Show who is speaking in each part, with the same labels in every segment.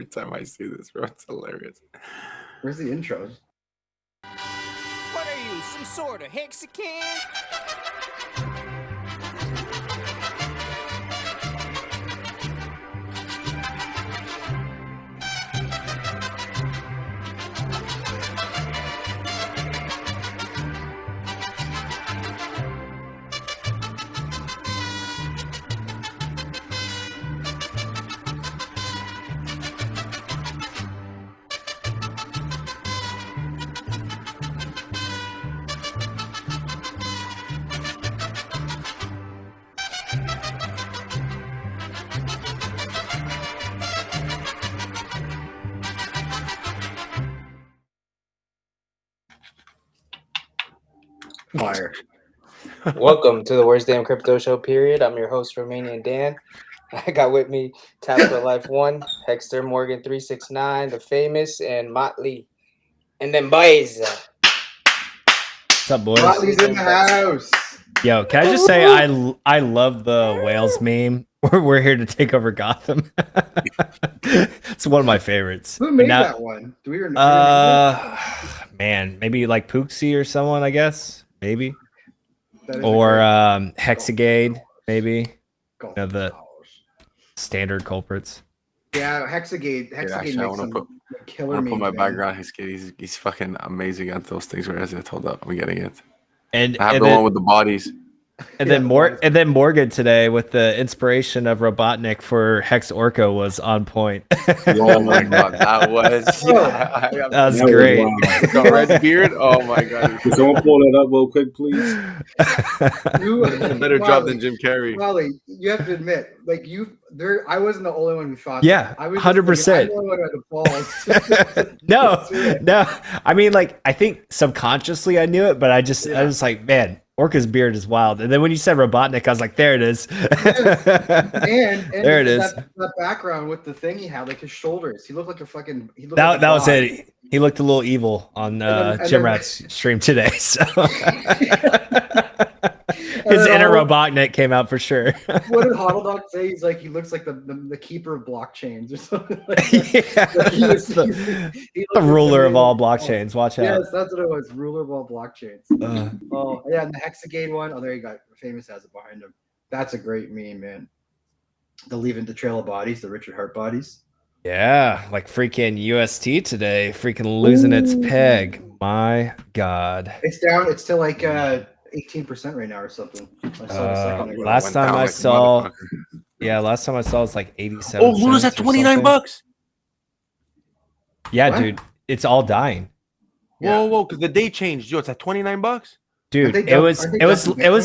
Speaker 1: every time I see this, bro. It's hilarious.
Speaker 2: Where's the intro?
Speaker 3: What are you, some sort of hexacan?
Speaker 2: Fire.
Speaker 4: Welcome to the Worst Damn Crypto Show, period. I'm your host, Romanian Dan. I got with me Tap for Life 1, Hexter Morgan 369, The Famous, and Motley. And then boys.
Speaker 5: What's up, boys?
Speaker 2: Motley's in the house.
Speaker 5: Yo, can I just say I love the whales meme. We're here to take over Gotham. It's one of my favorites.
Speaker 2: Who made that one? Do we remember?
Speaker 5: Man, maybe like Pooksy or someone, I guess. Maybe.
Speaker 2: Or
Speaker 5: Hexagade, maybe. You know, the standard culprits.
Speaker 2: Yeah, Hexagade. Hexagade makes some killer memes.
Speaker 1: I want to put my background. He's fucking amazing at those things. Where I said, hold up, I'm getting it.
Speaker 5: And
Speaker 1: I have the one with the bodies.
Speaker 5: And then Morgan today with the inspiration of Robotnik for Hex Orco was on point.
Speaker 1: Oh my god, that was
Speaker 5: great.
Speaker 1: The red beard. Oh my god.
Speaker 6: Can someone pull that up real quick, please?
Speaker 1: Better job than Jim Carrey.
Speaker 2: Wally, you have to admit, like I wasn't the only one who thought.
Speaker 5: Yeah,
Speaker 2: I was
Speaker 5: 100%.
Speaker 2: I'm the only one who had the balls.
Speaker 5: No. I mean, like, I think subconsciously I knew it, but I was like, man, Orca's beard is wild. And then when you said Robotnik, I was like, there it is.
Speaker 2: and
Speaker 5: there it is.
Speaker 2: That background with the thing he had, like his shoulders. He looked like a fucking.
Speaker 5: That was it. He looked a little evil on Jim Rat's stream today. So his inner Robotnik came out for sure.
Speaker 2: What did Hodldog say? He's like, he looks like the keeper of blockchains or something like that.
Speaker 5: The ruler of all blockchains. Watch out.
Speaker 2: Yes, that's what it was. Ruler of all blockchains. Oh, yeah, and the Hexagade one. Oh, there you go. Famous has it behind him. That's a great meme, man. The leaving the trail of bodies, the Richard Hart bodies.
Speaker 5: Yeah, like freaking UST today, freaking losing its peg. My God.
Speaker 2: It's down. It's still like 18% right now or something.
Speaker 5: Last time I saw it's like 87.
Speaker 1: Oh, Luna's at $29.
Speaker 5: Yeah, what? Dude, it's all dying.
Speaker 1: Whoa, because the day changed. Yo, it's at $29.
Speaker 5: Dude, it was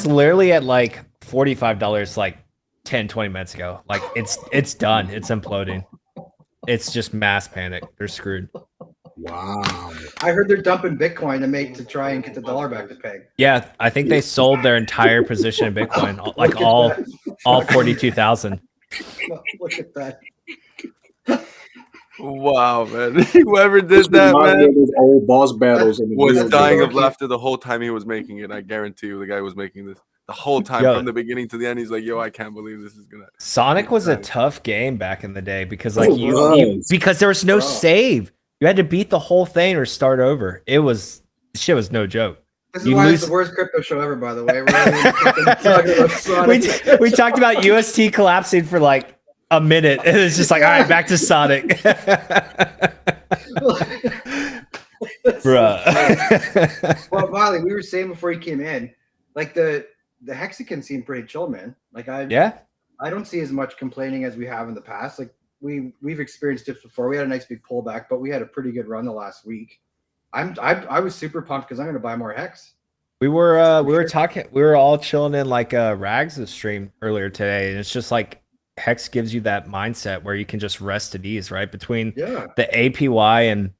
Speaker 5: literally at like $45 like 10-20 minutes ago. Like it's done. It's imploding. It's just mass panic. They're screwed.
Speaker 6: Wow.
Speaker 2: I heard they're dumping Bitcoin to try and get the dollar back to peg.
Speaker 5: Yeah, I think they sold their entire position in Bitcoin, like all 42,000.
Speaker 2: Look at that.
Speaker 1: Wow, man. Whoever did that, man,
Speaker 6: those old boss battles
Speaker 1: was dying of laughter the whole time he was making it. I guarantee you the guy was making this the whole time from the beginning to the end. He's like, yo, I can't believe this is gonna.
Speaker 5: Sonic was a tough game back in the day because like because there was no save. You had to beat the whole thing or start over. Shit was no joke.
Speaker 2: This is why it's the worst crypto show ever, by the way.
Speaker 5: We talked about UST collapsing for like a minute, and it's just like, all right, back to Sonic. Bruh.
Speaker 2: Well, Molly, we were saying before you came in, like the Hexagon seemed pretty chill, man. Like I don't see as much complaining as we have in the past. Like we've experienced dips before. We had a nice big pullback, but we had a pretty good run the last week. I was super pumped because I'm gonna buy more Hex.
Speaker 5: We were all chilling in like Rags' stream earlier today, and it's just like Hex gives you that mindset where you can just rest at ease, right? Between the APY and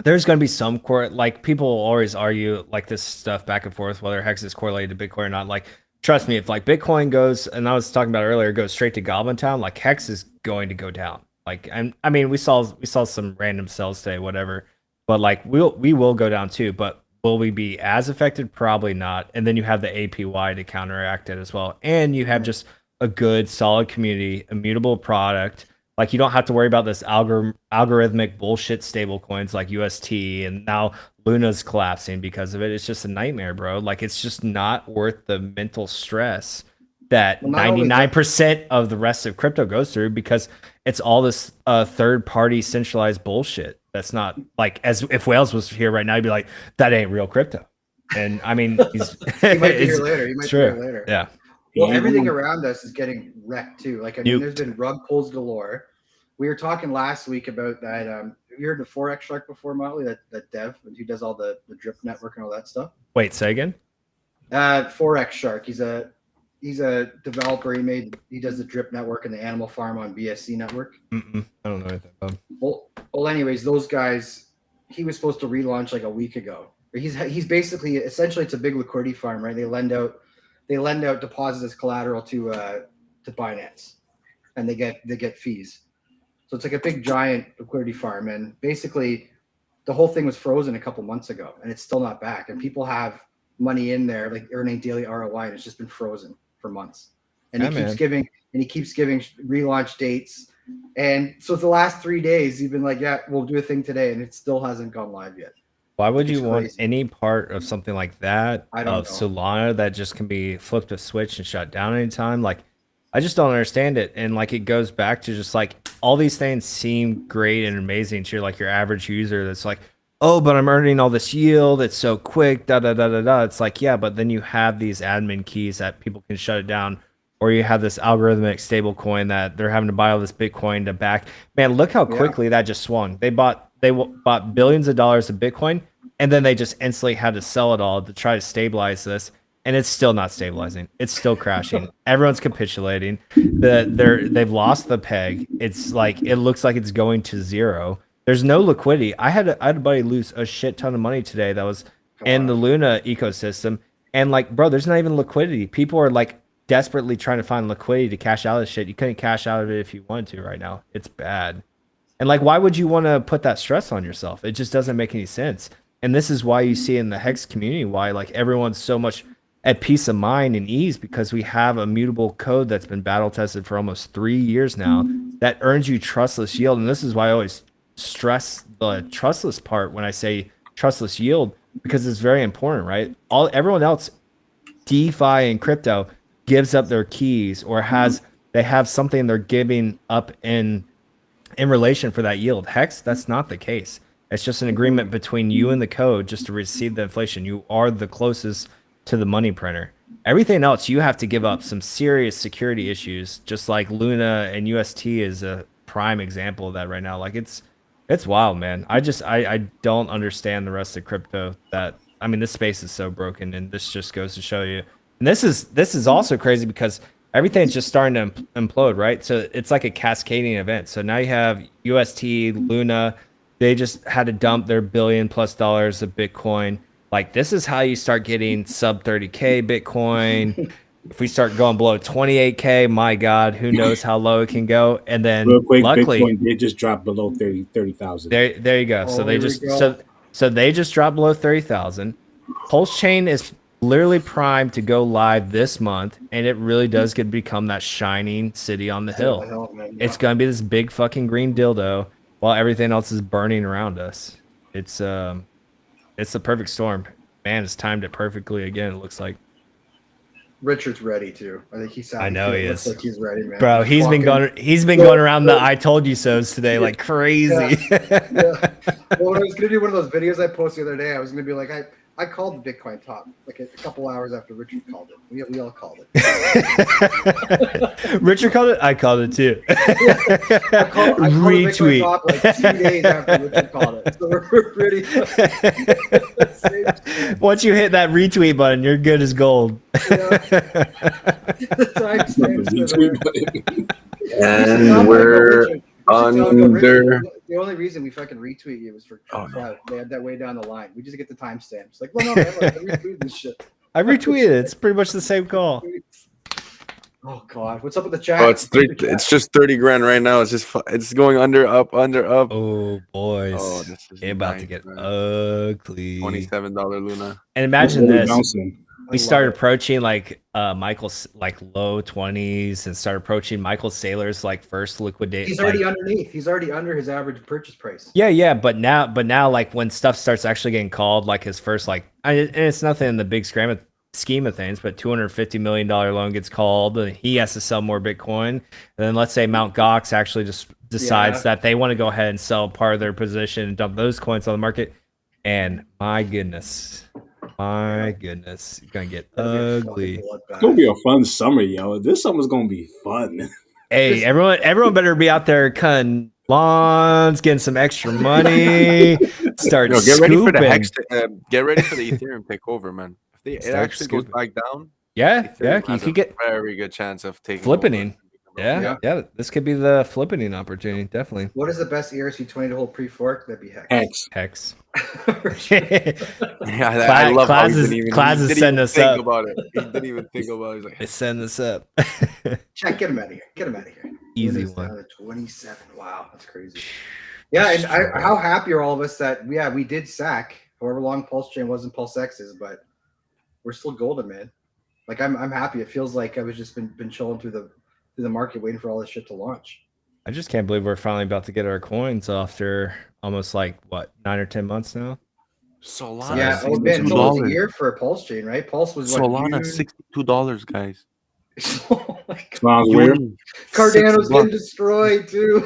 Speaker 5: there's going to be some like people always argue like this stuff back and forth whether Hex is correlated to Bitcoin or not. Like, trust me, if like Bitcoin goes, and I was talking about earlier, goes straight to Goblin Town, like Hex is going to go down. Like, and I mean, we saw some random sells today, whatever, but like we will go down too. But will we be as affected? Probably not. And then you have the APY to counteract it as well, and you have just a good, solid community, immutable product, Like you don't have to worry about this algorithmic bullshit stable coins like UST, and now Luna's collapsing because of it. It's just a nightmare, bro. Like it's just not worth the mental stress that 99% of the rest of crypto goes through, because it's all this third party centralized bullshit. That's not like, as if Wales was here right now, he'd be like, that ain't real crypto. And I mean,
Speaker 2: he might be here later. He might be here later.
Speaker 5: Yeah.
Speaker 2: Well, everything around us is getting wrecked too. Like, I mean, there's been rug pulls galore. We were talking last week about that. Have you heard of Forex Shark before, Motley? That dev who does all the drip network and all that stuff.
Speaker 5: Wait, say again.
Speaker 2: Forex Shark. He's a developer. He does the drip network and the animal farm on BSC network.
Speaker 5: I don't know anything about him.
Speaker 2: Well, anyways, those guys. He was supposed to relaunch like a week ago. He's basically essentially, it's a big liquidity farm, right? They lend out deposits as collateral to Binance, and they get fees. So it's like a big giant liquidity farm, and basically the whole thing was frozen a couple months ago, and it's still not back. And people have money in there, like earning daily ROI, and it's just been frozen for months. And he keeps giving relaunch dates. And so the last 3 days, he's been like, "Yeah, we'll do a thing today," and it still hasn't gone live yet.
Speaker 5: Why would you want any part of something like that,
Speaker 2: I don't know.
Speaker 5: Solana, that just can be flipped a switch and shut down anytime? Like, I just don't understand it. And like, it goes back to just like, all these things seem great and amazing to your average user that's like, oh, but I'm earning all this yield. It's so quick, da da da da da. It's like, yeah, but then you have these admin keys that people can shut it down, or you have this algorithmic stable coin that they're having to buy all this Bitcoin to back. Man, look how quickly that just swung. They bought billions of dollars of Bitcoin, and then they just instantly had to sell it all to try to stabilize this, and it's still not stabilizing. It's still crashing. Everyone's capitulating. They've lost the peg. It's like, it looks like it's going to zero. There's no liquidity. I had a buddy lose a shit ton of money today that was in the Luna ecosystem, and like, bro, there's not even liquidity. People are like desperately trying to find liquidity to cash out of this shit. You couldn't cash out of it if you wanted to right now. It's bad. And like, why would you want to put that stress on yourself? It just doesn't make any sense. And this is why you see in the Hex community why like everyone's so much at peace of mind and ease, because we have a mutable code that's been battle tested for almost 3 years now that earns you trustless yield. And this is why I always stress the trustless part when I say trustless yield, because it's very important, right? Everyone else, DeFi and crypto, gives up their keys, or they have something they're giving up in relation for that yield. Hex, that's not the case. It's just an agreement between you and the code just to receive the inflation. You are the closest to the money printer. Everything else, you have to give up some serious security issues, just like Luna and UST is a prime example of that right now. Like, it's wild, man. I don't understand the rest of crypto. This space is so broken, and this just goes to show you. And this is also crazy because everything's just starting to implode, right? So it's like a cascading event. So now you have UST, Luna. They just had to dump their $1 billion+ of Bitcoin. Like, this is how you start getting sub 30K Bitcoin. If we start going below 28K, my God, who knows how low it can go? And then
Speaker 6: real quick,
Speaker 5: luckily,
Speaker 6: Bitcoin did just drop below 30,000.
Speaker 5: There you go. So they just dropped below 30,000. PulseChain is literally primed to go live this month, and it really does get to become that shining city on the hill. It's gonna be this big fucking green dildo while everything else is burning around us. It's the perfect storm. Man, it's timed it perfectly again, it looks like.
Speaker 2: Richard's ready too. I think he's.
Speaker 5: I know he is.
Speaker 2: Like he's ready, man.
Speaker 5: Bro, he's been going around the "I told you so's" today like crazy.
Speaker 2: Yeah. Well, I was gonna do one of those videos I posted the other day. I was gonna be like, I called the Bitcoin top like a couple hours after Richard called it. We all called it.
Speaker 5: Richard called it. I called it too.
Speaker 2: I called
Speaker 5: Retweet.
Speaker 2: top like 2 days after Richard called it. So we're pretty.
Speaker 5: Once you hit that retweet button, you're good as gold.
Speaker 1: And we're under.
Speaker 2: The only reason we fucking retweet you was for clout. They had that way down the line. We just get the timestamps. Like, well, no, man, I retweeted this shit.
Speaker 5: I retweeted it. It's pretty much the same call.
Speaker 2: Oh God, what's up with the chat?
Speaker 1: Oh, it's just 30 grand right now. It's going under, up, under, up.
Speaker 5: Oh boys,
Speaker 1: this is
Speaker 5: about to get ugly.
Speaker 1: $27 Luna.
Speaker 5: And imagine this. we started approaching like Michael's like low 20s and started approaching Michael Saylor's like first liquidate.
Speaker 2: He's already underneath. He's already under his average purchase price.
Speaker 5: Yeah, but now like when stuff starts actually getting called, like his first and it's nothing in the big scheme of things, but $250 million loan gets called and he has to sell more Bitcoin. And then let's say Mt. Gox actually just decides that they want to go ahead and sell part of their position and dump those coins on the market. And my goodness, it's gonna get ugly.
Speaker 6: It's gonna be a fun summer, yo. This summer's gonna be fun.
Speaker 5: Hey, everyone better be out there cutting lawns, getting some extra money. Start
Speaker 1: get ready for the get ready for the Ethereum takeover, man. If it actually goes back down,
Speaker 5: you could get
Speaker 1: a very good chance of taking
Speaker 5: flipping. Yeah. This could be the flipping opportunity, definitely.
Speaker 2: What is the best ERC20 to hold pre-fork? That'd be Hex.
Speaker 1: I love how he didn't even think about it. He didn't even think about it. He's like,
Speaker 5: they send this up.
Speaker 2: Check, get him out of here.
Speaker 5: Easy one.
Speaker 2: 27. Wow, that's crazy. Yeah, and how happy are all of us that we did sack however long PulseChain wasn't PulseX is, but we're still golden, man. Like I'm happy. It feels like I was just been chilling through the market waiting for all this shit to launch.
Speaker 5: I just can't believe we're finally about to get our coins after almost like 9 or 10 months now.
Speaker 1: Solana,
Speaker 2: yeah, it's been almost a year for PulseChain, right? Pulse was
Speaker 1: Solana $62, guys.
Speaker 2: Oh my God. Cardano's getting destroyed too.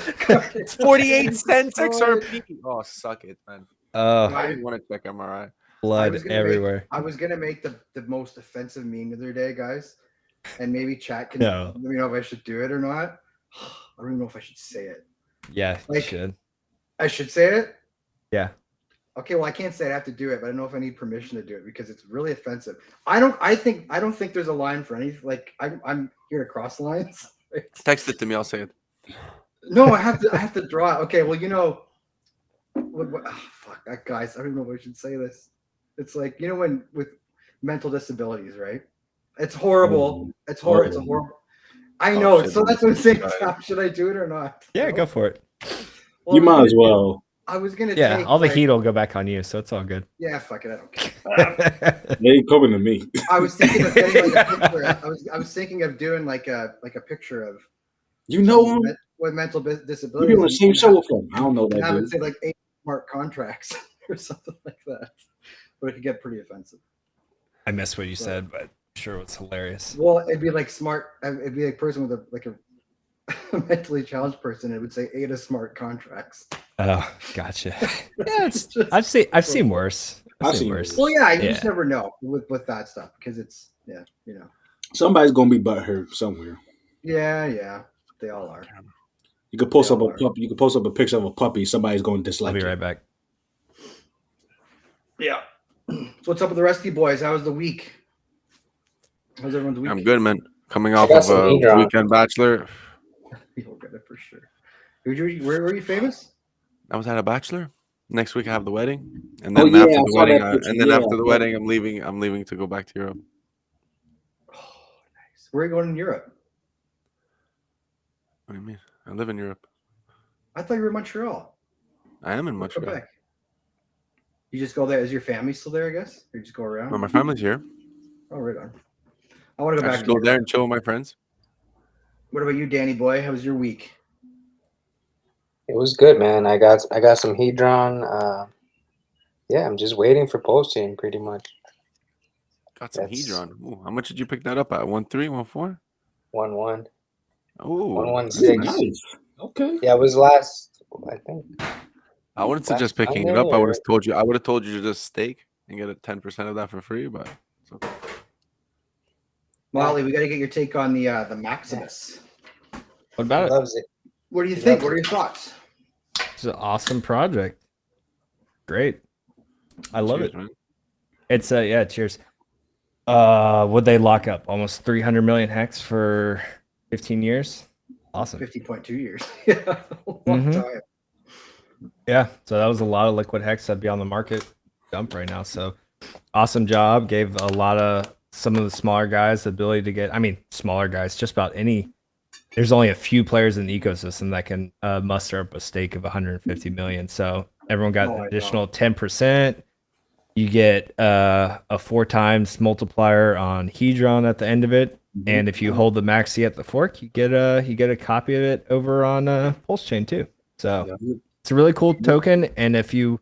Speaker 1: It's 48 cents XRP. Oh, suck it, man. I didn't want to check MRI.
Speaker 5: Blood everywhere.
Speaker 2: I was gonna make the most offensive meme of their day, guys, and maybe chat can let me know if I should do it or not. I don't even know if I should say it.
Speaker 5: Yeah, you should.
Speaker 2: I should say it?
Speaker 5: Yeah.
Speaker 2: Okay, well I can't say I have to do it, but I don't know if I need permission to do it because it's really offensive. I don't think there's a line for any I'm here to cross lines.
Speaker 1: Text it to me, I'll say it.
Speaker 2: No, I have to draw it. Okay, well fuck that, guys. I don't know if I should say this. It's like, when with mental disabilities, right? It's horrible. It's horrible. It's a horrible. I know. So that's what I'm saying. Should I do it or not?
Speaker 5: Yeah, go for it.
Speaker 6: Well, you might as well.
Speaker 2: I was gonna.
Speaker 5: Yeah, all the heat will go back on you, so it's all good.
Speaker 2: Yeah, fuck it. I don't care.
Speaker 6: They ain't coming to me.
Speaker 2: I was thinking of getting like a picture. I was thinking of doing like a picture of. With mental disabilities.
Speaker 6: You doing the same show with them? I don't know that.
Speaker 2: I would say like 8 smart contracts or something like that, but it could get pretty offensive.
Speaker 5: I missed what you said, but I'm sure it was hilarious.
Speaker 2: Well, it'd be like smart. It'd be a person with a mentally challenged person. It would say 8 smart contracts.
Speaker 5: Oh, gotcha. Yeah, I've seen worse. I've seen worse.
Speaker 2: Well, yeah, you just never know with that stuff because it's
Speaker 6: somebody's gonna be butthurt somewhere.
Speaker 2: Yeah, they all are.
Speaker 6: You could post up a puppy. You could post up a picture of a puppy. Somebody's going to dislike.
Speaker 5: I'll be right back.
Speaker 2: Yeah. So what's up with the rest of you boys? How was the week? How's everyone's week?
Speaker 1: I'm good, man. Coming off of a weekend bachelor.
Speaker 2: You'll get it for sure. Where were you famous?
Speaker 1: I was at a bachelor. Next week I have the wedding, and then after the wedding, I'm leaving. I'm leaving to go back to Europe.
Speaker 2: Oh, nice. Where are you going in Europe?
Speaker 1: What do you mean? I live in Europe.
Speaker 2: I thought you were in Montreal.
Speaker 1: I am in Montreal.
Speaker 2: Quebec. You just go there? Is your family still there, I guess? Or you just go around?
Speaker 1: Well, my family's here.
Speaker 2: Oh, right on. I want to go back.
Speaker 1: Just go there and chill with my friends.
Speaker 2: What about you, Danny boy? How was your week?
Speaker 4: It was good, man. I got some Hedron. I'm just waiting for PulseChain pretty much.
Speaker 1: Got some Hedron. Ooh, how much did you pick that up at? 1.3, 1.4?
Speaker 4: 1.1.
Speaker 1: Oh,
Speaker 4: 1.16.
Speaker 6: Nice. Okay.
Speaker 4: Yeah, it was last. I think.
Speaker 1: I wouldn't suggest picking it up. I would have told you. I would have told you to just stake and get a 10% of that for free. But it's okay.
Speaker 2: Molly, we got to get your take on the Maximus.
Speaker 5: What about it?
Speaker 4: Loves it.
Speaker 2: What do you think? What are your thoughts?
Speaker 5: It's an awesome project. Great. I love it. Man. It's cheers. Would they lock up almost 300 million hex for 15 years? Awesome.
Speaker 2: 50.2 years. Yeah. Long time.
Speaker 5: Yeah. So that was a lot of liquid hex that'd be on the market dump right now. So awesome job. Gave some of the smaller guys the ability to get, smaller guys, just about any. There's only a few players in the ecosystem that can muster up a stake of 150 million. So everyone got an additional 10%. You get a 4 times multiplier on Hedron at the end of it, and if you hold the MAXI at the fork, you get a copy of it over on PulseChain too. So it's a really cool token, and if you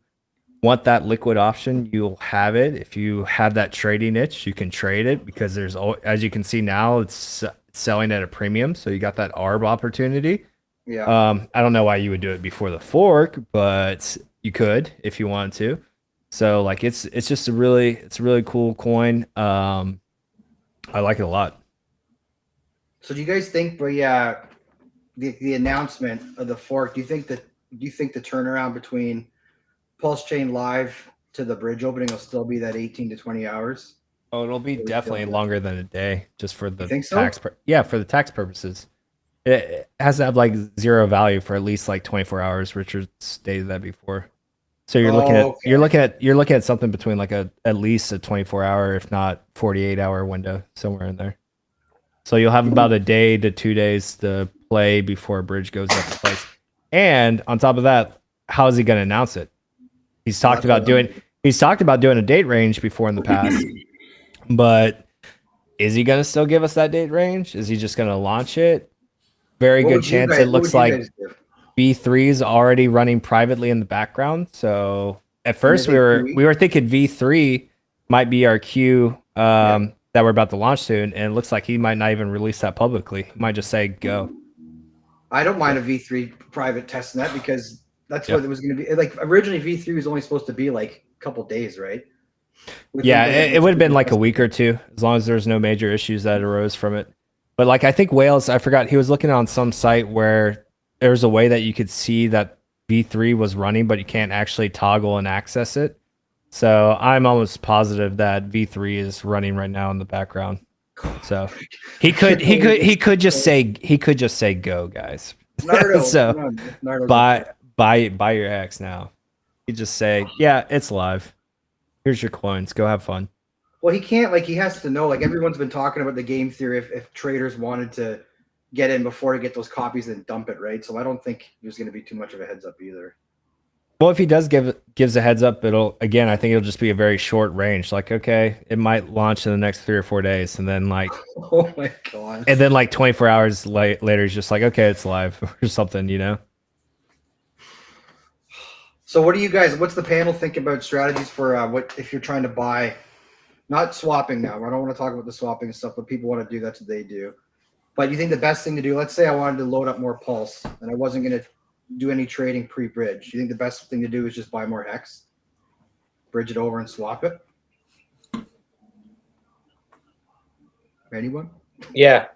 Speaker 5: want that liquid option, you'll have it. If you have that trading itch, you can trade it because there's, as you can see now, it's selling at a premium, so you got that ARB opportunity.
Speaker 2: Yeah.
Speaker 5: I don't know why you would do it before the fork, but you could if you wanted to. So like it's just a really cool coin. I like it a lot.
Speaker 2: So do you guys think the announcement of the fork, do you think the turnaround between PulseChain live to the bridge opening will still be that 18 to 20 hours?
Speaker 5: Oh, it'll be definitely longer than a day just for the
Speaker 2: tax.
Speaker 5: Yeah, for the tax purposes. It has to have like 0 value for at least like 24 hours. Richard stated that before. So you're looking at something between like at least a 24-hour, if not 48-hour window, somewhere in there. So you'll have about a day to 2 days to play before a bridge goes up in place. And on top of that, how is he going to announce it? He's talked about doing a date range before in the past, but is he going to still give us that date range? Is he just going to launch it? Very good chance. It looks like V3 is already running privately in the background. So at first we were thinking V3 might be our queue that we're about to launch soon, and it looks like he might not even release that publicly. He might just say go.
Speaker 2: I don't mind a V3 private testnet because that's what it was going to be. Like originally V3 was only supposed to be like a couple days, right?
Speaker 5: It would have been like a week or two, as long as there's no major issues that arose from it. But like I think Wales, I forgot, he was looking on some site where there was a way that you could see that V3 was running, but you can't actually toggle and access it. So I'm almost positive that V3 is running right now in the background. So he could just say go, guys. So buy your X now. You just say, yeah, it's live. Here's your coins. Go have fun.
Speaker 2: Well, he can't, he has to know, everyone's been talking about the game theory if traders wanted to get in before to get those copies and dump it, right? So I don't think there's going to be too much of a heads up either.
Speaker 5: Well, if he does gives a heads up, I think it'll just be a very short range. Like, okay, it might launch in the next 3 or 4 days, and then
Speaker 2: oh my god,
Speaker 5: and then 24 hours later, he's just like, okay, it's live or something,
Speaker 2: So what do you guys? What's the panel think about strategies for what if you're trying to buy? Not swapping now. I don't want to talk about the swapping and stuff, but people want to do that's what they do. But you think the best thing to do, let's say I wanted to load up more Pulse and I wasn't going to do any trading pre-bridge. You think the best thing to do is just buy more Hex, bridge it over and swap it? Anyone?
Speaker 4: Yeah.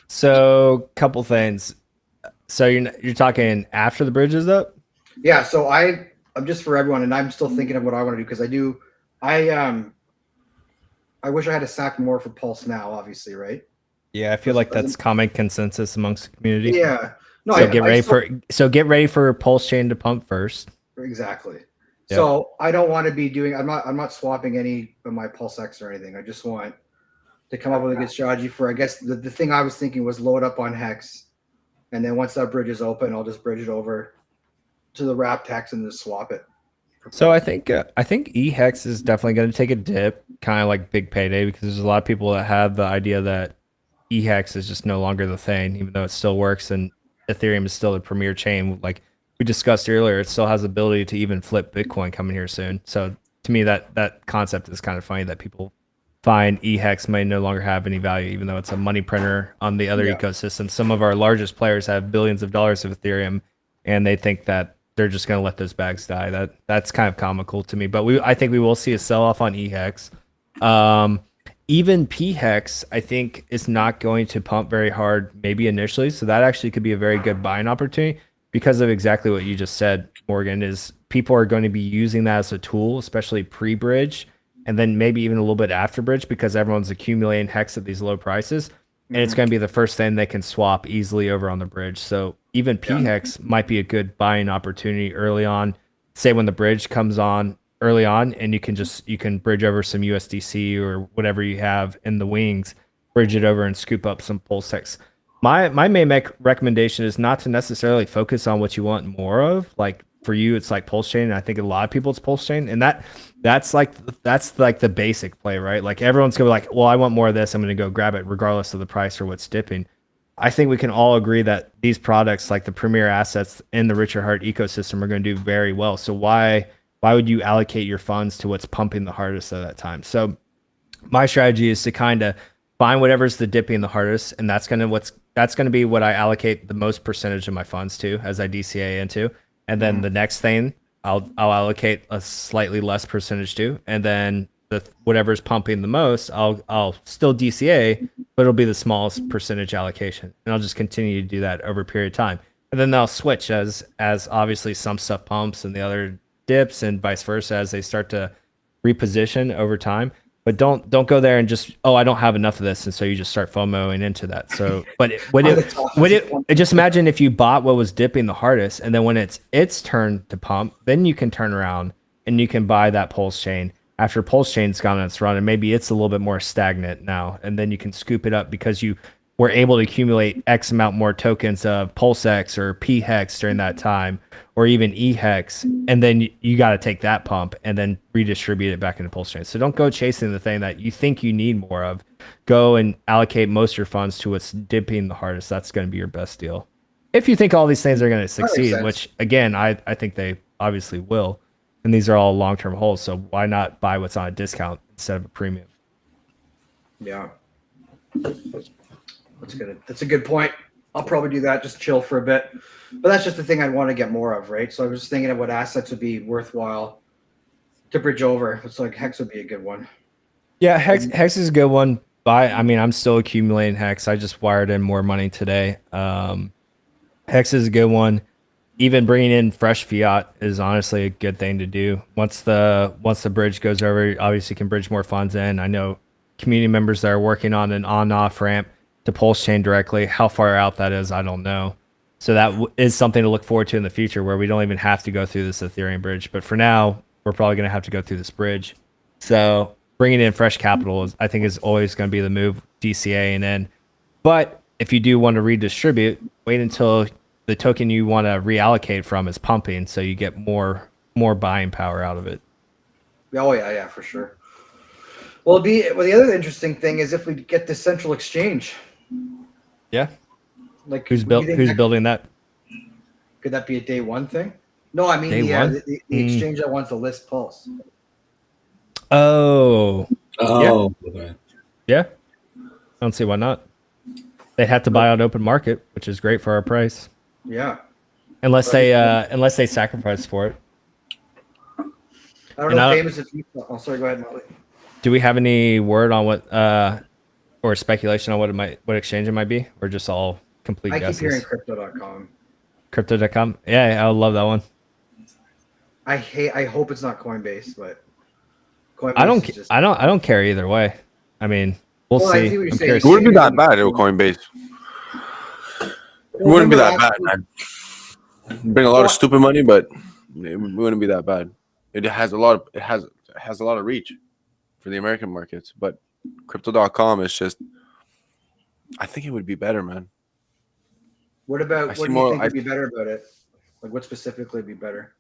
Speaker 5: So couple things. So you're talking after the bridge is up?
Speaker 2: Yeah. So I'm just for everyone, and I'm still thinking of what I want to do because I wish I had a sack more for Pulse now, obviously, right?
Speaker 5: Yeah, I feel like that's common consensus amongst the community.
Speaker 2: Yeah. No,
Speaker 5: so get ready for PulseChain to pump first.
Speaker 2: Exactly.
Speaker 5: Yep.
Speaker 2: So I don't want to be doing. I'm not swapping any of my PulseX or anything. I just want to come up with a good strategy for. I guess the thing I was thinking was load up on Hex, and then once that bridge is open, I'll just bridge it over to the wrapped Hex and just swap it.
Speaker 5: So I think eHex is definitely going to take a dip, kind of like Big Payday, because there's a lot of people that have the idea that eHex is just no longer the thing, even though it still works and Ethereum is still the premier chain. Like we discussed earlier, it still has the ability to even flip Bitcoin coming here soon. So to me, that concept is kind of funny that people find eHex may no longer have any value, even though it's a money printer on the other ecosystem. Some of our largest players have billions of dollars of Ethereum, and they think that they're just going to let those bags die. That's kind of comical to me. But I think we will see a sell-off on eHex. Even pHex, I think, is not going to pump very hard, maybe initially. So that actually could be a very good buying opportunity because of exactly what you just said, Morgan, is people are going to be using that as a tool, especially pre-bridge, and then maybe even a little bit after bridge because everyone's accumulating Hex at these low prices. And it's going to be the first thing they can swap easily over on the bridge. So even pHex might be a good buying opportunity early on. Say when the bridge comes on early on, and you can bridge over some USDC or whatever you have in the wings, bridge it over and scoop up some PulseX. My main recommendation is not to necessarily focus on what you want more of. Like for you, it's like PulseChain. And I think a lot of people it's PulseChain. And that's like the basic play, right? Like everyone's gonna be like, well, I want more of this. I'm gonna go grab it regardless of the price or what's dipping. I think we can all agree that these products, like the premier assets in the Richard Heart ecosystem, are going to do very well. So why would you allocate your funds to what's pumping the hardest at that time? So my strategy is to kind of find whatever's the dipping the hardest, and that's going to be what I allocate the most percentage of my funds to as I DCA into. And then the next thing I'll allocate a slightly less percentage to, and then whatever's pumping the most, I'll still DCA, but it'll be the smallest percentage allocation, and I'll just continue to do that over a period of time. And then they'll switch as obviously some stuff pumps and the other dips, and vice versa as they start to reposition over time. But don't go there and just, I don't have enough of this, and so you just start FOMOing into that. So, but just imagine if you bought what was dipping the hardest, and then when it's turn to pump, then you can turn around and you can buy that PulseChain after PulseChain's gone on its run, and maybe it's a little bit more stagnant now, and then you can scoop it up because you were able to accumulate X amount more tokens of PulseX or PHEX during that time, or even EHEX, and then you got to take that pump and then redistribute it back into PulseChain. So don't go chasing the thing that you think you need more of. Go and allocate most of your funds to what's dipping the hardest. That's going to be your best deal. If you think all these things are going to succeed, which again, I think they obviously will. And these are all long-term holds, so why not buy what's on a discount instead of a premium?
Speaker 2: Yeah. That's good. That's a good point. I'll probably do that, just chill for a bit. But that's just the thing I'd want to get more of, right? So I was just thinking of what assets would be worthwhile to bridge over. It's like Hex would be a good one.
Speaker 5: Yeah, Hex is a good one. I'm still accumulating Hex. I just wired in more money today. Hex is a good one. Even bringing in fresh fiat is honestly a good thing to do. Once the bridge goes over, obviously you can bridge more funds in. I know community members that are working on an on-off ramp to PulseChain directly. How far out that is, I don't know. So that is something to look forward to in the future, where we don't even have to go through this Ethereum bridge. But for now, we're probably going to have to go through this bridge. So bringing in fresh capital I think is always going to be the move, DCA and in. But if you do want to redistribute, wait until the token you want to reallocate from is pumping, so you get more buying power out of it.
Speaker 2: Oh yeah, for sure. Well, the other interesting thing is if we get this central exchange.
Speaker 5: Yeah.
Speaker 2: Like
Speaker 5: who's building that?
Speaker 2: Could that be a day one thing? No, I mean the exchange that wants to list Pulse.
Speaker 5: Oh.
Speaker 6: Okay.
Speaker 5: Yeah. I don't see why not. They have to buy on open market, which is great for our price.
Speaker 2: Yeah.
Speaker 5: Unless they sacrifice for it.
Speaker 2: I don't know. Famous if oh, sorry. Go ahead, Molly.
Speaker 5: Do we have any word on what or speculation on what exchange it might be, or just all complete guesses?
Speaker 2: I keep hearing crypto.com.
Speaker 5: Crypto.com. Yeah, I love that one.
Speaker 2: I hope it's not Coinbase, but
Speaker 5: Coinbase I don't care either way. I mean, we'll see.
Speaker 1: It wouldn't be that bad. It was Coinbase. It wouldn't be that bad, man. Bring a lot of stupid money, but it wouldn't be that bad. It has a lot of reach for the American markets, but crypto.com is just, I think it would be better, man.
Speaker 2: What do you think would be better about it? Like, what specifically would be better?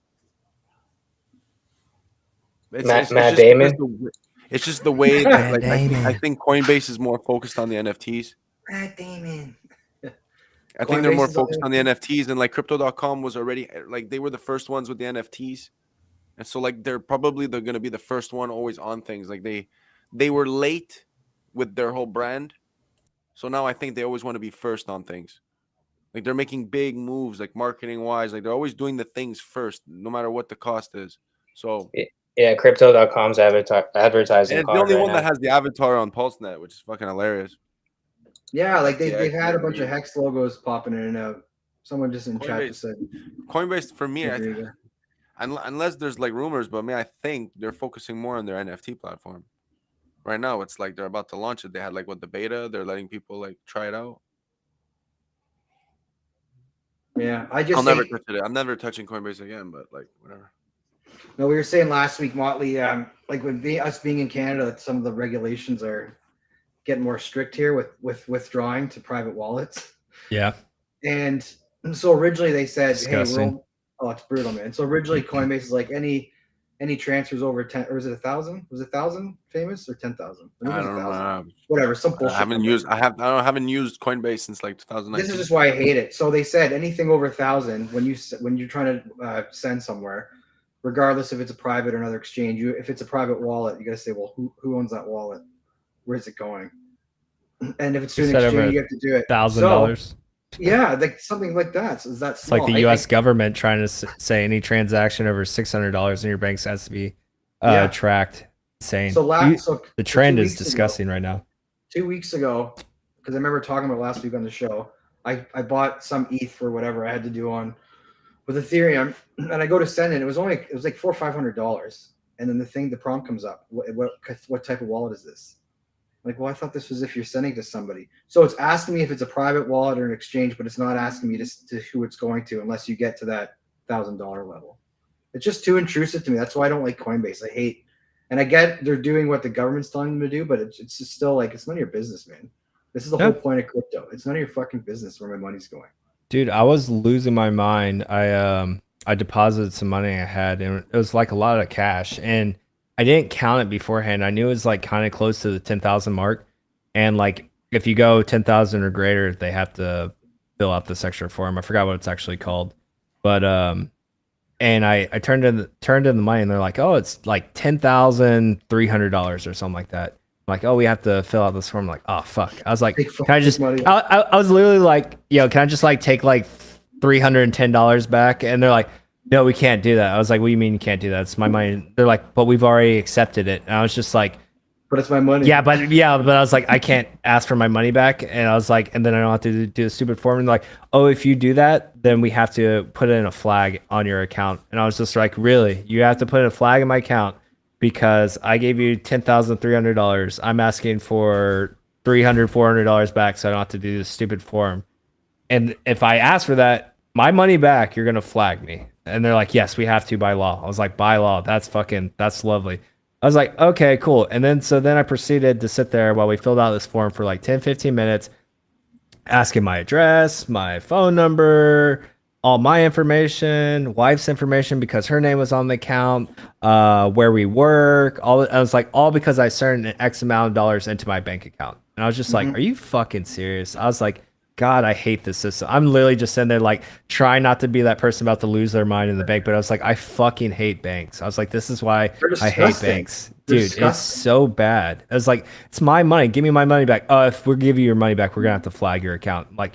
Speaker 4: Matt Damon.
Speaker 1: It's just the way that I think Coinbase is more focused on the NFTs.
Speaker 2: Matt Damon.
Speaker 1: I think they're more focused on the NFTs, and like crypto.com was already like they were the first ones with the NFTs. And so like they're going to be the first one always on things. Like they were late with their whole brand. So now I think they always want to be first on things. Like they're making big moves, like marketing wise, like they're always doing the things first, no matter what the cost is. So
Speaker 4: yeah, crypto.com's advertising.
Speaker 1: And it's the only one that has the avatar on PulseNet, which is fucking hilarious.
Speaker 2: Yeah, like they've had a bunch of Hex logos popping in and out. Someone just in chat just said
Speaker 1: Coinbase for me, unless there's like rumors, but I think they're focusing more on their NFT platform. Right now, it's like they're about to launch it. They had like the beta. They're letting people like try it out.
Speaker 2: Yeah,
Speaker 1: I'll never touch it. I'm never touching Coinbase again. But like whatever.
Speaker 2: No, we were saying last week, Motley, like with us being in Canada, some of the regulations are getting more strict here with withdrawing to private wallets.
Speaker 5: Yeah.
Speaker 2: And so originally they said, hey, Oh, it's brutal, man. So originally Coinbase is like any transfers over 10, or is it 1,000? Was it 1,000 famous or 10,000?
Speaker 1: I don't know.
Speaker 2: Whatever, some bullshit.
Speaker 1: I haven't used Coinbase since like 2019.
Speaker 2: This is just why I hate it. So they said anything over 1,000 when you're trying to send somewhere, regardless if it's a private or another exchange, if it's a private wallet, you got to say, well, who owns that wallet? Where's it going? And if it's to an exchange, you have to do it.
Speaker 5: $1,000.
Speaker 2: Yeah, like something like that. So that's
Speaker 5: it's like the U.S. government trying to say any transaction over $600 in your banks has to be tracked. Insane.
Speaker 2: So
Speaker 5: the trend is disgusting right now.
Speaker 2: 2 weeks ago, because I remember talking about last week on the show, I bought some ETH for whatever I had to do with Ethereum, and I go to send it. It was like $400 or $500, and then the prompt comes up. What type of wallet is this? Like, well, I thought this was if you're sending to somebody. So it's asking me if it's a private wallet or an exchange, but it's not asking me to who it's going to unless you get to that $1,000 level. It's just too intrusive to me. That's why I don't like Coinbase. I hate, and I get they're doing what the government's telling them to do, but it's just still like, it's none of your business, man. This is the whole point of crypto. It's none of your fucking business where my money's going.
Speaker 5: Dude, I was losing my mind. I deposited some money I had, and it was like a lot of cash, and I didn't count it beforehand. I knew it was like kind of close to the 10,000 mark. And like, if you go 10,000 or greater, they have to fill out this extra form. I forgot what it's actually called. But, and I turned in the money, and they're like, oh, it's like $10,300 or something like that. I'm like, oh, we have to fill out this form. I'm like, oh, fuck. I was like, can I just, I was literally like, yo, can I just like take like $310 back? And they're like, no, we can't do that. I was like, what do you mean you can't do that? It's my money. They're like, but we've already accepted it. And I was just like,
Speaker 2: but it's my money.
Speaker 5: Yeah, but I was like, I can't ask for my money back. And I was like, and then I don't have to do a stupid form. And like, oh, if you do that, then we have to put in a flag on your account. And I was just like, really? You have to put in a flag in my account because I gave you $10,300. I'm asking for $300, $400 back, so I don't have to do this stupid form. And if I ask for that, my money back, you're gonna flag me. And they're like, yes, we have to by law. I was like, by law, that's lovely. I was like, okay, cool. And then I proceeded to sit there while we filled out this form for like 10, 15 minutes, asking my address, my phone number, all my information, wife's information because her name was on the account, where we work. I was like, all because I sent an X amount of dollars into my bank account. And I was just like, are you fucking serious? I was like, God, I hate this system. I'm literally just sitting there like trying not to be that person about to lose their mind in the bank. But I was like, I fucking hate banks. I was like, this is why I hate banks. Dude, it's so bad. I was like, it's my money. Give me my money back. Oh, if we're giving you your money back, we're going to have to flag your account. Like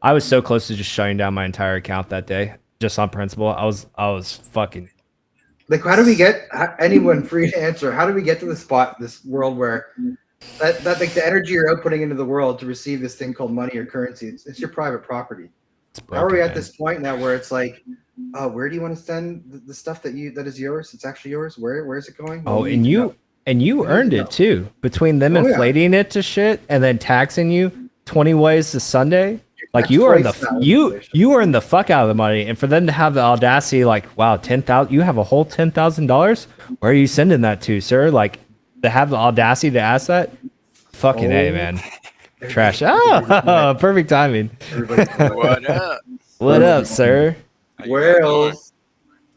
Speaker 5: I was so close to just shutting down my entire account that day, just on principle. I was fucking.
Speaker 2: Like, how do we get anyone free to answer? How do we get to this world where that like the energy you're outputting into the world to receive this thing called money or currency, it's your private property. How are we at this point now where it's like, where do you want to send the stuff that is yours? It's actually yours. Where is it going?
Speaker 5: Oh, and you earned it too. Between them inflating it to shit and then taxing you 20 ways to Sunday. Like you are in the fuck out of the money, and for them to have the audacity, like, wow, 10,000, you have a whole $10,000. Where are you sending that to, sir? Like, to have the audacity to ask that, fucking A, man. Trash. Oh, perfect timing.
Speaker 1: What up?
Speaker 5: What up, sir?
Speaker 2: Wales.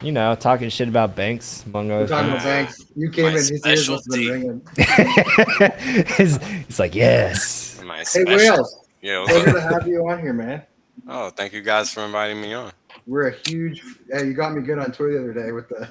Speaker 5: You know, talking shit about banks, among other
Speaker 2: things. Talking about banks. You came in, his ears must have been ringing.
Speaker 5: He's like, yes.
Speaker 2: Hey, Wales.
Speaker 7: Yeah,
Speaker 2: pleasure to have you on here, man.
Speaker 7: Oh, thank you guys for inviting me on.
Speaker 2: We're a huge. Hey, you got me good on Twitter the other day with the.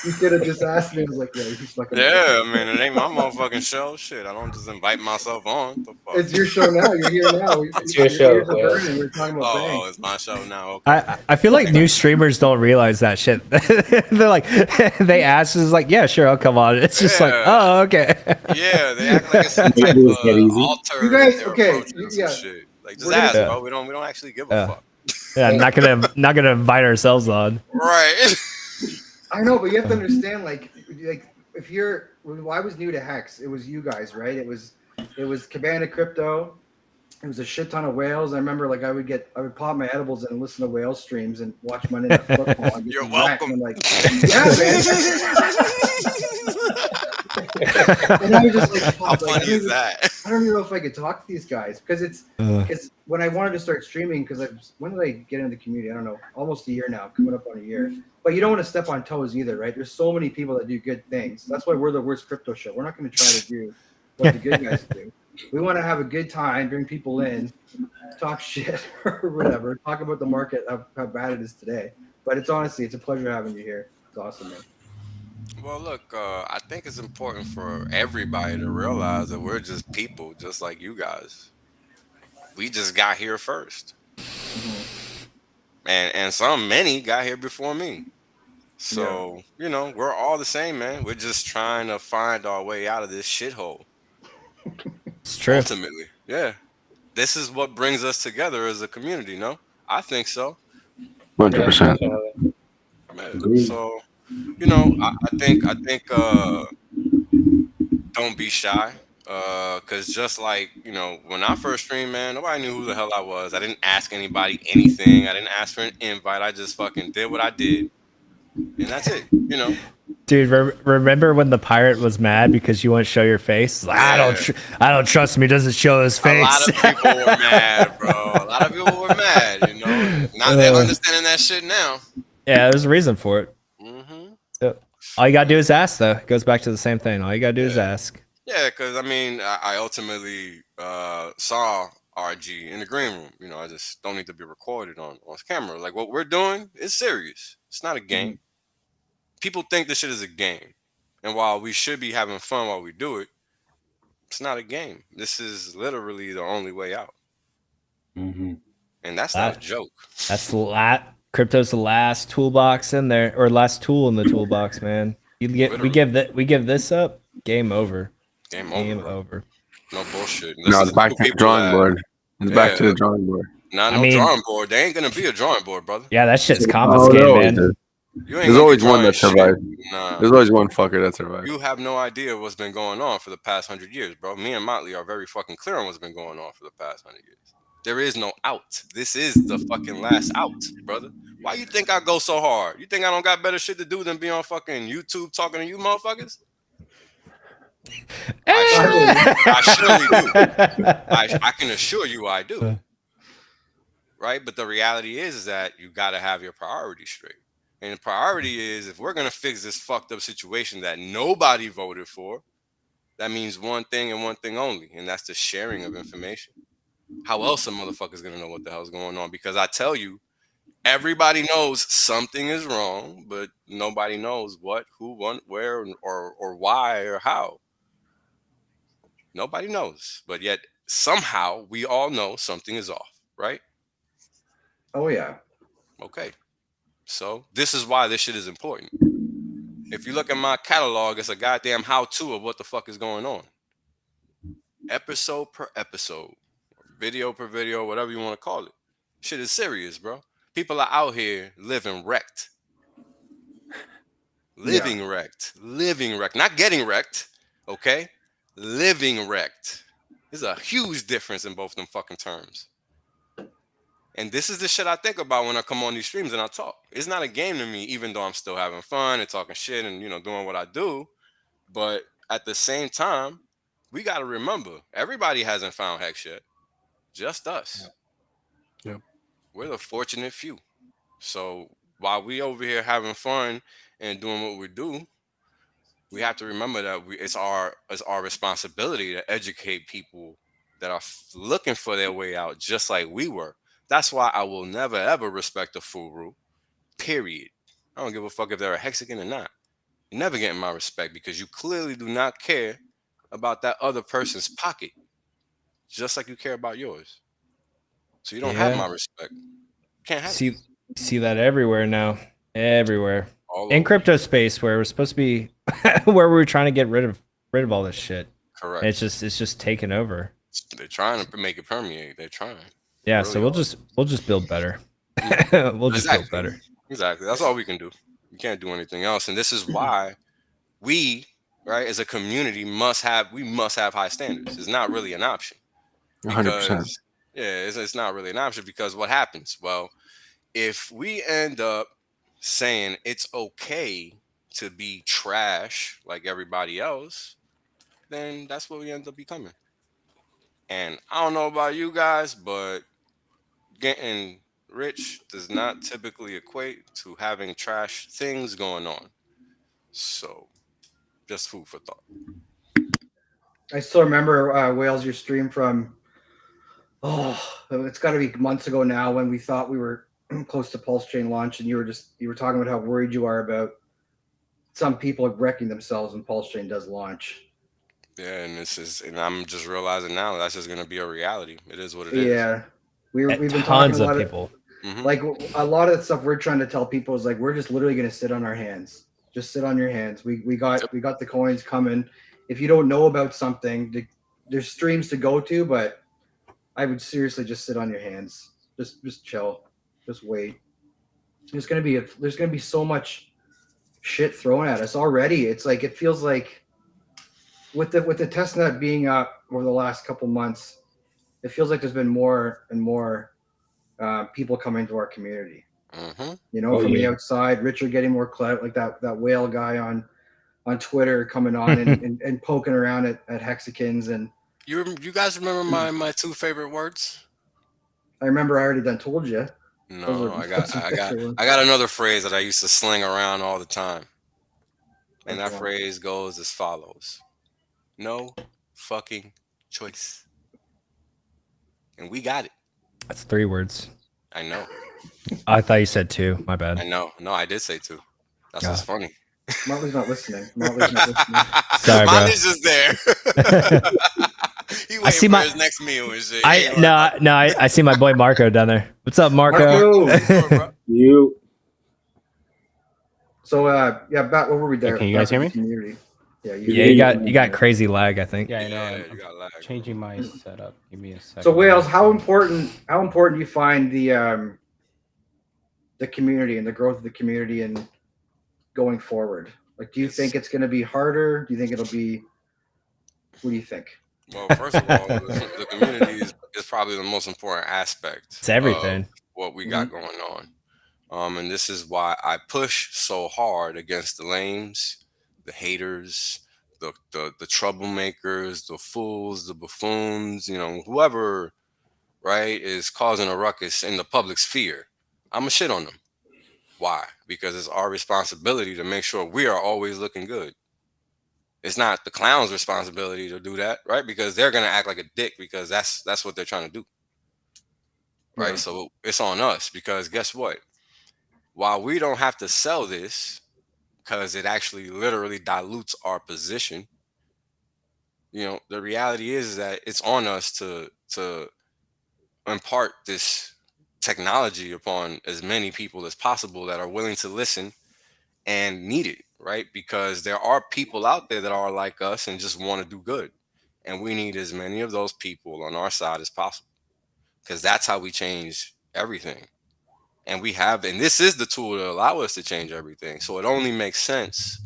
Speaker 2: You could have just asked me. I was like, yeah, he's fucking.
Speaker 7: Yeah, I mean, it ain't my motherfucking show. Shit, I don't just invite myself on.
Speaker 2: It's your show now. You're here now.
Speaker 4: It's your show.
Speaker 2: We're talking about
Speaker 7: banks. It's my show now. Okay.
Speaker 5: I feel like new streamers don't realize that shit. They're like, they ask, is like, yeah, sure, I'll come on. It's just like, oh, okay.
Speaker 7: Yeah, they act like it's some type of alter.
Speaker 2: You guys, okay? Yeah.
Speaker 7: Shit. Like, just ask, bro. We don't actually give a fuck.
Speaker 5: Yeah, not gonna invite ourselves on.
Speaker 7: Right.
Speaker 2: I know, but you have to understand, like if you're, well, I was new to Hex. It was you guys, right? It was Cabana Crypto. It was a shit ton of whales. I remember, like, I would pop my edibles in and listen to whale streams and watch Monday Night Football.
Speaker 7: You're welcome.
Speaker 2: I'm like, yeah, man. And I was just like,
Speaker 7: How funny is that?
Speaker 2: I don't even know if I could talk to these guys because when I wanted to start streaming, when did I get into the community? I don't know, almost a year now, coming up on a year. But you don't want to step on toes either, right? There's so many people that do good things. That's why we're the worst crypto show. We're not going to try to do what the good guys do. We want to have a good time, bring people in, talk shit or whatever, talk about the market, how bad it is today. But it's a pleasure having you here. It's awesome, man.
Speaker 7: Well, look, I think it's important for everybody to realize that we're just people, just like you guys. We just got here first, and many got here before me. So we're all the same, man. We're just trying to find our way out of this shithole.
Speaker 5: It's true.
Speaker 7: Ultimately, yeah. This is what brings us together as a community. No, I think so.
Speaker 1: 100%.
Speaker 7: So, I think don't be shy. Cause just like, when I first streamed, man, nobody knew who the hell I was. I didn't ask anybody anything. I didn't ask for an invite. I just fucking did what I did. And that's it,
Speaker 5: Dude, remember when the pirate was mad because you wouldn't show your face? Like,
Speaker 7: Yeah.
Speaker 5: I don't trust him. He doesn't show his face.
Speaker 7: A lot of people were mad, bro. A lot of people were mad, Now they're understanding that shit now.
Speaker 5: Yeah, there's a reason for it. Yep. All you gotta do is ask, though. It goes back to the same thing. All you gotta do is ask.
Speaker 7: Yeah, because I ultimately saw RG in the green room. I just don't need to be recorded on camera. Like, what we're doing is serious. It's not a game. People think this shit is a game. And while we should be having fun while we do it, it's not a game. This is literally the only way out. And that's not a joke.
Speaker 5: That's crypto's the last toolbox in there, or last tool in the toolbox, man. We give this up, game over.
Speaker 7: Game
Speaker 5: over.
Speaker 7: No bullshit.
Speaker 1: No, it's back to the drawing board. It's back to the drawing board.
Speaker 7: No drawing board. There ain't gonna be a drawing board, brother.
Speaker 5: Yeah, that shit's confiscated, man.
Speaker 1: There's always one that survived. There's always one fucker that survived.
Speaker 7: You have no idea what's been going on for the past 100 years, bro. Me and Motley are very fucking clear on what's been going on for the past 100 years. There is no out. This is the fucking last out, brother. Why you think I go so hard? You think I don't got better shit to do than be on fucking YouTube talking to you motherfuckers? I surely do. I can assure you I do. Right? But the reality is that you got to have your priorities straight. And the priority is, if we're going to fix this fucked up situation that nobody voted for, that means one thing and one thing only, and that's the sharing of information. How else a motherfucker's going to know what the hell's going on? Because I tell you, everybody knows something is wrong, but nobody knows what, who, when, where, or why, or how. Nobody knows. But yet, somehow, we all know something is off, right?
Speaker 2: Oh, yeah.
Speaker 7: Okay. So this is why this shit is important. If you look at my catalog, it's a goddamn how-to of what the fuck is going on. Episode per episode. Video per video, whatever you want to call it. Shit is serious, bro. People are out here living wrecked. Living wrecked. Not getting wrecked, okay? Living wrecked. There's a huge difference in both them fucking terms. And this is the shit I think about when I come on these streams and I talk. It's not a game to me, even though I'm still having fun and talking shit and, doing what I do. But at the same time, we got to remember, everybody hasn't found hex yet. Just us.
Speaker 1: Yep.
Speaker 7: We're the fortunate few. So while we over here having fun and doing what we do, we have to remember that it's our responsibility to educate people that are looking for their way out, just like we were. That's why I will never, ever respect a furu, period. I don't give a fuck if they're a Hexican or not. You're never getting my respect because you clearly do not care about that other person's pocket, just like you care about yours. So you don't have my respect. You can't have it.
Speaker 5: See that everywhere now. Everywhere. In crypto space, where we're supposed to be, where we're trying to get rid of all this shit.
Speaker 7: Correct.
Speaker 5: And it's just taking over.
Speaker 7: They're trying to make it permeate. They're trying.
Speaker 5: Yeah, really, so we'll just build better. We'll just build better.
Speaker 7: Exactly. That's all we can do. We can't do anything else. And this is why we, right, as a community must have high standards. It's not really an option.
Speaker 1: 100%.
Speaker 7: Yeah, it's not really an option because what happens? Well, if we end up saying it's okay to be trash like everybody else, then that's what we end up becoming. And I don't know about you guys, but getting rich does not typically equate to having trash things going on. So, just food for thought.
Speaker 2: I still remember Wales, your stream from it's got to be months ago now when we thought we were close to PulseChain launch, and you were talking about how worried you are about some people wrecking themselves when PulseChain does launch.
Speaker 7: Yeah, and I'm just realizing now that's just gonna be a reality. It is what it is.
Speaker 2: Yeah, we've been talking
Speaker 5: Tons
Speaker 2: a
Speaker 5: of
Speaker 2: lot
Speaker 5: people.
Speaker 2: Like a lot of the stuff we're trying to tell people is like we're just literally gonna sit on our hands. Just sit on your hands. We got the coins coming. If you don't know about something, there's streams to go to, but I would seriously just sit on your hands. Just chill. Just wait. There's gonna be so much shit thrown at us already. It's like it feels like with the testnet being up over the last couple months, it feels like there's been more and more people coming to our community. You know, from the outside, Richard getting more clout, like that whale guy on Twitter coming on and poking around at hexagons. And
Speaker 7: you guys remember my two favorite words?
Speaker 2: I remember I already done told you.
Speaker 7: No, I got another phrase that I used to sling around all the time. And that phrase goes as follows: no fucking choice. And we got it.
Speaker 5: That's 3 words.
Speaker 7: I know.
Speaker 5: I thought you said 2. My bad.
Speaker 7: I know. No, I did say 2. That's what's funny.
Speaker 2: Motley's not listening.
Speaker 5: Sorry, bro.
Speaker 7: Motley's just there. He waiting for his next meal and shit.
Speaker 5: I see my boy Marco down there. What's up, Marco?
Speaker 6: You.
Speaker 2: So yeah, Bat, what were we there?
Speaker 8: Can you guys hear me?
Speaker 2: Community. Yeah,
Speaker 5: you got crazy lag, I think.
Speaker 8: Yeah, I know. I'm changing my setup. Give me a second.
Speaker 2: So Wales, how important do you find the community and the growth of the community and going forward? Like, do you think it's going to be harder? Do you think it'll be? What do you think?
Speaker 7: Well, first of all, the community is probably the most important aspect.
Speaker 5: It's everything.
Speaker 7: Of what we got going on. And this is why I push so hard against the lames, the haters, the troublemakers, the fools, the buffoons, whoever, right, is causing a ruckus in the public sphere. I'm going to shit on them. Why? Because it's our responsibility to make sure we are always looking good. It's not the clown's responsibility to do that, right? Because they're going to act like a dick because that's what they're trying to do. Right? So it's on us because guess what? While we don't have to sell this because it actually literally dilutes our position, the reality is that it's on us to impart this technology upon as many people as possible that are willing to listen and need it, right? Because there are people out there that are like us and just want to do good. And we need as many of those people on our side as possible because that's how we change everything. And this is the tool to allow us to change everything. So it only makes sense,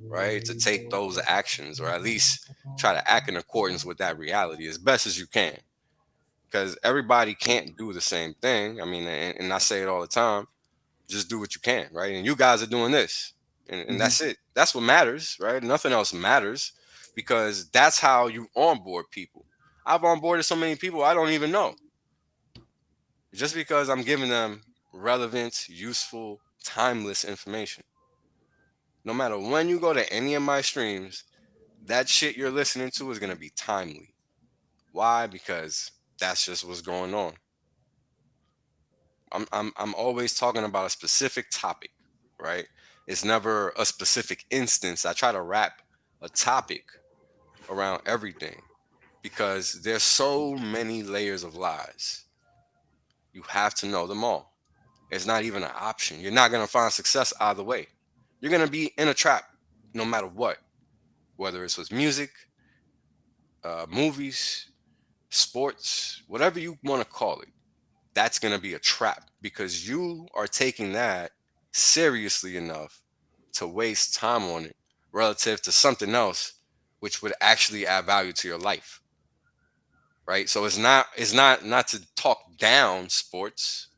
Speaker 7: right, to take those actions or at least try to act in accordance with that reality as best as you can. Because everybody can't do the same thing. I mean, and I say it all the time, just do what you can, right? And you guys are doing this. And that's it. That's what matters, right? Nothing else matters because that's how you onboard people. I've onboarded so many people I don't even know. Just because I'm giving them relevant, useful, timeless information. No matter when you go to any of my streams, that shit you're listening to is going to be timely. Why? Because that's just what's going on. I'm always talking about a specific topic, right? It's never a specific instance. I try to wrap a topic around everything because there's so many layers of lies. You have to know them all. It's not even an option. You're not going to find success either way. You're going to be in a trap no matter what, whether it's with music, movies, sports, whatever you want to call it. That's going to be a trap because you are taking that seriously enough to waste time on it relative to something else which would actually add value to your life. Right? So it's not to talk down sports.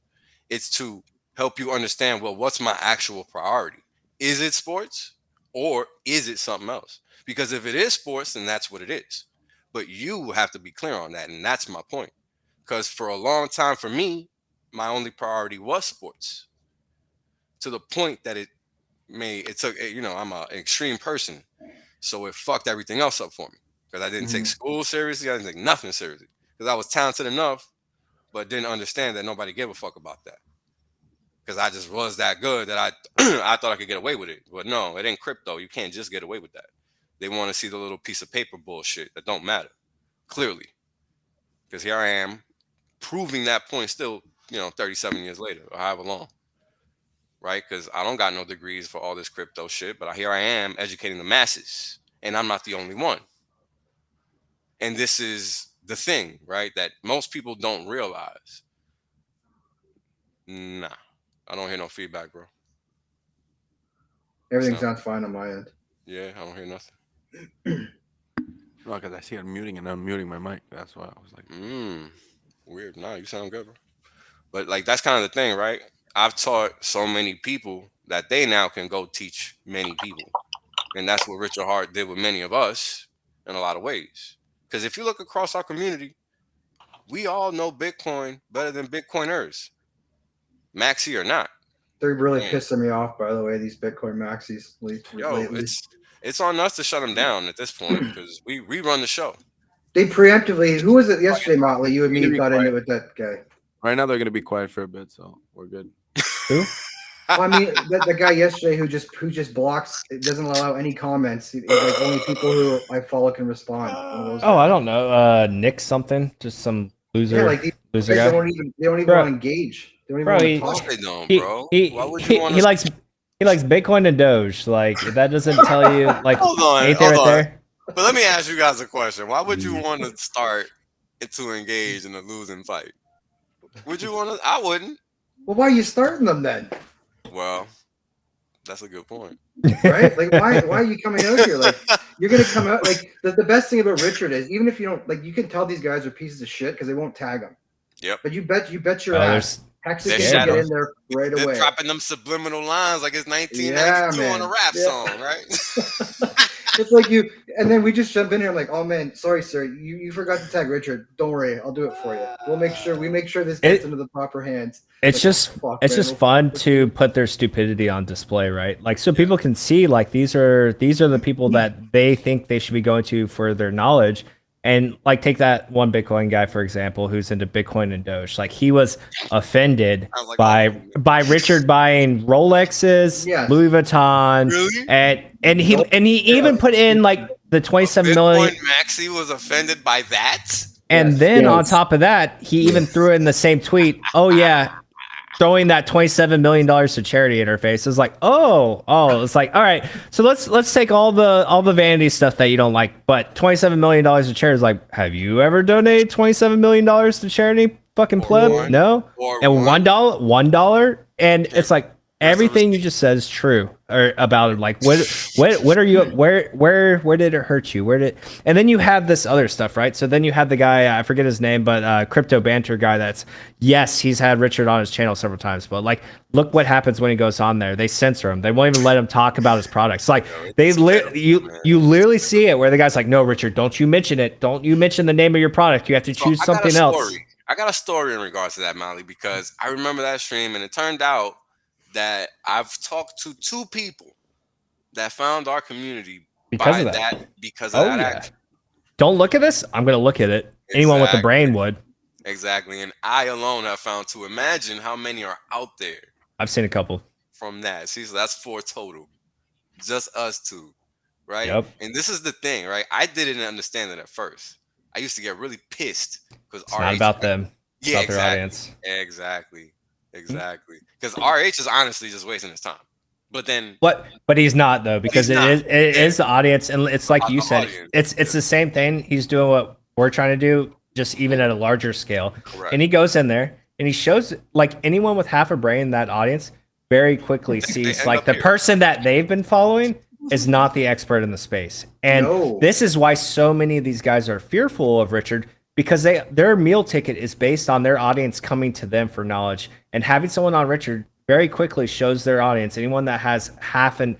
Speaker 7: It's to help you understand, well, what's my actual priority? Is it sports or is it something else? Because if it is sports, then that's what it is. But you have to be clear on that, and that's my point. Because for a long time, for me, my only priority was sports. To the point that it took, I'm an extreme person, so it fucked everything else up for me. Because I didn't take school seriously, I didn't take nothing seriously. Because I was talented enough, but didn't understand that nobody gave a fuck about that. Because I just was that good that I I thought I could get away with it. But no, it ain't crypto. You can't just get away with that. They want to see the little piece of paper bullshit that don't matter. Clearly. Because here I am proving that point still, 37 years later or however long. Right? Because I don't got no degrees for all this crypto shit, but here I am educating the masses. And I'm not the only one. And this is the thing, right? That most people don't realize. Nah. I don't hear no feedback, bro.
Speaker 2: Everything sounds fine on my end.
Speaker 7: Yeah, I don't hear nothing.
Speaker 1: No, because I see it muting and unmuting my mic. That's why I was like,
Speaker 7: weird. Nah, you sound good, bro. But like that's kind of the thing, right? I've taught so many people that they now can go teach many people. And that's what Richard Hart did with many of us in a lot of ways. Because if you look across our community, we all know Bitcoin better than Bitcoiners. MAXI or not.
Speaker 2: They're really pissing me off, by the way, these Bitcoin Maxis lately.
Speaker 7: It's on us to shut them down at this point because we run the show.
Speaker 2: They preemptively, who was it yesterday, Motley? You and me got into it with that guy.
Speaker 1: Right now they're going to be quiet for a bit, so we're good.
Speaker 5: Who?
Speaker 2: Well, I mean, the guy yesterday who just blocks, it doesn't allow any comments. Like only people who I follow can respond.
Speaker 5: I don't know. Nick something, just some loser.
Speaker 2: Yeah, like
Speaker 5: loser
Speaker 2: guy.
Speaker 5: They
Speaker 2: don't even want to engage. They don't even want to talk.
Speaker 7: They don't, bro.
Speaker 5: He likes Bitcoin and Doge. Like if that doesn't tell you, like,
Speaker 7: hold on.
Speaker 5: There.
Speaker 7: But let me ask you guys a question. Why would you want to start to engage in a losing fight? Would you want to? I wouldn't.
Speaker 2: Well, why are you starting them then?
Speaker 7: Well, that's a good point.
Speaker 2: Right? Like, why are you coming out here? Like, you're gonna come out. Like, the best thing about Richard is even if you don't like, you can tell these guys are pieces of shit because they won't tag them.
Speaker 7: Yep.
Speaker 2: But you bet your ass. Texas can get in there right away.
Speaker 7: They're dropping them subliminal lines like it's 1992 on a rap song, right?
Speaker 2: It's like you, and then we just jump in here. I'm like, oh man, sorry, sir, you forgot to tag Richard. Don't worry, I'll do it for you. We make sure this gets into the proper hands.
Speaker 5: It's just fun to put their stupidity on display, right? Like so people can see like these are the people that they think they should be going to for their knowledge. And like take that one Bitcoin guy, for example, who's into Bitcoin and Doge. Like he was offended by Richard buying Rolexes, Louis Vuitton, really? and he even put in like the 27 million.
Speaker 7: MAXI was offended by that.
Speaker 5: And then on top of that, he even threw in the same tweet. Oh yeah, throwing that $27 million to charity interface is like, it's like, all right, so let's take all the vanity stuff that you don't like, but $27 million to charity is like, have you ever donated $27 million to charity? Fucking pleb? No. And $1, and it's like everything you just said is true or about it. Like what are you where did it hurt you? And then you have this other stuff, right? So then you have the guy, I forget his name, but crypto banter guy he's had Richard on his channel several times, but like look what happens when he goes on there. They censor him. They won't even let him talk about his products. Like you literally see it where the guy's like, no, Richard, don't you mention it. Don't you mention the name of your product. You have to choose something else.
Speaker 7: I got a story in regards to that, Molly, because I remember that stream and it turned out that I've talked to 2 people that found our community because of that action.
Speaker 5: Don't look at this. I'm going to look at it. Exactly. Anyone with a brain would.
Speaker 7: Exactly. And I alone have found 2. Imagine how many are out there.
Speaker 5: I've seen a couple.
Speaker 7: From that. See, so that's 4 total. Just us 2. Right?
Speaker 5: Yep.
Speaker 7: And this is the thing, right? I didn't understand it at first. I used to get really pissed because
Speaker 5: it's not about them. It's about their audience.
Speaker 7: Exactly. Because RH is honestly just wasting his time. But then
Speaker 5: but he's not though, because it is the audience, and it's like you said, it's the same thing. He's doing what we're trying to do, just even at a larger scale. Correct. And he goes in there and he shows like anyone with half a brain in that audience very quickly sees like the person that they've been following is not the expert in the space. And this is why so many of these guys are fearful of Richard, because their meal ticket is based on their audience coming to them for knowledge, and having someone on Richard very quickly shows their audience, anyone that has half an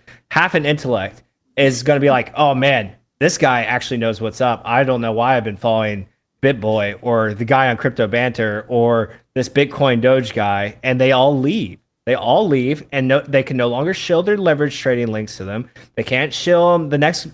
Speaker 5: intellect, is going to be like, oh man, this guy actually knows what's up. I don't know why I've been following BitBoy or the guy on Crypto Banter or this Bitcoin Doge guy, and they all leave. They all leave, and they can no longer shill their leverage trading links to them. They can't shill them the next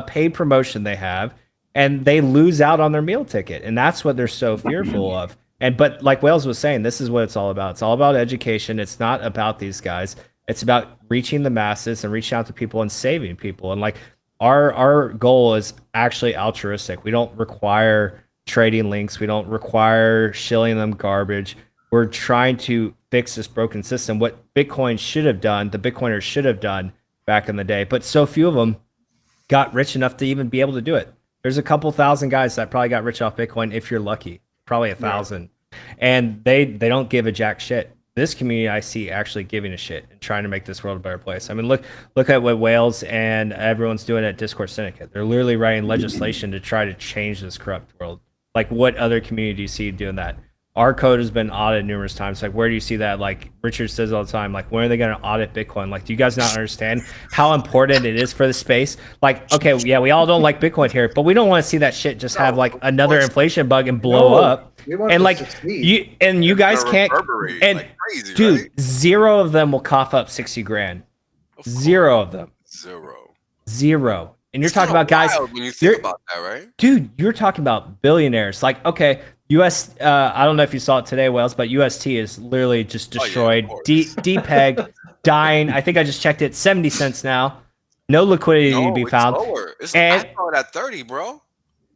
Speaker 5: paid promotion they have, and they lose out on their meal ticket. And that's what they're so fearful of. But like Wales was saying, this is what it's all about. It's all about education. It's not about these guys. It's about reaching the masses and reaching out to people and saving people. And like our goal is actually altruistic. We don't require trading links. We don't require shilling them garbage. We're trying to fix this broken system. What Bitcoin should have done, the Bitcoiners should have done back in the day, but so few of them got rich enough to even be able to do it. There's a couple thousand guys that probably got rich off Bitcoin if you're lucky, probably 1,000, and they don't give a jack shit. This community I see actually giving a shit and trying to make this world a better place. I mean, look at what Wales and everyone's doing at Discord Syndicate. They're literally writing legislation to try to change this corrupt world. Like, what other community do you see doing that? Our code has been audited numerous times. Like, where do you see that? Like, Richard says all the time, like, when are they going to audit Bitcoin? Like, do you guys not understand how important it is for the space? Like, okay, yeah, we all don't like Bitcoin here, but we don't want to see that shit just have like another inflation bug and blow up. And like, you guys can't. And
Speaker 7: like crazy,
Speaker 5: dude,
Speaker 7: right?
Speaker 5: 0 of them will cough up 60 grand. 0 of them. Zero. And you're talking about guys.
Speaker 7: When you think about that, right?
Speaker 5: Dude, you're talking about billionaires. Like, okay, I don't know if you saw it today, Wales, but UST is literally just destroyed. Depeg, dying. I think I just checked it, 70 cents now. No liquidity to be found.
Speaker 7: I saw it at 30, bro.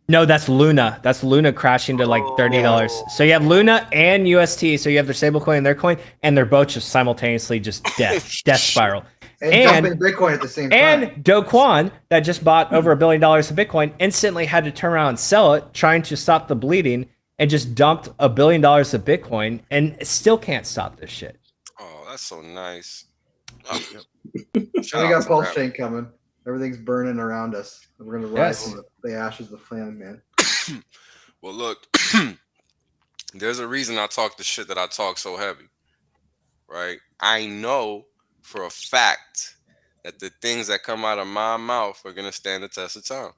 Speaker 5: No, that's Luna. That's Luna crashing to like $30. So you have Luna and UST. So you have their stablecoin and their coin, and they're both just simultaneously just death spiral.
Speaker 2: And dumping Bitcoin at the same time.
Speaker 5: And Do Kwon, that just bought over $1 billion of Bitcoin, instantly had to turn around and sell it, trying to stop the bleeding, and just dumped $1 billion of Bitcoin, and still can't stop this shit.
Speaker 7: Oh, that's so nice.
Speaker 2: We got PulseChain coming. Everything's burning around us. We're gonna rise from the ashes of the flame, man.
Speaker 7: Well, look, there's a reason I talk the shit that I talk so heavy, right? I know for a fact that the things that come out of my mouth are gonna stand the test of time.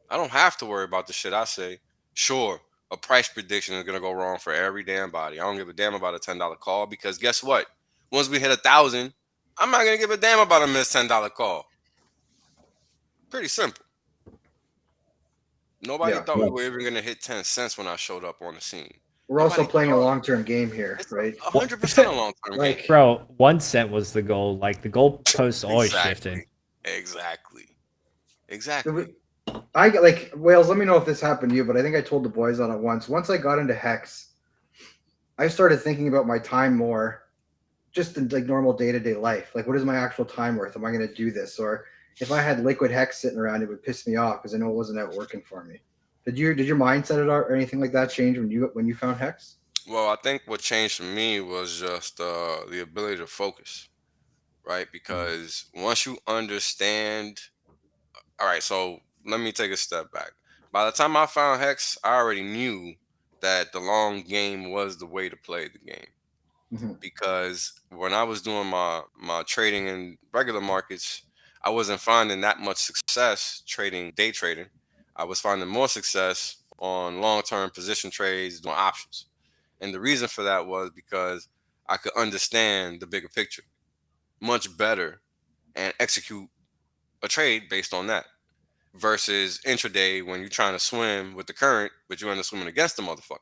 Speaker 7: I don't have to worry about the shit I say. Sure, a price prediction is gonna go wrong for every damn body. I don't give a damn about a $10 call, because guess what? Once we hit 1,000, I'm not gonna give a damn about a missed $10 call. Pretty simple. Nobody thought we were even gonna hit 10 cents when I showed up on the scene.
Speaker 2: We're also playing a long-term game here, right?
Speaker 7: 100% a long-term game.
Speaker 5: Bro, 1 cent was the goal. Like, the goalposts always shifting.
Speaker 7: Exactly.
Speaker 2: I like, Wales, let me know if this happened to you, but I think I told the boys on it once. Once I got into Hex, I started thinking about my time more, just in like normal day-to-day life. Like, what is my actual time worth? Am I going to do this? Or if I had liquid Hex sitting around, it would piss me off because I know it wasn't out working for me. Did your mindset or anything like that change when you found Hex?
Speaker 7: Well, I think what changed for me was just the ability to focus, right? Because once you understand, all right, so let me take a step back. By the time I found Hex, I already knew that the long game was the way to play the game. Mm-hmm. Because when I was doing my trading in regular markets, I wasn't finding that much success day trading. I was finding more success on long-term position trades, doing options. And the reason for that was because I could understand the bigger picture much better and execute a trade based on that. Versus intraday, when you're trying to swim with the current, but you end up swimming against the motherfucker.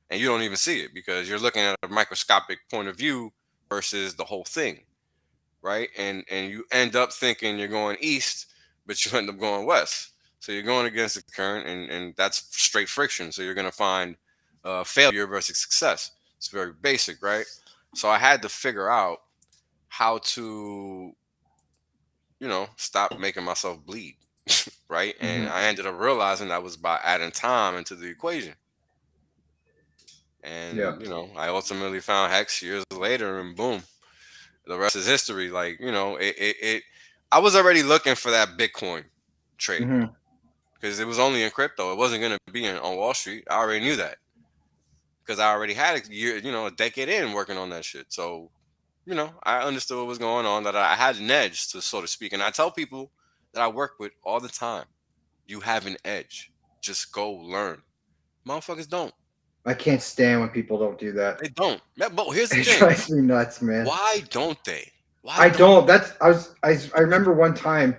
Speaker 7: And you don't even see it because you're looking at a microscopic point of view versus the whole thing, right? And you end up thinking you're going east, but you end up going west. So you're going against the current, and that's straight friction. So you're going to find failure versus success. It's very basic, right? So I had to figure out how to, stop making myself bleed, right? And I ended up realizing that was by adding time into the equation. And, I ultimately found Hex years later, and boom, the rest is history. Like, I was already looking for that Bitcoin trade because it was only in crypto. It wasn't going to be on Wall Street. I already knew that because I already had a year, a decade in working on that shit. So, I understood what was going on, that I had an edge, to so to speak. And I tell people that I work with all the time. You have an edge. Just go learn. Motherfuckers don't.
Speaker 2: I can't stand when people don't do that.
Speaker 7: They don't. But here's the
Speaker 2: It
Speaker 7: thing.
Speaker 2: drives me nuts, man.
Speaker 7: Why don't they?
Speaker 2: I don't. I remember one time.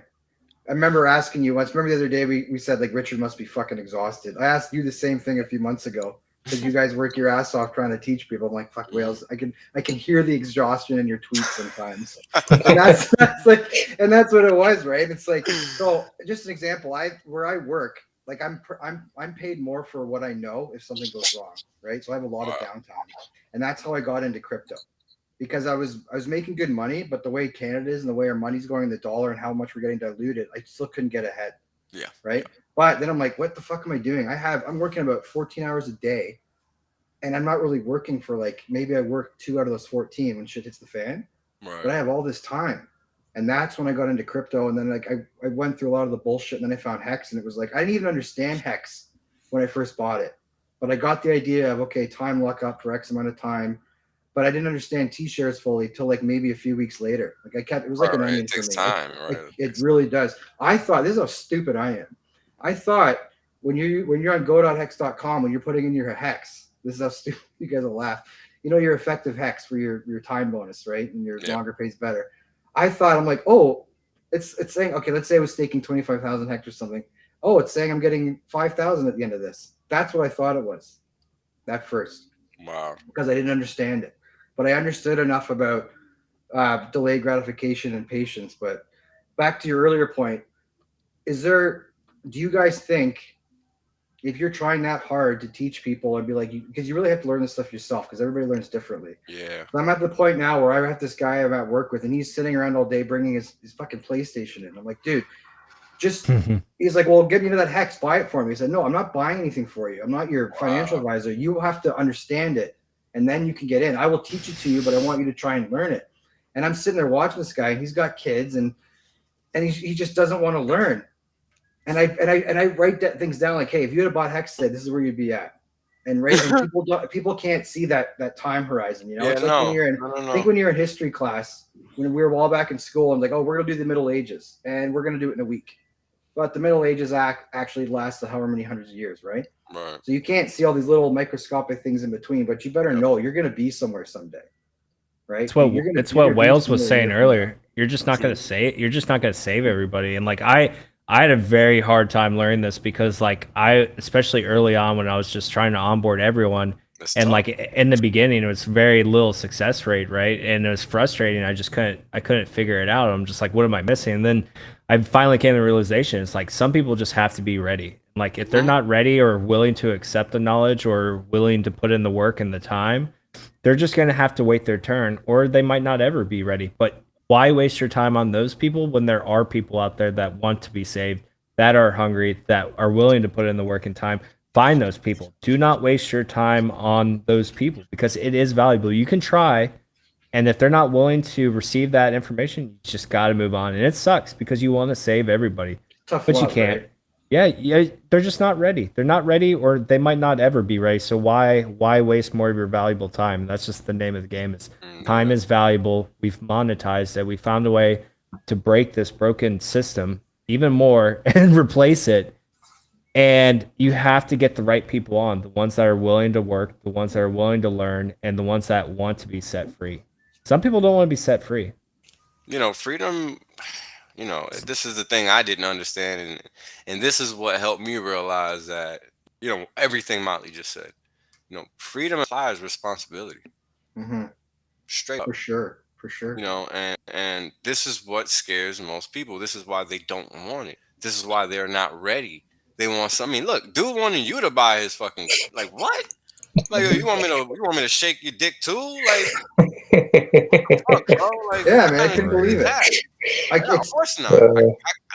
Speaker 2: I remember asking you once. Remember the other day we said like Richard must be fucking exhausted. I asked you the same thing a few months ago because you guys work your ass off trying to teach people. I'm like, fuck Wales. I can hear the exhaustion in your tweets sometimes, and that's what it was, right? It's like, so just an example. Where I work, like I'm paid more for what I know if something goes wrong, right? So I have a lot of downtime, and that's how I got into crypto. Because I was making good money, but the way Canada is and the way our money's going in the dollar and how much we're getting diluted, I still couldn't get ahead.
Speaker 7: Yeah.
Speaker 2: Right. But then I'm like, what the fuck am I doing? I'm working about 14 hours a day, and I'm not really working for like maybe I work 2 out of those 14 when shit hits the fan.
Speaker 7: Right.
Speaker 2: But I have all this time, and that's when I got into crypto. And then like I went through a lot of the bullshit, and then I found Hex, and it was like I didn't even understand Hex when I first bought it, but I got the idea of okay, time lock up for X amount of time. But I didn't understand T-shares fully till like maybe a few weeks later. Like it was like an onion for me. It takes
Speaker 7: time, right?
Speaker 2: It really does. I thought, this is how stupid I am. I thought when you're on go.hex.com, when you're putting in your hex, this is how stupid you guys will laugh. You know your effective hex for your time bonus, right? And your longer pays better. I thought, I'm like, oh, it's saying, okay, let's say I was staking 25,000 hex or something. Oh, it's saying I'm getting 5,000 at the end of this. That's what I thought it was at first.
Speaker 7: Wow. Because
Speaker 2: I didn't understand it. But I understood enough about delayed gratification and patience. But back to your earlier point, do you guys think if you're trying that hard to teach people and be like, because you really have to learn this stuff yourself because everybody learns differently.
Speaker 7: Yeah.
Speaker 2: So I'm at the point now where I have this guy I'm at work with and he's sitting around all day bringing his fucking PlayStation in. I'm like, dude, he's like, well, get me to that hex, buy it for me. He said, no, I'm not buying anything for you. I'm not your financial advisor. You have to understand it. And then you can get in. I will teach it to you, but I want you to try and learn it. And I'm sitting there watching this guy, and he's got kids, and he just doesn't want to learn. And I write things down like, hey, if you had bought Hex today, this is where you'd be at. And people can't see that time horizon, you know.
Speaker 7: Yeah,
Speaker 2: it's like think when you're in history class, when we were all back in school, and like, oh, we're gonna do the Middle Ages, and we're gonna do it in a week. But the Middle Ages actually lasted however many hundreds of years, right?
Speaker 7: Right.
Speaker 2: So you can't see all these little microscopic things in between, but you better know you're going to be somewhere someday, right?
Speaker 5: It's what Wales was saying earlier. You're just not going to say it. You're just not going to save everybody. And like I had a very hard time learning this because like especially early on when I was just trying to onboard everyone, and like in the beginning it was very little success rate, right? And it was frustrating. I couldn't figure it out. I'm just like, what am I missing? And then I finally came to the realization it's like some people just have to be ready. Like if they're not ready or willing to accept the knowledge or willing to put in the work and the time, they're just going to have to wait their turn, or they might not ever be ready. But why waste your time on those people when there are people out there that want to be saved, that are hungry, that are willing to put in the work and time? Find those people. Do not waste your time on those people because it is valuable. You can try, and if they're not willing to receive that information, you just got to move on. And it sucks because you want to save everybody, but you can't. Right? Yeah, they're just not ready. They're not ready, or they might not ever be ready. So why waste more of your valuable time? That's just the name of the game. Time is valuable. We've monetized it. We found a way to break this broken system even more and replace it. And you have to get the right people on, the ones that are willing to work, the ones that are willing to learn, and the ones that want to be set free. Some people don't want to be set free.
Speaker 7: Freedom. This is the thing I didn't understand, and this is what helped me realize that, everything Motley just said. Freedom implies responsibility.
Speaker 2: Mm-hmm.
Speaker 7: Straight up.
Speaker 2: For sure.
Speaker 7: And this is what scares most people. This is why they don't want it. This is why they're not ready. They want something. Look, dude wanting you to buy his fucking, like, what? Like, you want me to shake your dick too? Like, fuck, bro? Like,
Speaker 2: yeah, man, I couldn't believe it.
Speaker 7: Of course not.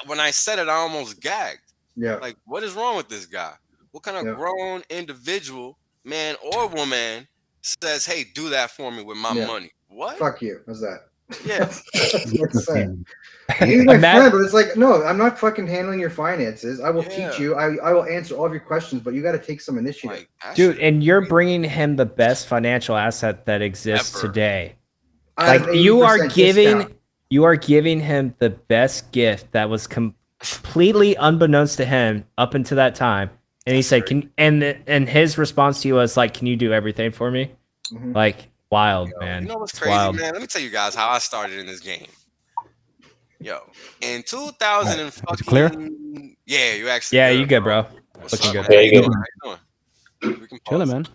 Speaker 7: When I said it, I almost gagged.
Speaker 2: Yeah.
Speaker 7: Like, what is wrong with this guy? What kind of grown individual, man or woman, says, "Hey, do that for me with my money"? What?
Speaker 2: Fuck you. How's that?
Speaker 7: Yeah.
Speaker 2: That's what I'm saying. He's my friend, but it's like, no, I'm not fucking handling your finances. I will teach you. I will answer all of your questions, but you got to take some initiative.
Speaker 5: Dude, and you're bringing him the best financial asset that exists today. Like you are giving him the best gift that was completely unbeknownst to him up until that time. And he said, and his response to you was like, can you do everything for me? Mm-hmm. Like, wild, man.
Speaker 7: You know what's
Speaker 5: it's
Speaker 7: crazy,
Speaker 5: wild.
Speaker 7: man? Let me tell you guys how I started in this game. Yo, in 2000 and fucking
Speaker 8: clear?
Speaker 7: Yeah, you actually.
Speaker 5: Yeah,
Speaker 7: good,
Speaker 5: you good, bro.
Speaker 7: Looking
Speaker 5: good.
Speaker 4: Yeah, you good.
Speaker 7: How you doing?
Speaker 8: Chilling, man.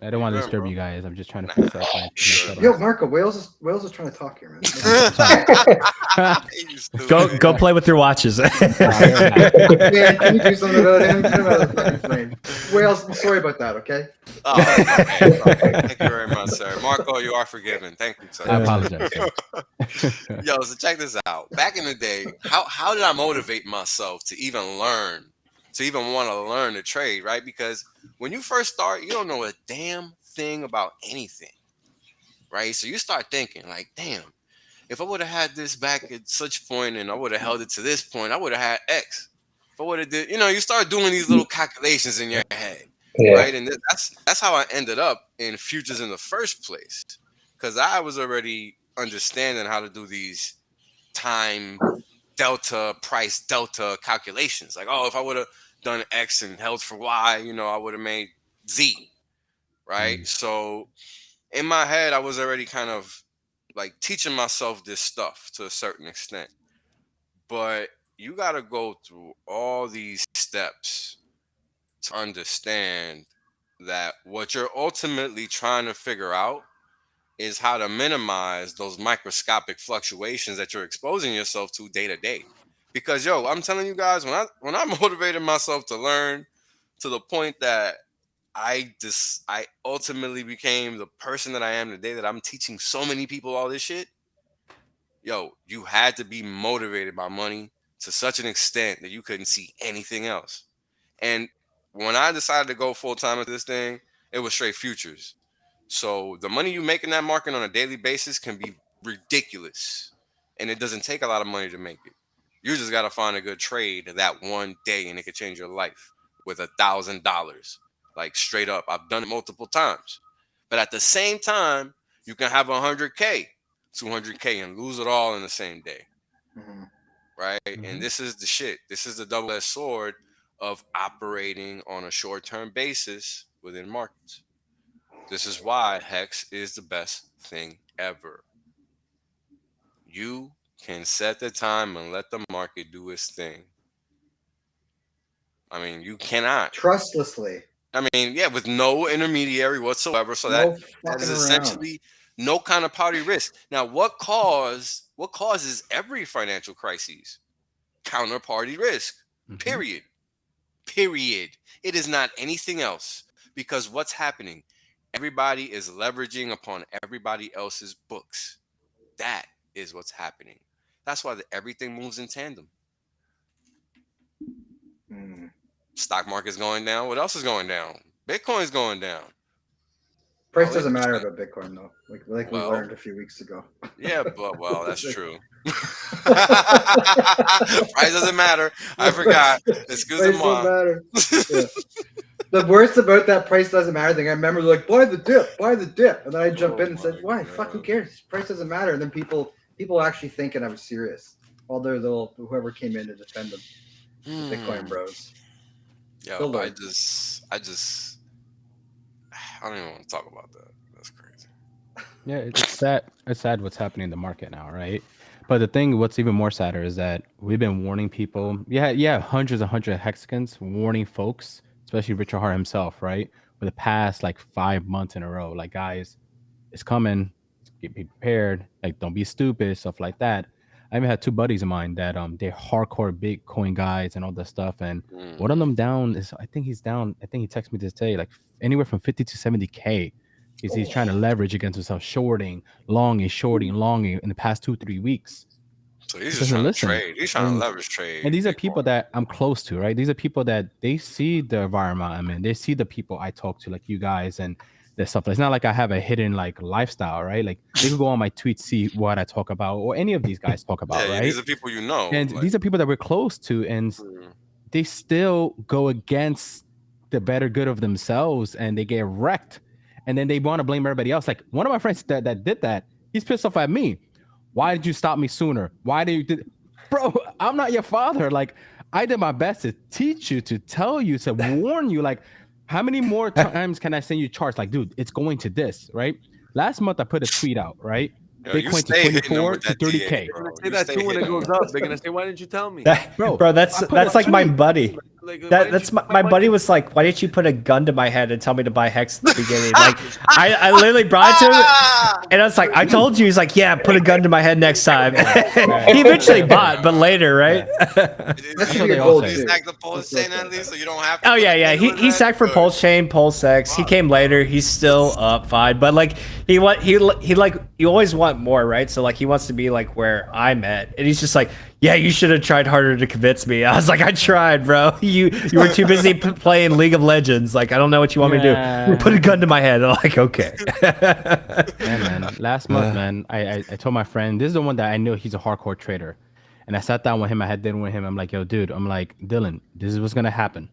Speaker 8: I don't want to disturb you guys. I'm just trying to fix up.
Speaker 2: Yo, Marco, Wales is trying to talk here, man.
Speaker 5: Go play with your watches.
Speaker 2: Man, can you do something about him? Wales, I'm sorry about that. Okay.
Speaker 7: Oh, okay. Thank you very much, sir. Marco, you are forgiven. Thank you, sir.
Speaker 8: I apologize.
Speaker 7: Yo, so check this out. Back in the day, how did I motivate myself to even learn, to even want to learn the trade, right? Because when you first start, you don't know a damn thing about anything, right? So you start thinking like, damn, if I would have had this back at such point and I would have held it to this point, I would have had X. If I would have did, you start doing these little calculations in your head, right? And that's how I ended up in futures in the first place, because I was already understanding how to do these time delta, price delta calculations. Like, oh, if I would have done X and held for Y, I would have made Z, right? So in my head, I was already kind of like teaching myself this stuff to a certain extent. But you got to go through all these steps to understand that what you're ultimately trying to figure out is how to minimize those microscopic fluctuations that you're exposing yourself to day to day. Because I'm telling you guys, when I motivated myself to learn to the point that I ultimately became the person that I am today, that I'm teaching so many people all this shit. You had to be motivated by money to such an extent that you couldn't see anything else. And when I decided to go full time at this thing, it was straight futures. So the money you make in that market on a daily basis can be ridiculous, and it doesn't take a lot of money to make it. You just got to find a good trade that one day, and it could change your life with $1,000. Like straight up, I've done it multiple times. But at the same time, you can have 100K, 200K, and lose it all in the same day. Mm-hmm. Right? Mm-hmm. And this is the shit. This is the double-edged sword of operating on a short-term basis within markets. This is why Hex is the best thing ever. You can set the time and let the market do its thing. I mean, you cannot.
Speaker 2: Trustlessly.
Speaker 7: I mean, yeah, with no intermediary whatsoever. So that is essentially no kind of party risk. Now, what causes every financial crisis? Counterparty risk. Mm-hmm. Period. It is not anything else. Because what's happening? Everybody is leveraging upon everybody else's books. That is what's happening. That's why everything moves in tandem. Stock market's going down. What else is going down? Bitcoin's going down.
Speaker 2: Price doesn't matter about Bitcoin, though. Like we learned a few weeks ago.
Speaker 7: Yeah, but that's true. Price doesn't matter. I forgot. Excuse me.
Speaker 2: Price doesn't matter. Yeah. The worst about that price doesn't matter thing, I remember like, buy the dip. And then I jump in and said, why? God. Fuck, who cares? Price doesn't matter. And then people actually thinking I was serious. All their little, whoever came in to defend them. Bitcoin bros.
Speaker 7: Yeah, I don't even want to talk about that. That's crazy.
Speaker 8: Yeah, it's sad. It's sad what's happening in the market now, right? But the thing, what's even more sadder is that we've been warning people. Hundreds of Hexicans warning folks, especially Richard Hart himself, right? For the past 5 months in a row, like, guys, it's coming. Get prepared. Like, don't be stupid, stuff like that. I even had two buddies of mine that they're hardcore Bitcoin guys and all that stuff. And one of them down is, I think he texted me this day, like anywhere from 50 to 70K. He's trying to leverage against himself, shorting in the past 2-3 weeks.
Speaker 7: So he's just trying to trade. He's trying to leverage trade.
Speaker 8: And these are people that I'm close to, right? These are people that they see the environment I'm in. They see the people I talk to, like you guys, and the stuff. It's not like I have a hidden lifestyle, right? Like they could go on my tweets, see what I talk about, or any of these guys talk about, right?
Speaker 7: These are people you know.
Speaker 8: And these are people that we're close to, and they still go against the better good of themselves, and they get wrecked. And then they want to blame everybody else. Like one of my friends that did that, he's pissed off at me. Why did you stop me sooner? Why did you Bro, I'm not your father. Like, I did my best to teach you, to tell you, to warn you. Like, how many more times can I send you charts? Like, dude, it's going to this, right? Last month I put a tweet out, right?
Speaker 7: Yo, you
Speaker 8: Bitcoin to
Speaker 7: stay hitting them
Speaker 8: 24
Speaker 7: with
Speaker 8: to
Speaker 7: that
Speaker 8: 30K.
Speaker 7: DA,
Speaker 1: They're
Speaker 7: bro.
Speaker 1: gonna say
Speaker 7: You
Speaker 1: that
Speaker 7: stay
Speaker 1: too when it
Speaker 7: hitting
Speaker 1: goes
Speaker 7: them.
Speaker 1: up. They're gonna say, "Why didn't you tell me?"
Speaker 5: Bro,
Speaker 8: I
Speaker 5: that's
Speaker 8: put a
Speaker 5: like my
Speaker 8: tweet.
Speaker 5: buddy.
Speaker 1: Like,
Speaker 5: That's my buddy was like, "Why didn't you put a gun to my head and tell me to buy Hex at the beginning?" Like, I literally brought it to him, and I was like, "I told you." He's like, "Yeah, put a gun to my head next time." He eventually bought, but later, right?
Speaker 2: That should
Speaker 8: what
Speaker 2: be
Speaker 8: they
Speaker 2: a
Speaker 8: all
Speaker 2: goal
Speaker 8: say.
Speaker 2: too.
Speaker 7: Stack the PulseChain at least, so you don't have to.
Speaker 5: Oh
Speaker 7: put
Speaker 5: yeah,
Speaker 7: a
Speaker 5: yeah.
Speaker 7: gun with
Speaker 5: He
Speaker 7: that?
Speaker 5: sacked for
Speaker 7: Good.
Speaker 5: PulseChain, PulseX. He came later. He's still up fine, but like he like you always want more, right? So like he wants to be like where I'm at, and he's just like, yeah, you should have tried harder to convince me. I was like, I tried, bro. You were too busy playing League of Legends. Like I don't know what you want me to do. Put a gun to my head. I'm like, okay.
Speaker 8: Yeah, man. Last month, man, I told my friend, this is the one that I knew he's a hardcore trader. And I sat down with him. I had dinner with him. I'm like, yo, dude, I'm like, Dylan, this is what's going to happen.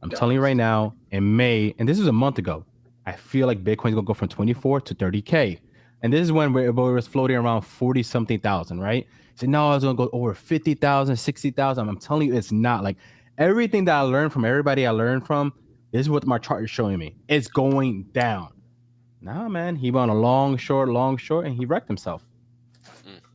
Speaker 8: I'm telling you right now, in May, and this is a month ago, I feel like Bitcoin's going to go from 24 to 30K. And this is when it was floating around 40 something thousand, right? He said, no, I was going to go over 50,000, 60,000. I'm telling you, it's not. Like everything that I learned from everybody I learned from, this is what my chart is showing me. It's going down. Nah, man, he went on a long, short, and he wrecked himself.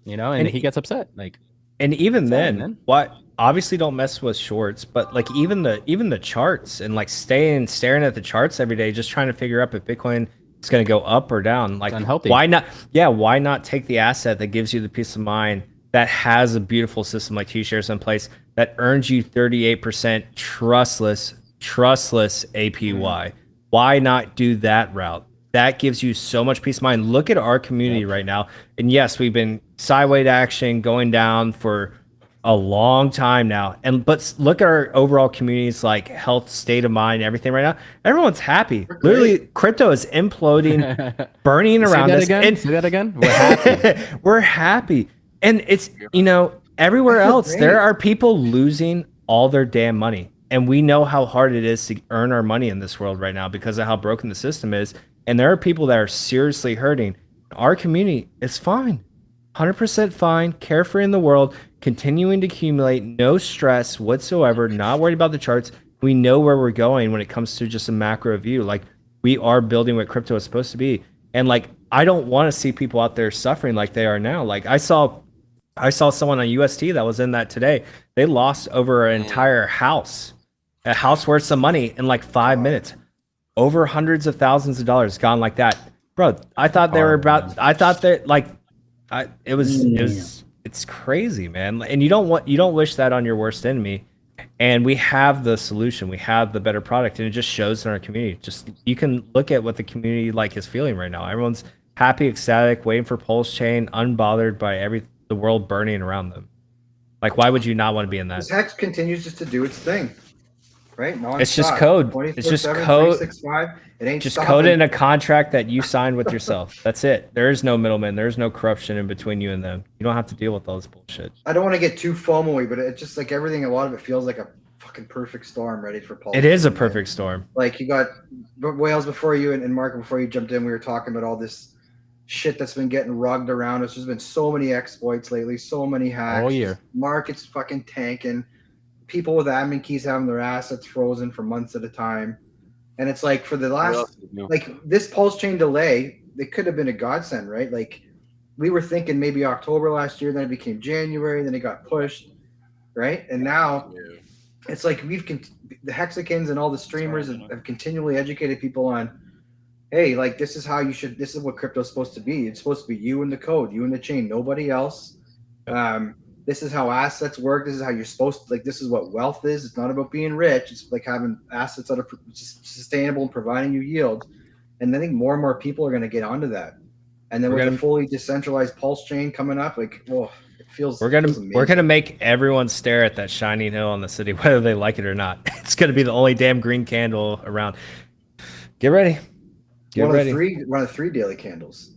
Speaker 8: You know, and he gets upset. Like,
Speaker 5: and even then,
Speaker 8: man.
Speaker 5: what? Obviously, don't mess with shorts, but like even the charts and like staring at the charts every day, just trying to figure out if Bitcoin is going to go up or down. Like,
Speaker 8: unhealthy.
Speaker 5: Why not? Yeah, why not take the asset that gives you the peace of mind that has a beautiful system like T-shares in place that earns you 38% trustless APY? Why not do that route? That gives you so much peace of mind. Look at our community right now. And yes, we've been sideways action going down for a long time now. But look at our overall community's like health, state of mind, everything right now. Everyone's happy. Literally, crypto is imploding, burning around us.
Speaker 8: Say that again. We're happy.
Speaker 5: We're happy. And it's, everywhere else, there are people losing all their damn money. And we know how hard it is to earn our money in this world right now because of how broken the system is. And there are people that are seriously hurting. Our community is fine. 100% fine, carefree in the world, continuing to accumulate, no stress whatsoever, not worried about the charts. We know where we're going when it comes to just a macro view. Like, we are building what crypto is supposed to be. And like, I don't want to see people out there suffering like they are now. Like I saw someone on UST that was in that today. They lost over an entire house, a house worth some money in like 5 minutes. Over hundreds of thousands of dollars gone like that. Bro, I thought they were about, I thought that like, it's crazy, man. And you don't wish that on your worst enemy. And we have the solution, we have the better product, and it just shows in our community. Just, you can look at what the community like is feeling right now. Everyone's happy, ecstatic, waiting for PulseChain, unbothered by the world burning around them. Like, why would you not want to be in that?
Speaker 2: This Hex continues just to do its thing, right?
Speaker 5: It's just code. It's just code.
Speaker 2: It ain't
Speaker 5: just code in a contract that you signed with yourself. That's it. There is no middleman. There's no corruption in between you and them. You don't have to deal with all this bullshit.
Speaker 2: I don't want to get too FOMO-y, but it's just like everything. A lot of it feels like a fucking perfect storm ready for Paul.
Speaker 5: It is a perfect storm.
Speaker 2: Like, you got Wales before you and Mark before you jumped in. We were talking about all this shit that's been getting rugged around us. There's been so many exploits lately, so many hacks.
Speaker 8: All year.
Speaker 2: Market's fucking tanking. People with admin keys having their assets frozen for months at a time. And it's like, for the last, like, this PulseChain delay, it could have been a godsend, right? Like, we were thinking maybe October last year, then it became January, then it got pushed, right? And now it's like the Hexicans and all the streamers have continually educated people on, hey, like, this is what crypto's supposed to be. It's supposed to be you and the code, you and the chain, nobody else. This is how assets work. This is how you're supposed to, like, this is what wealth is. It's not about being rich. It's like having assets that are sustainable and providing you yield. And I think more and more people are going to get onto that. And then with a fully decentralized PulseChain coming up, like, it feels
Speaker 5: we're gonna make everyone stare at that shining hill in the city, whether they like it or not. It's gonna be the only damn green candle around. Get ready.
Speaker 2: One of the three daily candles.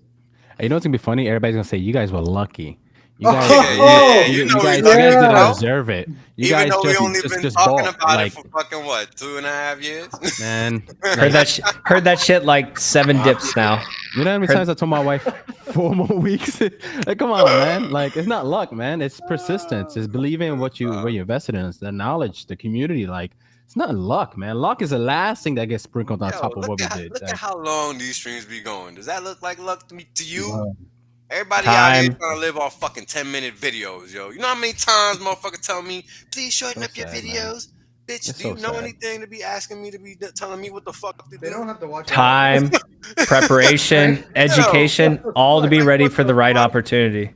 Speaker 8: You know what's gonna be funny? Everybody's gonna say you guys were lucky. You guys, you guys didn't observe it. You
Speaker 7: Even
Speaker 8: guys
Speaker 7: though we only
Speaker 8: just
Speaker 7: been talking
Speaker 8: bought,
Speaker 7: about
Speaker 8: like,
Speaker 7: it for fucking what, 2.5 years?
Speaker 8: Man,
Speaker 5: heard that shit like 7 dips now.
Speaker 8: You know how many times I told my wife 4 more weeks? Like, come on, man. Like, it's not luck, man. It's persistence. It's believing in what you invested in. It's the knowledge, the community. Like, it's not luck, man. Luck is the last thing that gets sprinkled on top of what we did.
Speaker 7: Look at how long these streams be going. Does that look like luck to you?
Speaker 6: Wow.
Speaker 7: Everybody out here trying to live off fucking 10-minute videos, yo. You know how many times motherfuckers tell me, please shorten up your videos? Man. Bitch, do you know anything to be asking me to be telling me what the fuck to do?
Speaker 2: They don't have to watch
Speaker 5: time, preparation, education, all to be ready for the right opportunity.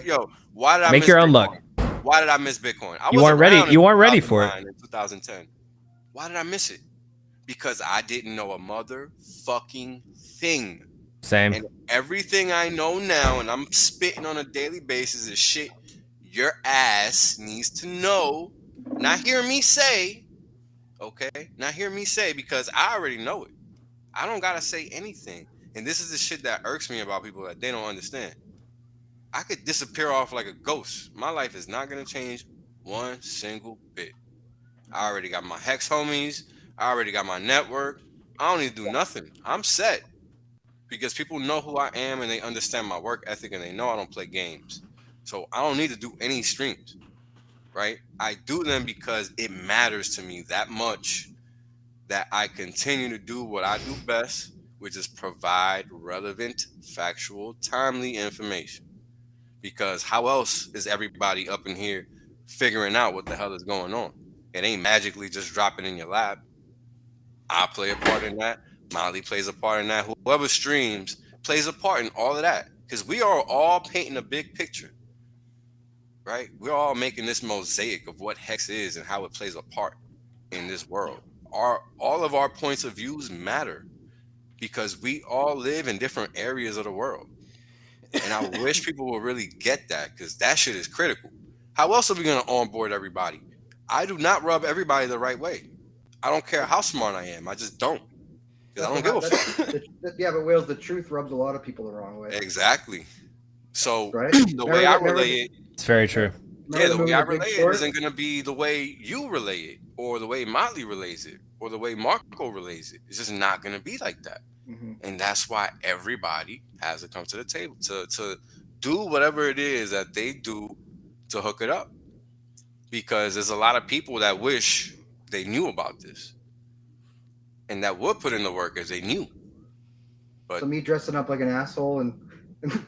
Speaker 7: Yo, why did I
Speaker 5: make your own luck?
Speaker 7: Why did I miss Bitcoin?
Speaker 5: You weren't ready. You weren't ready for it
Speaker 7: in 2010. Why did I miss it? Because I didn't know a motherfucking thing.
Speaker 5: Same.
Speaker 7: And everything I know now, and I'm spitting on a daily basis, is shit your ass needs to know. Not hear me say, okay? Not hear me say, because I already know it. I don't gotta say anything. And this is the shit that irks me about people that they don't understand. I could disappear off like a ghost. My life is not gonna change one single bit. I already got my Hex homies. I already got my network. I don't need to do nothing. I'm set. Because people know who I am and they understand my work ethic and they know I don't play games. So I don't need to do any streams, right? I do them because it matters to me that much that I continue to do what I do best, which is provide relevant, factual, timely information. Because how else is everybody up in here figuring out what the hell is going on? It ain't magically just dropping in your lap. I play a part in that. Molly plays a part in that. Whoever streams plays a part in all of that. Because we are all painting a big picture, right? We're all making this mosaic of what Hex is and how it plays a part in this world. All of our points of views matter because we all live in different areas of the world. And I wish people would really get that because that shit is critical. How else are we going to onboard everybody? I do not rub everybody the right way. I don't care how smart I am. I just don't. Because I don't give a fuck.
Speaker 2: Yeah, but Wales, the truth rubs a lot of people the wrong way.
Speaker 7: Exactly. So
Speaker 2: right?
Speaker 7: the way I relay it,
Speaker 5: it's very true.
Speaker 7: Yeah, the way I relay it isn't going to be the way you relay it, or the way Motley relays it, or the way Marco relays it. It's just not going to be like that. Mm-hmm. And that's why everybody has to come to the table to do whatever it is that they do to hook it up. Because there's a lot of people that wish they knew about this. And that would put in the work as they knew. But
Speaker 2: so me dressing up like an asshole and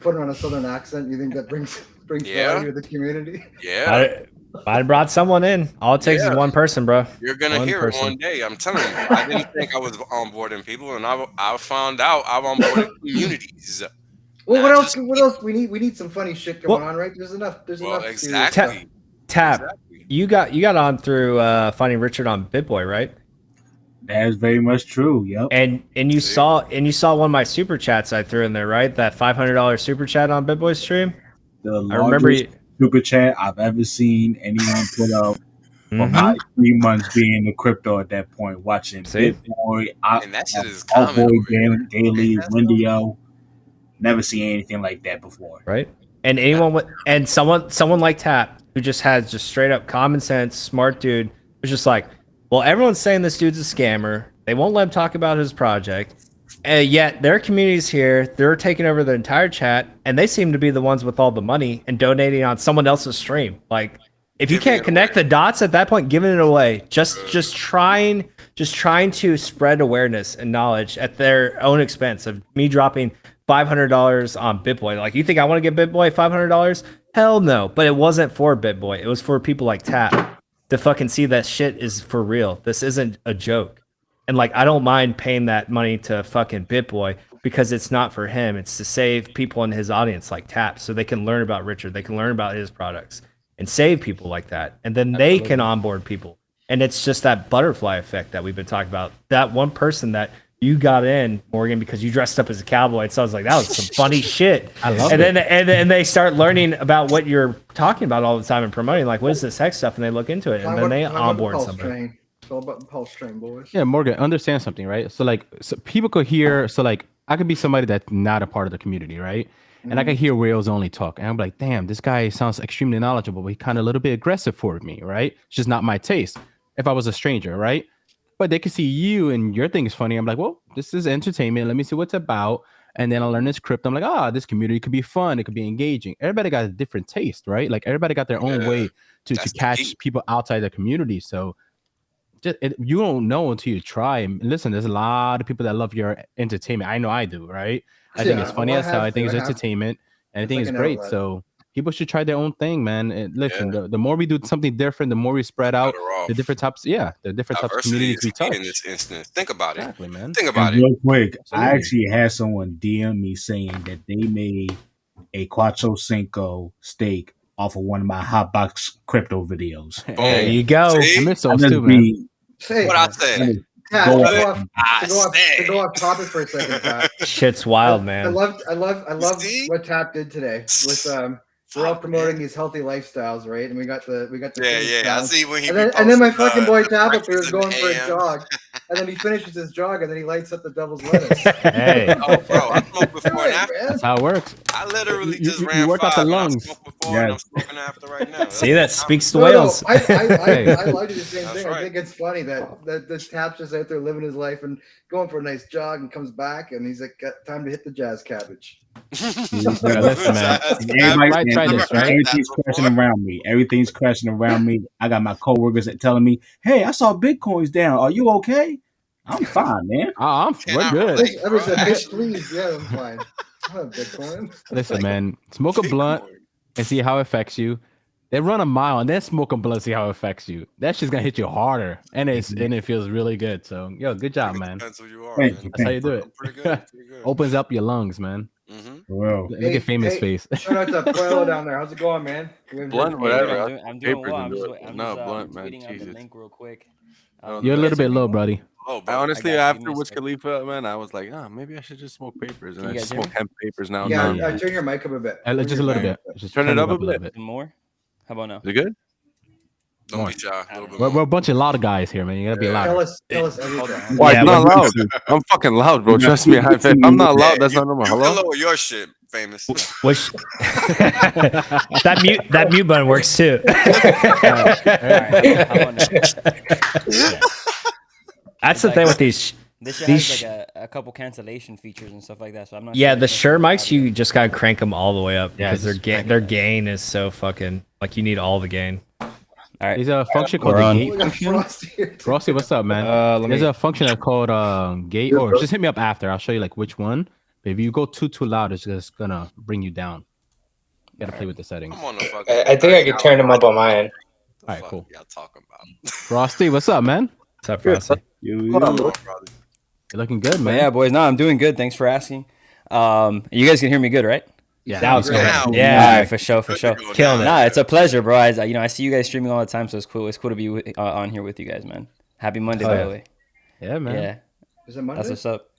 Speaker 2: putting on a southern accent, you think that brings value to the community?
Speaker 7: Yeah.
Speaker 5: I brought someone in. All it takes is one person, bro.
Speaker 7: You're gonna hear it one day. I'm telling you. I didn't think I was onboarding people, and I found out I've onboarded communities.
Speaker 2: Well, what else? What else? We need some funny shit going on, right? There's enough.
Speaker 7: Exactly.
Speaker 5: Tab. Exactly. You got on through finding Richard on BitBoy, right?
Speaker 6: That is very much true. Yep.
Speaker 5: And you saw one of my super chats I threw in there, right? That $500 super chat on BitBoy's stream.
Speaker 6: I remember super chat I've ever seen anyone put up for my 3 months being in the crypto at that point, watching BitBoy,
Speaker 7: and that shit is common.
Speaker 6: Daily, Windio. Never seen anything like that before.
Speaker 5: Right. And someone like Tap, who just has just straight up common sense, smart dude, was just like, well, everyone's saying this dude's a scammer. They won't let him talk about his project. Yet their community's here. They're taking over the entire chat, and they seem to be the ones with all the money and donating on someone else's stream. Like, if you can't connect the dots at that point, giving it away. Just trying to spread awareness and knowledge at their own expense of me dropping $500 on BitBoy. Like, you think I want to give BitBoy $500? Hell no. But it wasn't for BitBoy. It was for people like Tap to fucking see that shit is for real. This isn't a joke. And like, I don't mind paying that money to fucking BitBoy because it's not for him. It's to save people in his audience like Tap so they can learn about Richard. They can learn about his products and save people like that. And then they can onboard people. And it's just that butterfly effect that we've been talking about. That one person that you got in, Morgan, because you dressed up as a cowboy. And so I was like, that was some funny shit. I love it. And then they start learning about what you're talking about all the time and promoting, like, what is this Hex stuff? And they look into it, and then they onboard somebody.
Speaker 2: It's all about the PulseChain, boys.
Speaker 8: Yeah, Morgan, understand something, right? So people could hear, so like, I could be somebody that's not a part of the community, right? and I could hear Wales only talk, and I'm like, damn, this guy sounds extremely knowledgeable, but he kind of a little bit aggressive for me, right? It's just not my taste. If I was a stranger, right? But they can see you and your thing is funny. I'm like, well, this is entertainment. Let me see what's about. And then I learn this crypto. I'm like, this community could be fun. It could be engaging. Everybody got a different taste, right? Like everybody got their own way to catch people outside the community. So you don't know until you try. And listen, there's a lot of people that love your entertainment. I know I do, right? I think it's funny as hell. I think it's entertainment. And I think it's great. So people should try their own thing, man. And listen, the more we do something different, the more we spread out the different types. Yeah, the different types of communities we touch.
Speaker 7: In this instance, think about
Speaker 8: exactly, man.
Speaker 7: Think about it.
Speaker 6: Real quick, I actually had someone DM me saying that they made a Quattro Cinco steak off of one of my hotbox crypto videos.
Speaker 5: There you go.
Speaker 8: I miss those too, man.
Speaker 7: What I said.
Speaker 2: To go off topic for a second, Pat.
Speaker 5: Shit's wild, man.
Speaker 2: I love what Tap did today with we're all promoting these healthy lifestyles, right? And we got the
Speaker 7: I see when he
Speaker 2: and then my fucking boy Tap up here is going for a jog, and then he finishes his jog, and then he lights up the devil's lettuce.
Speaker 5: Hey,
Speaker 7: oh, bro, I smoke before and after.
Speaker 8: That's how it works.
Speaker 7: I literally just ran
Speaker 8: work out the lungs.
Speaker 7: I smoked before and I'm smoking after right now.
Speaker 5: See, that speaks to Wales.
Speaker 2: I like the same thing. Right. I think it's funny that this Tap's just out there living his life and going for a nice jog and comes back and he's like, got time to hit the jazz cabbage.
Speaker 8: Listen, man.
Speaker 6: Everything's crashing around me. Everything's crashing around me. I got my coworkers that telling me, "Hey, I saw Bitcoin's down. Are you okay?" I'm fine, man.
Speaker 8: We're good.
Speaker 2: I was a bitch, please. Yeah, I'm fine. I have Bitcoin.
Speaker 8: Listen, man. Smoke a blunt and see how it affects you. Then run a mile and then smoke a blunt, see how it affects you. That shit's gonna hit you harder, and it feels really good. So, good job, man.
Speaker 7: That's who you are.
Speaker 6: Thank you.
Speaker 8: That's how you do it.
Speaker 7: Pretty good.
Speaker 8: Opens up your lungs, man.
Speaker 6: Wow.
Speaker 8: Look at famous face.
Speaker 2: Shout out to Puello down there. How's it going, man?
Speaker 1: Blunt, whatever.
Speaker 9: I'm doing well. I'm just
Speaker 1: blunt, man.
Speaker 9: tweeting out the link real quick.
Speaker 8: You're a little bit low, buddy.
Speaker 7: Oh,
Speaker 1: I honestly, after Wiz Khalifa, man, I was like, maybe I should just smoke papers, and I just smoke hemp papers now.
Speaker 2: Yeah, turn your mic up a bit.
Speaker 8: Just a little bit.
Speaker 1: Just turn it up a bit.
Speaker 9: More? How about now?
Speaker 1: Is it good?
Speaker 7: Don't be shy.
Speaker 8: We're a bunch of loud guys here, man. You gotta be loud.
Speaker 2: Tell us everything.
Speaker 1: Why, I'm not loud. I'm fucking loud, bro. Trust me. If I'm not loud, that's not normal. Hello?
Speaker 7: Hello, your shit, famous.
Speaker 5: Which that mute button works too. That's the thing with these.
Speaker 9: This shit has like a couple cancellation features and stuff like that. So I'm not.
Speaker 5: Yeah, the Shure mics, you just gotta crank them all the way up because their gain is so fucking like you need all the gain.
Speaker 8: All right, there's a function called the gate function. Frosty, what's up, man? There's a function that's called gate, or just hit me up after. I'll show you like which one. But if you go too loud, it's just gonna bring you down. You gotta play with the settings.
Speaker 4: I think I could turn them up on my end.
Speaker 8: All right, cool.
Speaker 7: Y'all talking about
Speaker 8: Frosty, what's up, man?
Speaker 5: What's up, Frosty?
Speaker 8: You're looking good, man.
Speaker 9: Yeah, boys. No, I'm doing good. Thanks for asking. You guys can hear me good, right?
Speaker 5: Yeah, that was good.
Speaker 9: Yeah, all right, for sure.
Speaker 5: Killing it.
Speaker 9: Nah, it's a pleasure, bro. I see you guys streaming all the time, so it's cool. It's cool to be on here with you guys, man. Happy Monday, by the way.
Speaker 8: Yeah, man.
Speaker 9: Yeah.
Speaker 2: Is it Monday?
Speaker 9: That's what's up.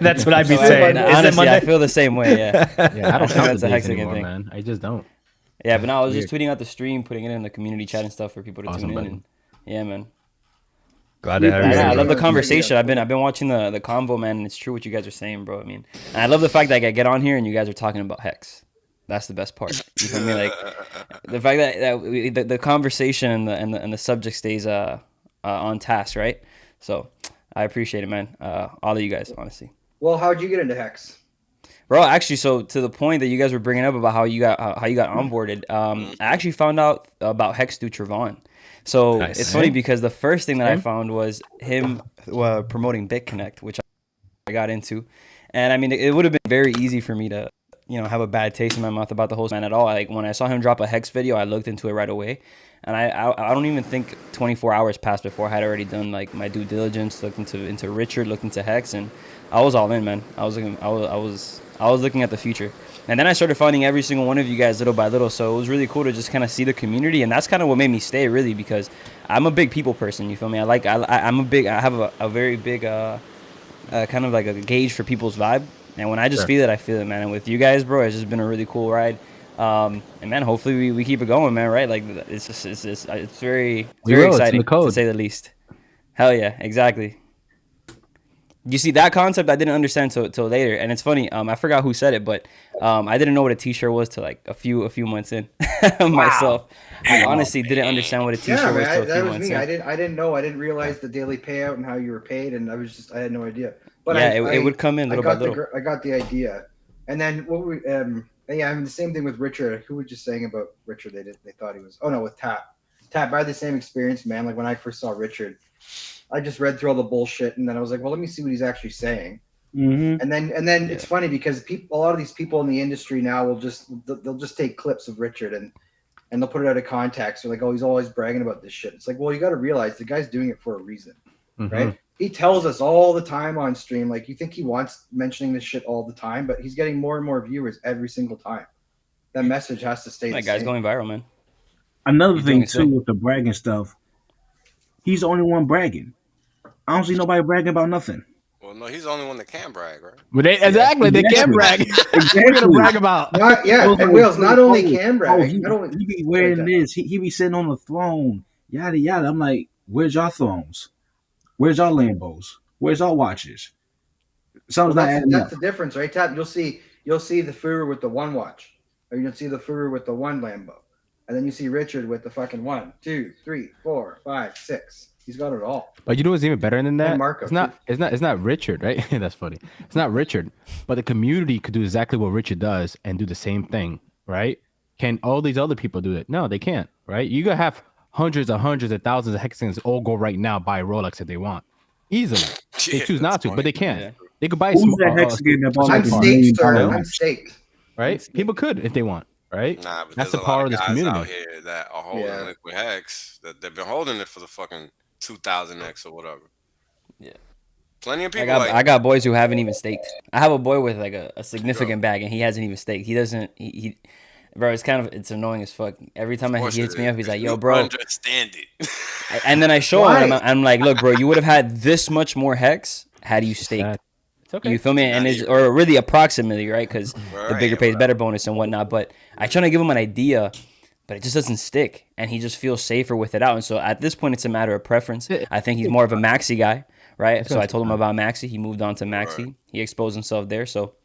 Speaker 5: That's what I'd be saying.
Speaker 9: Honestly, I feel the same way. Yeah.
Speaker 8: I don't count
Speaker 9: That's
Speaker 8: the
Speaker 9: a
Speaker 8: days
Speaker 9: hectic
Speaker 8: anymore,
Speaker 9: thing.
Speaker 8: man. I just don't.
Speaker 9: Yeah, but no, I was just tweeting out the stream, putting it in the community chat and stuff for people to tune in. And, yeah, man.
Speaker 5: Glad to have you.
Speaker 9: I love the conversation. I've been watching the convo, man, and it's true what you guys are saying, bro. I mean, and I love the fact that I get on here and you guys are talking about Hex. That's the best part. You feel me? Like the fact that the conversation and the subject stays on task, right? So I appreciate it, man. All of you guys, honestly.
Speaker 2: Well, how'd you get into Hex?
Speaker 9: Bro, actually, so to the point that you guys were bringing up about how you got onboarded, I actually found out about Hex through Trevon. So It's funny because the first thing that I found was him promoting BitConnect, which I got into, and I mean it would have been very easy for me to have a bad taste in my mouth about the whole man at all. Like when I saw him drop a Hex video, I looked into it right away, and I don't even think 24 hours passed before I had already done like my due diligence, looked into Richard, looked into Hex, and I was all in, man. I was looking at the future. And then I started finding every single one of you guys little by little. So it was really cool to just kind of see the community. And that's kind of what made me stay, really, because I'm a big people person. You feel me? I have a very big kind of like a gauge for people's vibe. And when I just feel it, I feel it, man. And with you guys, bro, it's just been a really cool ride. And man, hopefully we keep it going, man. Right? Like it's very exciting to say the least. Hell yeah, exactly. You see that concept I didn't understand till later, and it's funny. I forgot who said it, but I didn't know what a t-shirt was till like a few months in myself. I honestly didn't understand what a t-shirt was till a few months in.
Speaker 2: I didn't know. I didn't realize the daily payout and how you were paid, and I had no idea. But
Speaker 9: yeah, it would come in little by little.
Speaker 2: I got the idea, and then what we I mean the same thing with Richard. Who was just saying about Richard? They thought he was. Oh no, with Tap. I had the same experience, man. Like when I first saw Richard, I just read through all the bullshit, and then I was like, well, let me see what he's actually saying.
Speaker 6: Mm-hmm.
Speaker 2: And then it's funny because a lot of these people in the industry now they'll just take clips of Richard and they'll put it out of context. They're like, oh, he's always bragging about this shit. It's like, well, you got to realize the guy's doing it for a reason, right? He tells us all the time on stream, like you think he wants mentioning this shit all the time, but he's getting more and more viewers every single time. That message has to stay.
Speaker 9: That guy's going viral, man.
Speaker 6: Another thing too with the bragging stuff, he's the only one bragging. I don't see nobody bragging about nothing.
Speaker 7: Well, no, he's the only one that can brag, right?
Speaker 8: But they can brag.
Speaker 6: Exactly.
Speaker 8: We're gonna brag about.
Speaker 2: And Wills not only can brag,
Speaker 6: he be wearing this. He be sitting on the throne. Yada yada. I'm like, where's y'all thrones? Where's y'all Lambos? Where's y'all watches? Something's not adding up.
Speaker 2: That's the difference, right, Tap? You'll see the Furu with the one watch, or you'll see the Furu with the one Lambo. And then you see Richard with the fucking 1, 2, 3, 4, 5, 6. He's got it all.
Speaker 8: But you know what's even better than that?
Speaker 2: Marco,
Speaker 8: it's not Richard, right? That's funny. It's not Richard, but the community could do exactly what Richard does and do the same thing, right? Can all these other people do it? No, they can't, right? You gotta have hundreds of thousands of hexagons all go right now buy Rolex if they want, easily. They choose not to, but they can. Yeah. They could buy.
Speaker 6: Who's that hexagon that bought
Speaker 2: I'm staked, sir. I'm staked.
Speaker 8: Right? People could if they want. Right?
Speaker 7: Nah, but
Speaker 8: that's the power of this community
Speaker 7: out here that are holding liquid hex. That they've been holding it for the fucking 2000x or whatever.
Speaker 9: Yeah,
Speaker 7: plenty of people.
Speaker 9: I got boys who haven't even staked. I have a boy with like a significant bag, and he hasn't even staked. He doesn't. He bro, it's annoying as fuck. Every time he hits me up, he's like, "Yo, bro."
Speaker 7: Understand it.
Speaker 9: And then I show him. I'm like, "Look, bro, you would have had this much more hex had you staked." Okay. You feel me? And or really approximately, right? Because the bigger pays better bonus and whatnot. But I try to give him an idea, but it just doesn't stick. And he just feels safer with it out. And so at this point, it's a matter of preference. I think he's more of a MAXI guy, right? So I told him about MAXI. He moved on to MAXI. Right. He exposed himself there. So,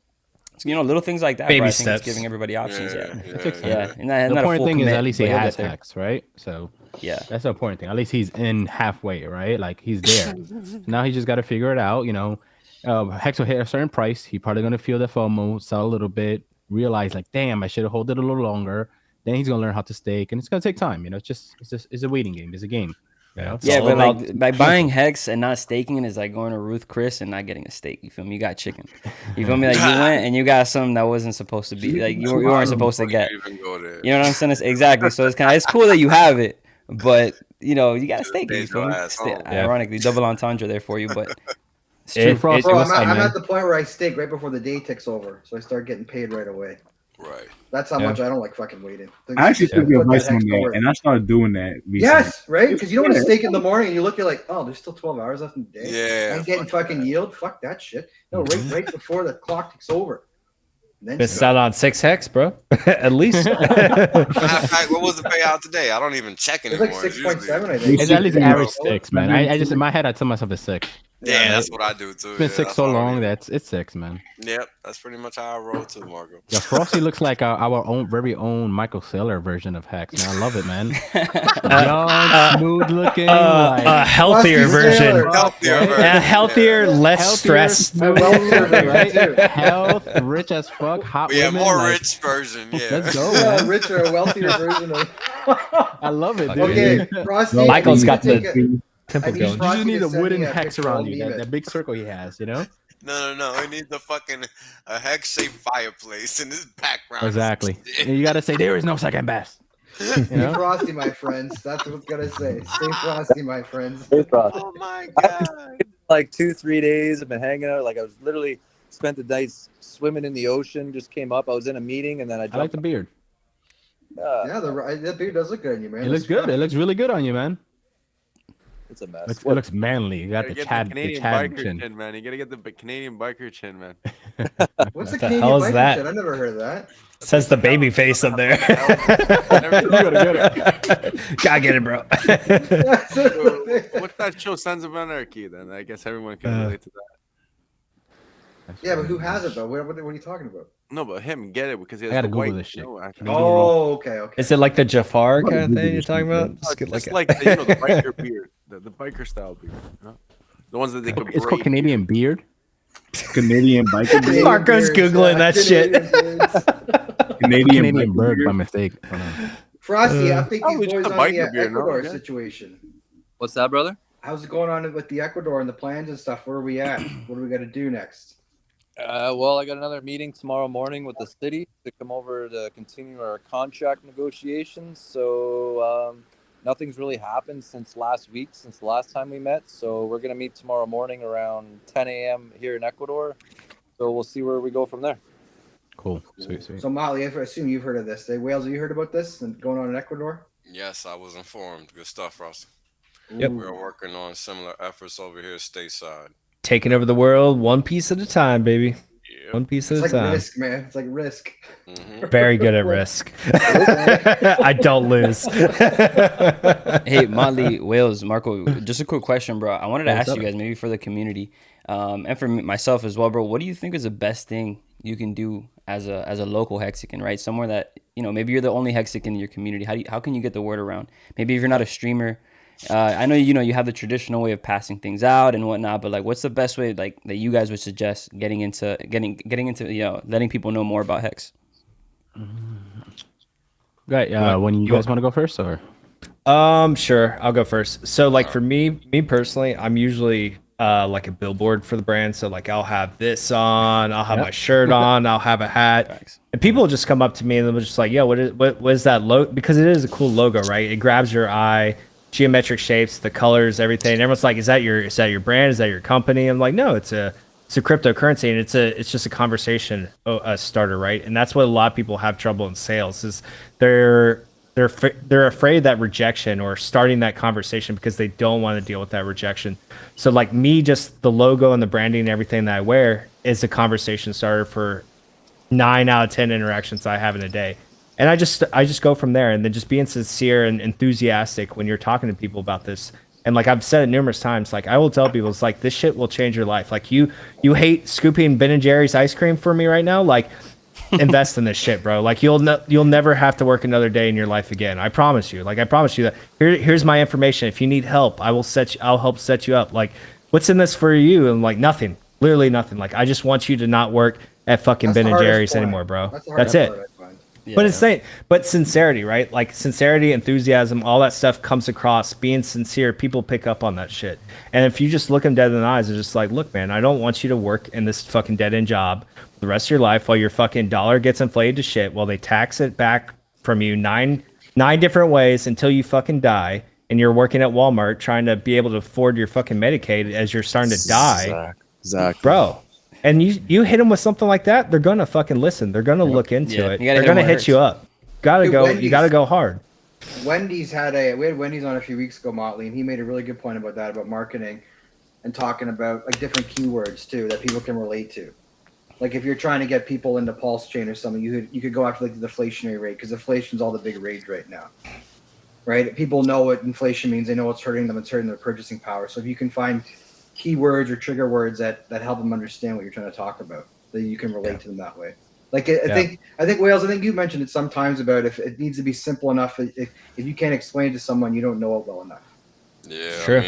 Speaker 9: little things like that.
Speaker 5: Baby
Speaker 9: I
Speaker 5: steps.
Speaker 9: think it's giving everybody options. Yeah.
Speaker 8: And the important thing is at least he has hex, right? So
Speaker 9: yeah,
Speaker 8: that's the important thing. At least he's in halfway, right? Like he's there. Now he just got to figure it out, Hex will hit a certain price. He probably gonna feel the FOMO, sell a little bit, realize like, damn, I should have held it a little longer. Then he's gonna learn how to stake, and it's gonna take time. It's a waiting game. It's a game.
Speaker 9: Yeah, but like by buying hex and not staking is like going to Ruth Chris and not getting a stake. You feel me? You got chicken. You feel me? Like you went and you got something that wasn't supposed to be. Like you weren't supposed to get. You know what I'm saying? Exactly. So it's cool that you have it, but you gotta stake it. You feel me? Ironically, double entendre there for you, but.
Speaker 2: Bro, I'm at the point where I stake right before the day ticks over, so I start getting paid right away.
Speaker 7: Right.
Speaker 2: That's how much I don't like fucking waiting.
Speaker 6: I actually took your advice on that, and I started doing that recently.
Speaker 2: Yes, right? Because you don't want to stake in the morning, and you look, you're like, oh, there's still 12 hours left in the day.
Speaker 7: Yeah.
Speaker 2: I'm getting fucking yield. Fuck that shit. No, right before the clock ticks over.
Speaker 5: It's out on 6 hex, bro. At least.
Speaker 7: Matter of fact, what was the payout today? I don't even check anymore.
Speaker 2: It's like 6.7, I think.
Speaker 8: It's at least average 6, man. I just in my head I tell myself it's 6.
Speaker 7: Yeah, that's what I do too.
Speaker 8: It's been 6 so long that it's 6, man.
Speaker 7: Yep, that's pretty much how I roll too, Marco.
Speaker 8: Yeah, Frosty looks like our own very own Michael Saylor version of Hex, man. I love it, man. Young, smooth looking,
Speaker 5: a healthier version. Healthier, less stressed.
Speaker 8: Health, rich as fuck, hot women.
Speaker 7: More rich version. Yeah,
Speaker 8: let's go. Man.
Speaker 2: Richer, a wealthier version of.
Speaker 8: I love it, dude.
Speaker 2: Okay, Frosty,
Speaker 5: Michael's got the.
Speaker 8: Temple going. You just need a wooden hex around you, that big circle he has,
Speaker 7: No. We need the fucking hex-shaped fireplace in this background.
Speaker 8: Exactly. And you got to say, there is no second best.
Speaker 2: Stay frosty, my friends. That's what I'm going to say. Stay frosty, my friends.
Speaker 10: Stay frosty.
Speaker 7: Oh, my God.
Speaker 10: Like 2-3 days, I've been hanging out. Like, I was literally spent the night swimming in the ocean, just came up. I was in a meeting, and then I
Speaker 8: like the beard.
Speaker 2: That beard does look good on you, man.
Speaker 8: It looks good. It looks really good on you, man.
Speaker 10: It's a mess.
Speaker 8: It looks manly. You got the
Speaker 1: Canadian
Speaker 8: Chad
Speaker 1: biker chin, man. You gotta get the Canadian biker chin, man.
Speaker 2: What's the Canadian biker chin? I never heard of that.
Speaker 5: Says the baby face up there. Gotta get it, bro.
Speaker 1: What's that show, Sons of Anarchy? Then I guess everyone can relate to that.
Speaker 2: Yeah, but who has it though? What are you talking about?
Speaker 1: No, but him get it because he has
Speaker 8: I gotta
Speaker 1: the
Speaker 8: Google
Speaker 1: white.
Speaker 8: this shit.
Speaker 2: Okay.
Speaker 5: Is it like the Jafar kind of thing you're talking about?
Speaker 1: Just like the, the biker beard, the biker style beard. The ones that they could.
Speaker 8: It's called Canadian beard.
Speaker 6: Canadian biker beard.
Speaker 5: Marco's googling that shit.
Speaker 6: Canadian
Speaker 8: bird by mistake.
Speaker 2: Frosty, I think these boys on the
Speaker 1: beard,
Speaker 2: Ecuador situation.
Speaker 10: What's that, brother?
Speaker 2: How's it going on with the Ecuador and the plans and stuff? Where are we at? What do we got to do next?
Speaker 10: Well, I got another meeting tomorrow morning with the city to come over to continue our contract negotiations. So nothing's really happened since last week, since the last time we met. So we're going to meet tomorrow morning around 10 a.m. here in Ecuador. So we'll see where we go from there.
Speaker 8: Cool. Sweet.
Speaker 2: So, Molly, I assume you've heard of this. Hey, Wales, have you heard about this and going on in Ecuador?
Speaker 7: Yes, I was informed. Good stuff, Ross.
Speaker 5: Yep.
Speaker 7: We're working on similar efforts over here stateside.
Speaker 5: Taking over the world one piece at a time, baby.
Speaker 7: Yep.
Speaker 5: One piece at
Speaker 2: It's
Speaker 5: a
Speaker 2: like
Speaker 5: time.
Speaker 2: Risk, man. It's like Risk.
Speaker 7: Mm-hmm.
Speaker 5: Very good at Risk. I don't lose.
Speaker 9: Hey, Motley, Wales, Marco, just a quick question, bro. I wanted to ask you guys, maybe for the community, and for myself as well, bro. What do you think is the best thing you can do as a local Hexican, right? Somewhere that, maybe you're the only Hexican in your community. How can you get the word around? Maybe if you're not a streamer, I know you have the traditional way of passing things out and whatnot, but like, what's the best way that you guys would suggest getting into letting people know more about Hex?
Speaker 8: Right. When you guys want to go first, or?
Speaker 5: Sure, I'll go first. So like for me personally, I'm usually like a billboard for the brand. So like I'll have this on, I'll have my shirt on, I'll have a hat, and people will just come up to me and they'll just like, "Yo, what is that logo?" Because it is a cool logo, right? It grabs your eye, geometric shapes, the colors, everything. And everyone's like, "Is that your brand? Is that your company?" I'm like, "No, it's a cryptocurrency, and it's just a conversation starter, right?" And that's what a lot of people have trouble in sales is they're afraid of that rejection or starting that conversation because they don't want to deal with that rejection. So like me, just the logo and the branding and everything that I wear is a conversation starter for 9 out of 10 interactions I have in a day. And I just go from there, and then just being sincere and enthusiastic when you're talking to people about this. And like I've said it numerous times, like I will tell people, it's like, this shit will change your life. Like you hate scooping Ben and Jerry's ice cream for me right now. Like invest in this shit, bro. Like you'll never have to work another day in your life again. I promise you. Like I promise you that. Here's my information. If you need help, I'll help set you up. Like what's in this for you? And like nothing, literally nothing. Like I just want you to not work at fucking Ben and Jerry's anymore, bro. That's it. Yeah, but sincerity, right? Like sincerity, enthusiasm, all that stuff comes across. Being sincere, people pick up on that shit. And if you just look them dead in the eyes, it's just like, look, man, I don't want you to work in this fucking dead end job for the rest of your life while your fucking dollar gets inflated to shit, while they tax it back from you nine different ways until you fucking die. And you're working at Walmart trying to be able to afford your fucking Medicaid as you're starting to die.
Speaker 11: Exactly.
Speaker 5: Bro. And you hit them with something like that, they're gonna fucking listen. They're gonna look into it. They're gonna hit you up. You gotta go hard.
Speaker 2: We had Wendy's on a few weeks ago, Motley, and he made a really good point about that, about marketing and talking about like different keywords too that people can relate to. Like if you're trying to get people into PulseChain or something, you could go after like the deflationary rate, because inflation's all the big rage right now. Right? People know what inflation means. They know it's hurting them. It's hurting their purchasing power. So if you can find keywords or trigger words that help them understand what you're trying to talk about, that you can relate to them that way. Like I think Wales, I think you mentioned it sometimes about if it needs to be simple enough. If you can't explain it to someone, you don't know it well enough.
Speaker 7: Yeah,
Speaker 5: sure.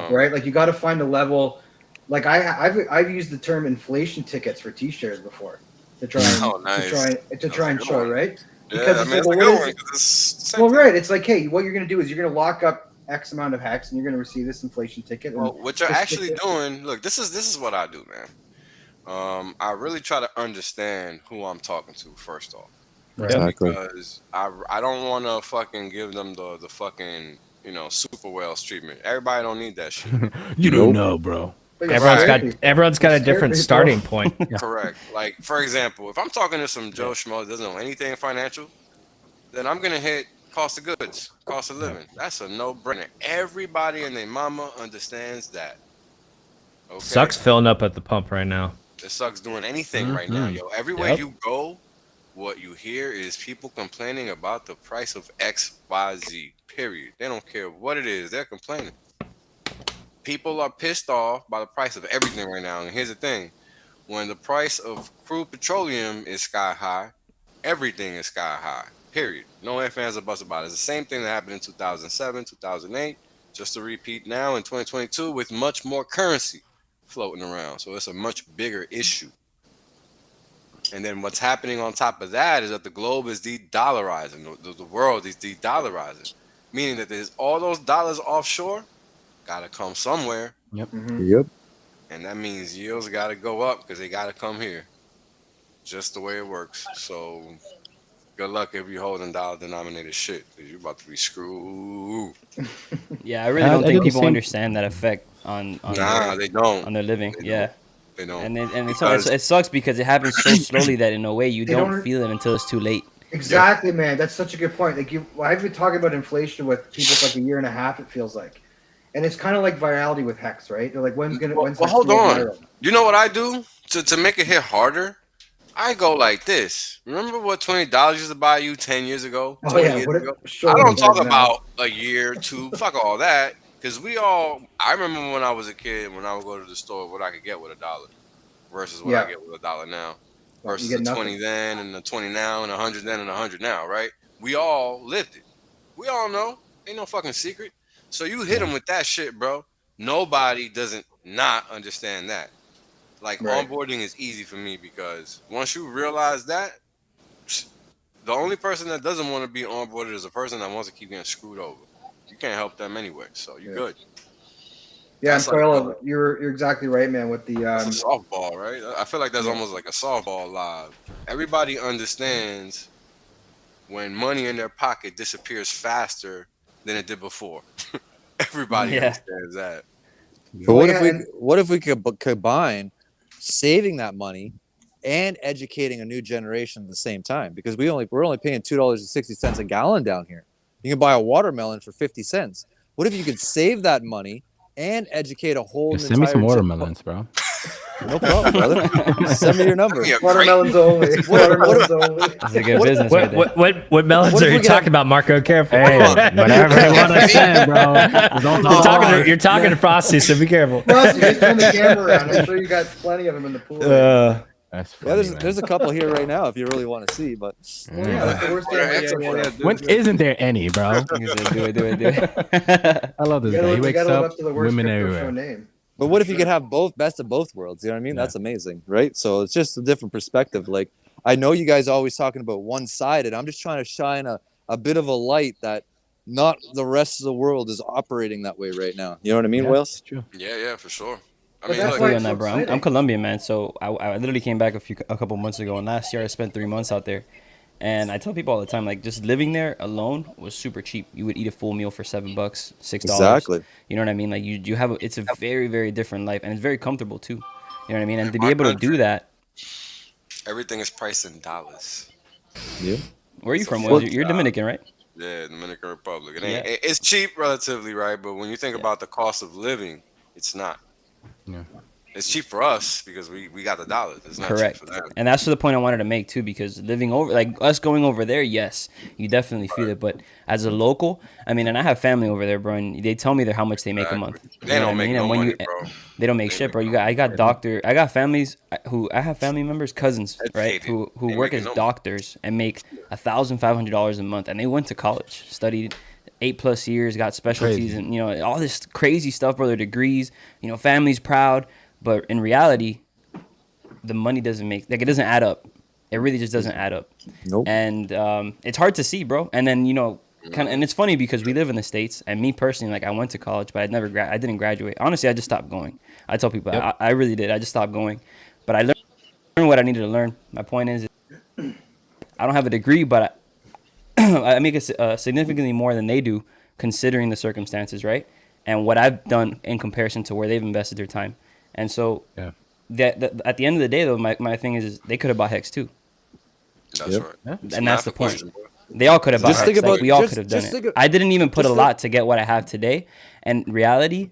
Speaker 2: Right. Like you got to find a level. Like I've used the term inflation tickets for T-shirts before to try and try and show, right? Because it's like, well, what is it? Well, right. It's like, hey, what you're going to do is you're going to lock up X amount of Hex, and you're going to receive this inflation ticket.
Speaker 7: Well, what you're actually doing, look, this is what I do, man. I really try to understand who I'm talking to first off,
Speaker 11: right? Exactly.
Speaker 7: Because I don't want to fucking give them the fucking super Wales treatment. Everybody don't need that shit.
Speaker 8: You don't know, bro.
Speaker 5: Everyone's got a different starting point.
Speaker 7: Correct. Like for example, if I'm talking to some Joe Schmo that doesn't know anything financial, then I'm gonna hit cost of goods, cost of living. That's a no-brainer. Everybody and their mama understands that. Okay?
Speaker 5: Sucks filling up at the pump right now.
Speaker 7: It sucks doing anything right now, yo. Everywhere you go, what you hear is people complaining about the price of X, Y, Z. Period. They don't care what it is. They're complaining. People are pissed off by the price of everything right now. And here's the thing. when the price of crude petroleum is sky high, everything is sky high. Period. No ifs, ands, or buts about it. It's the same thing that happened in 2007, 2008. Just to repeat now in 2022 with much more currency floating around. So it's a much bigger issue. And then what's happening on top of that is that the globe is de-dollarizing. The world is de-dollarizing. Meaning that there's all those dollars offshore got to come somewhere.
Speaker 8: Yep.
Speaker 2: Yep.
Speaker 7: And that means yields got to go up because they got to come here. Just the way it works. So good luck if you're holding dollar-denominated shit because you're about to be screwed.
Speaker 9: Yeah, I really don't think people understand that effect on
Speaker 7: they don't.
Speaker 9: On their living.
Speaker 7: They don't.
Speaker 9: And it sucks because it happens so slowly that in a way you don't feel it until it's too late.
Speaker 2: Exactly, man. That's such a good point. Like I've been talking about inflation with people for like a year and a half. It feels like, and it's kind of like virality with Hex, right? They're like, when's
Speaker 7: hold on. You know what I do to make it hit harder? I go like this. Remember what $20 used to buy you 10 years ago? 20 years ago? I don't talk about a year, two. Fuck all that. Because I remember when I was a kid, when I would go to the store, what I could get with $1 versus what I get with $1 now. Versus the 20 then and the 20 now and 100 then and 100 now, right? We all lived it. We all know. Ain't no fucking secret. So you hit them with that shit, bro. Nobody doesn't not understand that. Like, onboarding is easy for me because once you realize that, the only person that doesn't want to be onboarded is a person that wants to keep getting screwed over. You can't help them anyway, so you're good.
Speaker 2: Yeah, and Carlo, you're exactly right, man. With the
Speaker 7: it's a softball, right? I feel like that's almost like a softball live. Everybody understands when money in their pocket disappears faster than it did before. Everybody understands that.
Speaker 11: But what if we could combine saving that money and educating a new generation at the same time? Because we're only paying $2.60 a gallon down here. You can buy a watermelon for 50 cents. What if you could save that money and educate a whole
Speaker 8: send me some watermelons, bro.
Speaker 11: No problem, brother. Send me your number.
Speaker 2: Watermelons only. Watermelons only.
Speaker 9: That's a good business right there.
Speaker 5: What melons are you talking about, Marco? Careful.
Speaker 8: Hey, whatever you want to say, bro.
Speaker 5: You're talking to Frosty, so be careful.
Speaker 2: Frosty, just turn the camera around. I'm sure you got plenty of them in the pool.
Speaker 8: That's funny,
Speaker 11: there's a couple here right now if you really want to see, but
Speaker 2: that's the worst thing.
Speaker 8: When isn't there any, bro?
Speaker 9: Do it.
Speaker 8: I love this guy. He wakes up, women everywhere.
Speaker 11: But what if you could have best of both worlds? You know what I mean? That's amazing, right? So it's just a different perspective. Like, I know you guys are always talking about one-sided. I'm just trying to shine a bit of a light that not the rest of the world is operating that way right now. You know what I mean, Wales?
Speaker 8: True.
Speaker 7: Yeah, for sure. I
Speaker 9: mean, that's on that, bro. I'm Colombian, man. So I literally came back a couple months ago, and last year I spent 3 months out there. And I tell people all the time, like, just living there alone was super cheap. You would eat a full meal for $7, $6.
Speaker 11: Exactly.
Speaker 9: You know what I mean? Like, you have it's a very, very different life, and it's very comfortable too. You know what I mean? And to be able to do that,
Speaker 7: everything is priced in dollars.
Speaker 11: Yeah.
Speaker 9: Where are you from? You're Dominican, right?
Speaker 7: Yeah, Dominican Republic. It's cheap relatively, right? But when you think about the cost of living, it's not.
Speaker 8: Yeah.
Speaker 7: It's cheap for us because we got the dollars. It's not
Speaker 9: correct.
Speaker 7: Cheap for them.
Speaker 9: And that's the point I wanted to make too, because living over, like us going over there, yes, you definitely feel it. But as a local, I mean, and I have family over there, bro, and they tell me how much they make a month.
Speaker 7: They don't make no money, bro.
Speaker 9: They don't make shit, bro. I got family members, cousins, right, who work as doctors and make $1,500 a month, and they went to college, studied 8+ years, got specialties, and all this crazy stuff, bro. Their degrees, family's proud. But in reality, the money doesn't it doesn't add up. It really just doesn't add up.
Speaker 11: Nope.
Speaker 9: And it's hard to see, bro. And then and it's funny because we live in the States, and me personally, like, I went to college, but I didn't graduate. Honestly, I just stopped going. I tell people, I really did. I just stopped going. But I learned what I needed to learn. My point is, I don't have a degree, but I make significantly more than they do, considering the circumstances, right? And what I've done in comparison to where they've invested their time. And so that at the end of the day, though, my thing is they could have bought Hex too.
Speaker 7: That's right. Yeah.
Speaker 9: And that's the point. They all could have bought Hex. We all could have done it. I didn't even put a lot to get what I have today. And in reality,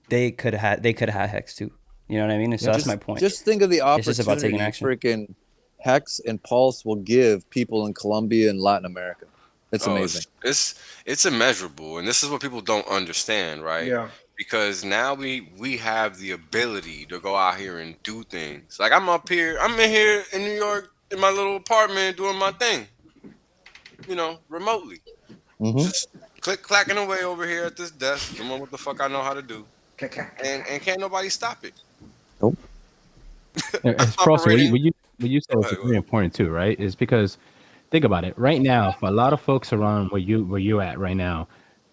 Speaker 9: they could have had Hex too. You know what I mean? And so that's my point.
Speaker 11: Just think of the opportunity
Speaker 9: it's just about taking action.
Speaker 11: Freaking Hex and Pulse will give people in Colombia and Latin America. It's amazing.
Speaker 7: It's immeasurable, and this is what people don't understand, right?
Speaker 2: Yeah.
Speaker 7: because now we have the ability to go out here and do things. Like I'm in here in New York in my little apartment doing my thing, remotely. Just clacking away over here at this desk, doing what the fuck I know how to do, and can't nobody stop it.
Speaker 11: Nope.
Speaker 8: It's Frosty, what you said is very important too, right? Is because think about it. Right now, for a lot of folks around where you at right now,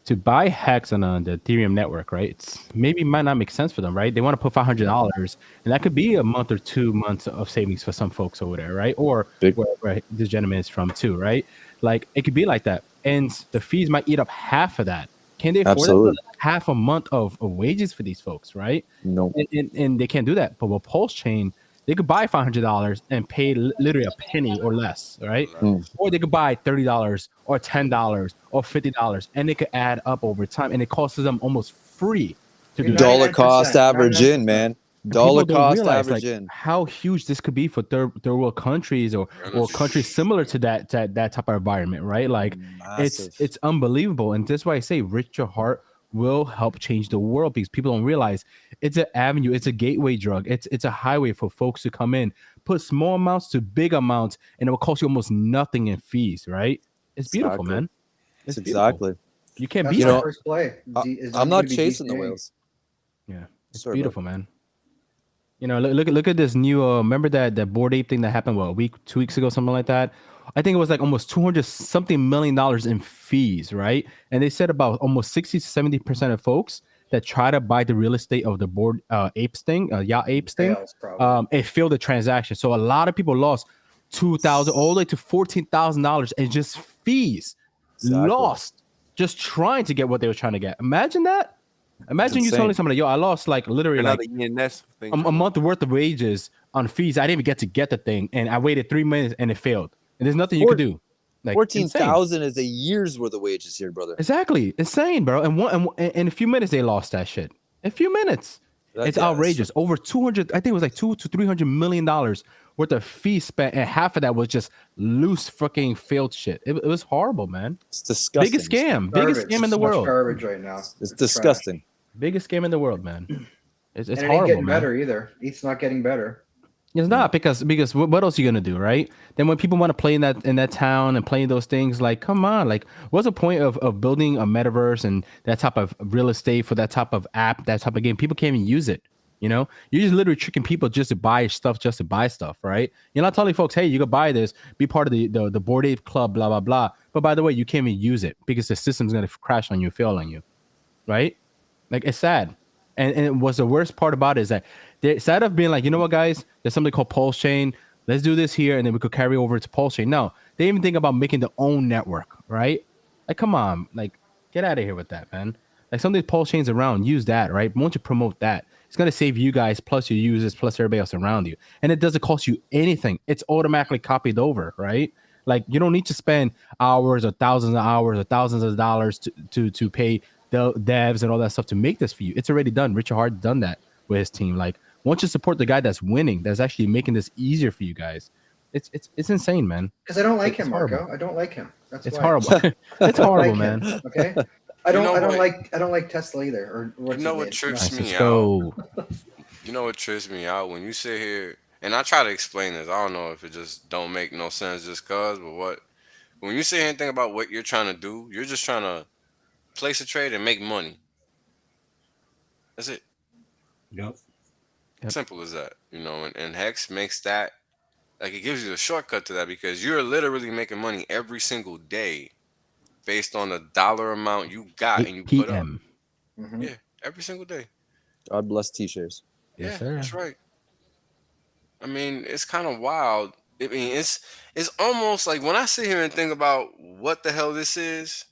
Speaker 8: to buy Hex on the Ethereum network, right? It's maybe might not make sense for them, right? They want to put $500, and that could be a month or 2 months of savings for some folks over there, right? Or where this gentleman is from too, right? Like it could be like that, and the fees might eat up half of that. Can they afford half a month of wages for these folks, right?
Speaker 11: No,
Speaker 8: and they can't do that. But with PulseChain, they could buy $500 and pay literally a penny or less, right? Or they could buy $30 or $10 or $50, and they could add up over time, and it costs them almost free to do.
Speaker 11: Dollar cost average in, man. Dollar cost average in.
Speaker 8: How huge this could be for third world countries or countries similar to that type of environment, right? Like it's unbelievable, and that's why I say Rich Your Heart will help change the world, because people don't realize it's an avenue, it's a gateway drug, it's a highway for folks to come in, put small amounts to big amounts, and it will cost you almost nothing in fees, right? It's beautiful, man. It's
Speaker 11: exactly.
Speaker 8: You can't
Speaker 2: beat
Speaker 8: it.
Speaker 2: First play.
Speaker 11: I'm not chasing the whales.
Speaker 8: Yeah, it's beautiful, man. Look at this new. Remember that Bored Ape thing that happened 2 weeks ago, something like that. I think it was like almost $200-something million in fees, right? And they said about almost 60-70% of folks that try to buy the real estate of the Bored Apes thing, Yacht Apes thing, it failed the transaction. So a lot of people lost $2,000 all the way to $14,000 in just fees, lost just trying to get what they were trying to get. Imagine that. Imagine you telling somebody, "Yo, I lost like literally like a month worth of wages on fees. I didn't even get the thing, and I waited 3 minutes and it failed. And there's nothing you could do." Like
Speaker 11: 14,000 is a year's worth of wages here, brother.
Speaker 8: Exactly, insane, bro. And in a few minutes they lost that shit. In a few minutes, it's outrageous. Over 200, I think it was like $200 to $300 million worth of fees spent, and half of that was just loose fucking failed shit. It was horrible, man.
Speaker 11: It's disgusting.
Speaker 8: Biggest scam in the world.
Speaker 2: Garbage right now.
Speaker 11: It's disgusting.
Speaker 2: Trash.
Speaker 8: Biggest scam in the world, man. It's
Speaker 2: and it
Speaker 8: horrible,
Speaker 2: ain't getting
Speaker 8: man.
Speaker 2: better either. It's not getting better.
Speaker 8: It's not, because what else are you gonna do, right? Then when people want to play in that town and play those things, like, come on, like, what's the point of building a metaverse and that type of real estate for that type of app, that type of game? People can't even use it. You're just literally tricking people just to buy stuff, right? You're not telling folks, hey, you could buy this, be part of the Bored Ape Club, blah blah blah. But by the way, you can't even use it because the system's gonna crash on you, fail on you, right? Like, it's sad. And what's the worst part about it is that instead of being like, you know what, guys, there's something called PulseChain. Let's do this here, and then we could carry over to PulseChain. No, they even think about making their own network, right? Like, come on, like, get out of here with that, man. Like, some of these PulseChains around, use that, right? Why don't you promote that? It's gonna save you guys, plus your users, plus everybody else around you, and it doesn't cost you anything. It's automatically copied over, right? Like, you don't need to spend hours or thousands of hours or thousands of dollars to pay the devs and all that stuff to make this for you. It's already done. Richard Hart done that with his team. Like, once you support the guy that's winning, that's actually making this easier for you guys, it's insane, man.
Speaker 2: Because I don't like him, Marco. I don't like him. That's
Speaker 8: it's
Speaker 2: why.
Speaker 8: Horrible. It's horrible, man.
Speaker 2: Okay. I don't like Tesla either. Or
Speaker 7: what trips me out? You know what trips me out when you sit here, and I try to explain this. I don't know if it just don't make no sense just cause, but when you sit here and think about what you're trying to do, you're just trying to place a trade and make money. That's it.
Speaker 6: Yep.
Speaker 7: Simple as that, and Hex makes that, like, it gives you a shortcut to that, because you're literally making money every single day based on the dollar amount you got and you put up.
Speaker 2: Mm-hmm.
Speaker 7: Yeah, every single day.
Speaker 11: God bless T-shares.
Speaker 8: Yes, sir.
Speaker 7: That's right. I mean, it's kind of wild. I mean, it's almost like when I sit here and think about what the hell this is,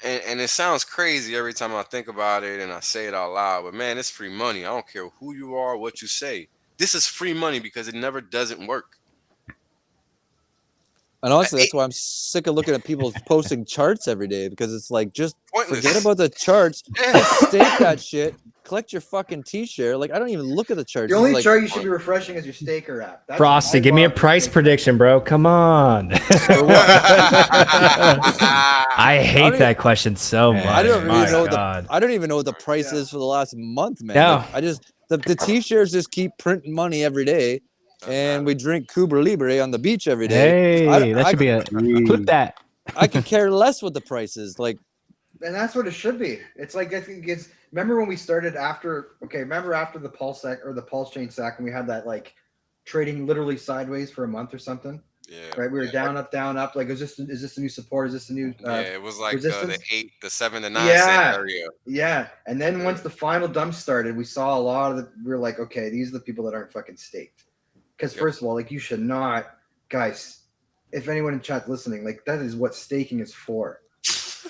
Speaker 7: and it sounds crazy every time I think about it and I say it out loud, but man, it's free money. I don't care who you are, what you say. This is free money because it never doesn't work.
Speaker 11: And honestly, that's why I'm sick of looking at people posting charts every day, because it's like, just forget about the charts, stake that shit, collect your fucking T-share. Like I don't even look at the chart.
Speaker 2: The only
Speaker 11: like,
Speaker 2: chart you should be refreshing is your staker app. That's
Speaker 5: Frosty, give me a price prediction, bro. Come on. I hate that question so much.
Speaker 11: I don't even know
Speaker 5: God.
Speaker 11: I don't even know what the price is for the last month, man.
Speaker 5: No.
Speaker 11: Like, I just the T-shares just keep printing money every day, and we drink Cuba Libre on the beach every day.
Speaker 8: Hey, that should be a clip that.
Speaker 11: I could care less what the price is. Like,
Speaker 2: and that's what it should be. It's like it's. Remember when we started after? Okay, remember after the PulseX or the PulseChain sack, and we had that like trading literally sideways for a month or something.
Speaker 7: Yeah.
Speaker 2: Right. We were down, up, down, up. Like, is this a new support? Is this a new?
Speaker 7: Yeah, it was like
Speaker 2: resistance?
Speaker 7: the 8, the 7 to 9 cent area.
Speaker 2: Yeah. And then once the final dump started, we saw a lot of the. We were like, okay, these are the people that aren't fucking staked. Because first of all, like, you should not, guys. If anyone in chat listening, like, that is what staking is for.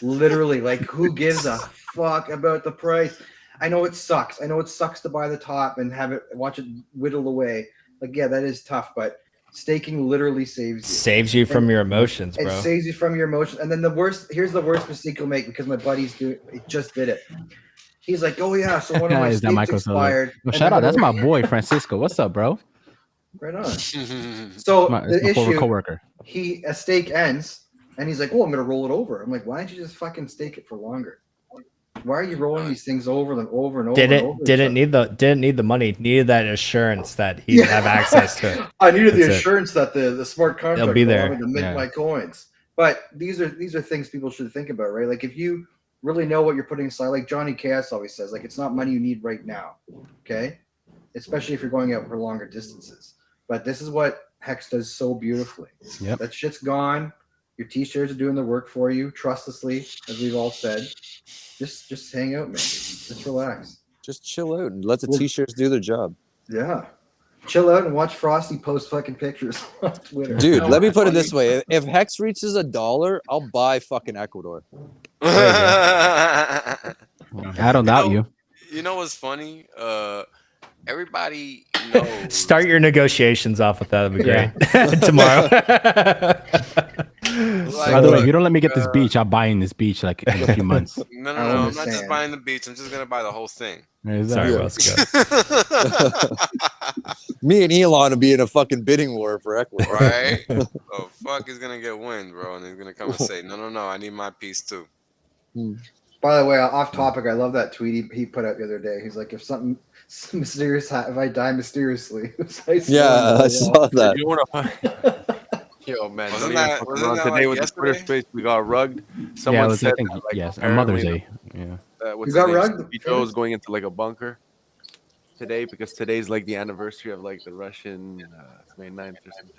Speaker 2: Literally, like, who gives a fuck about the price? I know it sucks. I know it sucks to buy the top and have it watch it whittle away. Like, yeah, that is tough, but staking literally saves
Speaker 5: you from your emotions, bro.
Speaker 2: It saves you from your emotions. And then here's the worst mistake you'll make, because my buddy's just did it. He's like, oh yeah, so one of my stakes expired.
Speaker 8: Well, shout out, that's my boy Francisco. What's up, bro?
Speaker 2: Right on. So the issue,
Speaker 8: coworker.
Speaker 2: A stake ends, and he's like, "Oh, I'm gonna roll it over." I'm like, "Why don't you just fucking stake it for longer? Why are you rolling these things over and over and over?"
Speaker 5: Didn't need the money. Needed that assurance that he'd have access to it.
Speaker 2: I needed the assurance that the smart contract
Speaker 5: will be there
Speaker 2: to mint my coins. But these are things people should think about, right? Like, if you really know what you're putting aside, like Johnny KS always says, like, it's not money you need right now, okay? Especially if you're going out for longer distances. But this is what Hex does so beautifully.
Speaker 8: Yep.
Speaker 2: That shit's gone. Your T-shirts are doing the work for you, trustlessly, as we've all said. Just hang out, man. Just relax.
Speaker 11: Just chill out and let the T-shirts do their job.
Speaker 2: Yeah. Chill out and watch Frosty post fucking pictures on Twitter.
Speaker 11: Dude, let me put it this way. If Hex reaches $1, I'll buy fucking Ecuador.
Speaker 8: I don't doubt you.
Speaker 7: You know what's funny? Everybody knows.
Speaker 5: Start your negotiations off with that. That'd be great. Tomorrow.
Speaker 8: By the way, if you don't let me get this beach, I'll buy in this beach like in a few months.
Speaker 7: No, I'm not just buying the beach. I'm just gonna buy the whole thing.
Speaker 8: Sorry,
Speaker 5: let's go.
Speaker 11: Me and Elon will be in a fucking bidding war for Ecuador.
Speaker 7: Right? Oh, fuck is gonna get wind, bro, and he's gonna come and say, no, I need my piece too.
Speaker 2: By the way, off topic, I love that tweet he put out the other day. He's like, if something mysterious, if I die mysteriously.
Speaker 11: I saw that.
Speaker 1: Yo, man,
Speaker 7: wasn't that
Speaker 1: today with the Twitter space, we got rugged. Someone said that, like,
Speaker 8: yes, on Mother's Day. Yeah,
Speaker 2: you got rugged.
Speaker 1: Joe's going into like a bunker today because today's like the anniversary of like the Russian May 9th or something.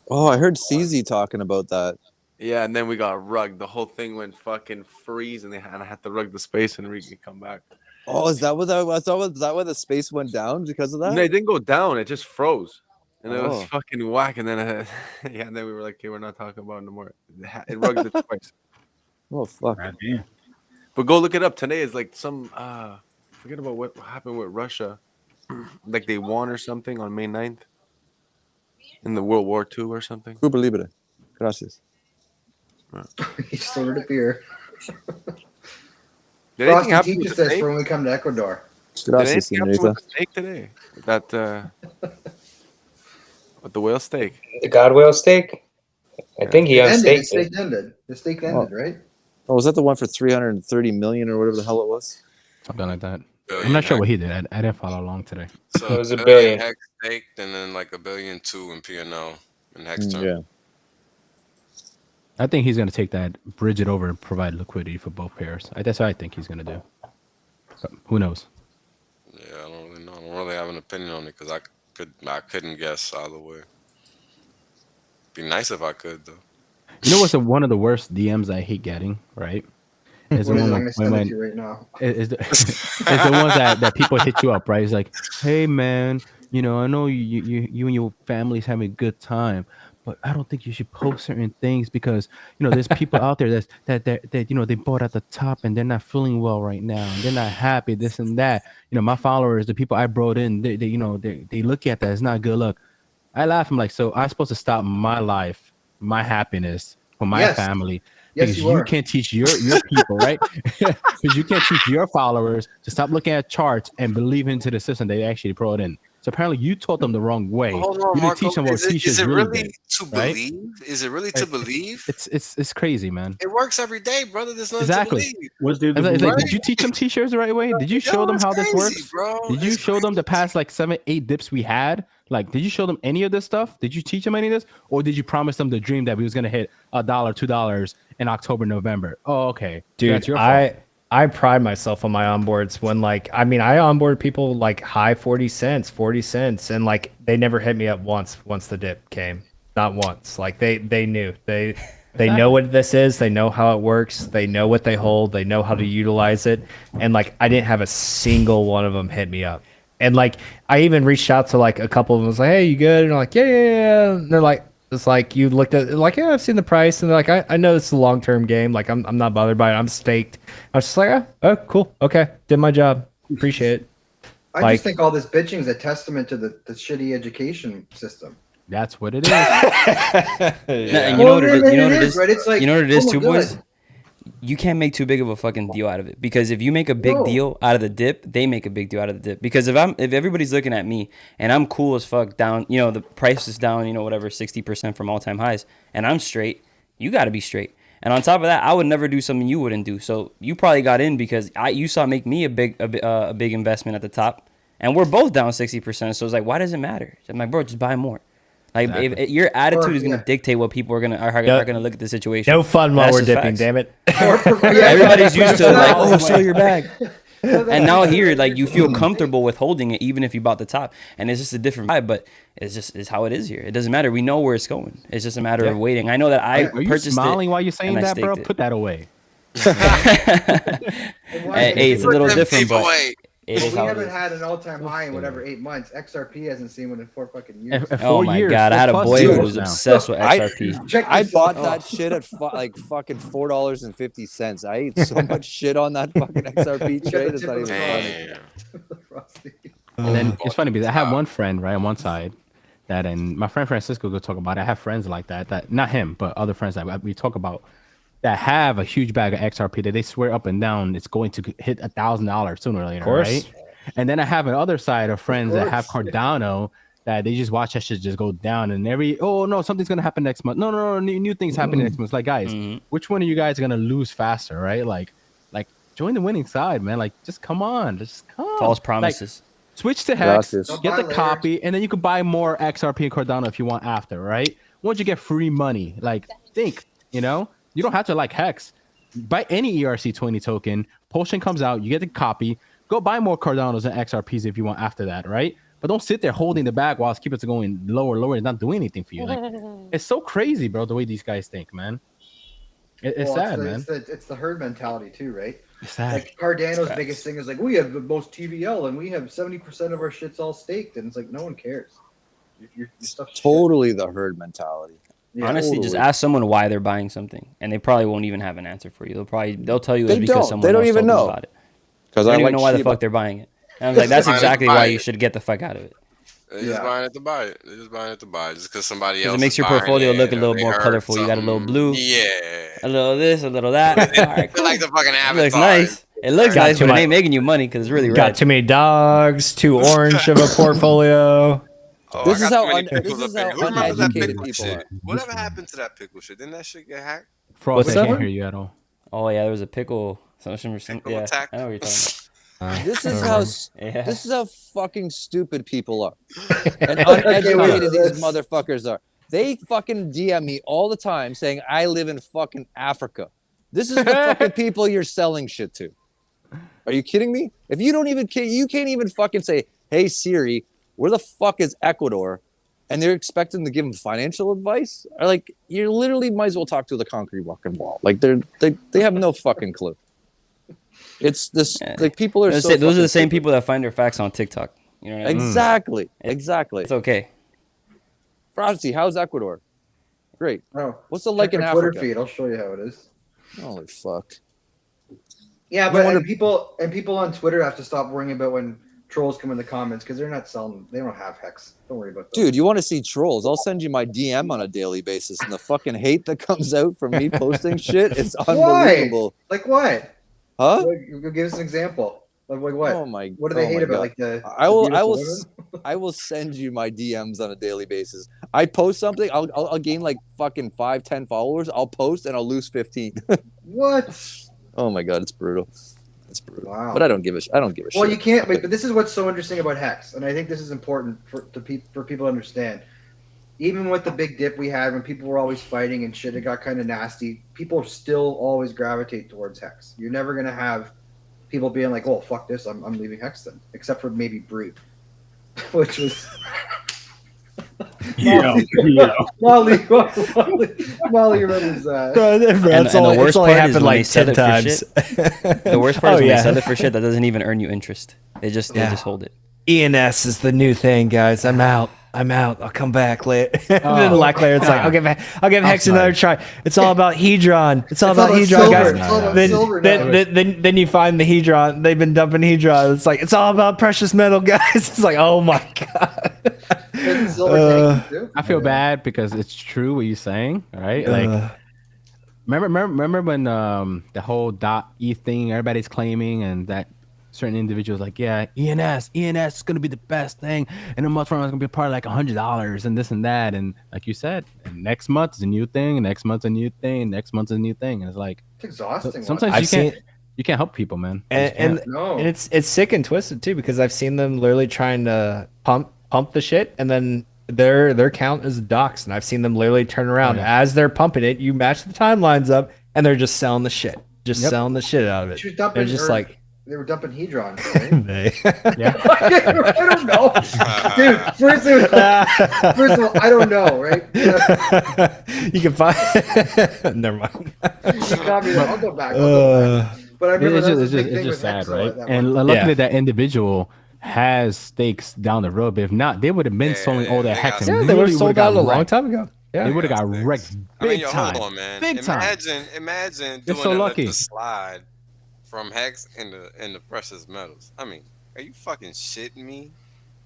Speaker 11: Oh, I heard CZ talking about that.
Speaker 1: Yeah, and then we got rugged. The whole thing went fucking freeze, and I had to rug the space, and we could come back.
Speaker 11: Oh, is that what that was? Is that why the space went down because of that?
Speaker 1: No, it didn't go down. It just froze. And it was fucking whack. And then, and then we were like, okay, we're not talking about it no more. It rugged it twice.
Speaker 11: Oh, fuck.
Speaker 6: Yeah.
Speaker 1: But go look it up. Today is like some, forget about what happened with Russia. Like they won or something on May 9th in the World War II or something.
Speaker 11: Cuba Libre. Gracias.
Speaker 2: He just ordered a beer.
Speaker 1: Did anything happen
Speaker 2: teach
Speaker 1: with
Speaker 2: us
Speaker 1: the
Speaker 2: this
Speaker 1: steak?
Speaker 2: when we come to Ecuador.
Speaker 11: Gracias,
Speaker 1: Did anything happen with the steak today? That, with the whale steak.
Speaker 4: The God whale steak? I think he
Speaker 2: The
Speaker 4: unstaked it.
Speaker 2: steak ended, right?
Speaker 11: Oh, was that the one for 330 million or whatever the hell it was?
Speaker 8: Something like that. I'm not sure what he did. I didn't follow along today.
Speaker 7: So
Speaker 4: it was $1 billion.
Speaker 7: Hex staked, and then like $1.2 billion in P&L in Hex term.
Speaker 11: Yeah.
Speaker 8: I think he's going to take that, bridge it over, and provide liquidity for both pairs. That's what I think he's going to do. But who knows?
Speaker 7: Yeah, I don't really know. I don't really have an opinion on it because I couldn't guess either way. Be nice if I could though.
Speaker 8: You know what's one of the worst DMs I hate getting, right? Is the one
Speaker 2: right now.
Speaker 8: Is the ones that people hit you up, right? It's like, hey man, I know you and your family's having a good time, but I don't think you should post certain things because there's people out there that they bought at the top and they're not feeling well right now and they're not happy, this and that. My followers, the people I brought in, they look at that. It's not good luck. I laugh. I'm like, so I'm supposed to stop my life, my happiness for my family
Speaker 2: Yes,
Speaker 8: because you can't teach your people, right? Because you can't teach your followers to stop looking at charts and believe into the system they actually brought in. So apparently you taught them the wrong way.
Speaker 7: Hold on,
Speaker 8: You didn't
Speaker 7: Marco.
Speaker 8: teach them what
Speaker 7: Is it
Speaker 8: really
Speaker 7: really
Speaker 8: did,
Speaker 7: to
Speaker 8: right?
Speaker 7: believe? Is it really to believe?
Speaker 8: It's crazy, man.
Speaker 7: It works every day, brother. There's nothing
Speaker 8: Exactly.
Speaker 7: to believe.
Speaker 6: What's there to
Speaker 8: It's like,
Speaker 6: believe?
Speaker 8: did you teach them t-shirts the right way? Did you show them
Speaker 7: it's
Speaker 8: how this
Speaker 7: crazy,
Speaker 8: works?
Speaker 7: bro.
Speaker 8: Did you
Speaker 7: It's
Speaker 8: show them the past like 7-8 dips we had? Like, did you show them any of this stuff? Did you teach them any of this? Or did you promise them the dream that we was gonna hit $1, $2 in October, November? Oh, okay.
Speaker 5: Dude,
Speaker 8: that's your fault.
Speaker 5: I pride myself on my onboards when like I onboard people like high 40 cents, and like they never hit me up once the dip came. Not once. Like they knew. They know what this is, they know how it works, they know what they hold, they know how to utilize it. And like I didn't have a single one of them hit me up. And like I even reached out to like a couple of them, was like, hey, you good? And they're like, yeah. And they're like, it's like you looked at like, yeah, I've seen the price, and they're like, I know it's a long-term game. Like I'm not bothered by it. I'm staked. I was just like, oh, cool, okay, did my job, appreciate it.
Speaker 2: I just think all this bitching is a testament to the shitty education system.
Speaker 8: That's what it is.
Speaker 9: And you know what it is,
Speaker 2: right? It's like,
Speaker 9: you know what it is
Speaker 2: oh my
Speaker 9: too, boys.
Speaker 2: God.
Speaker 9: You can't make too big of a fucking deal out of it, because if you make a big deal out of the dip, they make a big deal out of the dip. Because if everybody's looking at me and I'm cool as fuck down, you know, the price is down, you know, whatever, 60% from all-time highs, and I'm straight, you got to be straight. And on top of that, I would never do something you wouldn't do. So you probably got in because you saw make me a big investment at the top, and we're both down 60%. So it's like, why does it matter? I'm like, bro, just buy more. Like if your attitude is gonna dictate what people are gonna look at the situation.
Speaker 5: No fun while we're dipping,
Speaker 9: facts.
Speaker 5: damn it.
Speaker 9: Everybody's used to like, oh, sell your bag. And now here, like, you feel comfortable with holding it, even if you bought the top, and it's just a different vibe. But it's how it is here. It doesn't matter. We know where it's going. It's just a matter of waiting. I know that I
Speaker 8: Are you
Speaker 9: purchased
Speaker 8: smiling
Speaker 9: it
Speaker 8: while you're saying
Speaker 9: and I
Speaker 8: that, bro?
Speaker 9: staked it.
Speaker 8: Put that away.
Speaker 9: Hey, it's a little different, but it is
Speaker 2: we
Speaker 9: how it
Speaker 2: haven't
Speaker 9: is.
Speaker 2: had an all-time high in whatever 8 months. XRP hasn't seen one in 4 fucking years.
Speaker 9: Oh my god, I had a boy who was obsessed with XRP.
Speaker 11: I bought that shit at like fucking $4.50. I ate so much shit on that fucking XRP trade. It's not even funny.
Speaker 8: And then it's funny because I have one friend right on one side that, and my friend Francisco could talk about it. I have friends like that not him, but other friends that we talk about that have a huge bag of XRP that they swear up and down it's going to hit $1,000 sooner or later, right? And then I have another side of friends that have Cardano that they just watch that shit just go down, and something's gonna happen next month. No, new things happening next month. It's like, guys, which one of you guys are gonna lose faster, right? Like join the winning side, man. Like just come on,
Speaker 9: False promises.
Speaker 8: Like, switch to Hex, get the copy, and then you can buy more XRP and Cardano if you want after, right? Once you get free money, like think, you know. You don't have to like Hex. Buy any ERC20 token. PulseChain comes out. You get the copy. Go buy more Cardanos and XRPs if you want after that, right? But don't sit there holding the bag while it's going lower and not doing anything for you. Like, it's so crazy, bro, the way these guys think, man. It's sad, man.
Speaker 2: It's the herd mentality too, right?
Speaker 8: It's sad.
Speaker 2: Like Cardano's biggest thing is like, we have the most TVL and we have 70% of our shit's all staked. And it's like, no one cares. Your stuff's
Speaker 11: totally the herd mentality.
Speaker 2: Yeah,
Speaker 9: honestly, just ask someone why they're buying something, and they probably won't even have an answer for you. They'll tell you it's because someone else told them about it. Because they don't even know why the fuck they're buying it. And I was like, that's exactly why you should get the fuck out of it.
Speaker 7: They're just buying it to buy it. They're just buying it to buy it just because somebody else.
Speaker 9: It makes your portfolio look a little more colorful. You got a little blue, a little this, a little that. All right, cool.
Speaker 7: Like the fucking avatar.
Speaker 9: It looks nice. It looks nice, but it ain't making you money because it's really red.
Speaker 5: Got too many dogs, too orange of a portfolio.
Speaker 7: Oh,
Speaker 11: this is how uneducated people are.
Speaker 7: Whatever happened to that pickle shit? Didn't that shit get hacked?
Speaker 8: Frost, I can't hear you at all.
Speaker 9: Oh yeah, there was a pickle. Some
Speaker 7: attack.
Speaker 9: I know what you're talking about.
Speaker 11: This is how fucking stupid people are, and uneducated these motherfuckers are. They fucking DM me all the time saying I live in fucking Africa. This is the fucking people you're selling shit to. Are you kidding me? If you can't even fucking say, "Hey Siri, where the fuck is Ecuador?" And they're expecting to give them financial advice? Or like, you literally might as well talk to the concrete walking wall. Like they have no fucking clue. It's this like people are.
Speaker 9: Those are the same people that find their facts on TikTok. You know what I mean?
Speaker 11: Exactly.
Speaker 9: It's okay.
Speaker 11: Frosty, how's Ecuador? Great.
Speaker 2: Oh,
Speaker 11: what's it like in
Speaker 2: Twitter
Speaker 11: Africa?
Speaker 2: feed. I'll show you how it is.
Speaker 11: Holy fuck.
Speaker 2: Yeah, but people on Twitter have to stop worrying about when trolls come in the comments because they're not selling. They don't have hex. Don't worry about that.
Speaker 11: Dude, you want to see trolls? I'll send you my DM on a daily basis, and the fucking hate that comes out from me posting shit, it's unbelievable.
Speaker 2: Why? Like what?
Speaker 11: Huh?
Speaker 2: Like, give us an example. Like what?
Speaker 11: Oh my!
Speaker 2: What do they hate about?
Speaker 11: God.
Speaker 2: Like the
Speaker 11: I will send you my DMs on a daily basis. I post something, I'll gain like fucking 5-10 followers. I'll post and I'll lose 15.
Speaker 2: What?
Speaker 11: Oh my god, it's brutal. It's brutal.
Speaker 2: Wow.
Speaker 11: But I don't give a shit.
Speaker 2: Well, you can't. But this is what's so interesting about hex, and I think this is important for people to understand. Even with the big dip we had when people were always fighting and shit, it got kind of nasty. People still always gravitate towards hex. You're never gonna have people being like, "Oh, fuck this, I'm leaving hex then," except for maybe Brute, which was. Molly remembers that.
Speaker 9: And the worst part is when they sell it for shit. The worst part is when they sell it for shit that doesn't even earn you interest. They just hold it.
Speaker 5: ENS is the new thing, guys. I'm out. I'll come back later. And then the later, it's like, I'll give Hex another try. It's all about Hedron. It's all about Hedron, guys. Then you find the Hedron. They've been dumping Hedron. It's like, it's all about precious metal, guys. It's like, oh my god.
Speaker 8: I feel bad because it's true what you're saying, right? Like, remember when the whole .eth thing everybody's claiming, and that certain individuals like, yeah, ENS is gonna be the best thing, and a month from now it's gonna be a part of like $100 and this and that, and like you said, and next month is a new thing, and next month's a new thing, and next month's a new thing, and it's like
Speaker 2: it's exhausting.
Speaker 8: Sometimes you can't help people, man.
Speaker 5: And it's sick and twisted too, because I've seen them literally trying to pump the shit, and then their count is doxed, and I've seen them literally turn around as they're pumping it. You match the timelines up, and they're just selling the shit, selling the shit out of it. They're just like.
Speaker 2: They were dumping Hedron, right?
Speaker 5: Yeah.
Speaker 2: I don't know. Dude, first of all, I don't know, right?
Speaker 5: You can find... Never mind.
Speaker 2: You got me there. I'll go back. But I remember
Speaker 8: it's just sad, right? And luckily that individual has stakes down the road, but if not, they would have been selling all that hex.
Speaker 5: Yeah, they would have sold out a long time ago. Yeah,
Speaker 8: they would have got wrecked big time.
Speaker 7: Hold on, man.
Speaker 8: Big time.
Speaker 7: Imagine
Speaker 8: They're
Speaker 7: doing
Speaker 8: so lucky.
Speaker 7: slide from hex into precious metals. I mean, are you fucking shitting me?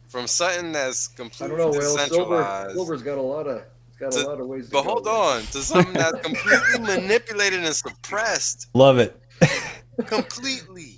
Speaker 7: From something that's completely decentralized.
Speaker 2: Silver's got a lot of ways to
Speaker 7: go. But hold on, to something that's completely manipulated and suppressed.
Speaker 5: Love it.
Speaker 7: Completely.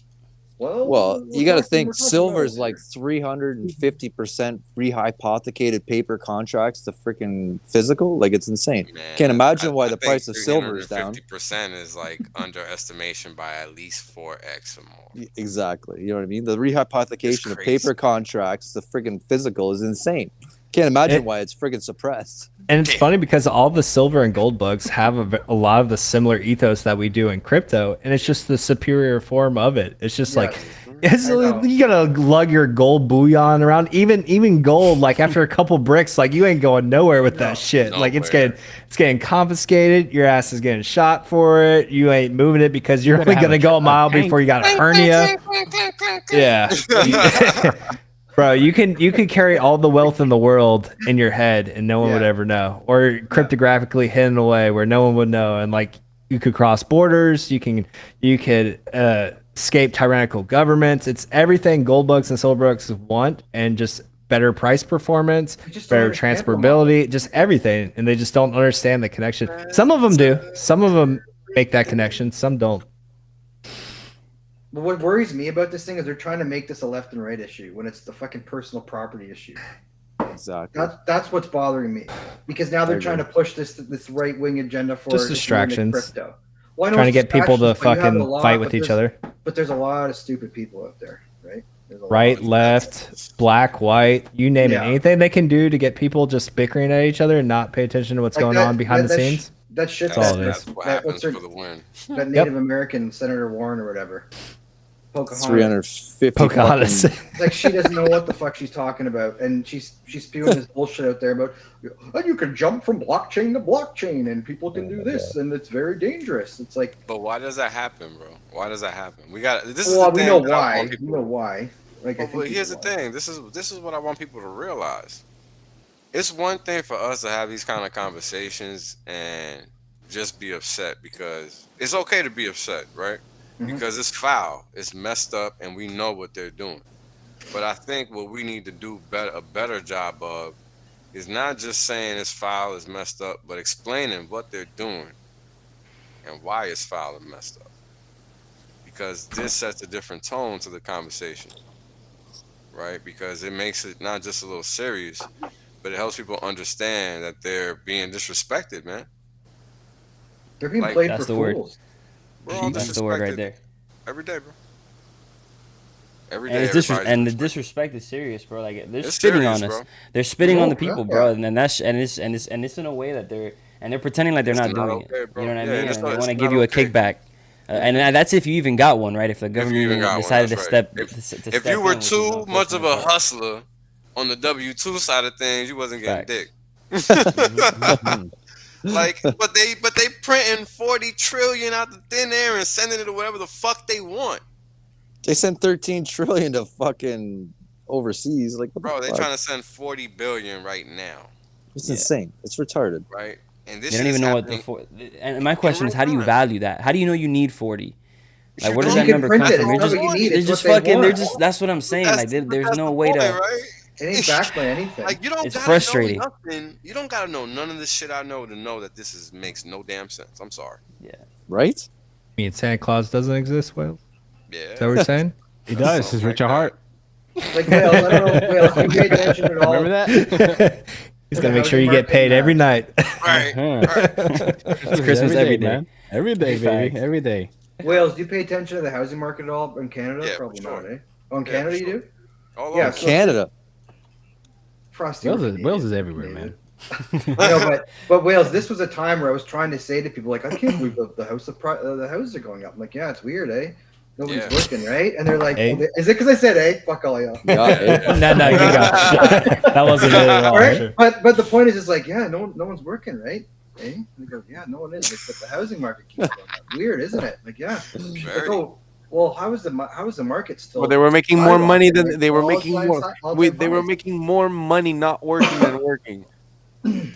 Speaker 11: Well, you got to think silver's like 350% rehypothecated paper contracts to freaking physical. Like, it's insane. Man, can't imagine why the price of silver is down.
Speaker 7: 50% is like underestimation by at least 4x or more.
Speaker 11: Exactly. You know what I mean? The rehypothecation of paper contracts to freaking physical is insane. Can't imagine why it's freaking suppressed.
Speaker 5: And it's funny because all the silver and gold bugs have a lot of the similar ethos that we do in crypto, and it's just the superior form of it. It's just like you gotta lug your gold bullion around. Even gold, like after a couple bricks, like you ain't going nowhere with that shit. Nowhere. Like it's getting confiscated. Your ass is getting shot for it. You ain't moving it because you're only gonna go a mile before you got a hernia. Yeah. Bro, you could carry all the wealth in the world in your head and no one would ever know, or cryptographically hidden away where no one would know. And like you could cross borders, you could escape tyrannical governments. It's everything gold bugs and silver bugs want, and just better price performance, better transferability, just everything. And they just don't understand the connection. Some of them do. Some of them make that connection. Some don't.
Speaker 2: But what worries me about this thing is they're trying to make this a left and right issue when it's the fucking personal property issue.
Speaker 11: Exactly.
Speaker 2: That's what's bothering me, because now they're trying to push this right wing agenda for
Speaker 5: just distractions.
Speaker 2: Crypto.
Speaker 5: Trying to get people to fucking fight with each other.
Speaker 2: But there's a lot of stupid people out there, right?
Speaker 5: Right, left, black, white, you name it. Anything they can do to get people just bickering at each other and not pay attention to what's going on behind the scenes.
Speaker 2: That shit.
Speaker 5: That's all it is.
Speaker 2: That Native American Senator Warren or whatever. Pocahontas.
Speaker 11: 350.
Speaker 5: Pocahontas.
Speaker 2: Like, she doesn't know what the fuck she's talking about, and she's spewing this bullshit out there about, and you can jump from blockchain to blockchain, and people can do this, and it's very dangerous. It's like,
Speaker 7: but why does that happen, bro? Why does that happen? We got this.
Speaker 2: Well, we know why. We know why. Like,
Speaker 7: but here's the thing. This is what I want people to realize. It's one thing for us to have these kind of conversations and just be upset, because it's okay to be upset, right? Because it's foul, it's messed up, and we know what they're doing. But I think what we need to do a better job of is not just saying this file is messed up, but explaining what they're doing and why it's foul and messed up. Because this sets a different tone to the conversation, right? Because it makes it not just a little serious, but it helps people understand that they're being disrespected, man.
Speaker 2: They're being played
Speaker 9: that's
Speaker 2: for
Speaker 9: the
Speaker 2: fools.
Speaker 7: We're all
Speaker 9: That's the word right there.
Speaker 7: Every day, bro. Every
Speaker 9: And
Speaker 7: day,
Speaker 9: and the disrespect is serious, bro. Like they're
Speaker 7: It's
Speaker 9: spitting
Speaker 7: serious,
Speaker 9: on us.
Speaker 7: bro.
Speaker 9: They're spitting on the people,
Speaker 2: yeah.
Speaker 9: bro. And it's in a way that they're pretending like they're not doing
Speaker 7: okay,
Speaker 9: it.
Speaker 7: bro.
Speaker 9: You know what
Speaker 7: Yeah,
Speaker 9: I mean?
Speaker 7: it's
Speaker 9: And
Speaker 7: not-
Speaker 9: they
Speaker 7: it's
Speaker 9: want to
Speaker 7: not
Speaker 9: give you a
Speaker 7: okay.
Speaker 9: kickback. And that's if you even got one, right? If the
Speaker 7: If
Speaker 9: government
Speaker 7: you even
Speaker 9: even
Speaker 7: got one,
Speaker 9: decided to
Speaker 7: that's
Speaker 9: step,
Speaker 7: right.
Speaker 9: to
Speaker 7: If
Speaker 9: step
Speaker 7: you were
Speaker 9: in, which is
Speaker 7: too much of a
Speaker 9: unfortunate.
Speaker 7: hustler on the W-2 side of things, you wasn't getting
Speaker 9: Facts.
Speaker 7: dick. Like, but they printing 40 trillion out the thin air and sending it to whatever the fuck they want.
Speaker 11: They sent 13 trillion to fucking overseas. Like, what
Speaker 7: Bro,
Speaker 11: the
Speaker 7: they
Speaker 11: fuck?
Speaker 7: trying to send 40 billion right now,
Speaker 11: It's insane. It's retarded.
Speaker 7: right? And this
Speaker 9: They don't
Speaker 7: is
Speaker 9: even know what
Speaker 7: happening.
Speaker 9: And my question is, how do you value that? How do you know you need 40? Like,
Speaker 7: You
Speaker 9: where does
Speaker 7: don't.
Speaker 9: that
Speaker 2: You can
Speaker 9: number
Speaker 2: print
Speaker 9: come
Speaker 2: it.
Speaker 9: from?
Speaker 2: It's
Speaker 9: You're
Speaker 2: not
Speaker 9: just,
Speaker 2: what you need.
Speaker 9: they're
Speaker 2: It's
Speaker 9: just
Speaker 2: what they
Speaker 9: fucking. They're
Speaker 2: want.
Speaker 9: just. That's what I'm saying.
Speaker 7: That's,
Speaker 9: Like, there's
Speaker 7: that's
Speaker 9: no
Speaker 7: the
Speaker 9: way
Speaker 7: point,
Speaker 9: to.
Speaker 7: right?
Speaker 2: It ain't backed by anything.
Speaker 7: Like, you don't
Speaker 9: It's
Speaker 7: gotta
Speaker 9: frustrating.
Speaker 7: know nothing. You don't gotta know none of this shit I know to know that this makes no damn sense. I'm sorry.
Speaker 9: Yeah.
Speaker 11: Right?
Speaker 5: You mean Santa Claus doesn't exist, Wales?
Speaker 7: Yeah.
Speaker 5: Is that what you're saying?
Speaker 8: He does. It's Richard Hart.
Speaker 2: Like Wales, I don't know. Wales, you pay attention at all?
Speaker 8: Remember that?
Speaker 5: He's gonna make sure you get paid every night.
Speaker 7: Right.
Speaker 9: It's Christmas every day.
Speaker 8: man. Every day, baby.
Speaker 9: Facts.
Speaker 8: Every day.
Speaker 2: Wales, do you pay attention to the housing market at all in Canada?
Speaker 7: Yeah,
Speaker 2: Probably
Speaker 7: for sure.
Speaker 2: not, eh? Oh, in
Speaker 7: Yeah,
Speaker 2: Canada
Speaker 7: for
Speaker 2: you
Speaker 7: sure.
Speaker 2: do?
Speaker 7: All
Speaker 2: Yeah,
Speaker 7: over.
Speaker 2: so-
Speaker 11: Canada.
Speaker 2: Frosty.
Speaker 8: Wales is everywhere, man.
Speaker 2: No, but Wales, this was a time where I was trying to say to people like, I can't believe the houses are going up. I'm like, yeah, it's weird, eh? Nobody's
Speaker 7: Yeah.
Speaker 2: working, right? And they're like,
Speaker 5: Eh?
Speaker 2: oh, is it because I said, eh? Fuck all y'all.
Speaker 11: Yeah,
Speaker 5: No, you got that wasn't really long.
Speaker 2: Right? But the point is, it's like, yeah, no one's working, right? Eh? And they go, yeah, no one is. Like, but the housing market keeps going up. Weird, isn't it? Like, yeah. Like,
Speaker 7: Very.
Speaker 2: oh, well, how is the market still?
Speaker 1: Well, they were making more money than
Speaker 2: Like,
Speaker 1: they were
Speaker 2: all
Speaker 1: making
Speaker 2: time
Speaker 1: more.
Speaker 2: high-
Speaker 1: They were making more money not working than working.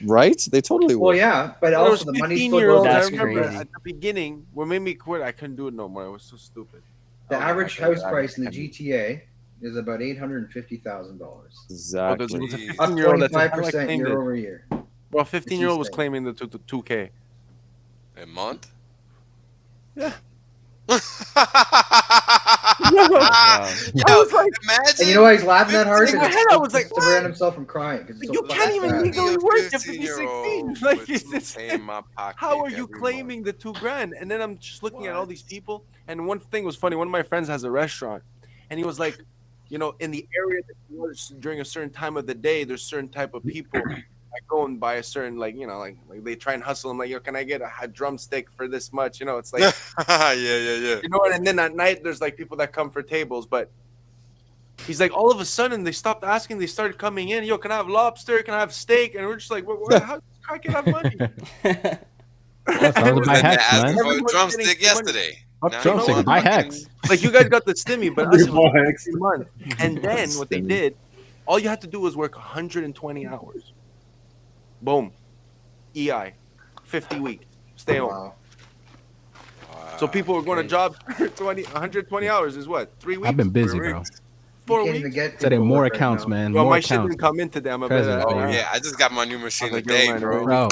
Speaker 11: Right? They totally
Speaker 2: Well,
Speaker 11: were.
Speaker 2: yeah, but
Speaker 1: There was
Speaker 2: also the money still
Speaker 1: 15-year-olds.
Speaker 2: goes.
Speaker 1: I
Speaker 9: That's
Speaker 1: remember
Speaker 9: crazy.
Speaker 1: at the beginning, what made me quit, I couldn't do it no more. I was so stupid.
Speaker 2: The
Speaker 1: I was like,
Speaker 2: average
Speaker 1: I can't-
Speaker 2: house
Speaker 1: I
Speaker 2: price in the
Speaker 1: can't-
Speaker 2: GTA is about $850,000,
Speaker 1: Oh,
Speaker 11: Exactly.
Speaker 1: there was a
Speaker 7: Up
Speaker 1: 15-year-old that's
Speaker 2: 25% year over year.
Speaker 1: Well, 15-year-old was
Speaker 2: insane.
Speaker 1: claiming the 2K.
Speaker 7: A month?
Speaker 1: Yeah.
Speaker 9: Wow.
Speaker 1: I was like,
Speaker 7: imagine.
Speaker 2: And you know why he's laughing that hard?
Speaker 1: In my
Speaker 2: 'Cause
Speaker 1: head,
Speaker 2: it's
Speaker 1: I was like,
Speaker 2: to prevent himself from crying. 'Cause it's
Speaker 1: you
Speaker 2: so
Speaker 1: can't even
Speaker 2: bad.
Speaker 1: legally work. You have to be
Speaker 7: 15-year-old
Speaker 1: 16. Like,
Speaker 7: with
Speaker 1: it's just
Speaker 7: 2K in my pocket
Speaker 1: how are you
Speaker 7: every
Speaker 1: claiming the $2,000? And then I'm just looking at all these people. And one thing was funny. One of my friends has a restaurant, and he was like, you know, in the area that he was during a certain time of the day, there's certain type of people that go and buy a certain, like, you know, like they try and hustle him, like, yo, can I get a drumstick for this much? You know, it's like,
Speaker 7: yeah.
Speaker 1: you know, and then at night there's like people that come for tables, but he's like, all of a sudden they stopped asking, they started coming in. Yo, can I have lobster? Can I have steak? And we're just like, how does I can have money?
Speaker 8: Sounds like
Speaker 7: Then
Speaker 8: Hex,
Speaker 7: asked
Speaker 8: man.
Speaker 7: for a
Speaker 1: Everyone's
Speaker 7: drumstick
Speaker 1: getting
Speaker 7: yesterday.
Speaker 8: Fuck
Speaker 7: Now you
Speaker 8: drumstick,
Speaker 7: know
Speaker 8: buy
Speaker 7: what?
Speaker 8: Hex.
Speaker 1: Like, you guys got the stimmy, but us, it was every month. And then what they did, all you had to do was work 120 hours. Boom. EI. 50 weeks. Stay home.
Speaker 2: Wow.
Speaker 1: So people were going to jobs for 120 hours is what? 3 weeks?
Speaker 8: I've been busy, bro.
Speaker 1: 4
Speaker 2: You can't
Speaker 1: weeks?
Speaker 2: even get
Speaker 8: Said it
Speaker 2: people
Speaker 8: more
Speaker 2: work right
Speaker 8: accounts,
Speaker 2: now.
Speaker 8: man.
Speaker 1: Well,
Speaker 8: More
Speaker 1: my shit
Speaker 8: accounts.
Speaker 1: didn't come in today. I'm a bit.
Speaker 8: President,
Speaker 7: Oh
Speaker 8: baby.
Speaker 7: yeah, I just got my new machine
Speaker 1: like,
Speaker 7: today,
Speaker 1: yo, man,
Speaker 7: bro.
Speaker 8: Bro,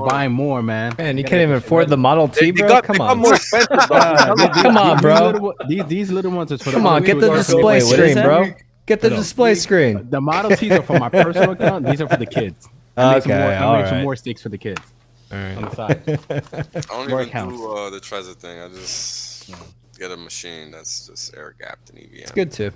Speaker 8: buying more, man.
Speaker 5: Man, you can't even afford the Model T,
Speaker 1: They
Speaker 5: bro.
Speaker 1: got
Speaker 5: Come
Speaker 1: they
Speaker 5: on,
Speaker 1: got more expensive, bro.
Speaker 5: Come on, bro.
Speaker 8: These little ones are for
Speaker 5: Come
Speaker 8: the
Speaker 5: on,
Speaker 8: other
Speaker 5: get
Speaker 8: two
Speaker 5: the
Speaker 8: accounts.
Speaker 5: display
Speaker 9: Wait, what is
Speaker 5: screen,
Speaker 9: that?
Speaker 5: bro. Get the
Speaker 8: Hold on.
Speaker 5: display screen.
Speaker 8: The Model T's are for my personal account. These are for the kids. I make some more,
Speaker 5: Okay,
Speaker 8: I make some
Speaker 5: alright.
Speaker 8: more sticks for the kids
Speaker 5: All right.
Speaker 8: on the side.
Speaker 7: I don't
Speaker 8: More
Speaker 7: even
Speaker 8: accounts.
Speaker 7: do the treasure thing. I just get a machine that's just air gapped and EVM.
Speaker 5: It's good too.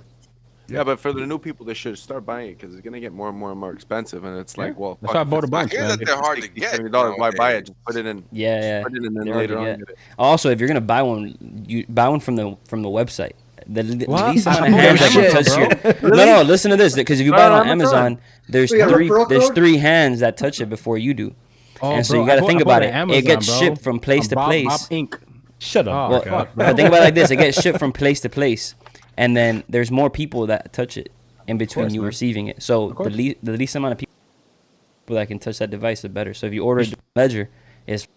Speaker 1: Yeah, but for the new people, they should start buying it because it's gonna get more and more and more expensive. And it's like, well,
Speaker 8: That's why I bought a bunch,
Speaker 7: hear
Speaker 8: man.
Speaker 7: that they're hard to get.
Speaker 1: $60, why buy it?
Speaker 7: nowadays.
Speaker 1: Just put it in.
Speaker 9: Yeah.
Speaker 1: Put it in, and then
Speaker 9: They're hard
Speaker 1: later
Speaker 9: to
Speaker 1: on
Speaker 9: get.
Speaker 1: get it.
Speaker 9: Also, if you're gonna buy one, you buy one from the website. The
Speaker 5: What?
Speaker 9: least amount
Speaker 5: I
Speaker 9: of hands that
Speaker 5: bought
Speaker 9: can
Speaker 5: shit,
Speaker 9: touch
Speaker 5: bro.
Speaker 9: your. No, listen to this. Because if you buy it on
Speaker 1: Amazon.
Speaker 9: Amazon, there's
Speaker 2: So you have a
Speaker 9: three.
Speaker 2: referral
Speaker 9: There's
Speaker 2: code?
Speaker 9: 3 hands that touch it before you do.
Speaker 8: Oh,
Speaker 9: And so
Speaker 8: bro,
Speaker 9: you gotta
Speaker 8: I
Speaker 9: think
Speaker 8: bought
Speaker 9: about
Speaker 8: an
Speaker 9: it. It gets
Speaker 8: Amazon,
Speaker 9: shipped
Speaker 8: bro.
Speaker 9: from place to
Speaker 8: Bob
Speaker 9: place.
Speaker 8: Inc.
Speaker 5: Shut up.
Speaker 9: Well,
Speaker 8: fuck,
Speaker 9: but think about it like this: it gets shipped from place to place, and then there's more people that touch it in between
Speaker 8: course,
Speaker 9: you
Speaker 8: man.
Speaker 9: receiving it. So
Speaker 8: course.
Speaker 9: the least amount of people that can touch that device, the better. So if you order Ledger, it's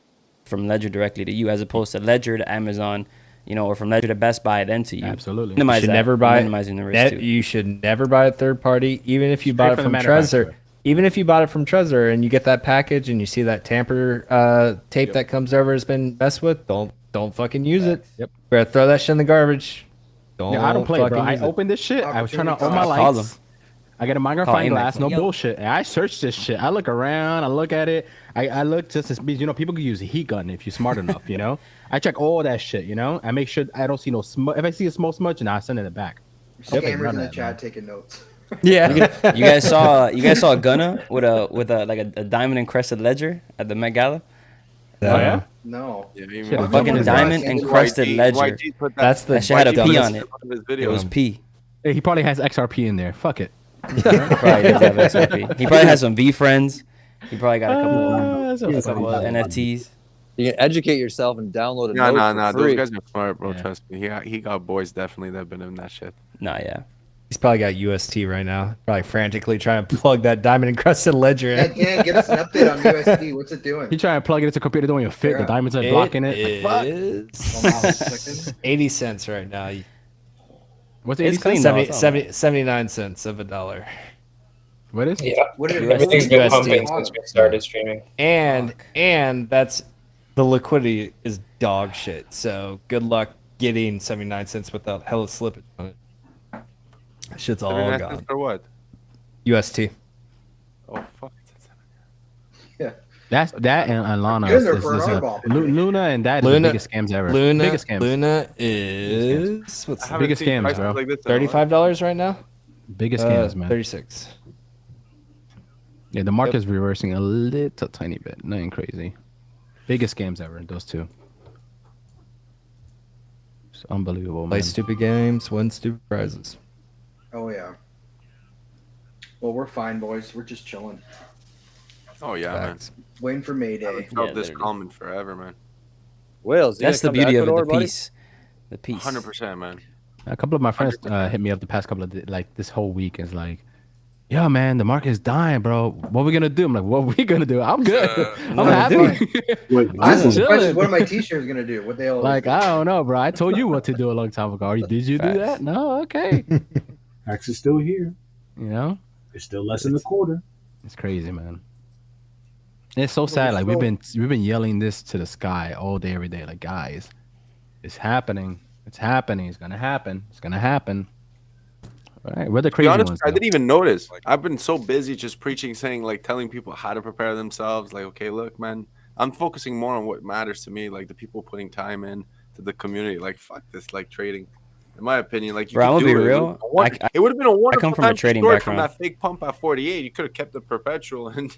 Speaker 9: from Ledger directly to you, as opposed to Ledger to Amazon, or from Ledger to Best Buy, then to you.
Speaker 8: Absolutely.
Speaker 5: You should never buy
Speaker 9: minimizing the risk too.
Speaker 5: You should never buy a third party, even if you bought it from Trezor. Even if you bought it from Trezor and you get that package and you see that tamper tape that comes over has been messed with, don't fucking use it.
Speaker 8: Yep.
Speaker 5: Better throw that shit in the garbage.
Speaker 8: I don't play, bro. I open this shit. I turn on all my lights. I get a magnifying glass, no bullshit. And I search this shit. I look around. I look at it. I look just as people can use a heat gun if you're smart enough. I check all that shit. I make sure I don't see no smoke. If I see a smoke smudge, I send it back.
Speaker 2: Scammers in the chat taking notes.
Speaker 9: Yeah, you guys saw a Gunna with a diamond encrusted ledger at the Met Gala.
Speaker 2: Oh yeah. No.
Speaker 9: Yeah, fucking diamond encrusted ledger.
Speaker 5: That
Speaker 9: shit had a P on it. It was P.
Speaker 8: Hey, he probably has XRP in there. Fuck it.
Speaker 9: Probably does have XRP. He probably has some V friends. He probably got a couple of NFTs.
Speaker 11: You can educate yourself and download a
Speaker 1: No.
Speaker 11: for free.
Speaker 1: Those guys are smart, bro. Yeah. Trust me. He got boys definitely that have been in that shit.
Speaker 9: Nah, yeah.
Speaker 5: He's probably got UST right now. Probably frantically trying to plug that diamond encrusted ledger in.
Speaker 2: Yeah, give us an update on UST. What's it doing?
Speaker 8: He trying to plug it into a computer, don't even fit. The diamonds are blocking it.
Speaker 5: It's 80 cents right now.
Speaker 8: What's 80
Speaker 5: cents? 79 cents of a dollar.
Speaker 8: What is?
Speaker 12: Yeah. Everything's been pumping since we started streaming.
Speaker 5: And that's the liquidity is dog shit. So good luck getting 79 cents without hella slippage on it. Shit's all gone.
Speaker 1: For what?
Speaker 5: UST.
Speaker 1: Oh fuck.
Speaker 2: Yeah.
Speaker 8: That's that and Lana. Luna and that is the biggest scams ever. Biggest scams.
Speaker 5: Luna is what's the
Speaker 8: biggest scams, bro?
Speaker 1: Like
Speaker 5: $35 right now.
Speaker 8: Biggest scams, man.
Speaker 5: 36.
Speaker 8: Yeah, the market's reversing a little tiny bit. Nothing crazy. Biggest scams ever. Those two. It's unbelievable, man.
Speaker 5: Play stupid games, win stupid prizes.
Speaker 2: Oh yeah. Well, we're fine, boys. We're just chilling.
Speaker 1: Oh yeah, man.
Speaker 2: Waiting for Mayday.
Speaker 1: I haven't felt this calm in forever, man.
Speaker 11: Wales,
Speaker 9: that's the beauty of it, the peace. The peace.
Speaker 1: 100%, man.
Speaker 8: A couple of my friends hit me up the past couple of this whole week is like, "Yo, man, the market is dying, bro. What are we gonna do?" I'm like, "What are we gonna do? I'm good. I'm happy."
Speaker 2: What are my t-shirts gonna do? What they all
Speaker 8: like? I don't know, bro. I told you what to do a long time ago. Did you do that? No. Okay.
Speaker 6: Axe is still here.
Speaker 8: It's
Speaker 6: still less than a quarter.
Speaker 8: It's crazy, man. It's so sad. Like we've been yelling this to the sky all day, every day. Like, guys, it's happening. It's happening. It's gonna happen. It's gonna happen. All right, we're the crazy ones.
Speaker 1: I didn't even notice. I've been so busy just preaching, saying like telling people how to prepare themselves. Like, okay, look, man, I'm focusing more on what matters to me, like the people putting time in to the community. Like, fuck this, like trading. In my opinion, like
Speaker 9: bro, I'm gonna be real.
Speaker 1: It would have been a wonderful
Speaker 9: come from a trading
Speaker 1: background. From that fake pump at 48, you could have kept the perpetual, and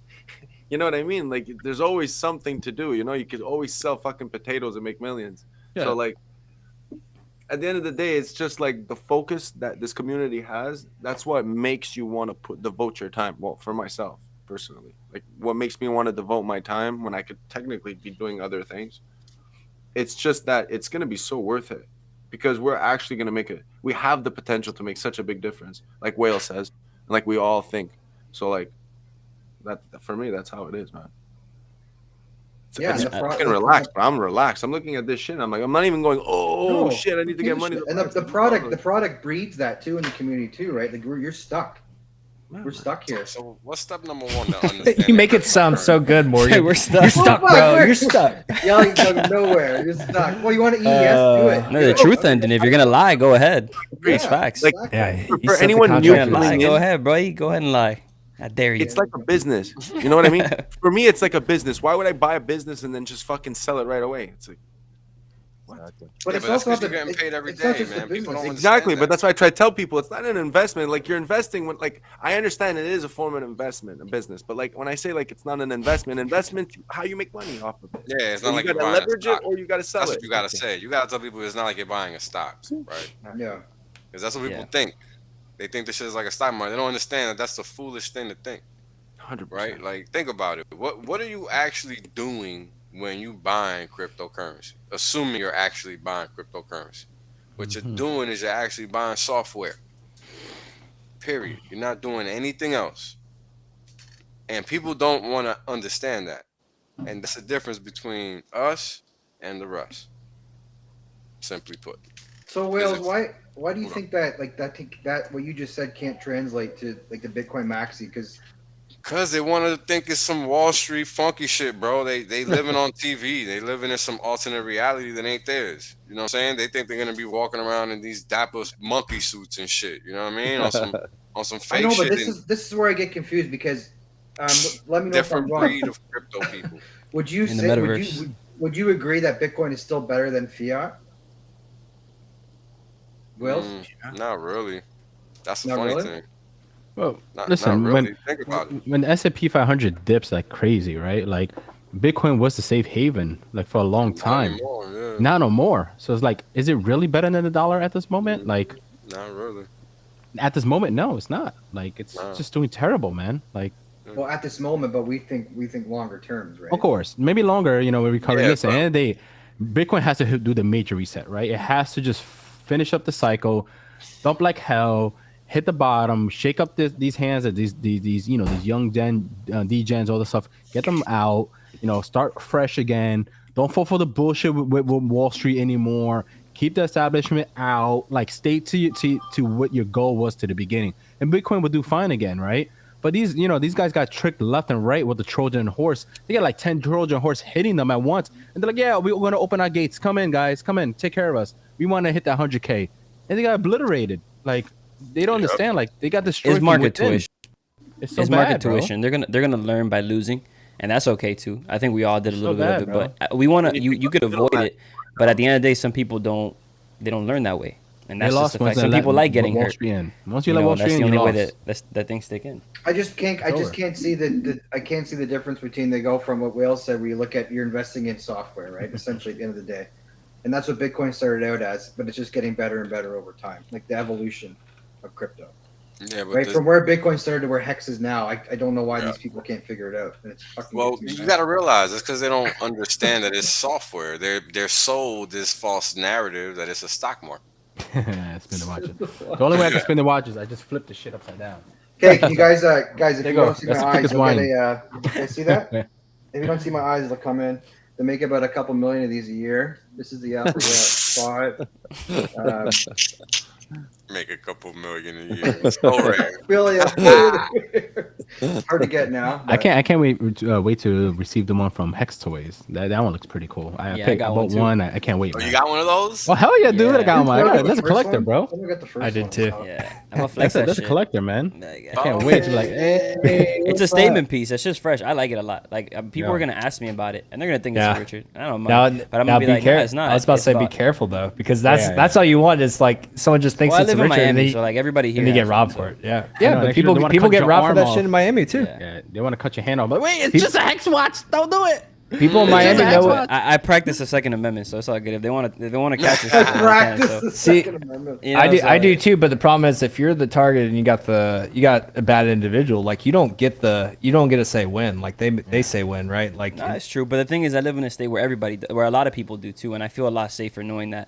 Speaker 1: you know what I mean. Like, there's always something to do. You could always sell fucking potatoes and make millions. Yeah. So like, at the end of the day, it's just like the focus that this community has. That's what makes you want to devote your time. Well, for myself personally, like what makes me want to devote my time when I could technically be doing other things. It's just that it's gonna be so worth it. Because we're actually going to make we have the potential to make such a big difference, like Whale says, and like we all think. So like that for me, that's how it is, man. It's fucking relaxed, bro. I'm relaxed. I'm looking at this shit. I'm like, I'm not even going, shit, I need to get money.
Speaker 2: And the product breeds that too in the community too, right? Like you're stuck. We're stuck here.
Speaker 7: So what's step number one to understand?
Speaker 5: You make it sound so good, Morgan.
Speaker 9: We're stuck.
Speaker 5: You're stuck, bro. You're stuck.
Speaker 2: Y'all ain't going nowhere. You're stuck. Well, you want to eat? Yes, do it.
Speaker 9: No, the truth ending. If you're gonna lie, go ahead. It's facts.
Speaker 1: Like,
Speaker 5: exactly.
Speaker 1: For anyone new,
Speaker 9: go ahead, bro. Go ahead and lie. I dare you.
Speaker 1: It's like a business. You know what I mean? For me, it's like a business. Why would I buy a business and then just fucking sell it right away? It's like.
Speaker 2: But it's
Speaker 7: also
Speaker 2: not
Speaker 7: you're getting paid every day, man. People don't
Speaker 1: exactly, but that's why I try to tell people it's not an investment. Like you're investing when, like, I understand it is a form of investment, a business, but like when I say like it's not an investment, how you make money off of it.
Speaker 7: Yeah, it's not like
Speaker 1: you gotta leverage it or you gotta sell it.
Speaker 7: That's what you gotta say. You gotta tell people it's not like you're buying a stock, right?
Speaker 2: Yeah,
Speaker 7: because that's what people think. They think this shit is like a stock market. They don't understand that that's the foolish thing to think.
Speaker 1: 100%.
Speaker 7: Right? Like think about it. What are you actually doing when you buying cryptocurrency? Assuming you're actually buying cryptocurrency. What you're doing is you're actually buying software. Period. You're not doing anything else. And people don't want to understand that. And that's the difference between us and the rest. Simply put.
Speaker 2: So Wales, why do you think that that what you just said can't translate to like the Bitcoin Maxi?
Speaker 7: Because they want to think it's some Wall Street funky shit, bro. They living on TV. They living in some alternate reality that ain't theirs. You know what I'm saying? They think they're gonna be walking around in these dapper monkey suits and shit. You know what I mean? On some fake
Speaker 2: I know,
Speaker 7: shit.
Speaker 2: but this is where I get confused because let me know
Speaker 7: different
Speaker 2: if I'm wrong.
Speaker 7: breed of crypto people.
Speaker 2: Would you
Speaker 9: In the
Speaker 2: say
Speaker 9: metaverse.
Speaker 2: would you agree that Bitcoin is still better than fiat? Wills?
Speaker 7: Not really. That's the
Speaker 2: Not
Speaker 7: funny
Speaker 2: really?
Speaker 7: thing.
Speaker 8: Well,
Speaker 7: Not
Speaker 8: listen,
Speaker 7: really. Think about it.
Speaker 8: when the S&P 500 dips like crazy, right? Like Bitcoin was the safe haven like for a long time.
Speaker 7: Not anymore, yeah.
Speaker 8: Not no more. So it's like, is it really better than the dollar at this moment? Like,
Speaker 7: Not really.
Speaker 8: at this moment, no, it's not. Like, it's just doing terrible, man. Like,
Speaker 2: Well, at this moment, but we think longer terms, right?
Speaker 8: of course, maybe longer. You know, when we cover
Speaker 7: Yeah,
Speaker 8: this, and they, Bitcoin has to do the major reset, right? It has to just finish up the cycle, dump like hell, hit the bottom, shake up these hands that these you know, these young degens, all this stuff, get them out. You know, start fresh again. Don't fall for the bullshit with Wall Street anymore. Keep the establishment out. Like, stay to what your goal was to the beginning, and Bitcoin will do fine again, right? But these guys got tricked left and right with the Trojan horse. They got like 10 Trojan horse hitting them at once, and they're like, "Yeah, we're going to open our gates. Come in, guys. Come in. Take care of us. We want to hit that 100K," and they got obliterated. Like, they don't understand. Like, they got destroyed.
Speaker 9: It's market
Speaker 8: from within.
Speaker 9: tuition.
Speaker 8: It's so
Speaker 9: It's
Speaker 8: bad,
Speaker 9: market
Speaker 8: bro.
Speaker 9: tuition. They're gonna learn by losing, and that's okay too. I think we all did a
Speaker 8: So
Speaker 9: little bit
Speaker 8: bad,
Speaker 9: of it,
Speaker 8: bro.
Speaker 9: but we want to. You could avoid it, but at the end of the day, some people don't. They don't learn that way, and
Speaker 8: They
Speaker 9: that's just
Speaker 8: lost
Speaker 9: the fact.
Speaker 8: once they
Speaker 9: Some
Speaker 8: let
Speaker 9: people like getting
Speaker 8: Wall
Speaker 9: hurt.
Speaker 8: Street in. Once you
Speaker 9: You
Speaker 8: let
Speaker 9: know,
Speaker 8: Wall
Speaker 9: that's
Speaker 8: Street
Speaker 9: the
Speaker 8: in,
Speaker 9: only
Speaker 8: you
Speaker 9: way
Speaker 8: lost.
Speaker 9: that things stick in.
Speaker 2: I just can't
Speaker 8: over.
Speaker 2: see I can't see the difference between they go from what Wales said, where you look at you're investing in software, right? Essentially, at the end of the day, and that's what Bitcoin started out as, but it's just getting better and better over time, like the evolution of crypto.
Speaker 7: Yeah, but
Speaker 2: Right, from where Bitcoin started to where Hex is now, I don't know why these people can't figure it out. And it's fucking
Speaker 7: well,
Speaker 2: gets me
Speaker 7: you
Speaker 2: mad.
Speaker 7: got to realize it's because they don't understand that it's software. They're sold this false narrative that it's a stock market.
Speaker 8: Spin the watches. The only way I can spin the watches, I just flip the shit upside down.
Speaker 2: Okay, can you guys, if
Speaker 8: There
Speaker 2: you
Speaker 8: you go.
Speaker 2: don't see
Speaker 8: That's
Speaker 2: my
Speaker 8: the
Speaker 2: eyes,
Speaker 8: quickest
Speaker 2: you'll
Speaker 8: wine.
Speaker 2: get a. You see that? If you don't see my eyes, they'll come in. They make about a couple million of these a year. This is the Apple Watch 5.
Speaker 7: Make a couple million a year. It's so rare.
Speaker 2: Billion. Hard to get now.
Speaker 8: I can't wait to receive the one from Hex Toys. That one looks pretty cool. I
Speaker 9: got
Speaker 8: bought
Speaker 9: one,
Speaker 8: one.
Speaker 9: too.
Speaker 8: I can't wait.
Speaker 7: Oh,
Speaker 8: Man.
Speaker 7: you got one of those?
Speaker 8: Oh hell yeah, dude! I got
Speaker 9: Yeah.
Speaker 8: one. That's a collector, bro.
Speaker 2: I
Speaker 5: did too.
Speaker 9: Yeah, I'm gonna flex
Speaker 8: That's
Speaker 9: that
Speaker 8: a
Speaker 9: shit.
Speaker 8: collector, man.
Speaker 9: Like,
Speaker 8: I can't wait to be like, hey,
Speaker 9: it's a
Speaker 8: what's
Speaker 9: statement
Speaker 8: up?
Speaker 9: piece. It's just fresh. I like it a lot. Like, people
Speaker 8: Yeah.
Speaker 9: are gonna ask me about it, and they're gonna think
Speaker 5: Yeah.
Speaker 9: it's Richard. I don't
Speaker 5: Now,
Speaker 9: mind, but I'm
Speaker 5: now
Speaker 9: gonna be
Speaker 5: be
Speaker 9: like,
Speaker 5: careful.
Speaker 9: no, it's not.
Speaker 5: I was about to
Speaker 9: It's
Speaker 5: say, be careful though, because that's
Speaker 8: Yeah,
Speaker 5: that's all you want is like someone just thinks
Speaker 9: Well, I
Speaker 5: it's a
Speaker 9: live in
Speaker 5: Richard and
Speaker 9: Miami,
Speaker 5: they,
Speaker 9: so like everybody here.
Speaker 5: and they get
Speaker 9: has
Speaker 5: robbed
Speaker 9: one,
Speaker 5: for
Speaker 9: so-
Speaker 5: it. Yeah,
Speaker 8: know,
Speaker 5: yeah, but
Speaker 8: next year they wanna
Speaker 5: people
Speaker 8: cut
Speaker 5: get
Speaker 8: your
Speaker 5: robbed for
Speaker 8: arm
Speaker 5: that
Speaker 8: off.
Speaker 5: shit in Miami too.
Speaker 8: Yeah, they want to cut your hand off. But wait, it's just a Hex watch. Don't do it.
Speaker 5: People in Miami
Speaker 8: Just a
Speaker 5: know
Speaker 8: Hex
Speaker 5: it.
Speaker 8: watch.
Speaker 9: I practice the Second Amendment, so it's all good. If they want to catch this, shit, they can,
Speaker 2: Practice
Speaker 9: so.
Speaker 2: the
Speaker 5: See,
Speaker 2: Second Amendment.
Speaker 9: You know,
Speaker 5: I do,
Speaker 9: so,
Speaker 5: I do
Speaker 9: like,
Speaker 5: too. But the problem is, if you're the target and you got a bad individual, like you don't get to say when. Like they say when, right? Like
Speaker 9: No, it's true. But the thing is, I live in a state where where a lot of people do too, and I feel a lot safer knowing that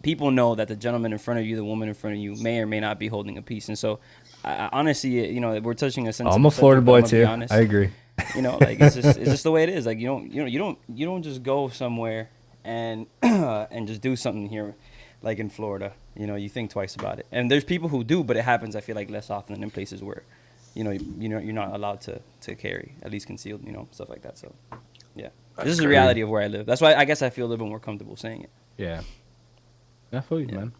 Speaker 9: people know that the gentleman in front of you, the woman in front of you, may or may not be holding a piece. And so, honestly, you know, we're touching a sensitive
Speaker 5: I'm a Florida
Speaker 9: subject, but
Speaker 5: boy
Speaker 9: I'm gonna be
Speaker 5: too.
Speaker 9: honest.
Speaker 5: I agree.
Speaker 9: You know, like it's just the way it is. Like you don't just go somewhere and and just do something here, like in Florida. You know, you think twice about it. And there's people who do, but it happens, I feel like, less often than in places where, you're not allowed to carry, at least concealed, stuff like that. So, yeah, this is the reality of where I live. That's why I guess I feel a little bit more comfortable saying it.
Speaker 8: Yeah, I feel you, man.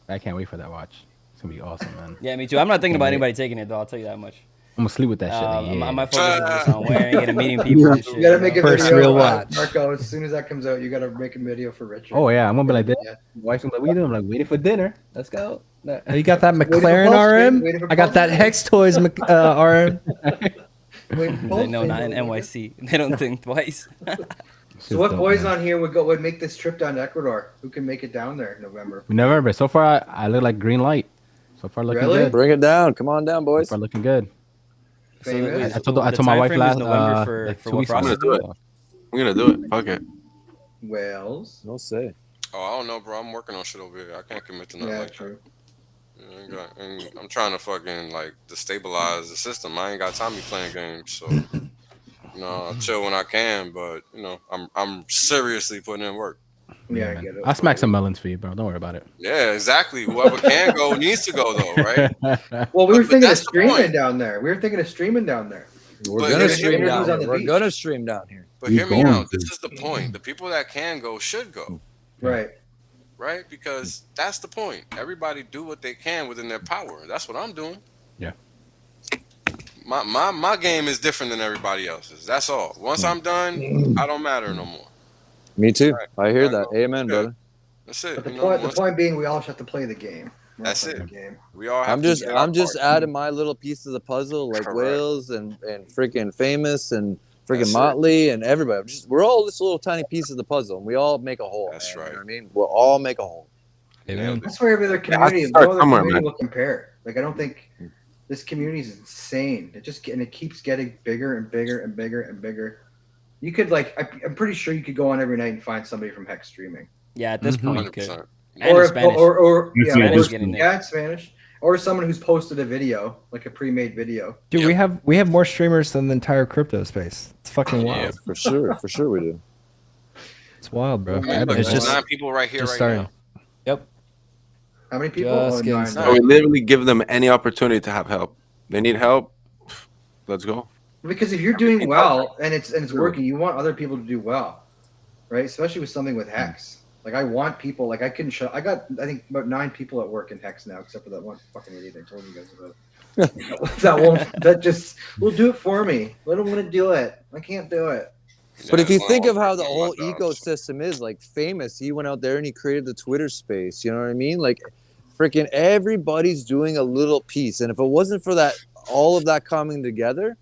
Speaker 8: I can't wait for that watch. It's gonna be awesome, man.
Speaker 9: Yeah, me too. I'm not thinking
Speaker 8: Can't
Speaker 9: about
Speaker 8: wait.
Speaker 9: anybody taking it though. I'll tell you that much.
Speaker 8: I'm gonna sleep with that shit.
Speaker 9: I might focus just on wearing it and meeting people and shit.
Speaker 2: You gotta make a
Speaker 5: First
Speaker 2: video,
Speaker 5: real watch.
Speaker 2: Marco. As soon as that comes out, you gotta make a video for Richard.
Speaker 8: Oh yeah, I'm gonna be like this.
Speaker 2: Yeah.
Speaker 8: Wife's gonna be like, what are you doing? I'm like, waiting for dinner. Let's go.
Speaker 5: Oh, you got that
Speaker 2: Waiting for
Speaker 5: McLaren
Speaker 2: PulseChain, waiting
Speaker 5: RM?
Speaker 2: for
Speaker 5: I got that
Speaker 2: PulseChain.
Speaker 5: Hex Toys RM.
Speaker 2: Wait,
Speaker 9: They know not in NYC. They don't think twice.
Speaker 2: So what boys on here would make this trip down to Ecuador? Who can make it down there in November?
Speaker 8: November. So far, I look like green light. So far, looking
Speaker 2: Really?
Speaker 8: good.
Speaker 11: Bring it down. Come on down,
Speaker 8: So
Speaker 11: boys.
Speaker 8: far, looking good.
Speaker 2: Famous.
Speaker 8: I told my wife last
Speaker 9: November for
Speaker 8: like 2
Speaker 9: what
Speaker 8: weeks
Speaker 9: process?
Speaker 8: ago.
Speaker 1: I'm gonna do it. Fuck it.
Speaker 2: Wales.
Speaker 11: No say.
Speaker 7: Oh, I don't know, bro. I'm working on shit over here. I can't commit to nothing
Speaker 2: Yeah,
Speaker 7: like
Speaker 2: true.
Speaker 7: that. And I'm trying to fucking like destabilize the system. I ain't got time to be playing games, so I'll chill when I can. But I'm seriously putting in work.
Speaker 2: Yeah, I get it.
Speaker 8: I'll smack some melons for you, bro. Don't worry about it.
Speaker 7: Yeah, exactly. Whoever can go needs to go though, right?
Speaker 2: Well, we were thinking of
Speaker 7: that's the
Speaker 2: streaming
Speaker 7: point.
Speaker 2: down there. We were thinking of streaming down there.
Speaker 11: We're
Speaker 7: But
Speaker 11: gonna
Speaker 7: here's
Speaker 11: stream
Speaker 7: the
Speaker 11: down
Speaker 2: on
Speaker 11: here.
Speaker 2: the
Speaker 11: We're
Speaker 2: beach.
Speaker 11: gonna stream down here.
Speaker 7: But
Speaker 6: We
Speaker 7: hear me
Speaker 6: going
Speaker 7: out.
Speaker 6: to.
Speaker 7: This is the point. The people that can go should go,
Speaker 2: Right.
Speaker 7: right? Because that's the point. Everybody do what they can within their power. That's what I'm doing.
Speaker 8: Yeah.
Speaker 7: My game is different than everybody else's. That's all. Once I'm done, I don't matter no more.
Speaker 11: Me too.
Speaker 7: Right.
Speaker 11: I hear
Speaker 7: Right.
Speaker 11: that. Amen,
Speaker 7: Yeah.
Speaker 11: brother.
Speaker 7: That's it.
Speaker 2: But the
Speaker 7: you know,
Speaker 2: point, the
Speaker 7: once-
Speaker 2: point being, we all have to play the game. We're all
Speaker 7: That's
Speaker 2: playing
Speaker 7: it.
Speaker 2: The game.
Speaker 7: we all have
Speaker 11: I'm
Speaker 7: to
Speaker 11: just
Speaker 7: get our part.
Speaker 11: adding my little piece of the puzzle, like
Speaker 7: Correct.
Speaker 11: Wales and freaking Famous and freaking
Speaker 7: That's it.
Speaker 11: Motley and everybody. We're all this little tiny piece of the puzzle, and we all make a whole.
Speaker 7: That's
Speaker 11: man,
Speaker 7: right.
Speaker 11: You know what I mean? We'll all make a whole.
Speaker 8: Amen.
Speaker 2: That's why every other community,
Speaker 1: to start
Speaker 2: no other
Speaker 1: somewhere,
Speaker 2: community
Speaker 1: man.
Speaker 2: will compare. Like, I don't think this community is insane. It keeps getting bigger and bigger and bigger and bigger. You could I'm pretty sure you could go on every night and find somebody from Hex streaming.
Speaker 9: Yeah, at this point you could.
Speaker 7: 100%.
Speaker 9: And in Spanish.
Speaker 6: That's
Speaker 2: yeah,
Speaker 6: Spanish
Speaker 9: getting there.
Speaker 2: yeah, it's Spanish. Or someone who's posted a video, like a pre-made video.
Speaker 5: Dude, we have more streamers than the entire crypto space. It's fucking wild.
Speaker 11: Yeah, for sure we do.
Speaker 5: It's wild, bro.
Speaker 7: Man, look,
Speaker 5: It's
Speaker 7: there's
Speaker 5: just
Speaker 7: 9 people right here
Speaker 5: just
Speaker 7: right
Speaker 5: starting.
Speaker 7: now.
Speaker 5: Yep.
Speaker 2: How many people?
Speaker 5: Just
Speaker 2: Oh,
Speaker 5: getting
Speaker 2: 9.
Speaker 5: started.
Speaker 1: So we literally give them any opportunity to have help. They need help. Let's go.
Speaker 2: Because if you're doing well and it's working, you want other people to do well, right? Especially with something with Hex. Like, I want people. Like, I couldn't show. I got, I think, about 9 people at work in Hex now, except for that one fucking idiot I told you guys about. that won't. That just will do it for me. I don't want to do it. I can't do it.
Speaker 11: But if you
Speaker 7: Yeah,
Speaker 11: think
Speaker 7: well,
Speaker 11: of how the
Speaker 7: my
Speaker 11: whole
Speaker 7: jobs.
Speaker 11: ecosystem is, like Famous, he went out there and he created the Twitter space. You know what I mean? Like, freaking everybody's doing a little piece. And if it wasn't for that, all of that coming together,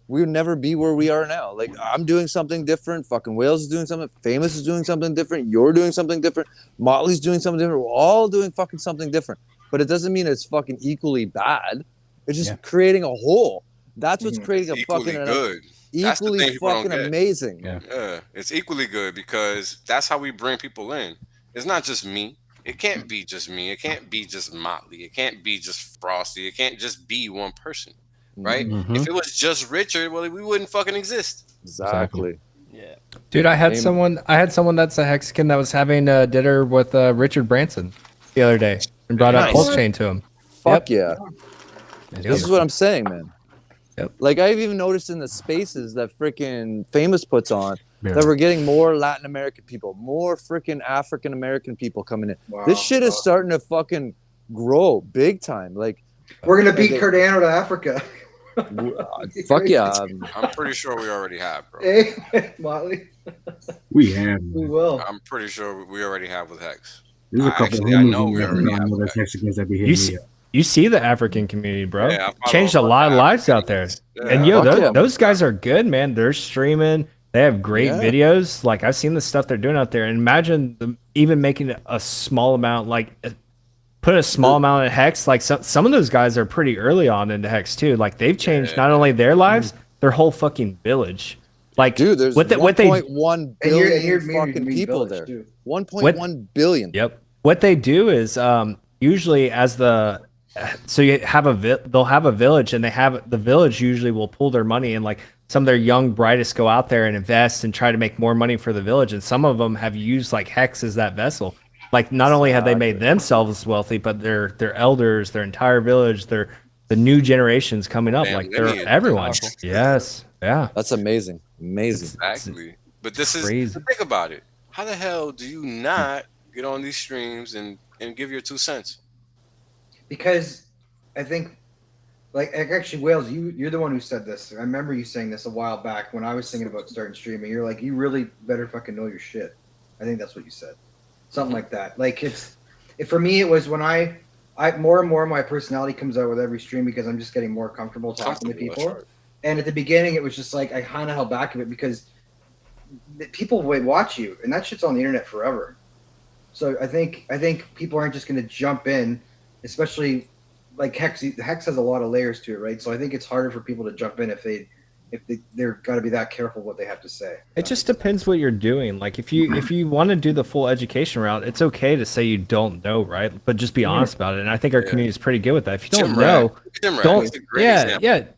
Speaker 11: we would never be where we are now. Like, I'm doing something different. Fucking Wales is doing something. Famous is doing something different. You're doing something different. Motley's doing something different. We're all doing fucking something different. But it doesn't mean it's fucking equally bad. It's just creating a whole. That's what's creating a
Speaker 7: Equally
Speaker 11: fucking
Speaker 7: good. That's the
Speaker 11: equally
Speaker 7: thing people don't
Speaker 11: fucking
Speaker 7: get.
Speaker 11: amazing.
Speaker 7: Yeah, it's equally good because that's how we bring people in. It's not just me. It can't be just me. It can't be just Motley. It can't be just Frosty. It can't just be one person, right?
Speaker 8: Mhm.
Speaker 7: If it was just Richard, well, we wouldn't fucking exist.
Speaker 11: Exactly.
Speaker 9: Yeah.
Speaker 5: Dude, I had
Speaker 11: Amen.
Speaker 5: someone that's a Hexagon that was having dinner with Richard Branson the other day and brought up
Speaker 11: Nice.
Speaker 5: PulseChain to him.
Speaker 11: Fuck yeah.
Speaker 5: Yep.
Speaker 11: This is what I'm saying, man.
Speaker 5: Yep.
Speaker 11: Like, I've even noticed in the spaces that freaking Famous puts on
Speaker 8: Yeah.
Speaker 11: that we're getting more Latin American people, more freaking African American people coming in.
Speaker 2: Wow.
Speaker 11: This shit is starting to fucking grow big time. Like,
Speaker 2: We're gonna beat
Speaker 11: Like,
Speaker 2: Cardano to Africa.
Speaker 11: fuck yeah.
Speaker 7: I'm pretty sure we already have, bro.
Speaker 2: Hey, Motley.
Speaker 6: We have.
Speaker 2: We will.
Speaker 7: I'm pretty sure we already have with Hex.
Speaker 6: There's a couple
Speaker 7: Actually, I know we
Speaker 6: homies
Speaker 7: already
Speaker 6: that
Speaker 7: have
Speaker 6: know
Speaker 7: that.
Speaker 6: that's Mexicans that be
Speaker 5: You
Speaker 6: hitting
Speaker 5: see,
Speaker 6: me up.
Speaker 5: you see the African community, bro.
Speaker 7: Yeah, I follow
Speaker 5: Changed a
Speaker 7: up on
Speaker 5: lot of
Speaker 7: the
Speaker 5: lives out there.
Speaker 7: Yeah,
Speaker 5: And yo,
Speaker 11: fuck yeah.
Speaker 5: those guys are good, man. They're streaming. They have great
Speaker 11: Yeah.
Speaker 5: videos. Like, I've seen the stuff they're doing out there. And imagine them even making a small amount, like put a small amount of Hex. Like, some of those guys are pretty early on into Hex too. Like, they've changed not only their lives, their whole fucking village. Like,
Speaker 11: Dude, there's
Speaker 5: what they
Speaker 11: 1.1
Speaker 2: And you're
Speaker 11: billion
Speaker 2: me,
Speaker 11: fucking
Speaker 2: me
Speaker 11: people
Speaker 2: village,
Speaker 11: there.
Speaker 2: too.
Speaker 11: 1.1 billion.
Speaker 5: Yep. What they do is usually as so you have they'll have a village, and the village usually will pull their money, and like some of their young brightest go out there and invest and try to make more money for the village, and some of them have used like Hex as that vessel. Like, not only have they made themselves wealthy, but their elders, their entire village, the new generations coming up,
Speaker 7: Damn,
Speaker 5: like
Speaker 7: they
Speaker 5: they're
Speaker 7: need
Speaker 5: everyone.
Speaker 7: powerful.
Speaker 5: Yes. Yeah.
Speaker 11: That's amazing. Amazing.
Speaker 7: Exactly. But this is
Speaker 5: crazy.
Speaker 7: think about it. How the hell do you not get on these streams and give your 2 cents?
Speaker 2: Because I think, like, actually, Wales, you're the one who said this. I remember you saying this a while back when I was thinking about starting streaming. You're like, you really better fucking know your shit. I think that's what you said, something like that. Like, for me, it was when I more and more my personality comes out with every stream because I'm just getting more comfortable talking to people. And at the beginning, it was just like I kind of held back a bit because people would watch you, and that shit's on the internet forever. So I think people aren't just going to jump in, especially like Hex. Hex has a lot of layers to it, right? So I think it's harder for people to jump in if they're got to be that careful what they have to say.
Speaker 5: It just depends what you're doing. Like, if you want to do the full education route, it's okay to say you don't know, right? But just be honest about it. And I think our community is pretty good with that. If you don't know, don't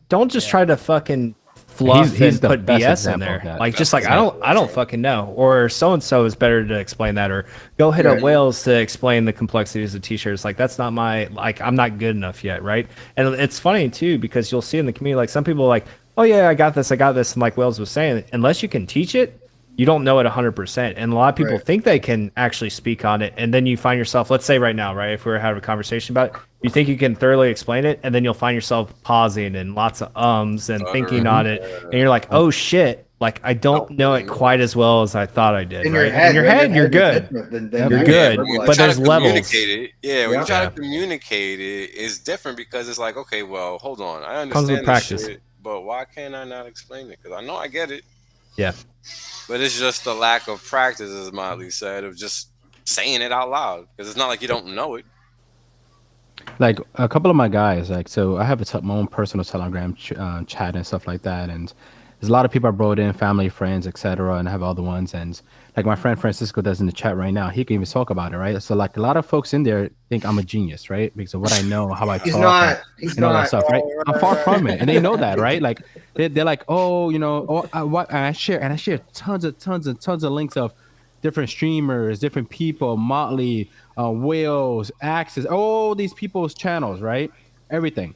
Speaker 5: don't just try to fucking fluff
Speaker 8: He's
Speaker 5: and
Speaker 8: the
Speaker 5: put
Speaker 8: best
Speaker 5: BS in
Speaker 8: example
Speaker 5: there.
Speaker 8: of that.
Speaker 5: Like just like I don't fucking know. Or so and so is better to explain that. Or go hit up Wales to explain the complexities of t-shirts. Like that's not my like I'm not good enough yet, right? And it's funny too because you'll see in the community like some people are like, oh yeah, I got this, and like Wales was saying, unless you can teach it, you don't know it 100%. And a lot of people think they can actually speak on it. And then you find yourself, let's say right now, right, if we were having a conversation about it, you think you can thoroughly explain it, and then you'll find yourself pausing and lots of ums and thinking on it. And you're like, oh shit, like I don't know it quite as well as I thought I did.
Speaker 2: In
Speaker 5: right?
Speaker 2: your head,
Speaker 5: in your head, you're good. You're good. But there's levels.
Speaker 7: When you try to communicate it, it's different because it's like, okay, well, hold on. I understand
Speaker 5: Comes with practice.
Speaker 7: shit, but why can't I not explain it? Because I know I get it.
Speaker 5: Yeah.
Speaker 7: But it's just the lack of practice, as Motley said, of just saying it out loud. Because it's not like you don't know it.
Speaker 8: Like a couple of my guys, like so I have my own personal Telegram chat and stuff like that, and there's a lot of people I brought in, family, friends, etc., and I have other ones, and like my friend Francisco that's in the chat right now, he can even talk about it, right? So like a lot of folks in there think I'm a genius, right? Because of what I know, how I talk, and all that stuff, right? I'm far from it, and they know that, right? Like they're like, oh, you know, and I share tons of links of different streamers, different people, Motley, Whales, Axis, all these people's channels, right? Everything,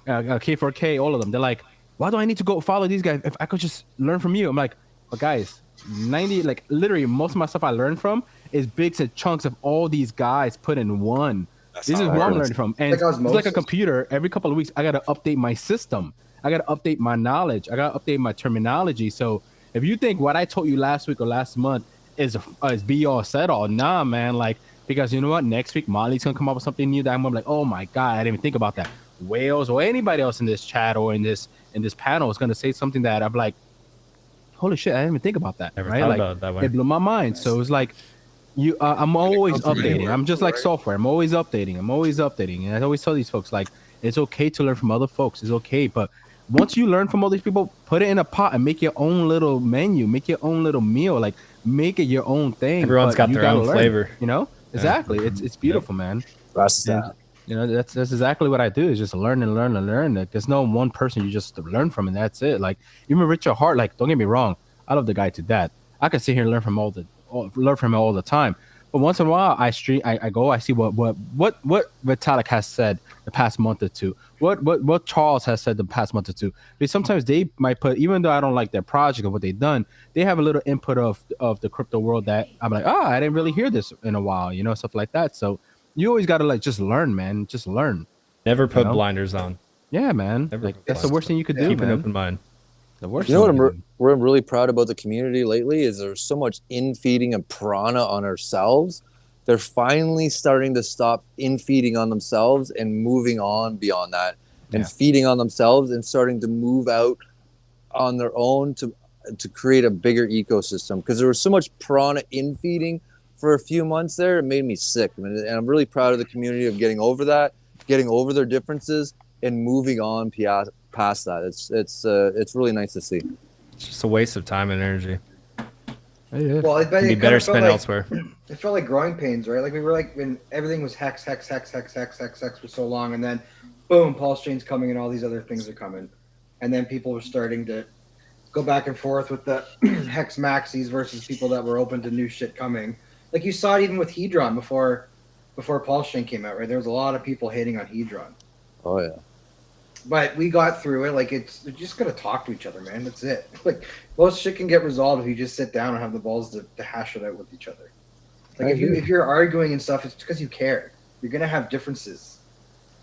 Speaker 8: K4K, all of them. They're like, why do I need to go follow these guys if I could just learn from you? I'm like, but guys, like literally most of my stuff I learned from is big chunks of all these guys put in one. This is where I'm learning from. And it's like a computer. Every couple of weeks, I got to update my system. I got to update my knowledge. I got to update my terminology. So if you think what I told you last week or last month is be all said all, nah, man. Like, because you know what? Next week, Molly's going to come up with something new that I'm like, oh my God, I didn't even think about that. Wales or anybody else in this chat or in this panel is going to say something that I'm like, holy shit, I didn't even think about that.
Speaker 5: Never
Speaker 8: right?
Speaker 5: thought
Speaker 8: Like,
Speaker 5: about it that way.
Speaker 8: it blew my mind. So it's like, I'm always updating. I'm just like software. I'm always updating. And I always tell these folks, like, it's okay to learn from other folks. It's okay. But once you learn from all these people, put it in a pot and make your own little menu, make your own little meal, like make it your own thing.
Speaker 5: Everyone's got their own flavor.
Speaker 8: You know? Exactly. It's beautiful, man.
Speaker 11: That's that.
Speaker 8: You know, that's exactly what I do is just learn and learn and learn. Like, there's no one person you just learn from and that's it. Like even Richard Hart, like don't get me wrong, I love the guy to death. I can sit here and learn from him all the time. But once in a while, I go, I see what Vitalik has said the past month or two, what Charles has said the past month or two. Because sometimes they might put, even though I don't like their project or what they've done, they have a little input of the crypto world that I'm like, I didn't really hear this in a while, you know, stuff like that. So you always got to like just learn, man, just learn.
Speaker 5: Never put blinders on.
Speaker 8: Yeah, man. Like, that's the worst thing you could do.
Speaker 5: Keep
Speaker 8: man.
Speaker 5: an open mind.
Speaker 8: The worst.
Speaker 11: You know what we're really proud about the community lately is there's so much infeeding and prana on ourselves. They're finally starting to stop infeeding on themselves and moving on beyond that and feeding on themselves and starting to move out on their own to create a bigger ecosystem. Because there was so much prana infeeding for a few months there, it made me sick. And I'm really proud of the community of getting over that, getting over their differences and moving on past that. It's really nice to see.
Speaker 5: It's just a waste of time and energy.
Speaker 2: Well,
Speaker 5: It'd be better spent elsewhere.
Speaker 2: It felt like growing pains, right? Like we were like when everything was hex for so long, and then boom, PulseChain's coming, and all these other things are coming, and then people were starting to go back and forth with the hex maxis versus people that were open to new shit coming. Like you saw it even with Hedron before PulseChain came out, right? There was a lot of people hating on Hedron.
Speaker 11: Oh yeah.
Speaker 2: But we got through it. Like you're just gonna talk to each other, man. That's it. Like most shit can get resolved if you just sit down and have the balls to hash it out with each other. Like if you're arguing and stuff, it's because you care. You're gonna have differences.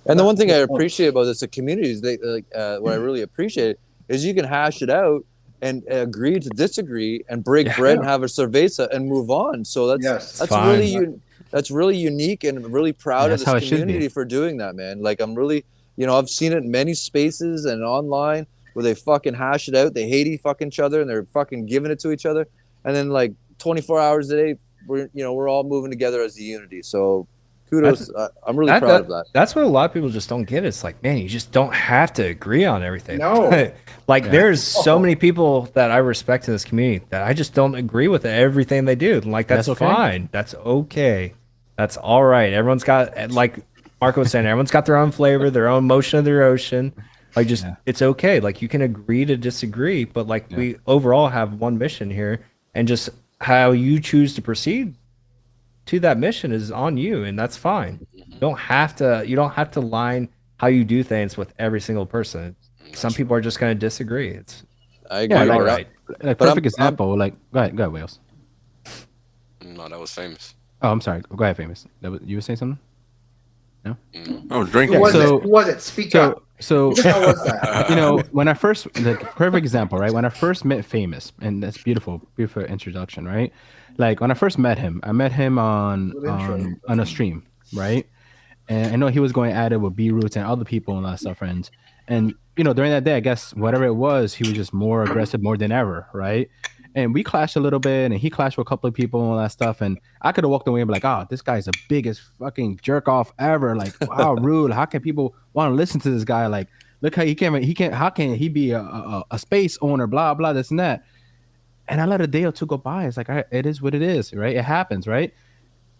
Speaker 11: And the one thing I appreciate about this, the communities, what I really appreciate is you can hash it out and agree to disagree and break bread and have a cerveza and move on. So that's really unique and really proud of this community for doing that, man. Like I'm really, you know, I've seen it in many spaces and online where they fucking hash it out. They hate each other and they're fucking giving it to each other. And then like 24 hours a day, we're all moving together as a unity. So kudos. I'm really proud of that.
Speaker 5: That's what a lot of people just don't get. It's like, man, you just don't have to agree on everything.
Speaker 2: No.
Speaker 5: There's so many people that I respect in this community that I just don't agree with everything they do. Like, that's okay. Fine. That's okay. That's all right. Everyone's got, like Marco was saying, everyone's got their own flavor, their own motion of their ocean. Like, just it's okay. Like, you can agree to disagree, but like we overall have one mission here, and just how you choose to proceed to that mission is on you, and that's fine. You don't have to line how you do things with every single person. Some people are just going to disagree. It's
Speaker 11: I agree.
Speaker 5: all right.
Speaker 8: Like perfect example. Like go ahead, Wales.
Speaker 7: No, that was famous.
Speaker 8: Oh, I'm sorry. Go ahead, famous. You were saying something? No.
Speaker 1: I was drinking.
Speaker 2: Who was it? Speak up.
Speaker 8: So
Speaker 2: How was that?
Speaker 8: when I first, the perfect example, right? When I first met Famous, and that's beautiful introduction, right? Like when I first met him, I met him on a stream, right? And I know he was going at it with B Roots and other people and that stuff, friends. And during that day, I guess whatever it was, he was just more aggressive, more than ever, right? And we clashed a little bit, and he clashed with a couple of people and all that stuff. And I could have walked away and be like, "Oh, this guy's the biggest fucking jerk off ever! Like, wow, rude. How can people want to listen to this guy? Like, look how he can't. How can he be a space owner? Blah blah, this and that." And I let a day or two go by. It's like, it is what it is, right? It happens, right?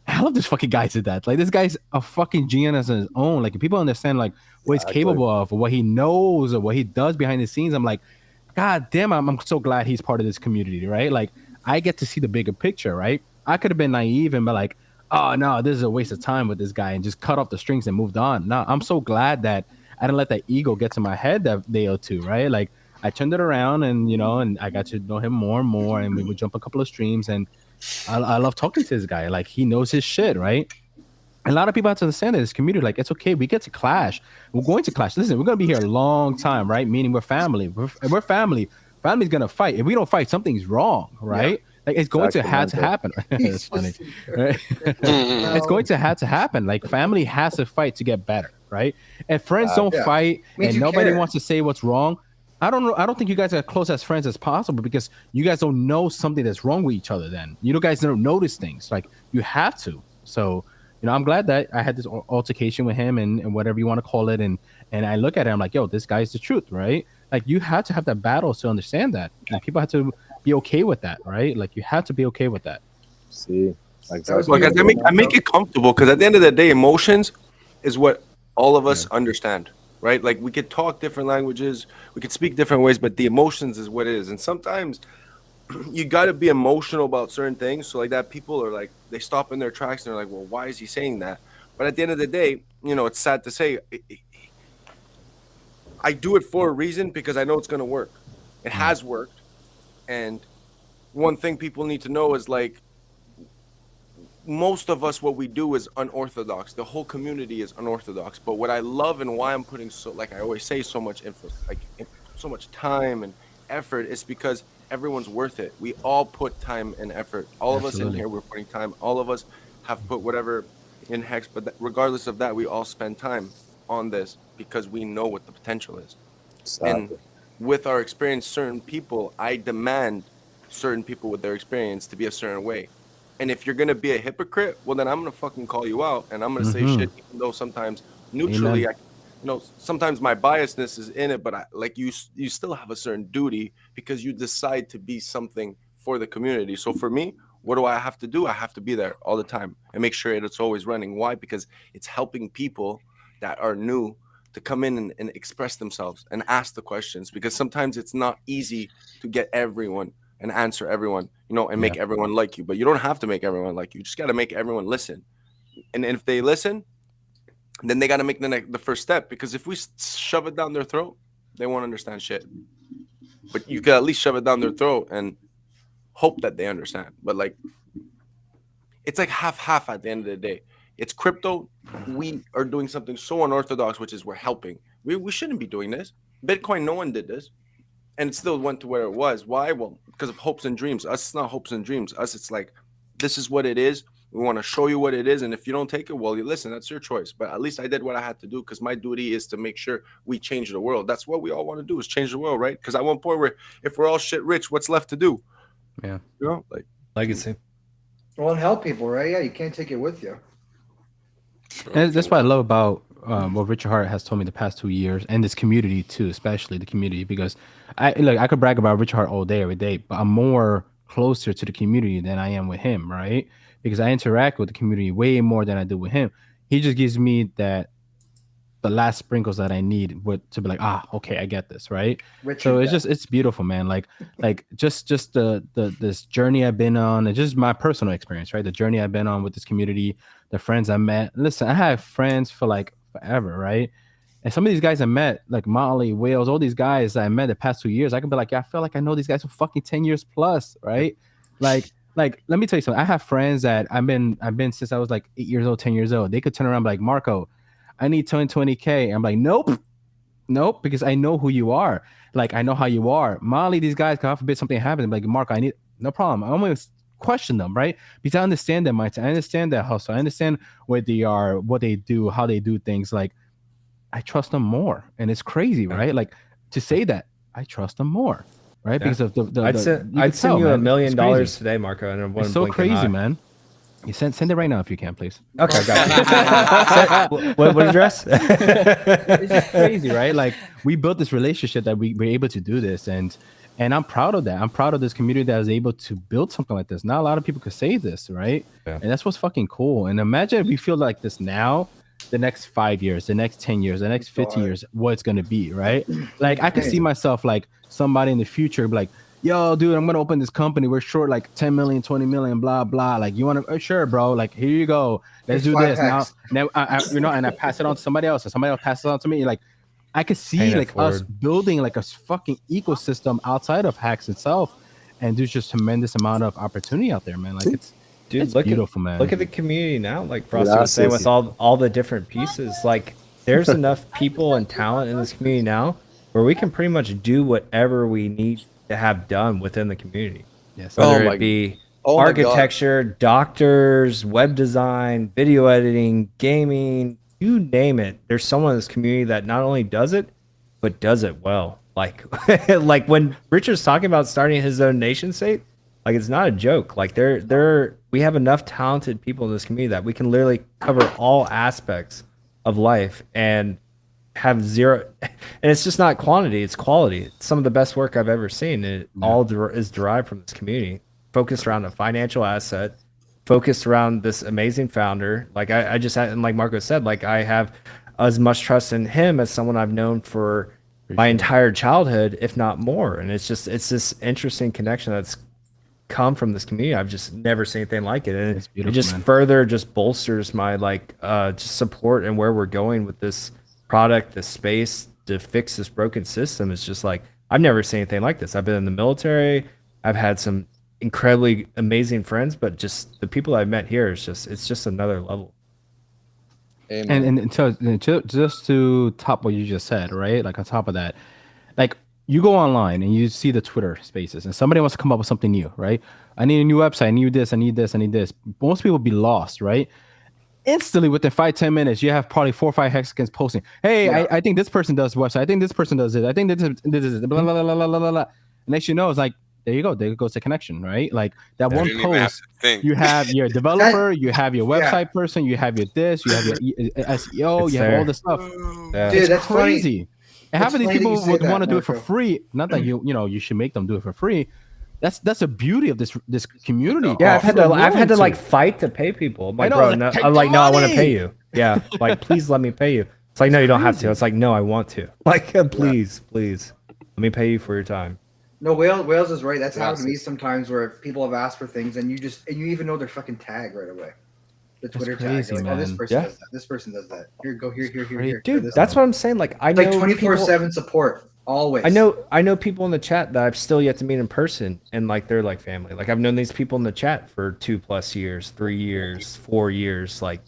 Speaker 8: I love this fucking guy to that. Like, this guy's a fucking genius on his own. Like, if people understand like what he's capable of, or what he knows, or what he does behind the scenes, I'm like, God damn, I'm so glad he's part of this community, right? Like, I get to see the bigger picture, right? I could have been naive and be like, oh no, this is a waste of time with this guy, and just cut off the strings and moved on. No, I'm so glad that I didn't let that ego get to my head that day or two, right? Like, I turned it around, and and I got to know him more and more, and we would jump a couple of streams, and I love talking to this guy. Like, he knows his shit, right? A lot of people have to understand that this community, like, it's okay. We get to clash. We're going to clash. Listen, we're going to be here a long time, right? Meaning we're family. We're family. Family's going to fight. If we don't fight, something's wrong, right? Yeah. Like, it's going to have to happen. It's funny, right? It's going to have to happen. Like, family has to fight to get better, right? If friends don't fight and nobody wants to say what's wrong, I don't know. I don't think you guys are close as friends as possible, because you guys don't know something that's wrong with each other. Then guys don't notice things. Like, you have to. So I'm glad that I had this altercation with him, and whatever you want to call it, and I look at it, I'm like, yo, this guy's the truth, right? Like, you have to have that battle to understand that, and people have to be okay with that, right? Like, you have to be okay with that.
Speaker 11: See,
Speaker 1: exactly. Because I make it comfortable, because at the end of the day, emotions is what all of us understand, right? Like, we could talk different languages, we could speak different ways, but the emotions is what it is. And sometimes you got to be emotional about certain things, so like that people are like, they stop in their tracks and they're like, well, why is he saying that? But at the end of the day, it's sad to say, I do it for a reason, because I know it's going to work. It has worked. And one thing people need to know is, like, most of us, what we do is unorthodox. The whole community is unorthodox. But what I love, and why I'm putting like I always say, so much so much time and effort, is because everyone's worth it. We all put time and effort. All of us in here, we're putting time. All of us have put whatever in Hex, but regardless of that, we all spend time on this because we know what the potential is. Exactly. And with our experience, certain people, I demand certain people with their experience to be a certain way. And if you're gonna be a hypocrite, well, then I'm gonna fucking call you out, and I'm gonna say shit, even though sometimes neutrally, sometimes my biasness is in it, but you still have a certain duty, because you decide to be something for the community. So for me, what do I have to do? I have to be there all the time and make sure it's always running. Why? Because it's helping people that are new to come in and express themselves and ask the questions, because sometimes it's not easy to get everyone and answer everyone, and make everyone like you. But you don't have to make everyone like you. You just got to make everyone listen. And if they listen, then they got to make the first step, because if we shove it down their throat, they won't understand shit. But you can at least shove it down their throat and hope that they understand. But like, it's like half at the end of the day. It's crypto. We are doing something so unorthodox, which is we're helping. We shouldn't be doing this. Bitcoin, no one did this. And it still went to where it was. Why? Well, because of hopes and dreams. Us, it's not hopes and dreams. Us, it's like, this is what it is. We want to show you what it is. And if you don't take it, well, you listen, that's your choice. But at least I did what I had to do, because my duty is to make sure we change the world. That's what we all want to do, is change the world, right? Because at one point, if we're all shit rich, what's left to do?
Speaker 8: Yeah.
Speaker 1: Like
Speaker 5: legacy.
Speaker 2: Well, and help people, right? Yeah, you can't take it with you.
Speaker 8: And that's what I love about what Richard Hart has told me the past 2 years, and this community too, especially the community, because I could brag about Richard Hart all day, every day, but I'm more closer to the community than I am with him, right? Because I interact with the community way more than I do with him. He just gives me that the last sprinkles that I need to be like, okay, I get this, right?
Speaker 2: Richard,
Speaker 8: so it's beautiful, man. Like just this journey I've been on, and just my personal experience, right? The journey I've been on with this community, the friends I met. Listen, I have friends for like forever, right? And some of these guys I met, like Molly, Wales, all these guys that I met the past 2 years, I can be like, I feel like I know these guys for fucking 10 years plus, right? Like, let me tell you something. I have friends that I've been since I was like 8 years old, 10 years old. They could turn around and be like, Marco, I need 20K. I'm like, nope, because I know who you are. Like, I know how you are. Molly, these guys, God forbid something happens, I'm like, Marco, I need, no problem. I'm going to question them, right? Because I understand their mindset. I understand their hustle. I understand where they are, what they do, how they do things. Like, I trust them more. And it's crazy, right? Like, to say that, I trust them more. Right, because of the
Speaker 5: I'd send you $1 million today, Marco, and
Speaker 8: it's so crazy, man. You send it right now if you can, please.
Speaker 5: Okay, got it. What address?
Speaker 8: It's just crazy, right? Like, we built this relationship that we were able to do this, and I'm proud of that. I'm proud of this community that was able to build something like this. Not a lot of people could say this, right? Yeah. And that's what's fucking cool. And imagine if we feel like this now, the next 5 years, the next 10 years, the next 50 years, what it's gonna be, right? Like, I could see myself like somebody in the future be like, yo, dude, I'm gonna open this company. We're short like 10 million, 20 million, blah blah. Like, you want to? Sure, bro. Like, here you go. Let's do this now. Now, and I pass it on to somebody else, and somebody else passes it on to me. Like, I could see like us building like a fucking ecosystem outside of Hex itself, and there's just tremendous amount of opportunity out there, man. Like, it's beautiful, man.
Speaker 5: Look at the community now. Like Frosty was saying, with all the different pieces. Like, there's enough people and talent in this community now where we can pretty much do whatever we need to have done within the community. Yes. Whether it be architecture, doctors, web design, video editing, gaming, you name it. There's someone in this community that not only does it, but does it well. Like, like when Richard's talking about starting his own nation state, like, it's not a joke. Like, we have enough talented people in this community that we can literally cover all aspects of life and have zero. And it's just not quantity, it's quality. It's some of the best work I've ever seen. It all is derived from this community, focused around a financial asset, focused around this amazing founder. Like, I just had, and like Marco said, like, I have as much trust in him as someone I've known for my entire childhood, if not more. And it's this interesting connection that's come from this community. I've just never seen anything like it, and it just further just bolsters my just support and where we're going with this product, this space to fix this broken system. It's just like, I've never seen anything like this. I've been in the military, I've had some incredibly amazing friends, but just the people I've met here it's just another level.
Speaker 8: And so just to top what you just said, right? Like, on top of that, like, you go online and you see the Twitter spaces and somebody wants to come up with something new, right? I need a new website. I need this. I need this. I need this. Most people be lost, right? Instantly, within 5-10 minutes, you have probably 4 or 5 Hexicans posting, hey, I think this person does website. I think this person does it. I think this is blah, blah, blah, blah, blah, blah, blah. Next you know, it's like, there you go. There goes the connection, right? Like, that one post, you have your developer, you have your website person, you have your this, you have your SEO, you have all this stuff.
Speaker 2: Dude,
Speaker 8: it's
Speaker 2: that's
Speaker 8: crazy.
Speaker 2: Funny.
Speaker 8: And half of these people would want to do it for free. Not that you should make them do it for free. That's the beauty of this community.
Speaker 5: Yeah, I've had to like fight to pay people. I'm like, bro, no, I'm like, no, I want to pay you. Yeah, like, please let me pay you. It's like, no, you don't have to. It's like, no, I want to. Like, please, let me pay you for your time.
Speaker 2: No, Wales is right. That's happened to me sometimes where people have asked for things and you even know their fucking tag right away. The Twitter tag. Like, oh, this person does that. This person does that. Here, go here.
Speaker 5: Dude, that's what I'm saying. Like, I know,
Speaker 2: like 24/7 support always.
Speaker 5: I know people in the chat that I've still yet to meet in person, and like, they're like family. Like, I've known these people in the chat for 2+ years, 3 years, 4 years. Like,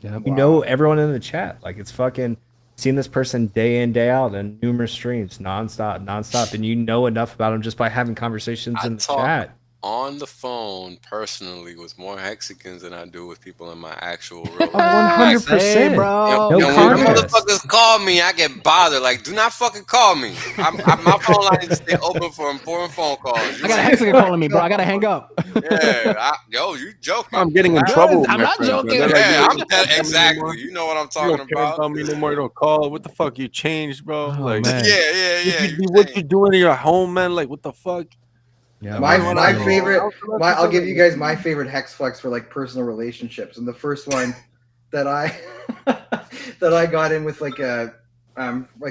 Speaker 5: you know everyone in the chat. Like, it's fucking seen this person day in, day out in numerous streams, nonstop, and you know enough about them just by having conversations in the chat.
Speaker 7: On the phone personally with more Hexicans than I do with people in my actual real life.
Speaker 5: 100%, bro.
Speaker 7: When motherfuckers call me, I get bothered. Like, do not fucking call me. My phone line is stay open for important phone calls.
Speaker 8: I got a Hexican calling me, bro. I gotta hang up.
Speaker 7: Yeah, you joking?
Speaker 1: I'm getting in trouble.
Speaker 8: I'm not joking.
Speaker 7: Yeah, exactly. You know what I'm talking about.
Speaker 1: Tell me no more. Don't call. What the fuck? You changed, bro. Like,
Speaker 7: yeah.
Speaker 1: What you doing in your home, man? Like, what the fuck?
Speaker 2: Yeah, my favorite. I'll give you guys my favorite hex flex for like personal relationships, and the first one that that I got in with like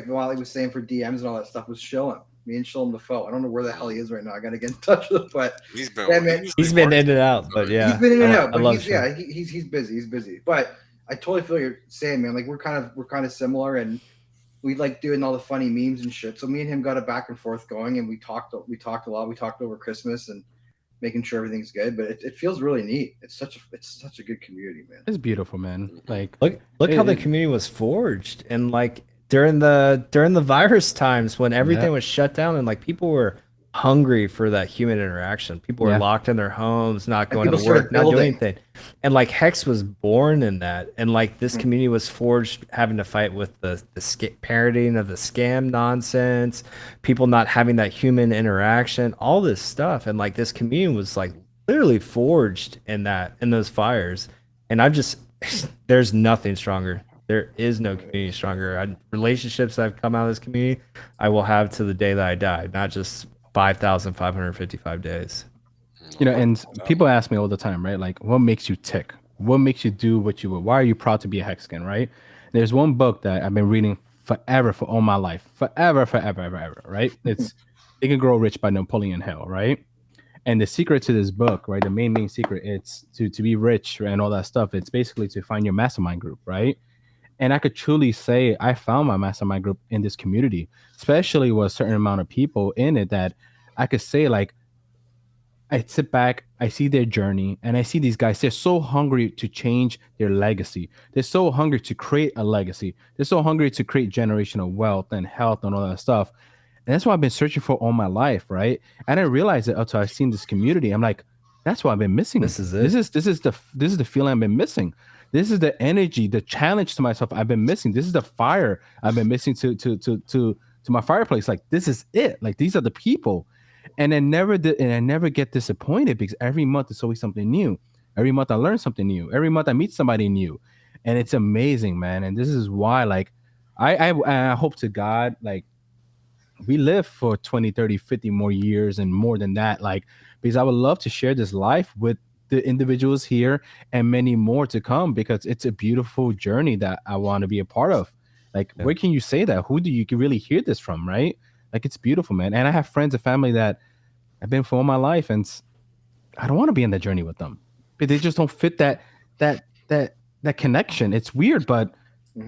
Speaker 2: Wally was saying for DMs and all that stuff was Shillem. Me and Shillem the foe. I don't know where the hell he is right now. I gotta get in touch with him, but
Speaker 1: he's been
Speaker 5: in and out. But yeah,
Speaker 2: he's been in and out. But he's busy. He's busy. But I totally feel what you're saying, man. Like we're kind of similar, and we like doing all the funny memes and shit. So me and him got a back and forth going, and we talked a lot. We talked over Christmas and making sure everything's good. But it feels really neat. It's such a good community, man.
Speaker 8: It's beautiful, man. Like
Speaker 5: look how the community was forged, and like during the virus times when everything was shut down, and like people were hungry for that human interaction. People were locked in their homes, not going to work, not doing anything. And like Hex was born in that. And like this community was forged having to fight with the parroting of the scam nonsense, people not having that human interaction, all this stuff. And like this community was like literally forged in those fires. And there's nothing stronger. There is no community stronger. Relationships that have come out of this community, I will have to the day that I die, not just 5,555 days.
Speaker 8: You know, and people ask me all the time, right? Like, what makes you tick? What makes you do what you would? Why are you proud to be a Hexagon, right? There's one book that I've been reading forever, for all my life. Forever, right? It's Think and Grow Rich by Napoleon Hill, right? And the secret to this book, right? The main secret, it's to be rich and all that stuff. It's basically to find your mastermind group, right? And I could truly say I found my mastermind group in this community, especially with a certain amount of people in it that I could say, like, I sit back, I see their journey, and I see these guys, they're so hungry to change their legacy. They're so hungry to create a legacy. They're so hungry to create generational wealth and health and all that stuff. And that's what I've been searching for all my life, right? I didn't realize it until I've seen this community. I'm like, that's what I've been missing. This is it. This is the feeling I've been missing. This is the energy, the challenge to myself I've been missing. This is the fire I've been missing to my fireplace. Like, this is it. Like, these are the people. And I never get disappointed because every month it's always something new. Every month I learn something new. Every month I meet somebody new. And it's amazing, man. And this is why, like, I hope to God, like, we live for 20, 30, 50 more years and more than that, like, because I would love to share this life with the individuals here and many more to come, because it's a beautiful journey that I want to be a part of. Like, where can you say that? Who do you really hear this from, right? Like, it's beautiful, man. And I have friends and family that I've been for all my life, and I don't want to be in that journey with them, but they just don't fit that connection. It's weird, but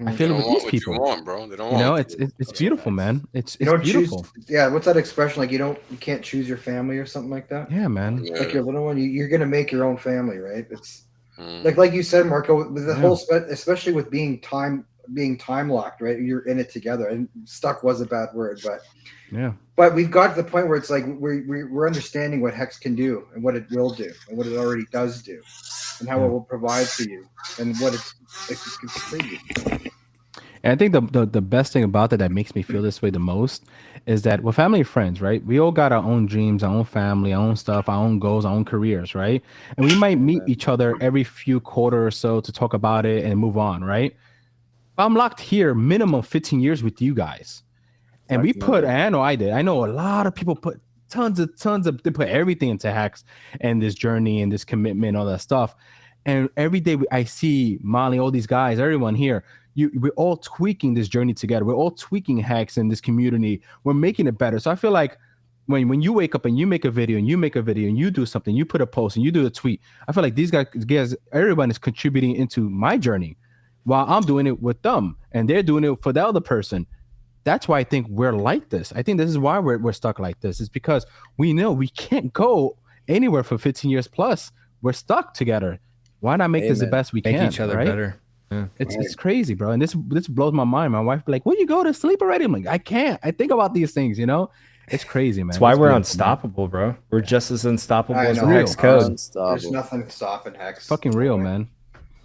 Speaker 8: I feel it with these people.
Speaker 7: Bro. They don't
Speaker 8: you know, it's beautiful, man. It's beautiful.
Speaker 2: What's that expression? Like, you can't choose your family or something like that.
Speaker 8: Yeah, man.
Speaker 2: Like your little one, you're gonna make your own family, right? It's like you said, Marco, with the whole, especially with being time locked, right? You're in it together, and stuck was a bad word, but
Speaker 8: yeah.
Speaker 2: But we've got to the point where it's like we're understanding what Hex can do and what it will do and what it already does do and how it will provide for you and what it's crazy.
Speaker 8: And I think the best thing about that makes me feel this way the most is that we're family and friends, right? We all got our own dreams, our own family, our own stuff, our own goals, our own careers, right? And we might meet each other every few quarters or so to talk about it and move on, right? But I'm locked here minimum 15 years with you guys. And we put, I know a lot of people put tons of, they put everything into Hex and this journey and this commitment, all that stuff. And every day I see Molly, all these guys, everyone here, we're all tweaking this journey together. We're all tweaking Hex in this community. We're making it better. So I feel like when you wake up and you make a video and you do something, you put a post and you do a tweet, I feel like these guys, everyone is contributing into my journey while I'm doing it with them and they're doing it for the other person. That's why I think we're like this. I think this is why we're stuck like this. It's because we know we can't go anywhere for 15 years plus. We're stuck together. Why not make this the best we can?
Speaker 5: Make each other
Speaker 8: right?
Speaker 5: better. Yeah.
Speaker 8: It's crazy, bro. And this blows my mind. My wife be like, "Will you go to sleep already?" I'm like, I can't. I think about these things, you know? It's crazy, man.
Speaker 5: That's why we're unstoppable, bro. We're just as unstoppable as the Hex code.
Speaker 2: There's nothing stopping Hex.
Speaker 8: Fucking real, man.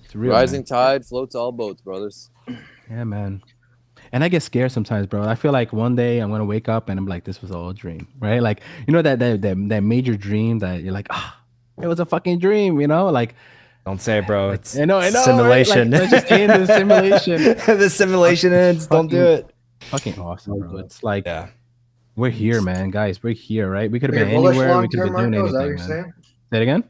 Speaker 8: It's real.
Speaker 11: Rising tide floats all boats, brothers.
Speaker 8: Yeah, man. And I get scared sometimes, bro. I feel like one day I'm gonna wake up and I'm like, this was all a dream, right? Like, you know, that major dream that you're like, it was a fucking dream, you know? Like,
Speaker 5: don't say it, bro. It's
Speaker 8: I know,
Speaker 5: simulation.
Speaker 8: Right? Like, let's just end the simulation.
Speaker 5: The simulation ends. Don't do it.
Speaker 8: Fucking awesome, bro. It's like, we're here, man, guys. We're here, right? We could have been
Speaker 2: bullish
Speaker 8: anywhere. We could
Speaker 2: long-term,
Speaker 8: have been doing
Speaker 2: Marco, is that
Speaker 8: anything,
Speaker 2: what you're
Speaker 8: man. Say it again?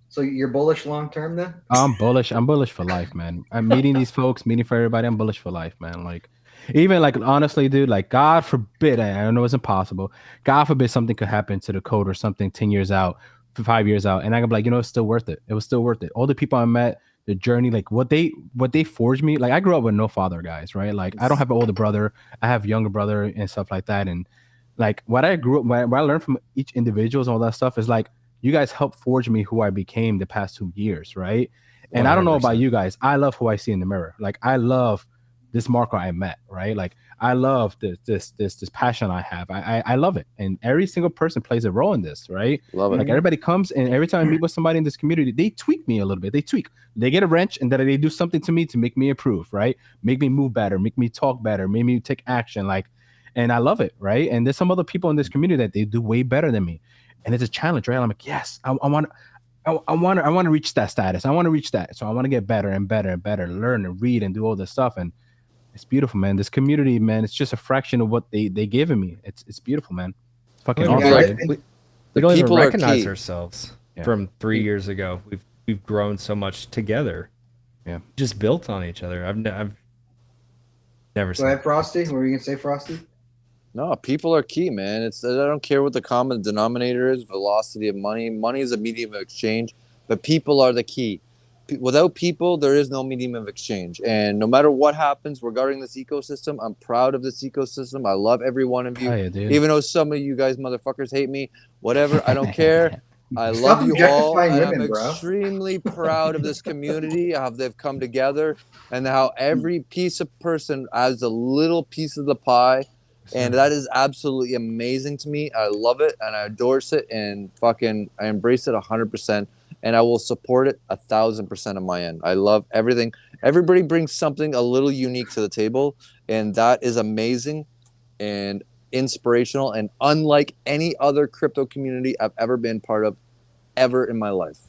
Speaker 2: So you're bullish long term then?
Speaker 8: I'm bullish. I'm bullish for life, man. I'm meeting these folks, meeting for everybody. I'm bullish for life, man. Like, even like honestly, dude, like God forbid, I know it's impossible. God forbid something could happen to the code or something 10 years out, 5 years out. And I can be like, it's still worth it. It was still worth it. All the people I met, the journey, like what they forged me. Like I grew up with no father, guys, right? Like I don't have an older brother. I have younger brother and stuff like that. And like what I grew up, what I learned from each individuals and all that stuff is like, you guys helped forge me who I became the past 2 years, right? And 100%. I don't know about you guys. I love who I see in the mirror. Like I love this Marco I met, right? Like I love this passion I have. I love it. And every single person plays a role in this, right?
Speaker 11: Love it.
Speaker 8: Like everybody comes and every time I meet with somebody in this community, they tweak me a little bit. They get a wrench and then they do something to me to make me improve, right? Make me move better, make me talk better, make me take action. Like, and I love it, right? And there's some other people in this community that they do way better than me. And it's a challenge, right? I'm like, yes, I want to reach that status. I want to reach that. So I want to get better and better and better, learn and read and do all this stuff. And it's beautiful, man. This community, man, it's just a fraction of what they given me. It's beautiful, man. It's fucking awesome.
Speaker 5: We don't even recognize ourselves from 3 years ago. We've grown so much together.
Speaker 8: Yeah,
Speaker 5: just built on each other. I've never.
Speaker 2: Go ahead, Frosty. What were you gonna say, Frosty?
Speaker 11: No, people are key, man. I don't care what the common denominator is, velocity of money. Money is a medium of exchange, but people are the key. Without people, there is no medium of exchange. And no matter what happens regarding this ecosystem, I'm proud of this ecosystem. I love every one of you. Even though some of you guys motherfuckers hate me, whatever, I don't care. I love you all. I'm extremely proud of this community, how they've come together, and how every piece of person adds a little piece of the pie. And that is absolutely amazing to me. I love it and I endorse it and fucking I embrace it 100%. And I will support it 1,000% on my end. I love everything. Everybody brings something a little unique to the table, and that is amazing and inspirational and unlike any other crypto community I've ever been part of ever in my life.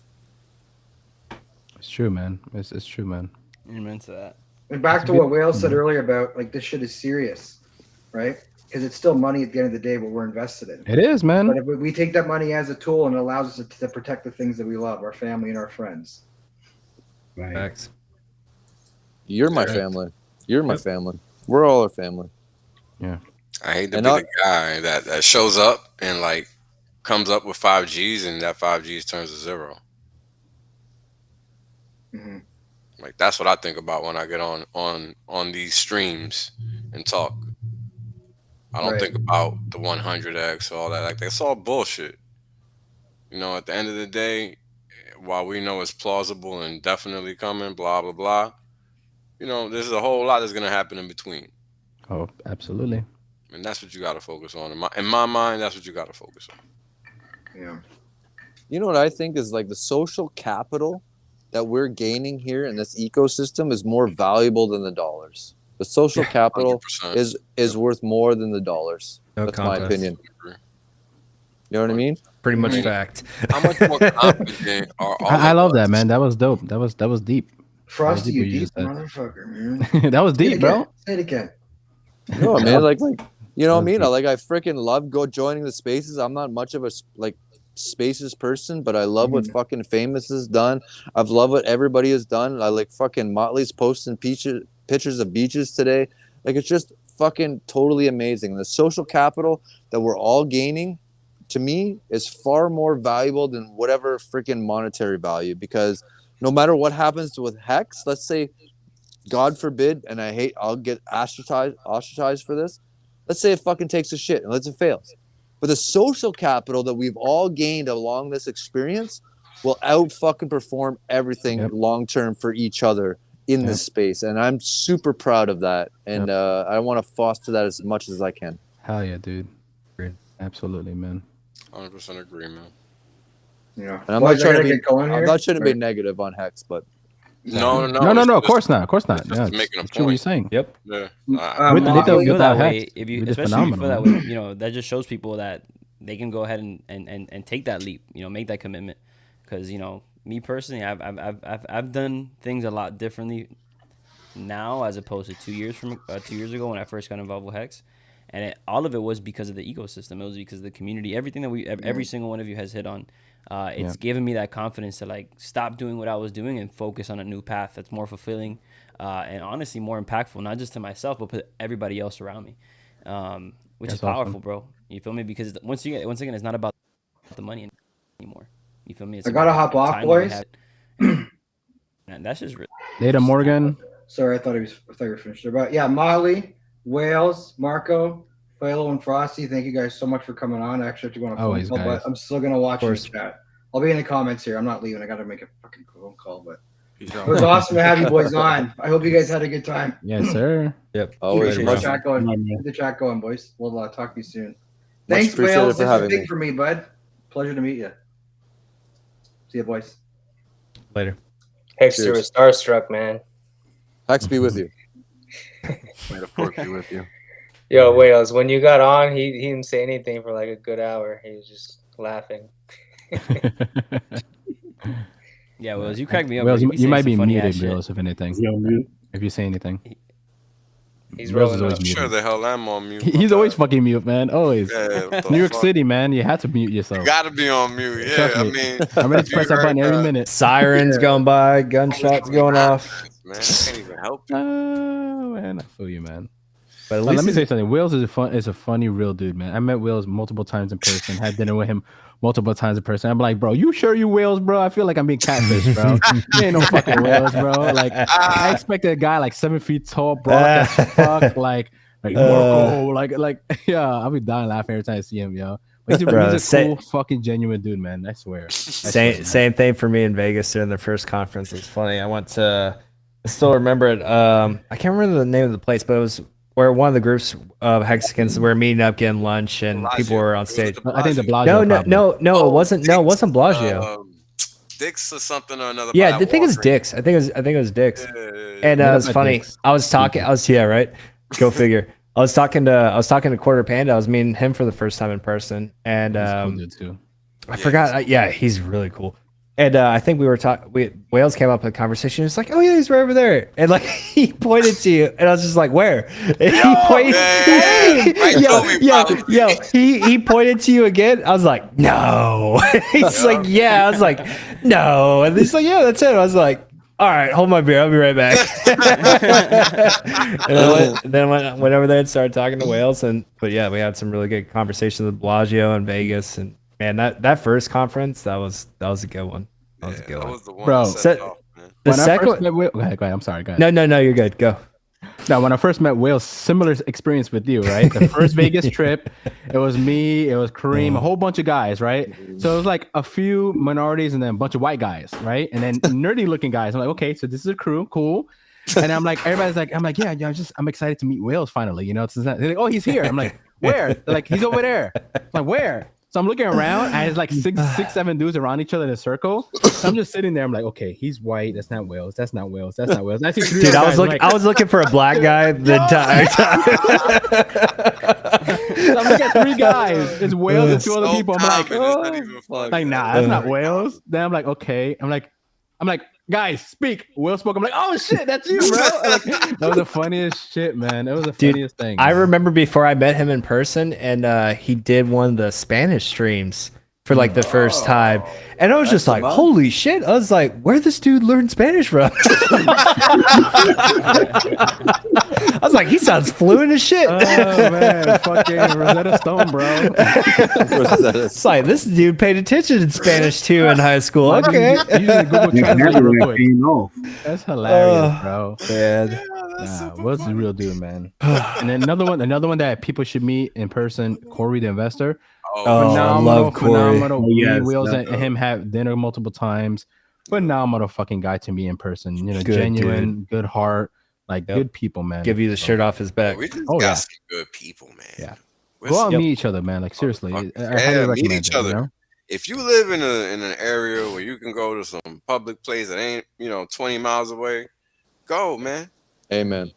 Speaker 8: It's true, man. It's true, man.
Speaker 9: Amen to that.
Speaker 2: And back to what Whale said earlier about like this shit is serious, right? Because it's still money at the end of the day what we're invested in.
Speaker 8: It is, man.
Speaker 2: But if we take that money as a tool and it allows us to protect the things that we love, our family and our friends.
Speaker 6: Right.
Speaker 5: Facts.
Speaker 11: You're my family. You're my family. We're all our family.
Speaker 8: Yeah.
Speaker 7: I hate to be the guy that shows up and like comes up with 5Gs and that 5Gs turns to 0.
Speaker 2: Mm-hmm.
Speaker 7: Like that's what I think about when I get on these streams and talk. I don't think about the 100x, all that. Like that's all bullshit. You know, at the end of the day, while we know it's plausible and definitely coming, blah blah blah. You know, there's a whole lot that's gonna happen in between.
Speaker 8: Oh, absolutely.
Speaker 7: And that's what you got to focus on. In my mind, that's what you got to focus on.
Speaker 2: Yeah.
Speaker 11: You know what I think is like the social capital that we're gaining here in this ecosystem is more valuable than the dollars. The social capital 100%. is worth more than the dollars.
Speaker 5: No
Speaker 11: That's
Speaker 5: contest.
Speaker 11: my opinion. You know what I mean?
Speaker 5: Pretty much fact.
Speaker 7: How much more confident are all
Speaker 8: I love that, man. That was dope. That was deep.
Speaker 2: Frosty, you deep motherfucker, man.
Speaker 8: That was deep, bro.
Speaker 2: Say it again.
Speaker 11: No, man, like you know what I mean? I freaking love joining the spaces. I'm not much of a spaces person, but I love what fucking Famous has done. I've loved what everybody has done. I like fucking Motley's posting pictures of beaches today. Like it's just fucking totally amazing. The social capital that we're all gaining to me is far more valuable than whatever freaking monetary value, because no matter what happens with Hex, let's say God forbid, and I'll get ostracized for this. Let's say it fucking takes a shit and let's say it fails. But the social capital that we've all gained along this experience will out fucking perform everything long term for each other in this space. And I'm super proud of that. And I want to foster that as much as I can.
Speaker 8: Hell yeah, dude. Absolutely, man.
Speaker 7: 100% agree, man.
Speaker 2: Yeah.
Speaker 11: And I'm not trying to be negative on Hex, but
Speaker 7: no.
Speaker 8: Of course not. Of course not.
Speaker 7: Just making a point.
Speaker 8: What you're saying.
Speaker 5: Yep.
Speaker 7: Yeah.
Speaker 9: If you feel that way, especially if you feel that way, you know, that just shows people that they can go ahead and take that leap, you know, make that commitment. Because, you know, me personally, I've done things a lot differently now as opposed to 2 years ago when I first got involved with Hex. and all of it was because of the ecosystem. It was because of the community. Everything that every single one of you has hit on. It's given me that confidence to like stop doing what I was doing and focus on a new path that's more fulfilling and honestly more impactful, not just to myself, but for everybody else around me, which is powerful, bro. You feel me? Because once again, it's not about the money anymore. You feel me? It's
Speaker 2: I gotta hop off, boys.
Speaker 9: And that's just
Speaker 8: Later, Morgan.
Speaker 2: Sorry, I thought you were finished there. But yeah, Molly, Wales, Marco, Philo, and Frosty, thank you guys so much for coming on. I actually have to go on a phone call, but I'm still gonna watch the chat. I'll be in the comments here. I'm not leaving. I gotta make a fucking phone call, but it was awesome to have you boys on. I hope you guys had a good time.
Speaker 8: Yes, sir.
Speaker 5: Yep.
Speaker 2: Always. Keep the chat going. Keep the chat going, boys. We'll talk to you soon. Thanks, Wales. This was big for me, bud. Pleasure to meet you. See you, boys.
Speaker 5: Later.
Speaker 12: Hexter was starstruck, man.
Speaker 11: Hex be with you.
Speaker 1: Metaphor be with you.
Speaker 12: Yo, Wales, when you got on, he didn't say anything for like a good hour. He was just laughing.
Speaker 9: Yeah, Wales, you cracked me up.
Speaker 8: Wales, you might be muted, Wales, if anything. If you say anything.
Speaker 12: He's rolling
Speaker 7: I'm sure the hell I'm on mute.
Speaker 8: He's always fucking mute, man. Always.
Speaker 7: Yeah,
Speaker 8: New York City, man. You had to mute yourself.
Speaker 7: You gotta be on mute. Yeah, I mean,
Speaker 8: I'm ready to press that button every minute.
Speaker 5: Sirens going by, gunshots going off.
Speaker 7: Man, I can't even help you.
Speaker 8: Oh man, I feel you, man.
Speaker 5: But at
Speaker 8: let
Speaker 5: least
Speaker 8: me say something. Wills is a funny, real dude, man. I met Wills multiple times in person. Had dinner with him multiple times in person. I'm like, bro, you sure you Wills, bro? I feel like I'm being catfished, bro. You ain't no fucking Wills, bro. Like I expected a guy like 7 feet tall, broad as fuck, like Marco, like yeah. I'll be dying laughing every time I see him, yo. But he's a cool, fucking genuine dude, man. I swear.
Speaker 5: Same thing for me in Vegas during the first conference. It's funny. I still remember it. I can't remember the name of the place, but it was where one of the groups of Hexicans were meeting up, getting lunch, and people were on stage.
Speaker 8: I think the Blasio.
Speaker 5: No, it wasn't. No, it wasn't Blasio.
Speaker 7: Dix or something or another.
Speaker 5: Yeah, I think it was Dix. I think it was Dix. And it was funny.
Speaker 8: Dix.
Speaker 5: I was talking. Right. Go figure. I was talking to Quarter Panda. I was meeting him for the first time in person, and
Speaker 8: cool dude too.
Speaker 5: I forgot. Yeah, he's really cool. And I think we were talking. Wales came up in a conversation. It's like, oh yeah, he's right over there. And like he pointed to you, and I was just like, where? And he pointed. He pointed to you again. I was like, no. He's like, yeah. I was like, no. And he's like, yeah, that's it. I was like, all right, hold my beer. I'll be right back. And then I went over there and started talking to Wales. But yeah, we had some really good conversations with Blasio in Vegas. And man, that first conference, that was a good one. That was a good one.
Speaker 7: Was the one
Speaker 8: Bro,
Speaker 5: the second
Speaker 8: go ahead, I'm sorry, go
Speaker 5: No,
Speaker 8: ahead.
Speaker 5: you're good. Go.
Speaker 8: Now, when I first met Will, similar experience with you, right? The first Vegas trip, it was me, it was Kareem, a whole bunch of guys, right? So it was like a few minorities and then a bunch of white guys, right? And then nerdy looking guys. I'm like, okay, so this is a crew, cool. And I'm like, everybody's like, yeah, I'm excited to meet Wales finally, you know? They're like, oh, he's here. I'm like, where? They're like, he's over there. I'm like, where? So I'm looking around, and there's like six, 7 dudes around each other in a circle. So I'm just sitting there. I'm like, okay, he's white. That's not Wales. That's not Wales. That's not Wales. I see 3
Speaker 5: Dude, I
Speaker 8: guys,
Speaker 5: was looking for a black guy the entire time.
Speaker 8: So I'm looking at 3 guys. It's Wales and 2 other people. I'm like, like, nah, that's not Wales. Then I'm like, okay. I'm like, guys, speak. Will spoke. I'm like, oh shit, that's you, bro. Like, that was the funniest shit, man. It was the funniest thing.
Speaker 5: I remember before I met him in person, and he did one of the Spanish streams for like the first time, and I was just like, holy shit. I was like, where'd this dude learn Spanish from? I was like, he sounds fluent as shit.
Speaker 8: Oh man, fucking Rosetta Stone, bro.
Speaker 5: It's like, this dude paid attention in Spanish too in high school. Okay.
Speaker 8: Google Translate real quick. That's hilarious, bro.
Speaker 5: Man.
Speaker 8: What's the real dude, man? And then another one that people should meet in person, Corey the investor.
Speaker 5: I love Corey.
Speaker 8: Phenomenal. Wheels and him have dinner multiple times. Phenomenal fucking guy to me in person. You know,
Speaker 5: good
Speaker 8: genuine,
Speaker 5: dude.
Speaker 8: Good heart, like good people, man.
Speaker 5: Give you the shirt off his back.
Speaker 7: We just got some good people, man.
Speaker 8: Yeah. Go out and meet each other, man. Like seriously, I highly recommend
Speaker 7: meet each other. You know? If you live in an area where you can go to some public place that ain't 20 miles away, go, man.
Speaker 11: Amen.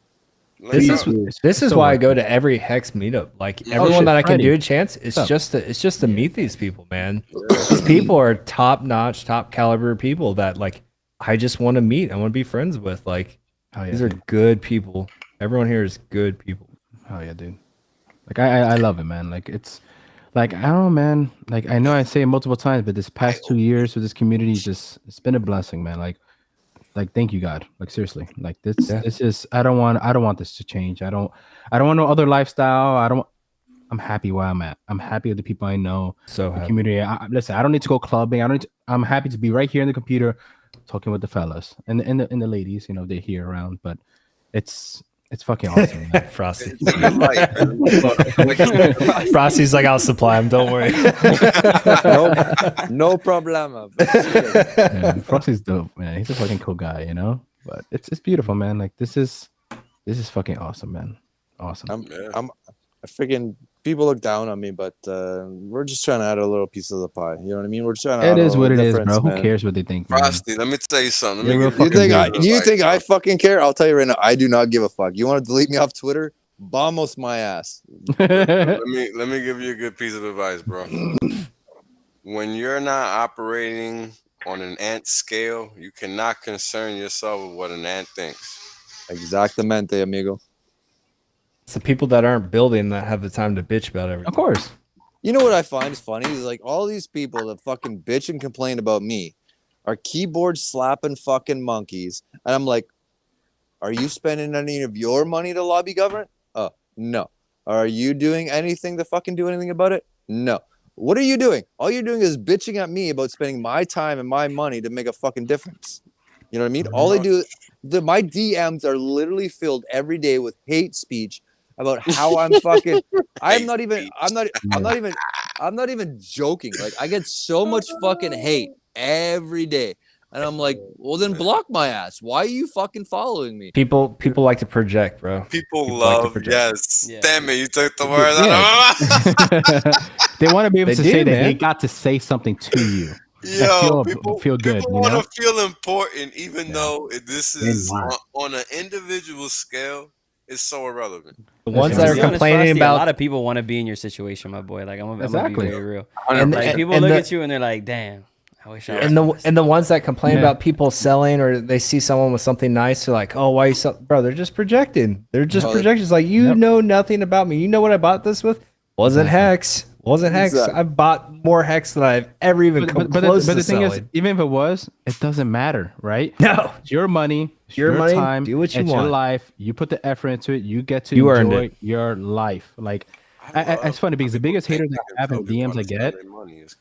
Speaker 5: This is why I go to every Hex meetup. Like everyone that I can do a chance, it's just to meet these people, man. These people are top notch, top caliber people that like I just want to meet. I want to be friends with. Like these are good people. Everyone here is good people.
Speaker 8: Oh yeah, dude. Like I love it, man. Like it's like I don't know, man. Like I know I say it multiple times, but this past 2 years with this community, it's been a blessing, man. Like thank you, God. Like seriously, like this is I don't want this to change. I don't want no other lifestyle. I'm happy where I'm at. I'm happy with the people I know.
Speaker 5: So
Speaker 8: the
Speaker 5: happy.
Speaker 8: Community. Listen, I don't need to go clubbing. I'm happy to be right here in the computer, talking with the fellas and the ladies. You know, they're here around, but it's fucking awesome.
Speaker 5: Frosty.
Speaker 7: Like,
Speaker 5: Frosty's like, I'll supply him. Don't worry.
Speaker 11: no problema.
Speaker 8: Yeah, Frosty's dope, man. He's a fucking cool guy, you know. But it's beautiful, man. Like this is fucking awesome, man. Awesome.
Speaker 11: I'm freaking people look down on me, but we're just trying to add a little piece of the pie. You know what I mean? We're just trying to.
Speaker 8: It is what it is,
Speaker 11: difference,
Speaker 8: bro.
Speaker 11: man.
Speaker 8: Who cares what they think? Man?
Speaker 7: Frosty, let me tell you something.
Speaker 11: You think I fucking care? I'll tell you right now. I do not give a fuck. You want to delete me off Twitter? Vamos my ass.
Speaker 7: let me give you a good piece of advice, bro. When you're not operating on an ant scale, you cannot concern yourself with what an ant thinks.
Speaker 11: Exactamente, amigo.
Speaker 5: It's the people that aren't building that have the time to bitch about everything.
Speaker 8: Of course.
Speaker 11: You know what I find is funny is like all these people that fucking bitch and complain about me are keyboard slapping fucking monkeys, and I'm like, are you spending any of your money to lobby government? No. Are you doing anything to fucking do anything about it? No. What are you doing? All you're doing is bitching at me about spending my time and my money to make a fucking difference. You know what I mean? All they do, my DMs are literally filled every day with hate speech about how I'm fucking. I'm not even joking. Like I get so much fucking hate every day, and I'm like, well, then block my ass. Why are you fucking following me?
Speaker 5: People like to project, bro.
Speaker 7: People love, yes. Yeah. Damn it, you took the word out of
Speaker 8: They want to be able to say that they got to say something to you.
Speaker 7: Yo,
Speaker 8: feel good.
Speaker 7: People want to feel important, even though this is on an individual scale. It's so irrelevant.
Speaker 5: The ones that are complaining about
Speaker 9: a lot of people want to be in your situation, my boy. Like I'm gonna be very real.
Speaker 5: And
Speaker 9: people look at you and they're like, "Damn, I wish I."
Speaker 5: And the ones that complain about people selling, or they see someone with something nice, they're like, "Oh, why you sell?" Bro, they're just projecting. They're just projections. Like you know nothing about me. You know what I bought this with? Wasn't Hex. Wasn't Hex. Exactly. I bought more Hex than I've ever even come close to selling. But the thing is, even
Speaker 8: if it was, it doesn't matter, right?
Speaker 5: No.
Speaker 8: It's your money. It's your
Speaker 5: money,
Speaker 8: time.
Speaker 5: do what you
Speaker 8: it's
Speaker 5: want.
Speaker 8: Your life. You put the effort into it. You get to enjoy your life. Like, it's funny because the biggest haters I have in DMs I get,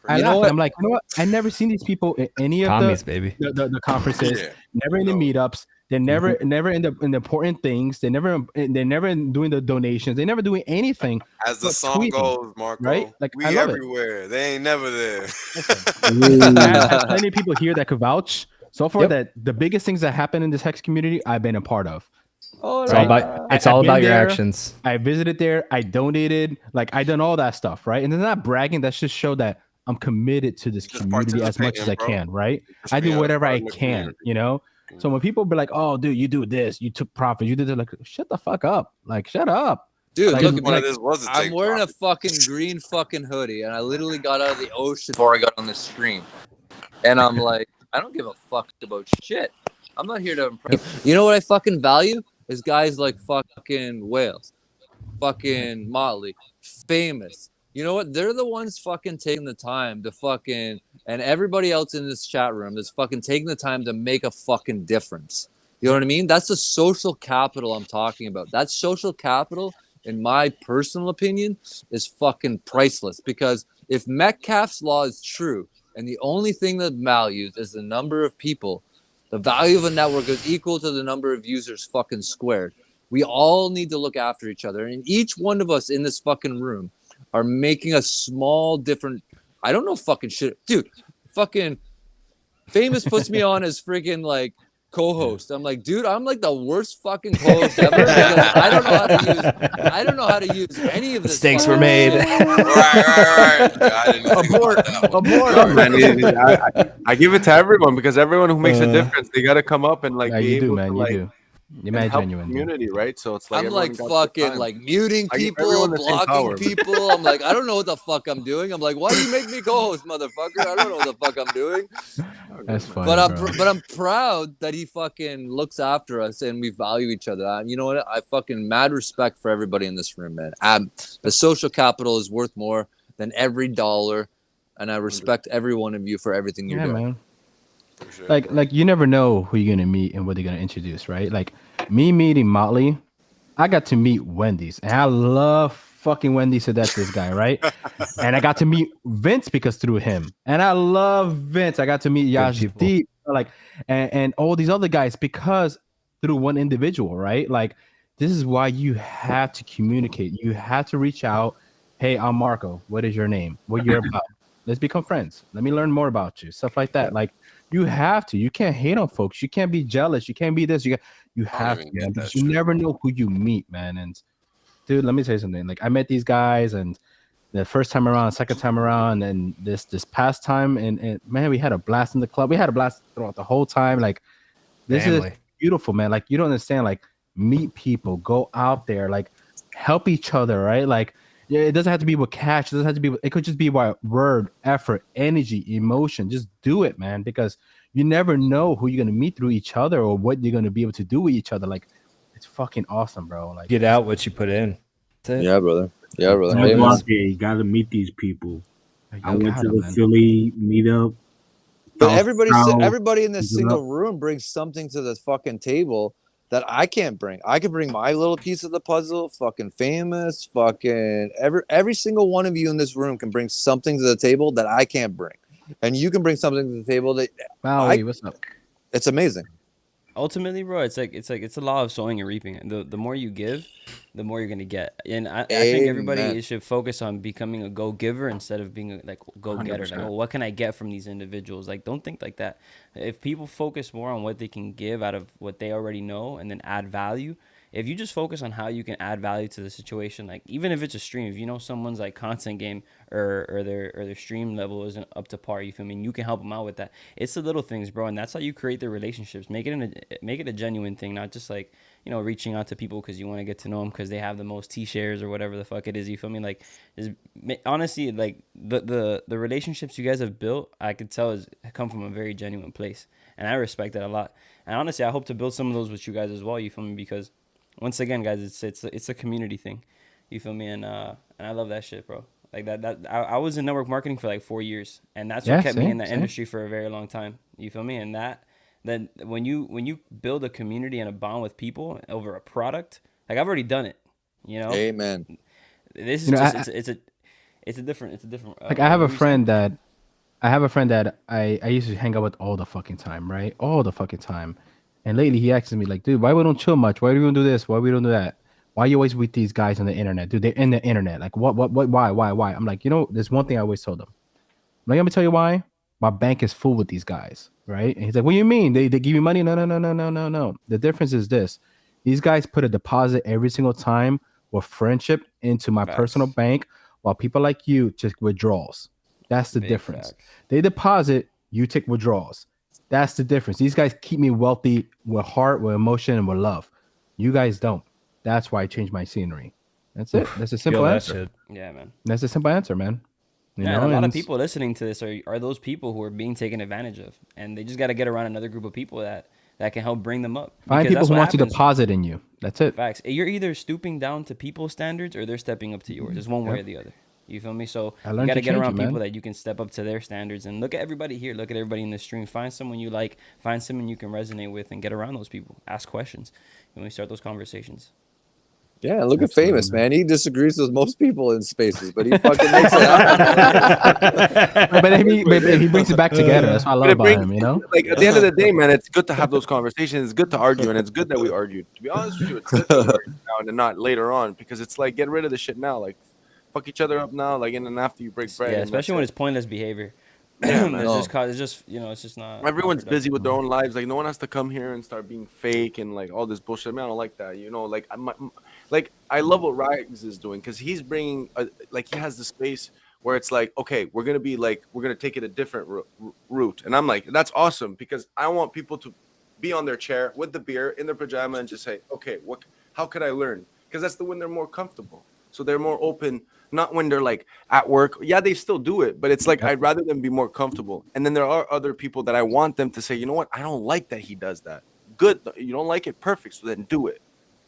Speaker 8: I'm like, you know what? I never seen these people in any of the conferences, never in the meetups. They're never in the important things. They're never doing the donations. They never doing anything.
Speaker 7: As the song goes, Marco,
Speaker 8: right? Like
Speaker 7: we
Speaker 8: I love
Speaker 7: everywhere. They ain't never there.
Speaker 8: I have plenty of people here that could vouch so far that the biggest things that happen in this Hex community I've been a part of.
Speaker 5: It's all about your actions.
Speaker 8: I visited there. I donated. Like I done all that stuff, right? And it's not bragging. That's just show that I'm committed to this community as much as I can, right? I do whatever I can, you know. So when people be like, "Oh, dude, you do this, you took profit, you did it," like, shut the fuck up, like, shut up,
Speaker 11: dude.
Speaker 8: Like,
Speaker 11: look, I'm wearing a fucking green fucking hoodie, and I literally got out of the ocean before I got on the stream, and I'm like, I don't give a fuck about shit. I'm not here to impress. You know what I fucking value is guys like fucking Wales, fucking Motley, Famous. You know what? They're the ones fucking taking the time to fucking, and everybody else in this chat room is fucking taking the time to make a fucking difference. You know what I mean? That's the social capital I'm talking about. That social capital, in my personal opinion, is fucking priceless. Because if Metcalfe's law is true, and the only thing that values is the number of people, the value of a network is equal to the number of users fucking squared. We all need to look after each other. And each one of us in this fucking room are making a small different. I don't know fucking shit, dude. Fucking Famous puts me on as freaking like co-host. I'm like, dude, I'm like the worst fucking co-host ever. I don't know how to use any of this.
Speaker 5: Mistakes were made.
Speaker 7: Right.
Speaker 11: Abort.
Speaker 1: I give it to everyone because everyone who makes a difference, they got to come up and like
Speaker 8: yeah,
Speaker 1: be
Speaker 8: you
Speaker 1: able
Speaker 8: do, man.
Speaker 1: to
Speaker 8: You
Speaker 1: like
Speaker 8: do.
Speaker 1: and help the community, right? So it's like
Speaker 11: I'm like fucking like muting people, blocking people. I'm like, I don't know what the fuck I'm doing. I'm like, why do you make me co-host, motherfucker? I don't know what the fuck I'm doing.
Speaker 8: That's funny,
Speaker 11: but I'm proud that he fucking looks after us and we value each other. You know what? I fucking mad respect for everybody in this room, man. The social capital is worth more than every dollar, and I respect every one of you for everything you're doing.
Speaker 8: Man. Like you never know who you're gonna meet and what they're gonna introduce, right? Like me meeting Motley, I got to meet Wendy's, and I love fucking Wendy's to death. This guy, right? And I got to meet Vince because through him, and I love Vince. I got to meet Yash Deep, like, and all these other guys because through one individual, right? Like this is why you have to communicate. You have to reach out. Hey, I'm Marco. What is your name? What you're about? Let's become friends. Let me learn more about you. Stuff like that. Like. You have to. You can't hate on folks. You can't be jealous. You can't be this. You have to. Man, because you never know who you meet, man. And dude, let me say something. Like I met these guys, and the first time around, second time around, and this past time, and man, we had a blast in the club. We had a blast throughout the whole time. Like this is beautiful, man. Like you don't understand. Like meet people, go out there, like help each other, right? Like. Yeah, it doesn't have to be with cash. It doesn't have to be. It could just be by word, effort, energy, emotion. Just do it, man, because you never know who you're gonna meet through each other or what you're gonna be able to do with each other. Like, it's fucking awesome, bro. Like,
Speaker 5: get out what you put in.
Speaker 11: Yeah, brother. Yeah, brother.
Speaker 6: Hey, go out there. You gotta meet these people. I went to the Philly meetup.
Speaker 11: But everybody in this single room brings something to the fucking table that I can't bring. I can bring my little piece of the puzzle. Fucking famous. Fucking every single one of you in this room can bring something to the table that I can't bring, and you can bring something to the table that.
Speaker 8: What's up?
Speaker 11: It's amazing.
Speaker 9: Ultimately, bro, it's a law of sowing and reaping. The more you give, the more you're gonna get. And I think everybody should focus on becoming a go-giver instead of being a go-getter. Like, what can I get from these individuals? Like, don't think like that. If people focus more on what they can give out of what they already know and then add value, if you just focus on how you can add value to the situation, like even if it's a stream, if you know someone's like content game or their stream level isn't up to par, you feel me? And you can help them out with that. It's the little things, bro, and that's how you create the relationships. Make it a genuine thing, not just like, you know, reaching out to people because you want to get to know them because they have the most T-shares or whatever the fuck it is. You feel me? Like, honestly, like the relationships you guys have built, I could tell come from a very genuine place, and I respect that a lot. And honestly, I hope to build some of those with you guys as well. You feel me? Because once again, guys, it's a community thing. You feel me? And I love that shit, bro. Like I was in network marketing for like 4 years, and that's what kept me in that industry for a very long time. You feel me? And then when you build a community and a bond with people over a product, like I've already done it. You know?
Speaker 11: Amen.
Speaker 9: This is it's a different.
Speaker 8: Like I have a friend that I used to hang out with all the fucking time, right? All the fucking time. And lately he asks me like, dude, why we don't chill much? Why do we don't do this? Why we don't do that? Why you always with these guys on the internet? Dude, they're in the internet. Like what, why? I'm like, you know, there's one thing I always told them. I'm like, let me tell you why. My bank is full with these guys, right? And he's like, what do you mean? They give you money? No. The difference is this. These guys put a deposit every single time with friendship into my personal bank, while people like you just withdrawals. That's the difference. They deposit, you take withdrawals. That's the difference. These guys keep me wealthy with heart, with emotion, and with love. You guys don't. That's why I changed my scenery. That's it. That's a simple answer.
Speaker 9: Yeah, man.
Speaker 8: That's a simple answer, man. You know,
Speaker 9: and a lot of people listening to this are those people who are being taken advantage of, and they just got to get around another group of people that can help bring them up.
Speaker 8: Find people who want to deposit in you. That's it.
Speaker 9: Facts. You're either stooping down to people's standards or they're stepping up to yours. It's one way or the other. You feel me? So you got to get around people that you can step up to their standards. And look at everybody here. Look at everybody in the stream. Find someone you like. Find someone you can resonate with and get around those people. Ask questions. When we start those conversations.
Speaker 11: Yeah, look at Famous, man. He disagrees with most people in spaces, but he fucking makes it happen.
Speaker 8: But he brings it back together. That's what I love about him, you know?
Speaker 1: Like, at the end of the day, man, it's good to have those conversations. It's good to argue, and it's good that we argued. To be honest with you, it's good to argue now and not later on, because it's like, get rid of the shit now. Like, fuck each other up now, like, and then after you break bread.
Speaker 9: Yeah, especially when it's pointless behavior. Yeah, it's just you know, it's just not.
Speaker 1: Everyone's busy with their own lives. Like, no one has to come here and start being fake and like all this bullshit. Man, I don't like that. You know, like I love what Rags is doing, because he's bringing he has the space where it's like, okay, we're gonna take it a different route, and I'm like, that's awesome, because I want people to be on their chair with the beer in their pajama and just say, okay, how could I learn? Because that's when they're more comfortable. So they're more open, not when they're like at work. Yeah, they still do it, but it's like I'd rather them be more comfortable. And then there are other people that I want them to say, you know what? I don't like that he does that. Good. You don't like it? Perfect. So then do it.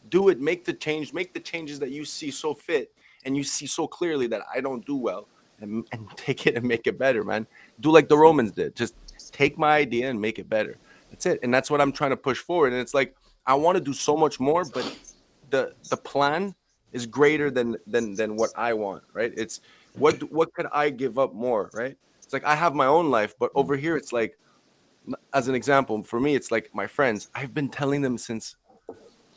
Speaker 1: Do it. Make the changes that you see so fit and you see so clearly that I don't do well, and take it and make it better, man. Do like the Romans did. Just take my idea and make it better. That's it. And that's what I'm trying to push forward. And it's like I want to do so much more, but the plan is greater than what I want, right? It's what could I give up more, right? It's like I have my own life, but over here it's like, as an example, for me, it's like my friends. I've been telling them since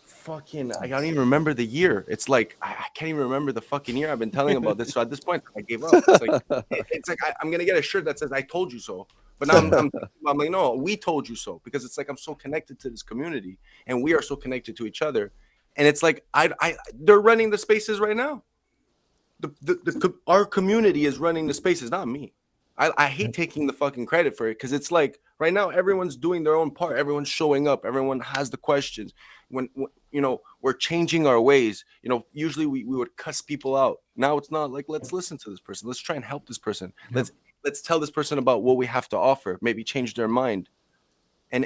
Speaker 1: fucking I don't even remember the year. It's like I can't even remember the fucking year I've been telling about this. So at this point, I gave up. It's like I'm gonna get a shirt that says "I told you so." But now I'm like, no, we told you so, because it's like I'm so connected to this community, and we are so connected to each other, and it's like they're running the spaces right now. Our community is running the spaces, not me. I hate taking the fucking credit for it, because it's like right now everyone's doing their own part. Everyone's showing up. Everyone has the questions. When you know, we're changing our ways. You know, usually we would cuss people out. Now it's not like, let's listen to this person. Let's try and help this person. Let's tell this person about what we have to offer. Maybe change their mind. And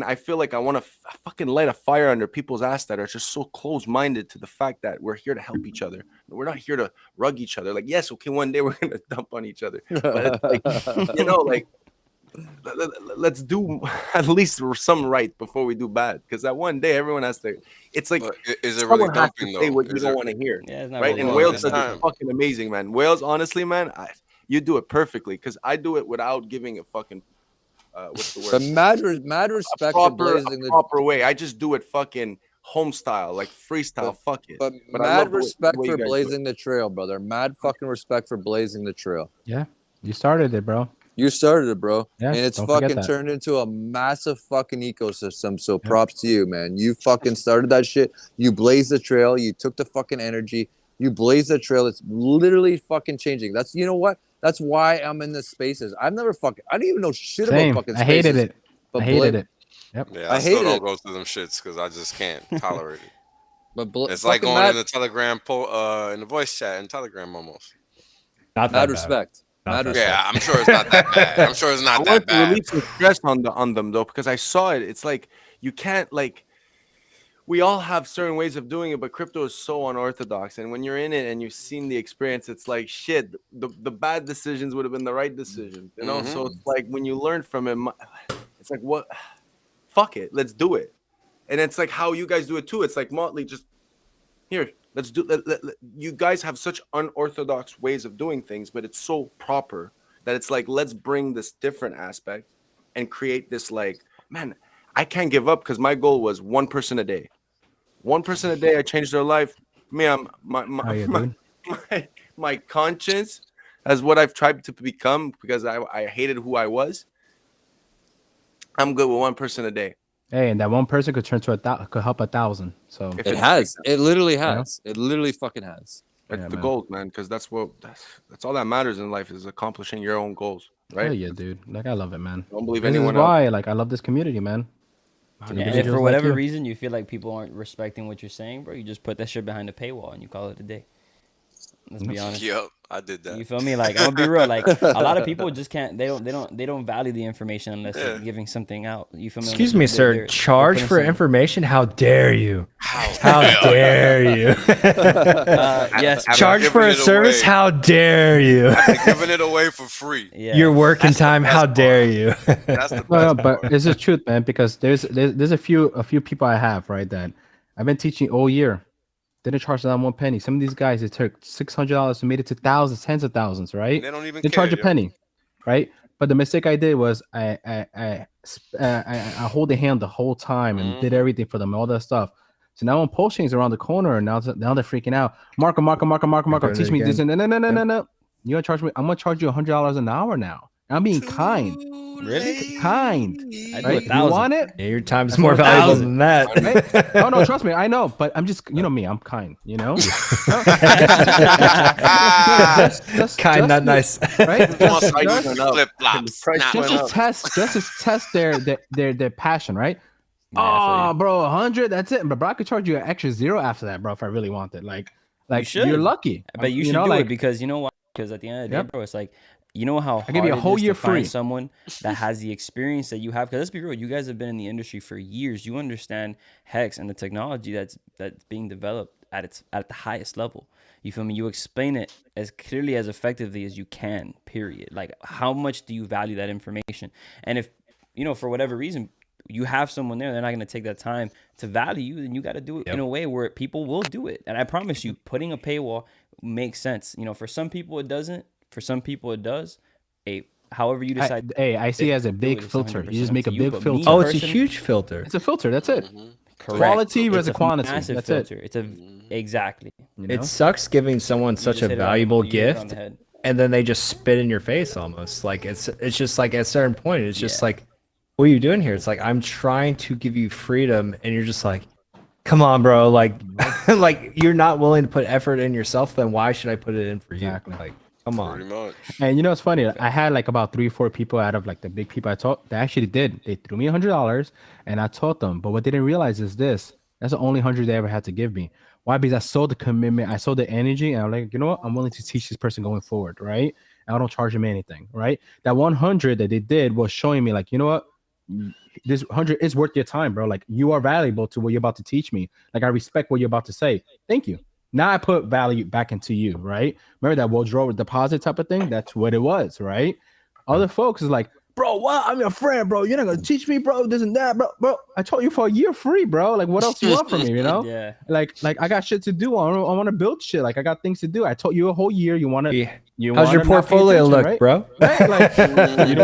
Speaker 1: I feel like I want to fucking light a fire under people's ass that are just so close-minded to the fact that we're here to help each other. We're not here to rug each other. Like, yes, okay, one day we're gonna dump on each other, but it's like, you know, like, let's do at least some right before we do bad. Because that one day everyone has to. It's like,
Speaker 7: is it really dumping though?
Speaker 1: Say what you don't want to hear,
Speaker 9: Yeah, it's not
Speaker 1: right?
Speaker 9: really
Speaker 1: And Wales does it fucking amazing, man. Wales, honestly, man, you do it perfectly, because I do it without giving a fucking. What's the word?
Speaker 11: But mad respect for blazing the
Speaker 1: proper way. I just do it fucking home style, like freestyle. Fuck it.
Speaker 11: But
Speaker 1: I
Speaker 11: mad
Speaker 1: love
Speaker 11: respect
Speaker 1: the way
Speaker 11: for
Speaker 1: you guys
Speaker 11: blazing the trail, brother. Mad fucking respect for blazing the trail.
Speaker 8: Yeah, you started it, bro.
Speaker 11: You started it, bro.
Speaker 8: Yeah,
Speaker 11: and it's
Speaker 8: don't forget
Speaker 11: fucking
Speaker 8: that.
Speaker 11: turned into a massive fucking ecosystem. So props to you, man. You fucking started that shit. You blazed the trail. You took the fucking energy. You blazed the trail. It's literally fucking changing. That's, you know what? That's why I'm in the spaces. I don't even know shit about fucking spaces.
Speaker 8: I hated it.
Speaker 11: But
Speaker 8: I hated it. Yep.
Speaker 7: Yeah, I still don't go through them shits because I just can't tolerate it.
Speaker 11: But
Speaker 7: it's like going in the Telegram in the voice chat in Telegram almost.
Speaker 1: Not
Speaker 11: mad respect.
Speaker 7: Yeah, I'm sure it's not that bad. I'm sure it's not that bad.
Speaker 1: I want to relieve some stress on them though, because I saw it. It's like you can't like. We all have certain ways of doing it, but crypto is so unorthodox. And when you're in it and you've seen the experience, it's like shit. The bad decisions would have been the right decisions, you know. So it's like when you learn from it, it's like, what? Fuck it, let's do it. And it's like how you guys do it too. It's like Motley, just here, let's do. You guys have such unorthodox ways of doing things, but it's so proper that it's like, let's bring this different aspect and create this. Like, man, I can't give up, because my goal was one person a day. One person a day, I changed their life. Me, my conscience as what I've tried to become, because I hated who I was. I'm good with one person a day.
Speaker 8: Hey, and that one person could turn to could help 1,000. So
Speaker 11: it has. It literally has. It literally fucking has.
Speaker 1: That's the goals, man. Because that's all that matters in life, is accomplishing your own goals, right?
Speaker 8: Yeah, dude. Like, I love it, man.
Speaker 1: Don't believe
Speaker 8: this
Speaker 1: anyone
Speaker 8: is why, like, I love this community, man.
Speaker 9: Yeah, and if for whatever reason you feel like people aren't respecting what you're saying, bro, you just put that shit behind the paywall and you call it a day. Let's be honest.
Speaker 7: Yep, I did that.
Speaker 9: You feel me? Like, I'm gonna be real. Like, a lot of people just can't. They don't value the information unless they're giving something out. You feel me?
Speaker 5: Excuse me, sir. Charge for information? How dare you? How dare you?
Speaker 9: Yes.
Speaker 5: Charge for a service? How dare you?
Speaker 7: Giving it away for free.
Speaker 9: Yeah.
Speaker 5: Your working time? How dare you?
Speaker 7: That's the best
Speaker 8: No, but it's the truth, man. Because there's a few people I have, right, that I've been teaching all year. Didn't charge them one penny. Some of these guys, it took $600 and made it to thousands, tens of thousands, right?
Speaker 7: They don't even
Speaker 8: charge a penny, right? But the mistake I did was I hold the hand the whole time and did everything for them, all that stuff. So now when PulseChain's around the corner, and now they're freaking out. Marco, teach me this. No. You gonna charge me? I'm gonna charge you $100 an hour now. I'm being kind.
Speaker 9: Really?
Speaker 8: Kind.
Speaker 9: I do
Speaker 8: Right?
Speaker 9: 1,000.
Speaker 8: You want it?
Speaker 5: Yeah, your time's
Speaker 8: That's
Speaker 5: more valuable
Speaker 8: 1,000.
Speaker 5: than that.
Speaker 8: Right? Oh no, trust me, I know, but I'm just, you know me, I'm kind, you know.
Speaker 5: Kind, not nice.
Speaker 8: Right?
Speaker 7: Flip flops.
Speaker 8: Just test their passion, right?
Speaker 9: Yeah,
Speaker 8: oh, bro, 100, that's it. But bro, I could charge you an extra 0 after that, bro, if I really want it. Like you're lucky.
Speaker 9: But you should do it because you know why? Because at the end of the day, bro, it's like, you know how hard
Speaker 8: I give you a whole
Speaker 9: it is
Speaker 8: year
Speaker 9: to find
Speaker 8: free.
Speaker 9: someone that has the experience that you have. Because let's be real, you guys have been in the industry for years. You understand Hex and the technology that's being developed at the highest level. You feel me? You explain it as clearly, as effectively as you can, period. Like, how much do you value that information? And if, you know, for whatever reason, you have someone there, they're not going to take that time to value you, then you got to do it in a way where people will do it. And I promise you, putting a paywall makes sense. You know, for some people it doesn't. For some people it does. However you decide.
Speaker 8: I see it as a big filter. You just make a big filter.
Speaker 5: Oh, it's a huge filter.
Speaker 8: It's a filter. That's it.
Speaker 9: Correct.
Speaker 8: Quality
Speaker 9: It's
Speaker 8: versus
Speaker 9: a
Speaker 8: quantity.
Speaker 9: massive
Speaker 8: That's
Speaker 9: filter.
Speaker 8: it.
Speaker 9: It's a exactly.
Speaker 8: You know?
Speaker 5: It sucks giving someone such a valuable gift, and then they just spit in your face almost. Like it's just like at a certain point, it's just like, what are you doing here? It's like, I'm trying to give you freedom, and you're just like, come on, bro. Like, like you're not willing to put effort in yourself. Then why should I put it in for you?
Speaker 8: Exactly.
Speaker 5: Like, come on.
Speaker 8: And you know, it's funny. I had like about 3 or 4 people out of like the big people I taught that actually did. They threw me $100, and I taught them. But what they didn't realize is this: that's the only 100 they ever had to give me. Why? Because I saw the commitment, I saw the energy, and I'm like, you know what? I'm willing to teach this person going forward, right? And I don't charge them anything, right? That 100 that they did was showing me, like, you know what? This 100 is worth your time, bro. Like, you are valuable to what you're about to teach me. Like, I respect what you're about to say. Thank you. Now I put value back into you, right? Remember that withdrawal deposit type of thing? That's what it was, right? Other folks is like, bro, what? I'm your friend, bro. You're not gonna teach me, bro. This and that, bro. I taught you for a year free, bro. Like, what else you want from me, you know?
Speaker 9: Yeah.
Speaker 8: Like I got shit to do. I want to build shit. Like, I got things to do. I taught you a whole year. You want to?
Speaker 5: How's your portfolio look,
Speaker 8: right?
Speaker 5: bro?
Speaker 8: Right? Like, you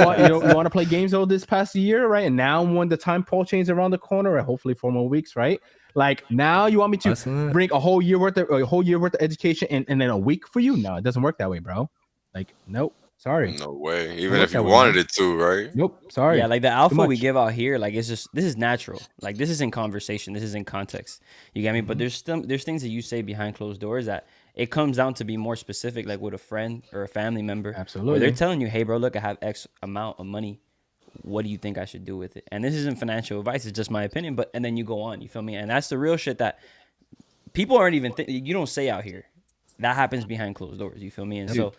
Speaker 8: want to play games all this past year, right? And now when the time PulseChain's around the corner, and hopefully 4 more weeks, right? Like, now you want me to bring a whole year worth of education in a week for you? No, it doesn't work that way, bro. Like, nope. Sorry.
Speaker 7: No way. Even if you wanted it to, right?
Speaker 8: Nope. Sorry.
Speaker 9: Yeah, like the alpha we give out here, like, it's just, this is natural. Like, this is in conversation. This is in context. You get me? But there's things that you say behind closed doors that it comes down to be more specific, like with a friend or a family member.
Speaker 8: Absolutely.
Speaker 9: Where they're telling you, hey, bro, look, I have X amount of money. What do you think I should do with it? And this isn't financial advice. It's just my opinion. And then you go on. You feel me? And that's the real shit that people aren't even you don't say out here. That happens behind closed doors. You feel me? And so,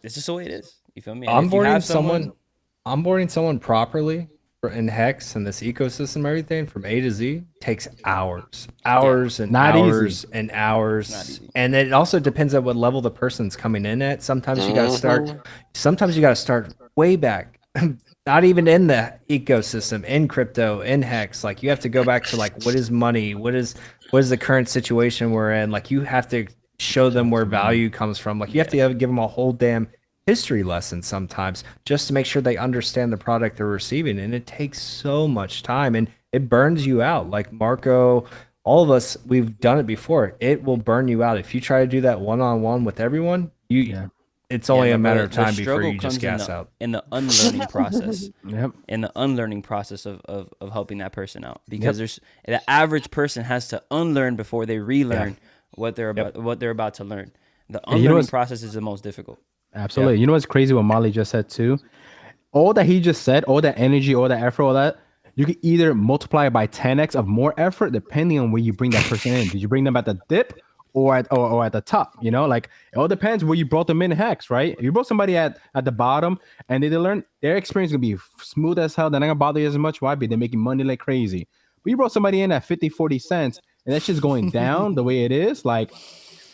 Speaker 9: it's just the way it is. You feel me? And
Speaker 5: onboarding someone properly in Hex and this ecosystem, and everything from A to Z takes hours and hours and hours. And it also depends on what level the person's coming in at. Sometimes you got to start way back. Not even in the ecosystem, in crypto, in Hex. Like, you have to go back to, like, what is money? What is the current situation we're in? Like, you have to show them where value comes from. Like, you have to give them a whole damn history lesson sometimes just to make sure they understand the product they're receiving. And it takes so much time, and it burns you out. Like Marco, all of us, we've done it before. It will burn you out if you try to do that one-on-one with everyone. It's only a matter of time before you just gas out.
Speaker 9: In the unlearning process. In the unlearning process of helping that person out. Because the average person has to unlearn before they relearn what they're about to learn. The unlearning process is the most difficult.
Speaker 8: Absolutely. You know what's crazy what Molly just said too? All that he just said, all that energy, all that effort, all that, you can either multiply it by 10x of more effort depending on where you bring that person in. Did you bring them at the dip or at the top? You know, like, it all depends where you brought them in Hex, right? If you brought somebody at the bottom and they learn, their experience is gonna be smooth as hell. They're not gonna bother you as much. Why? Because they're making money like crazy. But you brought somebody in at 50, 40 cents and that shit's going down the way it is, like,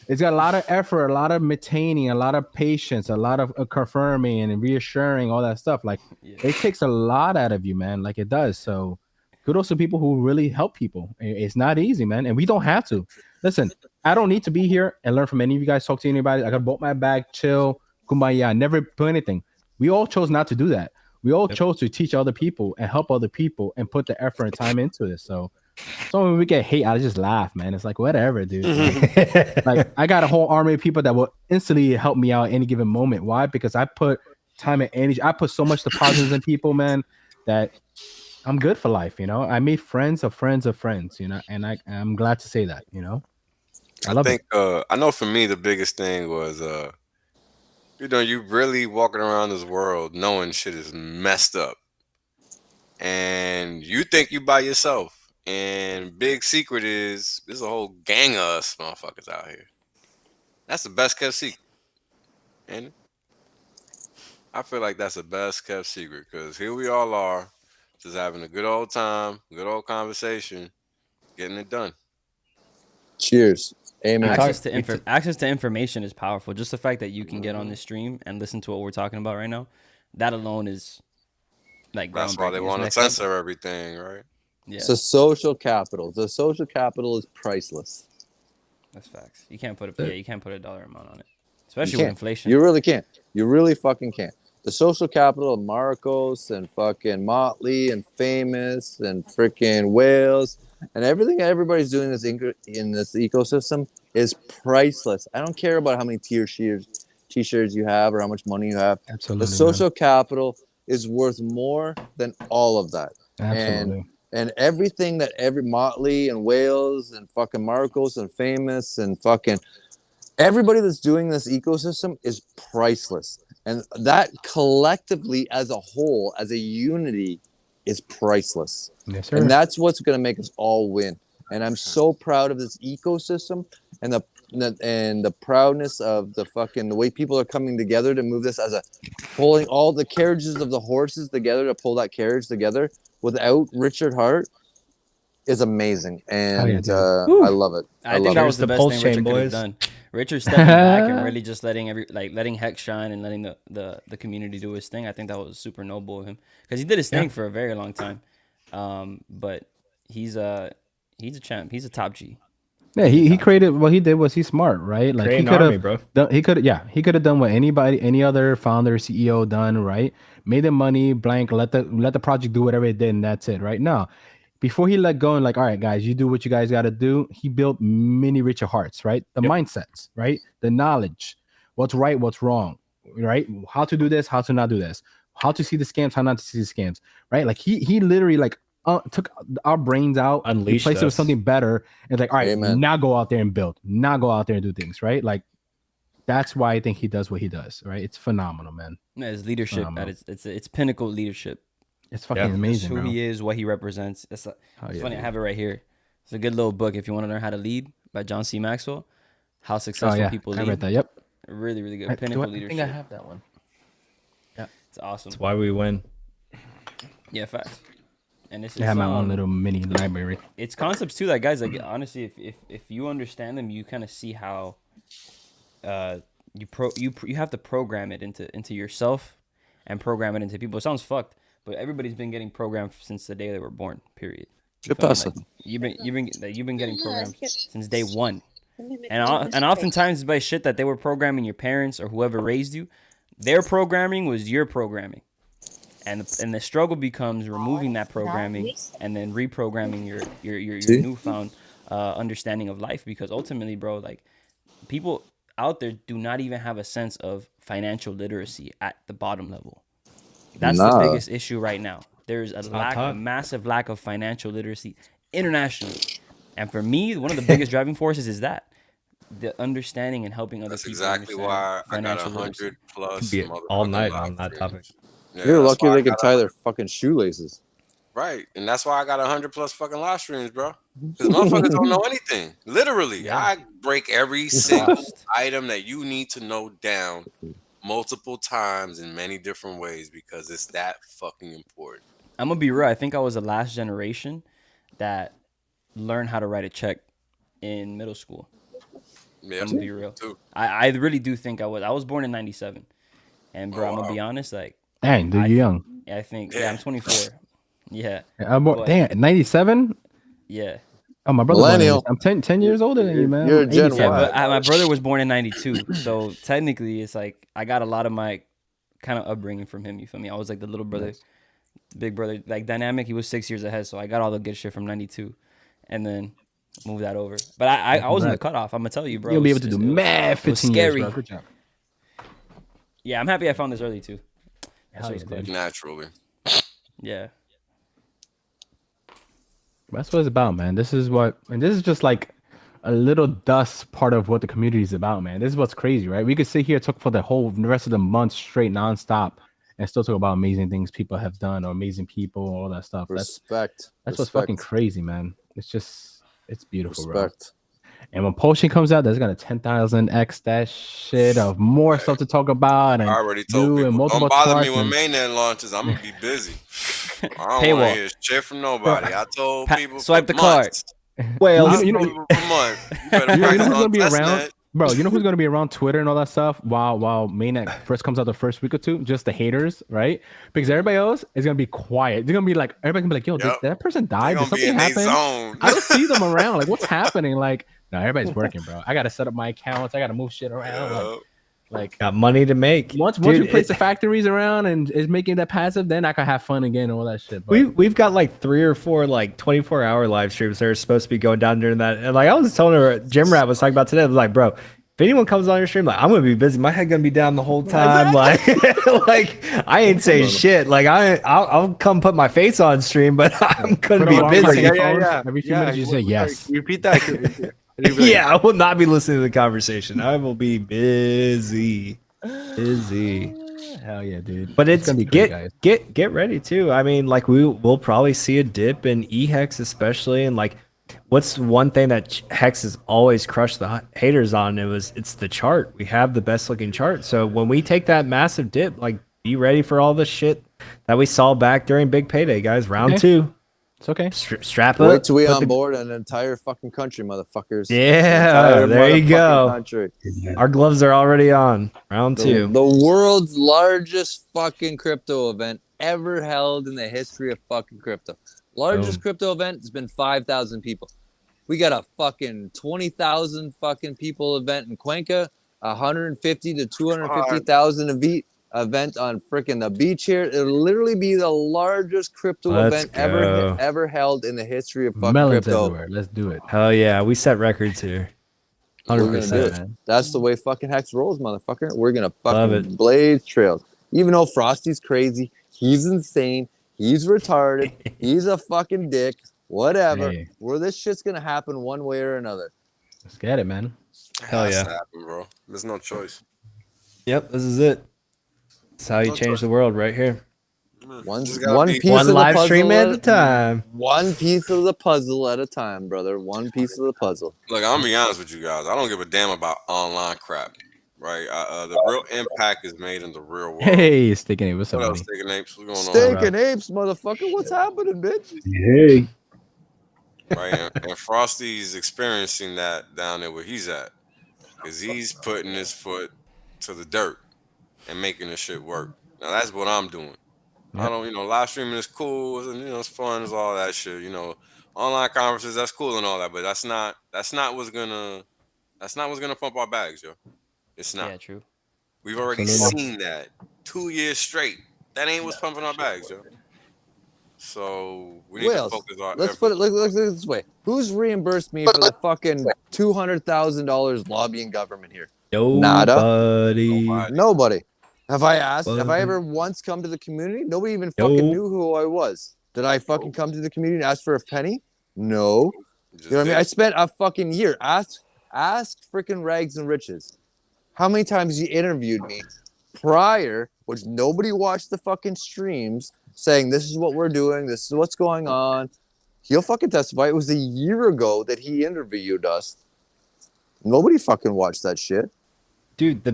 Speaker 8: it's got a lot of effort, a lot of maintaining, a lot of patience, a lot of confirming and reassuring, all that stuff. Like, it takes a lot out of you, man. Like, it does. So kudos to people who really help people. It's not easy, man. And we don't have to. Listen, I don't need to be here and learn from any of you guys, talk to anybody. I got bolt my bag, chill, kumbaya, never put anything. We all chose not to do that. We all chose to teach other people and help other people and put the effort and time into this. So when we get hate, I just laugh, man. It's like, whatever, dude. Like, I got a whole army of people that will instantly help me out at any given moment. Why? Because I put time and energy. I put so much deposits in people, man, that I'm good for life. I made friends of friends of friends. And I'm glad to say that. I love it.
Speaker 7: I know for me the biggest thing was you really walking around this world knowing shit is messed up, and you think you by yourself. And big secret is there's a whole gang of us motherfuckers out here. That's the best kept secret. And I feel like that's the best kept secret because here we all are, just having a good old time, good old conversation, getting it done.
Speaker 11: Cheers. Amen.
Speaker 9: Access to information is powerful. Just the fact that you can get on this stream and listen to what we're talking about right now, that alone is like
Speaker 7: that's why they want to censor everything, right?
Speaker 11: Yeah. So social capital. The social capital is priceless.
Speaker 9: That's facts. You can't put a dollar amount on it, especially with inflation.
Speaker 11: You really can't. You really fucking can't. The social capital of Marcos and fucking Motley and Famous and freaking Wales and everything everybody's doing in this ecosystem is priceless. I don't care about how many t-shirts you have or how much money you have.
Speaker 8: Absolutely.
Speaker 11: The social capital is worth more than all of that.
Speaker 8: Absolutely.
Speaker 11: And everything that every Motley and Wales and fucking Marcos and Famous and fucking everybody that's doing this ecosystem is priceless. And that collectively as a whole, as a unity, is priceless.
Speaker 8: Yes, sir.
Speaker 11: And that's what's going to make us all win. And I'm so proud of this ecosystem and the proudness of the way people are coming together to move this as pulling all the carriages of the horses together to pull that carriage together without Richard Hart is amazing. And I love it.
Speaker 9: I think that was the best thing Richard could have done. Richard stepping back and really just letting Hex shine and letting the community do his thing. I think that was super noble of him because he did his thing for a very long time. But he's a champ. He's a top G.
Speaker 8: Yeah, he created what he did was he's smart, right? Like he could have, he could have done what any other founder, CEO done, right? Made the money, blank, let the project do whatever it did, and that's it, right? Now, before he let go and like, all right, guys, you do what you guys got to do. He built many Richard Hearts, right? The mindsets, right? The knowledge, what's right, what's wrong, right? How to do this, how to not do this, how to see the scams, how not to see the scams, right? Like he literally like took our brains out, replaced it with something better, and like, all right, now go out there and build, now go out there and do things, right? Like that's why I think he does what he does, right? It's phenomenal, man.
Speaker 9: Yeah, his leadership it's pinnacle leadership.
Speaker 8: It's fucking amazing.
Speaker 9: Who he is, what he represents. It's funny. I have it right here. It's a good little book if you want to learn how to lead by John C. Maxwell. How successful people lead.
Speaker 8: I read that. Yep.
Speaker 9: Really, really good. Pinnacle leadership.
Speaker 8: I think I have that one.
Speaker 9: Yeah, it's awesome.
Speaker 5: That's why we win.
Speaker 9: Yeah, facts. And this
Speaker 8: I have my own little mini library.
Speaker 9: It's concepts too, that guys. Like honestly, if you understand them, you kind of see how you have to program it into yourself and program it into people. It sounds fucked. But everybody's been getting programmed since the day they were born. Period. You've been getting programmed since day one, and oftentimes it's by shit that they were programming your parents or whoever raised you. Their programming was your programming, and the struggle becomes removing that programming and then reprogramming your newfound understanding of life. Because ultimately, bro, like people out there do not even have a sense of financial literacy at the bottom level. That's the biggest issue right now. There's a massive lack of financial literacy internationally. And for me, one of the biggest driving forces is that. The understanding and helping other people.
Speaker 7: That's exactly why I got 100 plus.
Speaker 5: All night on that topic.
Speaker 11: Yeah, you're lucky they can tie their fucking shoelaces.
Speaker 7: Right. And that's why I got 100 plus fucking live streams, bro. Because motherfuckers don't know anything. Literally. I break every single item that you need to know down multiple times in many different ways because it's that fucking important.
Speaker 9: I'm gonna be real. I think I was the last generation that learned how to write a check in middle school.
Speaker 7: Yeah,
Speaker 9: I'm gonna be real. I really do think I was. I was born in '97, and bro, I'm gonna be honest. Like,
Speaker 8: dang, dude, you're young.
Speaker 9: I think. Yeah, I'm 24. Yeah.
Speaker 8: I'm born. Damn, '97.
Speaker 9: Yeah.
Speaker 8: Oh, my brother.
Speaker 11: Millennial.
Speaker 8: I'm 10 years older than you, man.
Speaker 11: You're a Gen Y.
Speaker 9: But my brother was born in '92, so technically, it's like I got a lot of my kind of upbringing from him. You feel me? I was like the little brother, big brother, like dynamic. He was 6 years ahead, so I got all the good shit from '92, and then move that over. But I was in the cutoff. I'm gonna tell you, bro.
Speaker 8: You'll be able to do math.
Speaker 9: It was scary.
Speaker 8: Years, bro. Good job.
Speaker 9: Yeah, I'm happy I found this early too.
Speaker 7: Naturally.
Speaker 9: Yeah.
Speaker 8: That's what it's about, man. This is just like a little dust part of what the community is about, man. This is what's crazy, right? We could sit here talk for the rest of the month straight, nonstop, and still talk about amazing things people have done or amazing people, all that stuff.
Speaker 11: Respect.
Speaker 8: That's what's fucking crazy, man. It's beautiful,
Speaker 11: Respect.
Speaker 8: bro. And when PulseChain comes out, there's got a 10,000x that shit of more stuff to talk about. And
Speaker 7: I already told people, don't bother me when mainnet launches. I'm gonna be busy. I don't want to hear shit from nobody. I told people
Speaker 9: swipe the
Speaker 7: months.
Speaker 9: card.
Speaker 8: Well,
Speaker 7: you know who's
Speaker 8: gonna be around, bro? You know who's gonna be around Twitter and all that stuff while mainnet first comes out the first week or two? Just the haters, right? Because everybody else is gonna be quiet. They're gonna be like, everybody can be like, yo, did that person die? Did something happen? I don't see them around. Like, what's happening? Like, no, everybody's working, bro. I gotta set up my accounts. I gotta move shit around. Like
Speaker 5: got money to make.
Speaker 8: Once we place the factories around and is making that passive, then I can have fun again and all that shit. But
Speaker 5: we've got like 3 or 4 like 24-hour live streams that are supposed to be going down during that. And like I was telling her, Jim Rat was talking about today. I was like, bro, if anyone comes on your stream, like I'm gonna be busy. My head gonna be down the whole time. Like, like I ain't saying shit. Like I'll come put my face on stream, but I'm gonna be busy.
Speaker 8: Every few minutes you say yes.
Speaker 1: Repeat that.
Speaker 5: Yeah, I will not be listening to the conversation. I will be busy.
Speaker 8: Hell yeah, dude.
Speaker 5: But it's gonna be great, guys. Get ready too. I mean, like we'll probably see a dip in eHex especially, and like what's one thing that Hex has always crushed the haters on? It's the chart. We have the best looking chart. So when we take that massive dip, like be ready for all the shit that we saw back during Big Payday, guys. Round 2.
Speaker 8: It's okay.
Speaker 5: Strap up.
Speaker 11: Wait till we onboard an entire fucking country, motherfuckers.
Speaker 5: Yeah, there you go.
Speaker 11: Country.
Speaker 5: Our gloves are already on. Round 2.
Speaker 11: The world's largest fucking crypto event ever held in the history of fucking crypto. Largest crypto event has been 5,000 people. We got a fucking 20,000 fucking people event in Cuenca, 150 to 250,000 event on freaking the beach here. It'll literally be the largest crypto event ever held in the history of fucking crypto.
Speaker 8: Everywhere. Let's do it.
Speaker 5: Hell yeah, we set records here.
Speaker 11: 100%. That's the way fucking Hex rolls, motherfucker. We're gonna fucking blaze trails. Even though Frosty's crazy, he's insane, he's retarded, he's a fucking dick. Whatever.
Speaker 8: Hey.
Speaker 11: Where this shit's gonna happen one way or another.
Speaker 8: Let's get it, man.
Speaker 5: Hell yeah,
Speaker 7: happen, bro. There's no choice.
Speaker 5: Yep, this is it. That's how you change the world right here.
Speaker 11: One
Speaker 5: live stream at a time.
Speaker 11: One piece of the puzzle at a time, brother. One piece of the puzzle.
Speaker 7: Look, I'm gonna be honest with you guys. I don't give a damn about online crap, right? The real impact is made in the real world.
Speaker 8: Hey, Steak and Apes, what's up,
Speaker 7: What else, Steak and Apes? What's going on?
Speaker 11: Steak and Apes, motherfucker. What's happening, bitch?
Speaker 6: Hey.
Speaker 7: Right, and Frosty's experiencing that down there where he's at, because he's putting his foot to the dirt and making this shit work. Now that's what I'm doing. Yep. I don't, live streaming is cool and it's fun, it's all that shit. Online conferences, that's cool and all that, but that's not what's gonna pump our bags, yo. It's not.
Speaker 9: Yeah, true.
Speaker 7: We've already seen that 2 years straight. That ain't what's pumping our bags, yo. So we need to focus on.
Speaker 11: Let's put it this way: who's reimbursed me for the fucking $200,000 lobbying government here? Nobody. Have I asked? Have I ever once come to the community? Nobody even fucking knew who I was. Did I fucking come to the community and ask for a penny? No. You know what I mean? I spent a fucking year. Ask freaking Rags and Riches. How many times you interviewed me prior, which nobody watched the fucking streams, saying this is what we're doing, this is what's going on. He'll fucking testify. It was a year ago that he interviewed us. Nobody fucking watched that shit.
Speaker 5: Dude, the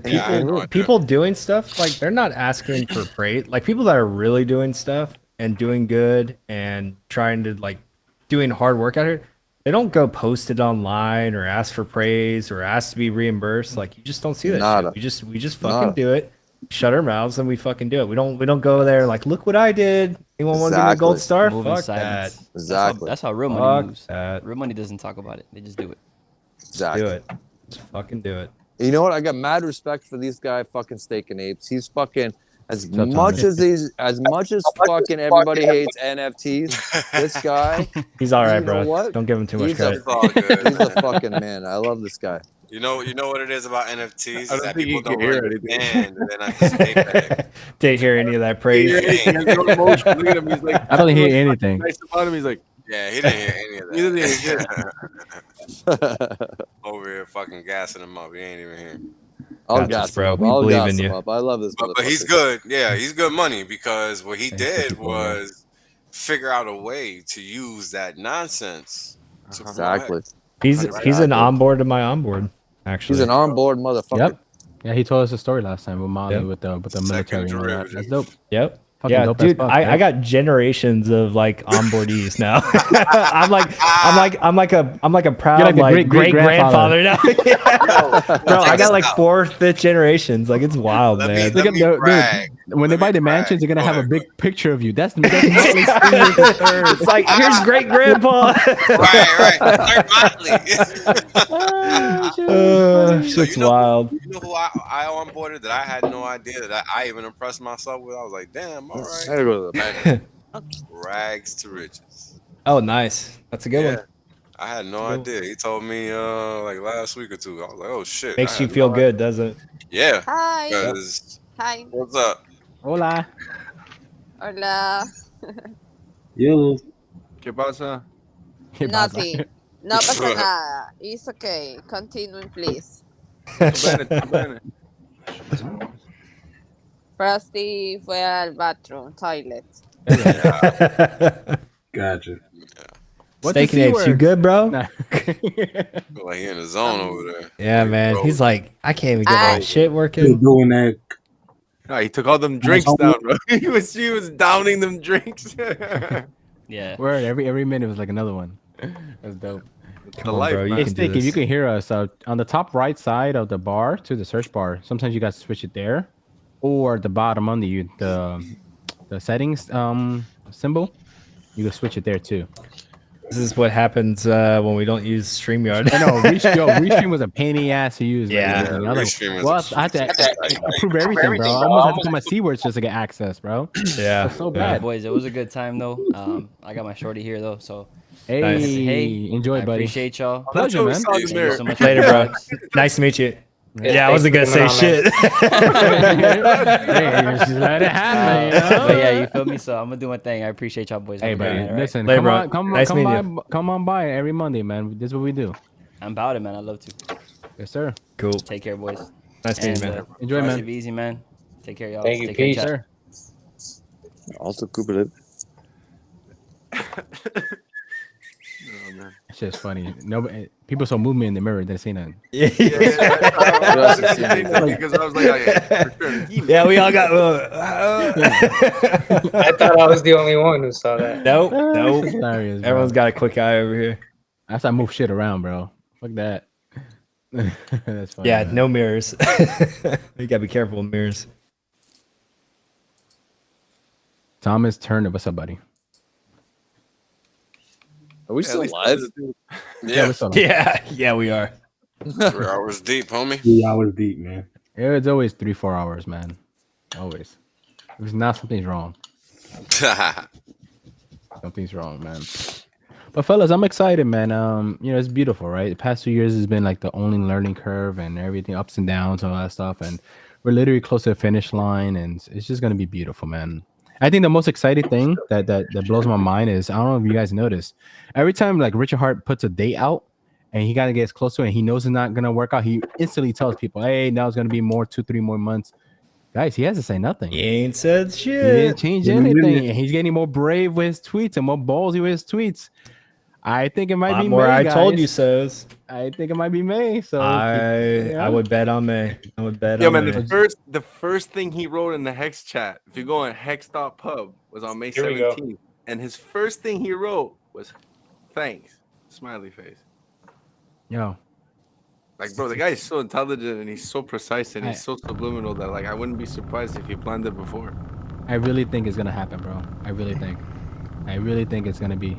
Speaker 5: people doing stuff, like they're not asking for praise. Like people that are really doing stuff and doing good and trying to like doing hard work out here, they don't go post it online or ask for praise or ask to be reimbursed. Like you just don't see that shit. We just fucking do it. Shut our mouths and we fucking do it. We don't go there like, look what I did. Anyone want to give me a gold star? Fuck that.
Speaker 11: Exactly.
Speaker 9: That's how real money moves. Real money doesn't talk about it. They just do it.
Speaker 11: Exactly.
Speaker 5: Do it. Just fucking do it.
Speaker 11: You know what? I got mad respect for these guy fucking Steak and Apes. He's fucking as much as fucking everybody hates NFTs. This guy,
Speaker 5: he's all right, bro. What? Don't give him too much credit.
Speaker 11: He's a fucking man. I love this guy.
Speaker 7: You know what it is about NFTs
Speaker 1: I
Speaker 7: is
Speaker 1: don't
Speaker 7: that
Speaker 1: think
Speaker 7: people
Speaker 1: you can
Speaker 7: don't
Speaker 1: hear
Speaker 7: understand. They're not just JPEG.
Speaker 5: Didn't hear any of that praise.
Speaker 1: He has no emotion. Look at him. He's like,
Speaker 8: I don't hear anything.
Speaker 1: nice about him. He's like,
Speaker 7: Yeah, he didn't hear any of
Speaker 1: he doesn't hear
Speaker 7: that. Over here fucking gassing him up. He ain't even here.
Speaker 11: I'll gas him up. I'll gas him up. I love this
Speaker 7: but he's good. Yeah, he's good money because what he did was figure out a way to use that nonsense.
Speaker 11: Exactly.
Speaker 5: He's an onboard to my onboard. Actually,
Speaker 11: he's an onboard motherfucker.
Speaker 8: Yep. Yeah, he told us a story last time with Molly with the military and all that. That's dope.
Speaker 5: Yep.
Speaker 8: Fucking
Speaker 5: Yeah,
Speaker 8: dope
Speaker 5: dude,
Speaker 8: fuck,
Speaker 5: I got generations of like onboardees now. I'm like a proud
Speaker 8: like
Speaker 5: great grandfather now. Bro, I got like 4th, 5th generations. Like it's wild, man.
Speaker 8: Dude, when they buy the mansions, they're gonna have a big picture of you. That's
Speaker 5: it's like here's great grandpa. Shit's wild.
Speaker 7: You know who I onboarded that I had no idea that I even impressed myself with? I was like, damn, all right.
Speaker 11: I go to the bank.
Speaker 7: Rags to riches.
Speaker 5: Oh, nice. That's a good one.
Speaker 7: I had no idea. He told me like last week or two. I was like, oh shit.
Speaker 5: Makes you feel good, doesn't it?
Speaker 7: Yeah.
Speaker 13: Hi. Hi.
Speaker 7: What's up?
Speaker 8: Hola.
Speaker 13: Hola.
Speaker 6: Yo.
Speaker 1: ¿Qué pasa?
Speaker 13: Nothing. No pasa nada. It's okay. Continue, please. Frosty fue al bathroom, toilet.
Speaker 6: Gotcha.
Speaker 5: Steak and eggs, you good, bro?
Speaker 7: Feel like he in the zone over there.
Speaker 5: Yeah, man. He's like, I can't even get my shit working.
Speaker 6: Doing that.
Speaker 1: Oh, he took all them drinks down, bro. He was downing them drinks.
Speaker 9: Yeah.
Speaker 8: Word. Every minute was like another one. That's dope.
Speaker 1: The life,
Speaker 5: bro.
Speaker 1: man.
Speaker 8: Hey, Steak, if you can hear us on the top right side of the bar to the search bar, sometimes you got to switch it there, or the bottom under you, the settings symbol, you can switch it there too.
Speaker 5: This is what happens when we don't use StreamYard.
Speaker 8: I know. Restream was a pain in the ass to use.
Speaker 5: Yeah.
Speaker 8: Man. I had to approve everything, bro. I almost had to put my C words just to get access, bro.
Speaker 5: Yeah.
Speaker 8: So bad.
Speaker 9: Boys, it was a good time though. I got my shorty here though, so.
Speaker 8: Hey,
Speaker 9: hey,
Speaker 8: enjoy,
Speaker 9: I
Speaker 8: buddy.
Speaker 9: Appreciate y'all.
Speaker 8: Pleasure, man.
Speaker 9: Thank you so much.
Speaker 5: Later, bro. Nice to meet you. Yeah, I wasn't gonna say shit.
Speaker 8: Hey, just let it happen, you know?
Speaker 9: But yeah, you feel me? So I'm gonna do my thing. I appreciate y'all boys.
Speaker 8: Hey, buddy, listen,
Speaker 5: Later,
Speaker 8: come on by every Monday, man. This is what we do.
Speaker 9: I'm about it, man. I love to.
Speaker 8: Yes, sir.
Speaker 5: Cool.
Speaker 9: Take care, boys.
Speaker 5: Nice to meet you, man.
Speaker 8: Enjoy, man.
Speaker 9: Be easy, man. Take care, y'all.
Speaker 12: Thank you,
Speaker 9: Take care,
Speaker 12: peace.
Speaker 9: chat.
Speaker 11: Sir. Also, Cooper.
Speaker 8: It's just funny. Nobody, people saw movement in the mirror. They seen nothing.
Speaker 5: Yeah.
Speaker 1: Because I was like, for sure.
Speaker 5: Yeah, we all got.
Speaker 12: I thought I was the only one who saw that.
Speaker 5: Nope.
Speaker 8: Hilarious, bro.
Speaker 5: Everyone's got a quick eye over here.
Speaker 8: That's how I move shit around, bro. Fuck that. That's funny.
Speaker 5: Yeah,
Speaker 8: man.
Speaker 5: no mirrors. You gotta be careful with mirrors.
Speaker 8: Thomas Turner, what's up, buddy?
Speaker 11: Are we still live?
Speaker 7: Yeah.
Speaker 8: What's up?
Speaker 5: Yeah, we are.
Speaker 7: 3 hours deep, homie.
Speaker 6: 3 hours deep, man.
Speaker 8: Yeah, it's always 3-4 hours, man. Always. If it's not, something's wrong. Something's wrong, man. But fellas, I'm excited, man. It's beautiful, right? The past 2 years has been like the only learning curve and everything, ups and downs, and all that stuff. And we're literally close to the finish line, and it's just gonna be beautiful, man. I think the most exciting thing that blows my mind is, I don't know if you guys noticed, every time like Richard Hart puts a date out and he kind of gets close to it and he knows it's not gonna work out, he instantly tells people, hey, now it's gonna be 2-3 more months. Guys, he hasn't said nothing.
Speaker 5: He ain't said
Speaker 8: He
Speaker 5: shit.
Speaker 8: didn't change anything. And he's getting more brave with his tweets and more ballsy with his tweets. I think it might be
Speaker 5: more.
Speaker 8: May,
Speaker 5: I told
Speaker 8: guys.
Speaker 5: you so's.
Speaker 8: I think it might be May. So
Speaker 5: I would bet on May. I would bet
Speaker 1: Yeah,
Speaker 5: on
Speaker 1: man.
Speaker 5: May.
Speaker 1: The first thing he wrote in the Hex chat, if you go on hex.pub, was on May
Speaker 12: Here we go.
Speaker 1: 17th, and his first thing he wrote was "thanks," smiley face.
Speaker 8: Yo,
Speaker 1: Like, bro, the guy is so intelligent and he's so precise and he's so subliminal that like I wouldn't be surprised if he planned it before.
Speaker 8: I really think it's gonna happen, bro. I really think it's gonna be.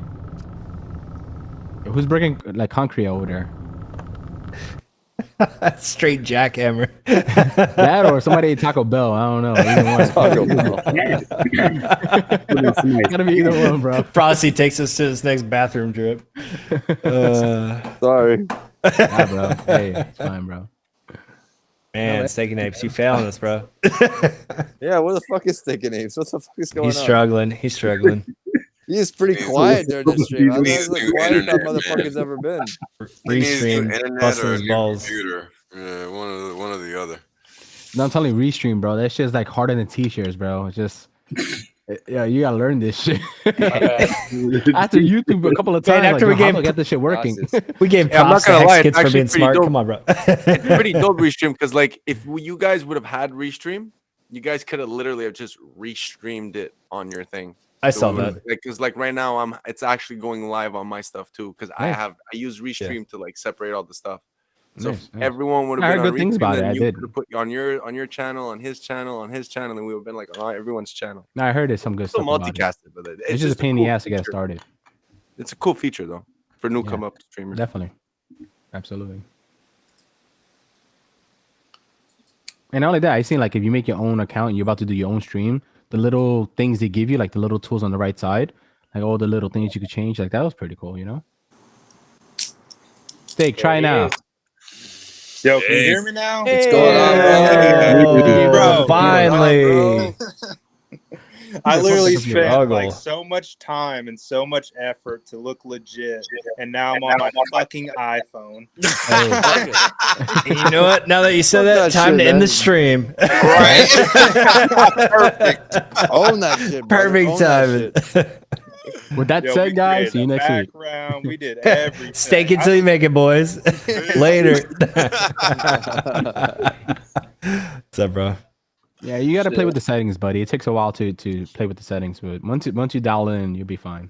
Speaker 8: Who's breaking like concrete over there?
Speaker 5: Straight jackhammer.
Speaker 8: That or somebody ate Taco Bell. I don't know. It's gotta be either one, bro.
Speaker 5: Frosty takes us to this next bathroom trip.
Speaker 11: Sorry.
Speaker 8: Nah, bro. Hey, it's fine, bro.
Speaker 5: Man, Steaking Apes, you failing us, bro.
Speaker 11: Yeah, where the fuck is Steaking Apes? What the fuck is going
Speaker 5: He's
Speaker 11: on?
Speaker 5: struggling. He's struggling.
Speaker 11: He's pretty quiet during this stream. That's the quietest that motherfucker's ever been.
Speaker 5: Restream, busting his balls.
Speaker 7: Computer. Yeah, one or the other.
Speaker 8: No, I'm telling you, Restream, bro. That shit's like harder than T-shirts, bro. It's just, yeah, you gotta learn this shit. After YouTube a couple of times,
Speaker 5: after
Speaker 8: like,
Speaker 5: we
Speaker 8: how
Speaker 5: gave
Speaker 8: do I get this shit working.
Speaker 5: We gave
Speaker 1: I'm not
Speaker 5: props to
Speaker 1: gonna lie,
Speaker 5: Hex
Speaker 1: it's
Speaker 5: Kids for being
Speaker 1: actually
Speaker 5: smart.
Speaker 1: pretty dope.
Speaker 5: Come on, bro.
Speaker 1: It's pretty dope Restream because like if you guys would have had Restream, you guys could have literally have just restreamed it on your thing.
Speaker 5: I saw that.
Speaker 1: Because like right now it's actually going live on my stuff too because
Speaker 5: Nice.
Speaker 1: I use Restream to like separate all the stuff. So
Speaker 8: Nice,
Speaker 1: if
Speaker 8: nice.
Speaker 1: everyone would
Speaker 8: I
Speaker 1: have
Speaker 8: heard
Speaker 1: been on
Speaker 8: good things
Speaker 1: Restream,
Speaker 8: about it.
Speaker 1: then
Speaker 8: I
Speaker 1: you
Speaker 8: did.
Speaker 1: could have put on your channel, on his channel, and we would have been like on everyone's channel.
Speaker 8: No, I heard there's some good
Speaker 1: Still
Speaker 8: stuff about it.
Speaker 1: multicasted, but
Speaker 8: It's just a pain in the
Speaker 1: cool
Speaker 8: ass to get
Speaker 1: feature.
Speaker 8: started.
Speaker 1: It's a cool feature though for new
Speaker 8: Yeah.
Speaker 1: come up streamers.
Speaker 8: Definitely. Absolutely. And not only that, I seen like if you make your own account and you're about to do your own stream, the little things they give you, like the little tools on the right side, like all the little things you could change, like that was pretty cool, you know? Steak, try now.
Speaker 14: Yo, can you hear me now?
Speaker 11: What's going on, bro?
Speaker 14: Bro,
Speaker 5: Finally.
Speaker 14: I literally
Speaker 5: Fucking
Speaker 14: spent
Speaker 5: struggle.
Speaker 14: like so much time and so much effort to look legit, and now I'm on my fucking iPhone.
Speaker 5: You know what? Now that you said
Speaker 11: Fuck
Speaker 5: that,
Speaker 11: that
Speaker 5: time
Speaker 11: shit,
Speaker 5: to end
Speaker 11: man.
Speaker 5: the stream.
Speaker 11: Right? Perfect. Own that shit, brother.
Speaker 5: Perfect
Speaker 11: Own that
Speaker 5: timing.
Speaker 11: shit.
Speaker 8: With that
Speaker 14: Yo, we
Speaker 8: said, guys,
Speaker 14: created
Speaker 8: see you
Speaker 14: a
Speaker 8: next week.
Speaker 14: background. We did everything.
Speaker 5: Steak it till you make it, boys. Later. What's up, bro?
Speaker 8: Yeah, you got to play with the settings, buddy. It takes a while to play with the settings, but once you dial in, you'll be fine.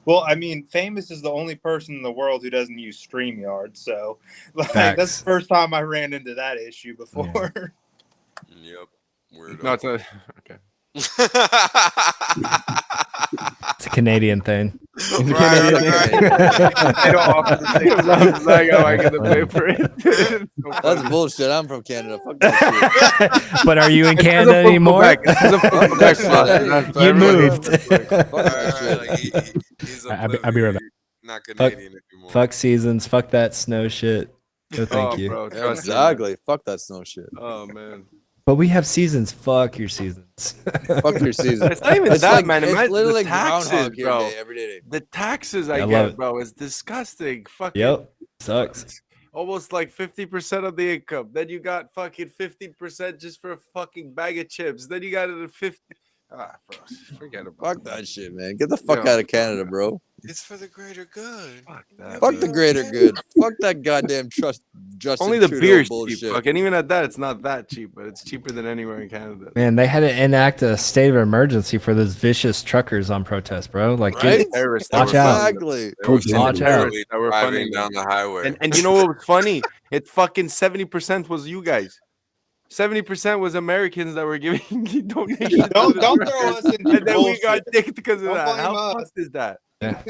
Speaker 14: Well, I mean, Famous is the only person in the world who doesn't use StreamYard, so like,
Speaker 5: Facts.
Speaker 14: that's the first time I ran into that issue before.
Speaker 7: Yep. Weirdo.
Speaker 1: No, it's a okay.
Speaker 5: It's a Canadian thing.
Speaker 8: It's a Canadian thing.
Speaker 14: They don't offer the same
Speaker 1: I'm like, oh, I gotta pay for it.
Speaker 11: That's bullshit. I'm from Canada. Fuck that shit.
Speaker 5: But are you in Canada anymore? You moved.
Speaker 8: I'll be right back.
Speaker 7: Not
Speaker 5: Fuck,
Speaker 7: Canadian anymore.
Speaker 5: fuck seasons. Fuck that snow shit. No, thank
Speaker 1: Oh,
Speaker 5: you.
Speaker 1: bro,
Speaker 11: Yeah,
Speaker 1: trust me.
Speaker 11: exactly. Fuck that snow shit.
Speaker 1: Oh man.
Speaker 5: But we have seasons. Fuck your seasons.
Speaker 11: Fuck your season.
Speaker 1: It's not even
Speaker 11: It's
Speaker 1: that,
Speaker 11: like-
Speaker 1: man.
Speaker 11: it's
Speaker 1: Imagine
Speaker 11: literally
Speaker 1: the
Speaker 11: like
Speaker 1: taxes,
Speaker 11: Groundhog here
Speaker 1: bro.
Speaker 11: day, every day.
Speaker 1: The taxes I
Speaker 5: I love
Speaker 1: get,
Speaker 5: it.
Speaker 1: bro, is disgusting. Fucking
Speaker 5: Yep. Sucks.
Speaker 1: almost like 50% of the income. Then you got fucking 50% just for a fucking bag of chips. Then you got it at 50. Bro, forget about
Speaker 11: Fuck that shit, man. Get the fuck
Speaker 1: Yeah.
Speaker 11: out of Canada, bro.
Speaker 7: It's for the greater good.
Speaker 1: Fuck that.
Speaker 11: Fuck the greater good. Fuck that goddamn Justin
Speaker 1: Only the
Speaker 11: Trudeau
Speaker 1: beer's
Speaker 11: bullshit.
Speaker 1: cheap. Fuck, and even at that, it's not that cheap, but it's cheaper than anywhere in Canada.
Speaker 5: Man, they had to enact a state of emergency for those vicious truckers on protest, bro. Like,
Speaker 11: Right?
Speaker 5: get,
Speaker 1: Terrorists
Speaker 5: watch
Speaker 1: that were
Speaker 5: out.
Speaker 1: funding
Speaker 11: Exactly.
Speaker 1: them. There was some
Speaker 5: Watch out.
Speaker 1: terrorists that were
Speaker 7: Driving
Speaker 1: funding
Speaker 7: down
Speaker 1: them.
Speaker 7: the highway.
Speaker 1: And you know what was funny? It fucking 70% was you guys. 70% was Americans that were giving donations.
Speaker 14: Don't
Speaker 1: to the
Speaker 14: throw
Speaker 1: terrorists.
Speaker 14: us into
Speaker 1: And then we got
Speaker 14: bullshit.
Speaker 1: dicked because of
Speaker 14: Don't
Speaker 1: that.
Speaker 14: blame
Speaker 1: How
Speaker 14: us.
Speaker 1: fucked is that?
Speaker 5: Yeah.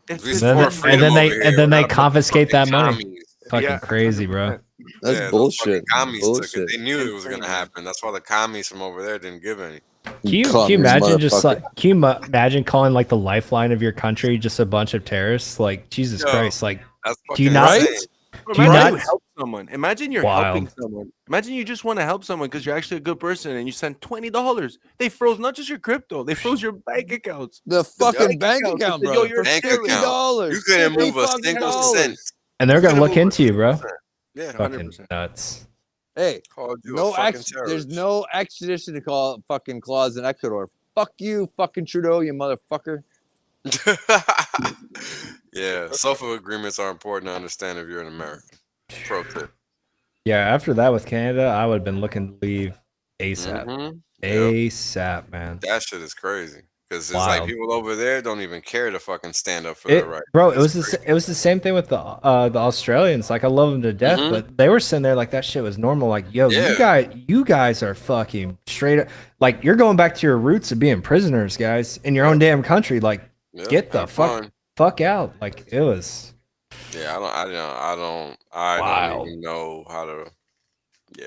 Speaker 1: It's
Speaker 7: We
Speaker 1: just
Speaker 5: And
Speaker 7: support
Speaker 5: then,
Speaker 7: freedom
Speaker 5: and then
Speaker 7: over
Speaker 5: they
Speaker 7: here.
Speaker 5: and then
Speaker 7: We're
Speaker 5: they
Speaker 7: not
Speaker 5: confiscate that
Speaker 7: fucking
Speaker 5: money.
Speaker 7: commies.
Speaker 5: Fucking
Speaker 1: Yeah.
Speaker 5: crazy, bro.
Speaker 11: That's
Speaker 7: Yeah, the
Speaker 11: bullshit.
Speaker 7: fucking commies took
Speaker 11: Bullshit.
Speaker 7: it. They knew it was gonna happen. That's why the commies from over there didn't give any.
Speaker 5: Can you
Speaker 11: Communist
Speaker 5: imagine just
Speaker 11: motherfucker.
Speaker 5: like imagine calling like the lifeline of your country just a bunch of terrorists? Like Jesus
Speaker 7: Yo,
Speaker 5: Christ! Like
Speaker 7: That's
Speaker 5: do you
Speaker 7: fucking
Speaker 5: not?
Speaker 7: insane.
Speaker 5: Do you
Speaker 1: Imagine you
Speaker 5: not?
Speaker 1: help someone. Imagine you're
Speaker 5: Wild.
Speaker 1: helping someone. Imagine you just want to help someone because you're actually a good person and you send $20. They froze not just your crypto, they froze your bank accounts.
Speaker 11: The fucking bank
Speaker 1: accounts.
Speaker 11: account,
Speaker 1: Yo,
Speaker 11: bro.
Speaker 1: you're
Speaker 11: For
Speaker 7: Bank
Speaker 11: $50.
Speaker 7: account. You couldn't move a
Speaker 11: $50
Speaker 7: single
Speaker 11: fucking
Speaker 7: cent.
Speaker 5: And they're gonna
Speaker 1: Couldn't
Speaker 5: look
Speaker 1: move
Speaker 5: into you, bro.
Speaker 1: 100%. Yeah,
Speaker 5: Fucking
Speaker 1: 100%.
Speaker 5: nuts.
Speaker 11: Hey,
Speaker 7: Called you
Speaker 11: no
Speaker 7: a fucking
Speaker 11: there's
Speaker 7: terrorist.
Speaker 11: no extradition to call fucking clause in Ecuador. Fuck you, fucking Trudeau, you motherfucker.
Speaker 7: Yeah, social agreements are important to understand if you're an American. Pro tip.
Speaker 5: Yeah, after that with Canada, I would have been looking to leave ASAP.
Speaker 7: Mhm.
Speaker 5: ASAP, man.
Speaker 7: That shit is crazy. Because it's
Speaker 5: Wild.
Speaker 7: like people over there don't even care to fucking stand up for their rights.
Speaker 5: Bro, it
Speaker 7: It's
Speaker 5: was the same thing with the Australians. Like I love them to death,
Speaker 7: Mhm.
Speaker 5: but they were sitting there like that shit was normal. Like, yo,
Speaker 7: Yeah.
Speaker 5: you guys are fucking straight up. Like you're going back to your roots of being prisoners, guys, in your own damn country. Like,
Speaker 7: Yep,
Speaker 5: get the
Speaker 7: have fun.
Speaker 5: fuck out. Like it was.
Speaker 7: Yeah, I don't
Speaker 5: Wild.
Speaker 7: even know how to. Yeah,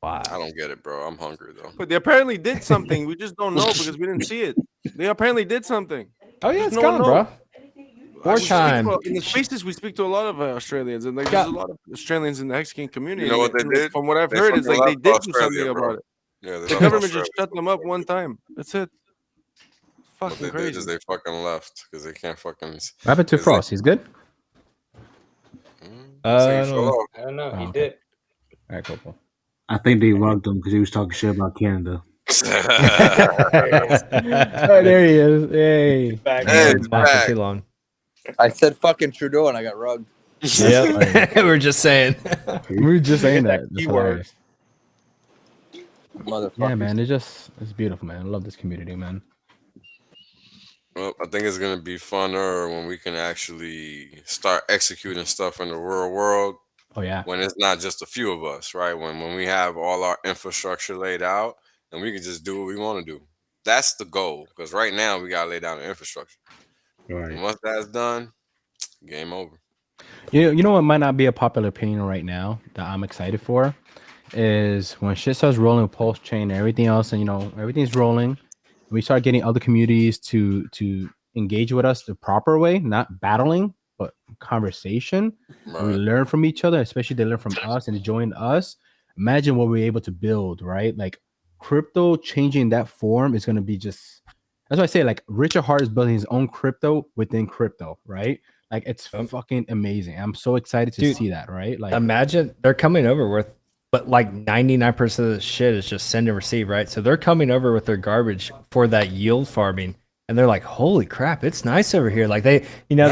Speaker 5: Wow.
Speaker 7: I don't get it, bro. I'm hungry though.
Speaker 1: But they apparently did something. We just don't know because we didn't see it. They apparently did something.
Speaker 5: Oh yeah,
Speaker 1: Just
Speaker 5: it's
Speaker 1: no one
Speaker 5: gone, bro.
Speaker 1: In the spaces, we speak to a lot of Australians, and like there's a lot of Australians in the Hexagon community.
Speaker 7: You know what they did?
Speaker 1: From what I've heard, is like they did do something about it. Yeah, the government just shut them up one time. That's it. Fucking
Speaker 7: what they did is they fucking left because they can't fucking.
Speaker 8: What happened to Frost? He's good.
Speaker 5: I don't
Speaker 12: know. He did.
Speaker 8: All right, cool.
Speaker 6: I think they rugged him because he was talking shit about Canada.
Speaker 8: There he is. Hey,
Speaker 5: back. Too long.
Speaker 10: I said fucking Trudeau and I got rugged.
Speaker 5: Yep. We were just saying.
Speaker 8: that.
Speaker 10: Keyword.
Speaker 8: Yeah, man. It's beautiful, man. I love this community, man.
Speaker 7: Well, I think it's gonna be funner when we can actually start executing stuff in the real world.
Speaker 8: Oh yeah.
Speaker 7: When it's not just a few of us, right? When we have all our infrastructure laid out and we can just do what we want to do. That's the goal. Because right now we gotta lay down the infrastructure.
Speaker 6: Right.
Speaker 7: And once that's done, game over.
Speaker 8: You know what might not be a popular opinion right now that I'm excited for is when shit starts rolling with PulseChain and everything else, and everything's rolling. We start getting other communities to engage with us the proper way, not battling, but conversation.
Speaker 7: Right.
Speaker 8: We learn from each other, especially they learn from us and they join us. Imagine what we're able to build, right? Like crypto changing that form is going to be just, that's why I say like Richard Hart is building his own crypto within crypto, right? Like it's fucking amazing. I'm so excited to see that, right? Like
Speaker 5: imagine they're coming over with, but like 99% of the shit is just send and receive, right? So they're coming over with their garbage for that yield farming. And they're like, holy crap, it's nice over here. Like they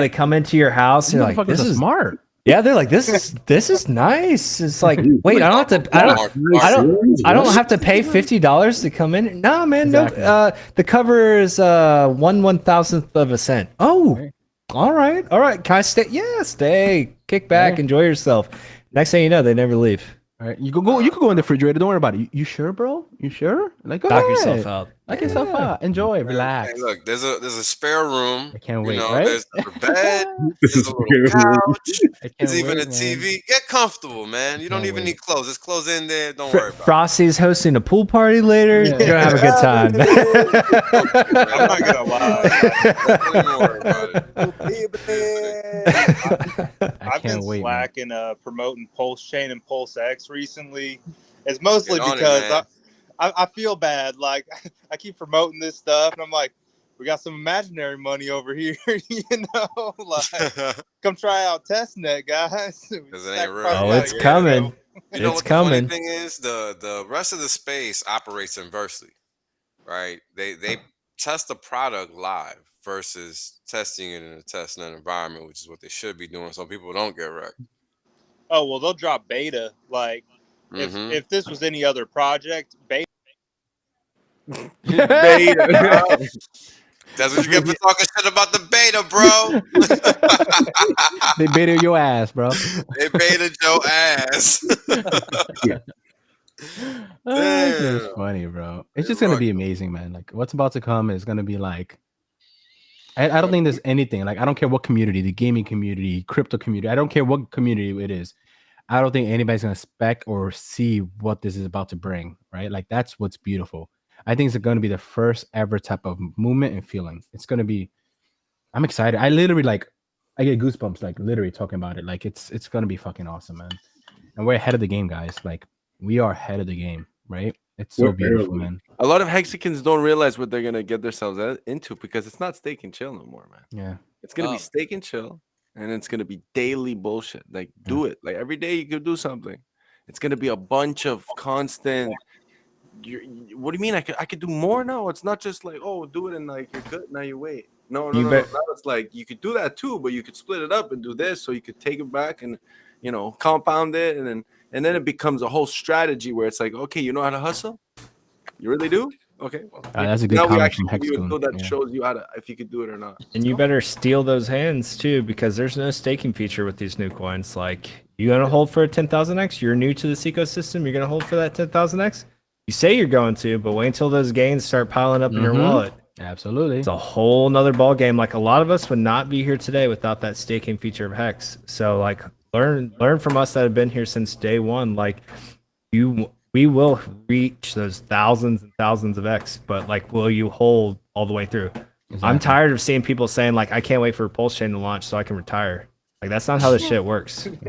Speaker 5: come into your house and you're like, this is
Speaker 8: smart.
Speaker 5: Yeah, they're like, this is nice. It's like, wait, I don't have to pay $50 to come in. No, man, exactly. No. The cover is 1/1000th of a cent. Oh, all right. Can I stay? Yeah, stay. Kick back, enjoy yourself. Next thing you know, they never leave.
Speaker 8: All right, you could go in the refrigerator. Don't worry about it. You sure, bro? You sure? Like,
Speaker 5: knock yourself out.
Speaker 8: Knock yourself out. Enjoy, relax.
Speaker 7: Hey, look, there's a spare room.
Speaker 8: I can't wait. Right?
Speaker 7: There's a bed. There's a little couch. There's even a TV. Get comfortable, man. You don't even need clothes. There's clothes in there. Don't worry about it.
Speaker 5: Frosty's hosting a pool party later. You're gonna have a good time.
Speaker 14: I'm not gonna lie. Don't worry about it. I've been slacking promoting PulseChain and PulseX recently. It's mostly because I feel bad. Like I keep promoting this stuff, and I'm like, we got some imaginary money over here, like come try out testnet, guys.
Speaker 7: Because it ain't real.
Speaker 5: Oh, it's coming.
Speaker 7: You know what the funny thing is? The rest of the space operates inversely, right? They test the product live versus testing it in a testnet environment, which is what they should be doing, so people don't get wrecked.
Speaker 14: Oh well, they'll drop beta. Like if this was any other project, beta.
Speaker 7: That's what you get for talking shit about the beta, bro.
Speaker 8: They baited your ass, bro.
Speaker 7: They baited your ass.
Speaker 8: It's funny, bro. It's just gonna be amazing, man. Like what's about to come is gonna be like. I don't think there's anything like I don't care what community, the gaming community, crypto community. I don't care what community it is. I don't think anybody's gonna expect or see what this is about to bring, right? Like that's what's beautiful. I think it's going to be the first ever type of movement and feeling. It's going to be. I'm excited. I get goosebumps like literally talking about it. Like it's going to be fucking awesome, man. And we're ahead of the game, guys. Like we are ahead of the game, right? It's so beautiful, man.
Speaker 1: A lot of Hexicans don't realize what they're gonna get themselves into because it's not stake and chill no more, man.
Speaker 8: Yeah,
Speaker 1: it's gonna be stake and chill, and it's gonna be daily bullshit. Like do it. Like every day you could do something. It's gonna be a bunch of constant. What do you mean? I could do more now. It's not just like do it and like you're good now. You wait. No. Now it's like you could do that too, but you could split it up and do this, so you could take it back and compound it, and then it becomes a whole strategy where it's like, okay, you know how to hustle. You really do? Okay. Well,
Speaker 8: that's a good comment from Hexagon.
Speaker 1: That shows you if you could do it or not.
Speaker 5: And you better steal those hands too, because there's no staking feature with these new coins. Like you gonna hold for a 10,000x? You're new to this ecosystem. You're gonna hold for that 10,000x. You say you're going to, but wait until those gains start piling up in your wallet.
Speaker 8: Absolutely.
Speaker 5: It's a whole nother ball game. Like a lot of us would not be here today without that staking feature of Hex. So like learn from us that have been here since day one. Like we will reach those thousands and thousands of X, but like will you hold all the way through? I'm tired of seeing people saying like, I can't wait for PulseChain to launch so I can retire. Like that's not how this shit works. It's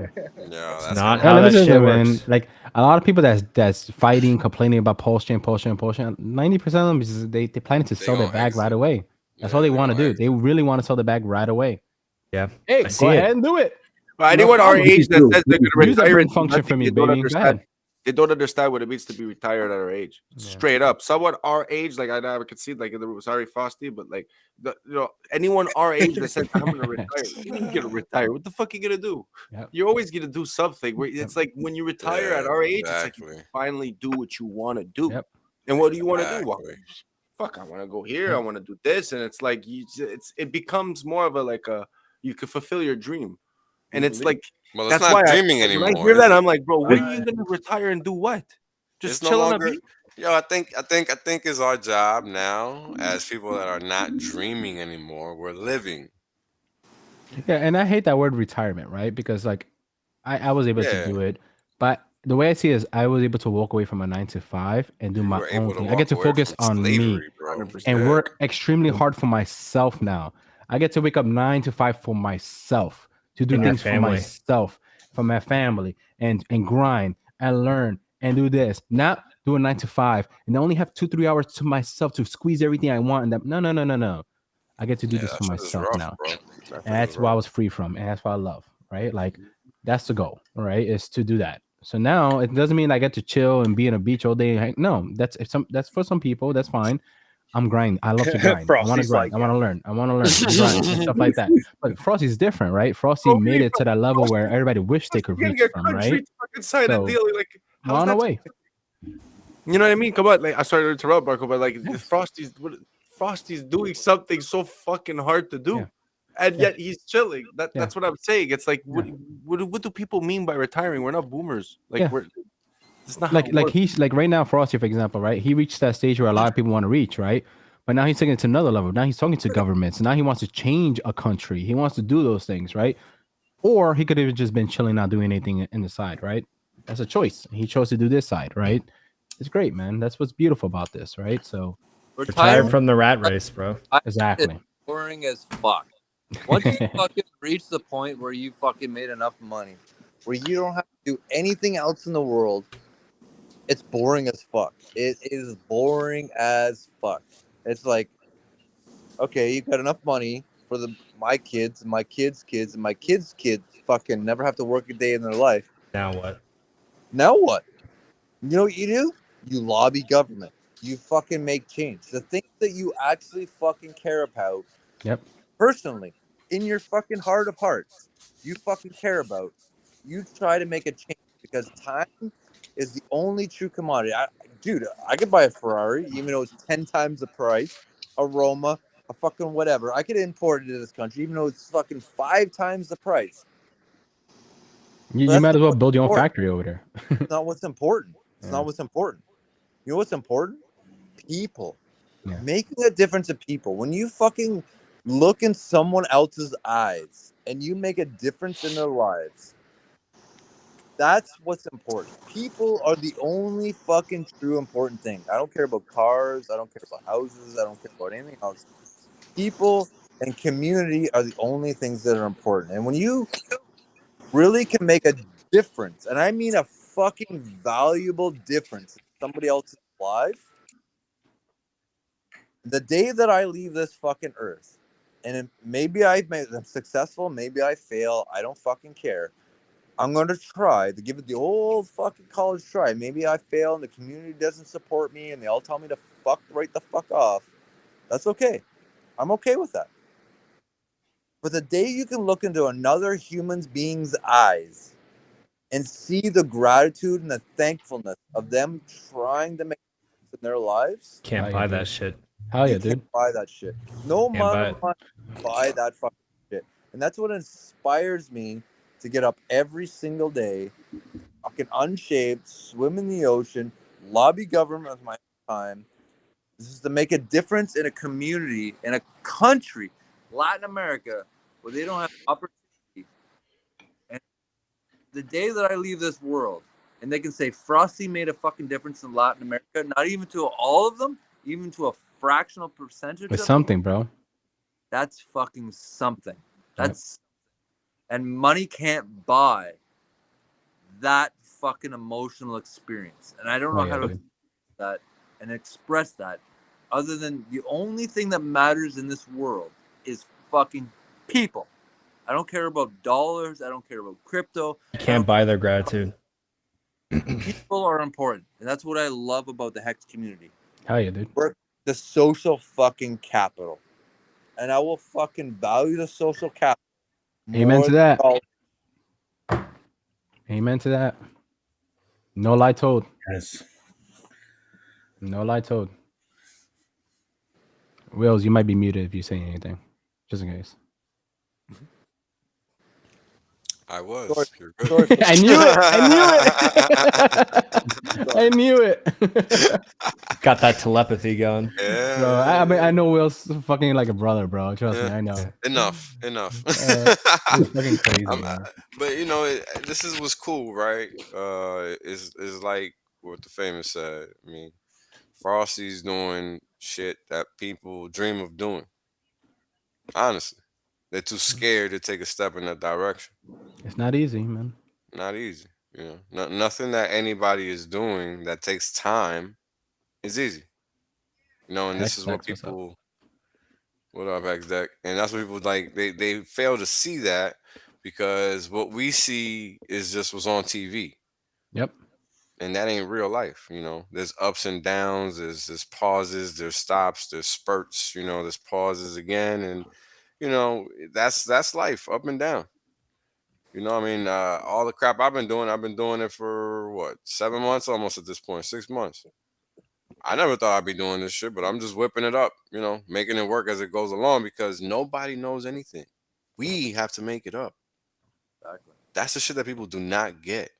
Speaker 5: not how that shit works.
Speaker 8: Like a lot of people that's fighting, complaining about PulseChain, 90% of them is they planning to sell their bag right away. That's all they want to do. They really want to sell the bag right away.
Speaker 5: Yeah.
Speaker 8: Hey, go ahead and do it.
Speaker 1: But anyone our age that says they're going to
Speaker 8: Use that
Speaker 1: retire
Speaker 8: brain function for me, baby. Go ahead.
Speaker 1: They don't understand what it means to be retired at our age. Straight up. Someone our age, like I could see, like sorry, Frosty, but like anyone our age that says I'm gonna retire, you're gonna retire. What the fuck are you gonna do? You're always gonna do something. It's like when you retire at our age, it's like you finally do what you want to do. And what do you want to do? Well, fuck, I want to go here. I want to do this, and it's like it becomes more of you can fulfill your dream, and it's like.
Speaker 7: Well, it's not dreaming anymore.
Speaker 1: When I hear that, I'm like, bro, when are you gonna retire and do what? Just chill on a beach?
Speaker 7: Yo, I think it's our job now as people that are not dreaming anymore. We're living.
Speaker 8: Yeah, and I hate that word retirement, right? Because like I was able to do it, but the way I see it is I was able to walk away from a 9 to 5 and do my own thing. I get to focus on me and work extremely hard for myself now. I get to wake up 9 to 5 for myself. To do things for myself, for my family, and grind and learn and do this. Not do a 9 to 5 and only have 2-3 hours to myself to squeeze everything I want. And that no. I get to do this for myself now, and that's what I was free from, and that's what I love. Right, like that's the goal. Right, is to do that. So now it doesn't mean I get to chill and be on a beach all day. No, that's for some people. That's fine. I'm grinding. I love to grind. I want to grind. I want to learn. I want to learn grind and stuff like that. But Frosty's different, right? Frosty made it to that level where everybody wished they could reach from, right? So, on the way.
Speaker 1: You know what I mean? Come on, like I started to interrupt, Marco, but like Frosty's doing something so fucking hard to do, and yet he's chilling. That's what I'm saying. It's like, what do people mean by retiring? We're not boomers. Like we're. It's not
Speaker 8: like he's like right now, Frosty, for example, right? He reached that stage where a lot of people want to reach, right? But now he's taking it to another level. Now he's talking to governments. Now he wants to change a country. He wants to do those things, right? Or he could have just been chilling, not doing anything in the side, right? That's a choice. He chose to do this side, right? It's great, man. That's what's beautiful about this, right? So
Speaker 5: retire from the rat race, bro.
Speaker 8: Exactly.
Speaker 10: It's boring as fuck. Once you fucking reach the point where you fucking made enough money, where you don't have to do anything else in the world, it's boring as fuck. It is boring as fuck. It's like, okay, you've got enough money for my kids and my kids' kids and my kids' kids fucking never have to work a day in their life.
Speaker 5: Now what?
Speaker 10: Now what? You know what you do? You lobby government. You fucking make change. The things that you actually fucking care about.
Speaker 8: Yep.
Speaker 10: Personally, in your fucking heart of hearts, you fucking care about. You try to make a change because time is the only true commodity. Dude, I could buy a Ferrari, even though it's 10 times the price, a Roma, a fucking whatever. I could import it to this country, even though it's fucking 5 times the price.
Speaker 8: You might as well build your own factory over there.
Speaker 10: It's not what's important. It's not what's important. You know what's important? People.
Speaker 8: Yeah.
Speaker 10: Making a difference to people. When you fucking look in someone else's eyes and you make a difference in their lives, that's what's important. People are the only fucking true important thing. I don't care about cars. I don't care about houses. I don't care about anything else. People and community are the only things that are important. And when you really can make a difference, and I mean a fucking valuable difference in somebody else's life, the day that I leave this fucking earth, and maybe I'm successful, maybe I fail, I don't fucking care. I'm going to try to give it the old fucking college try. Maybe I fail and the community doesn't support me and they all tell me to right the fuck off. That's okay. I'm okay with that. But the day you can look into another human being's eyes and see the gratitude and the thankfulness of them trying to make in their lives.
Speaker 5: Can't buy that shit.
Speaker 8: Hell yeah, dude.
Speaker 10: Buy that shit. No money buy that fucking shit. And that's what inspires me to get up every single day, fucking unshaved, swim in the ocean, lobby government with my time. This is to make a difference in a community, in a country, Latin America, where they don't have opportunity. And the day that I leave this world, and they can say Frosty made a fucking difference in Latin America, not even to all of them, even to a fractional percentage.
Speaker 8: It's something, bro.
Speaker 15: That's fucking something. That's and money can't buy that fucking emotional experience. And I don't know how to that and express that other than the only thing that matters in this world is fucking people. I don't care about dollars. I don't care about crypto.
Speaker 5: You can't buy their gratitude.
Speaker 15: People are important. And that's what I love about the Hex community.
Speaker 8: Hell yeah, dude.
Speaker 15: We're the social fucking capital. And I will fucking value the social capital.
Speaker 8: Amen to that. Amen to that. No lie told.
Speaker 6: Yes.
Speaker 8: No lie told. Wills, you might be muted if you say anything, just in case.
Speaker 7: I was. You're good.
Speaker 8: I knew it. I knew it.
Speaker 5: Got that telepathy going.
Speaker 7: Yeah.
Speaker 8: Bro, I mean, I know Will's fucking like a brother, bro. Trust me, I know.
Speaker 7: Enough.
Speaker 8: It's fucking crazy, man.
Speaker 7: But you know, this is what's cool, right? Is like what the famous said. I mean, Frosty's doing shit that people dream of doing. Honestly, they're too scared to take a step in that direction.
Speaker 8: It's not easy, man.
Speaker 7: Not easy. You know, nothing that anybody is doing that takes time is easy. You know, and this is what people. What up, X Deck? And that's what people like. They fail to see that because what we see is just what's on TV.
Speaker 8: Yep.
Speaker 7: And that ain't real life. You know, there's ups and downs. There's pauses. There's stops. There's spurts. You know, there's pauses again, and you know that's life, up and down. You know, I mean, all the crap I've been doing it for what, 7 months, almost at this point, 6 months. I never thought I'd be doing this shit, but I'm just whipping it up, you know, making it work as it goes along because nobody knows anything. We have to make it up.
Speaker 15: Exactly.
Speaker 7: That's the shit that people do not get.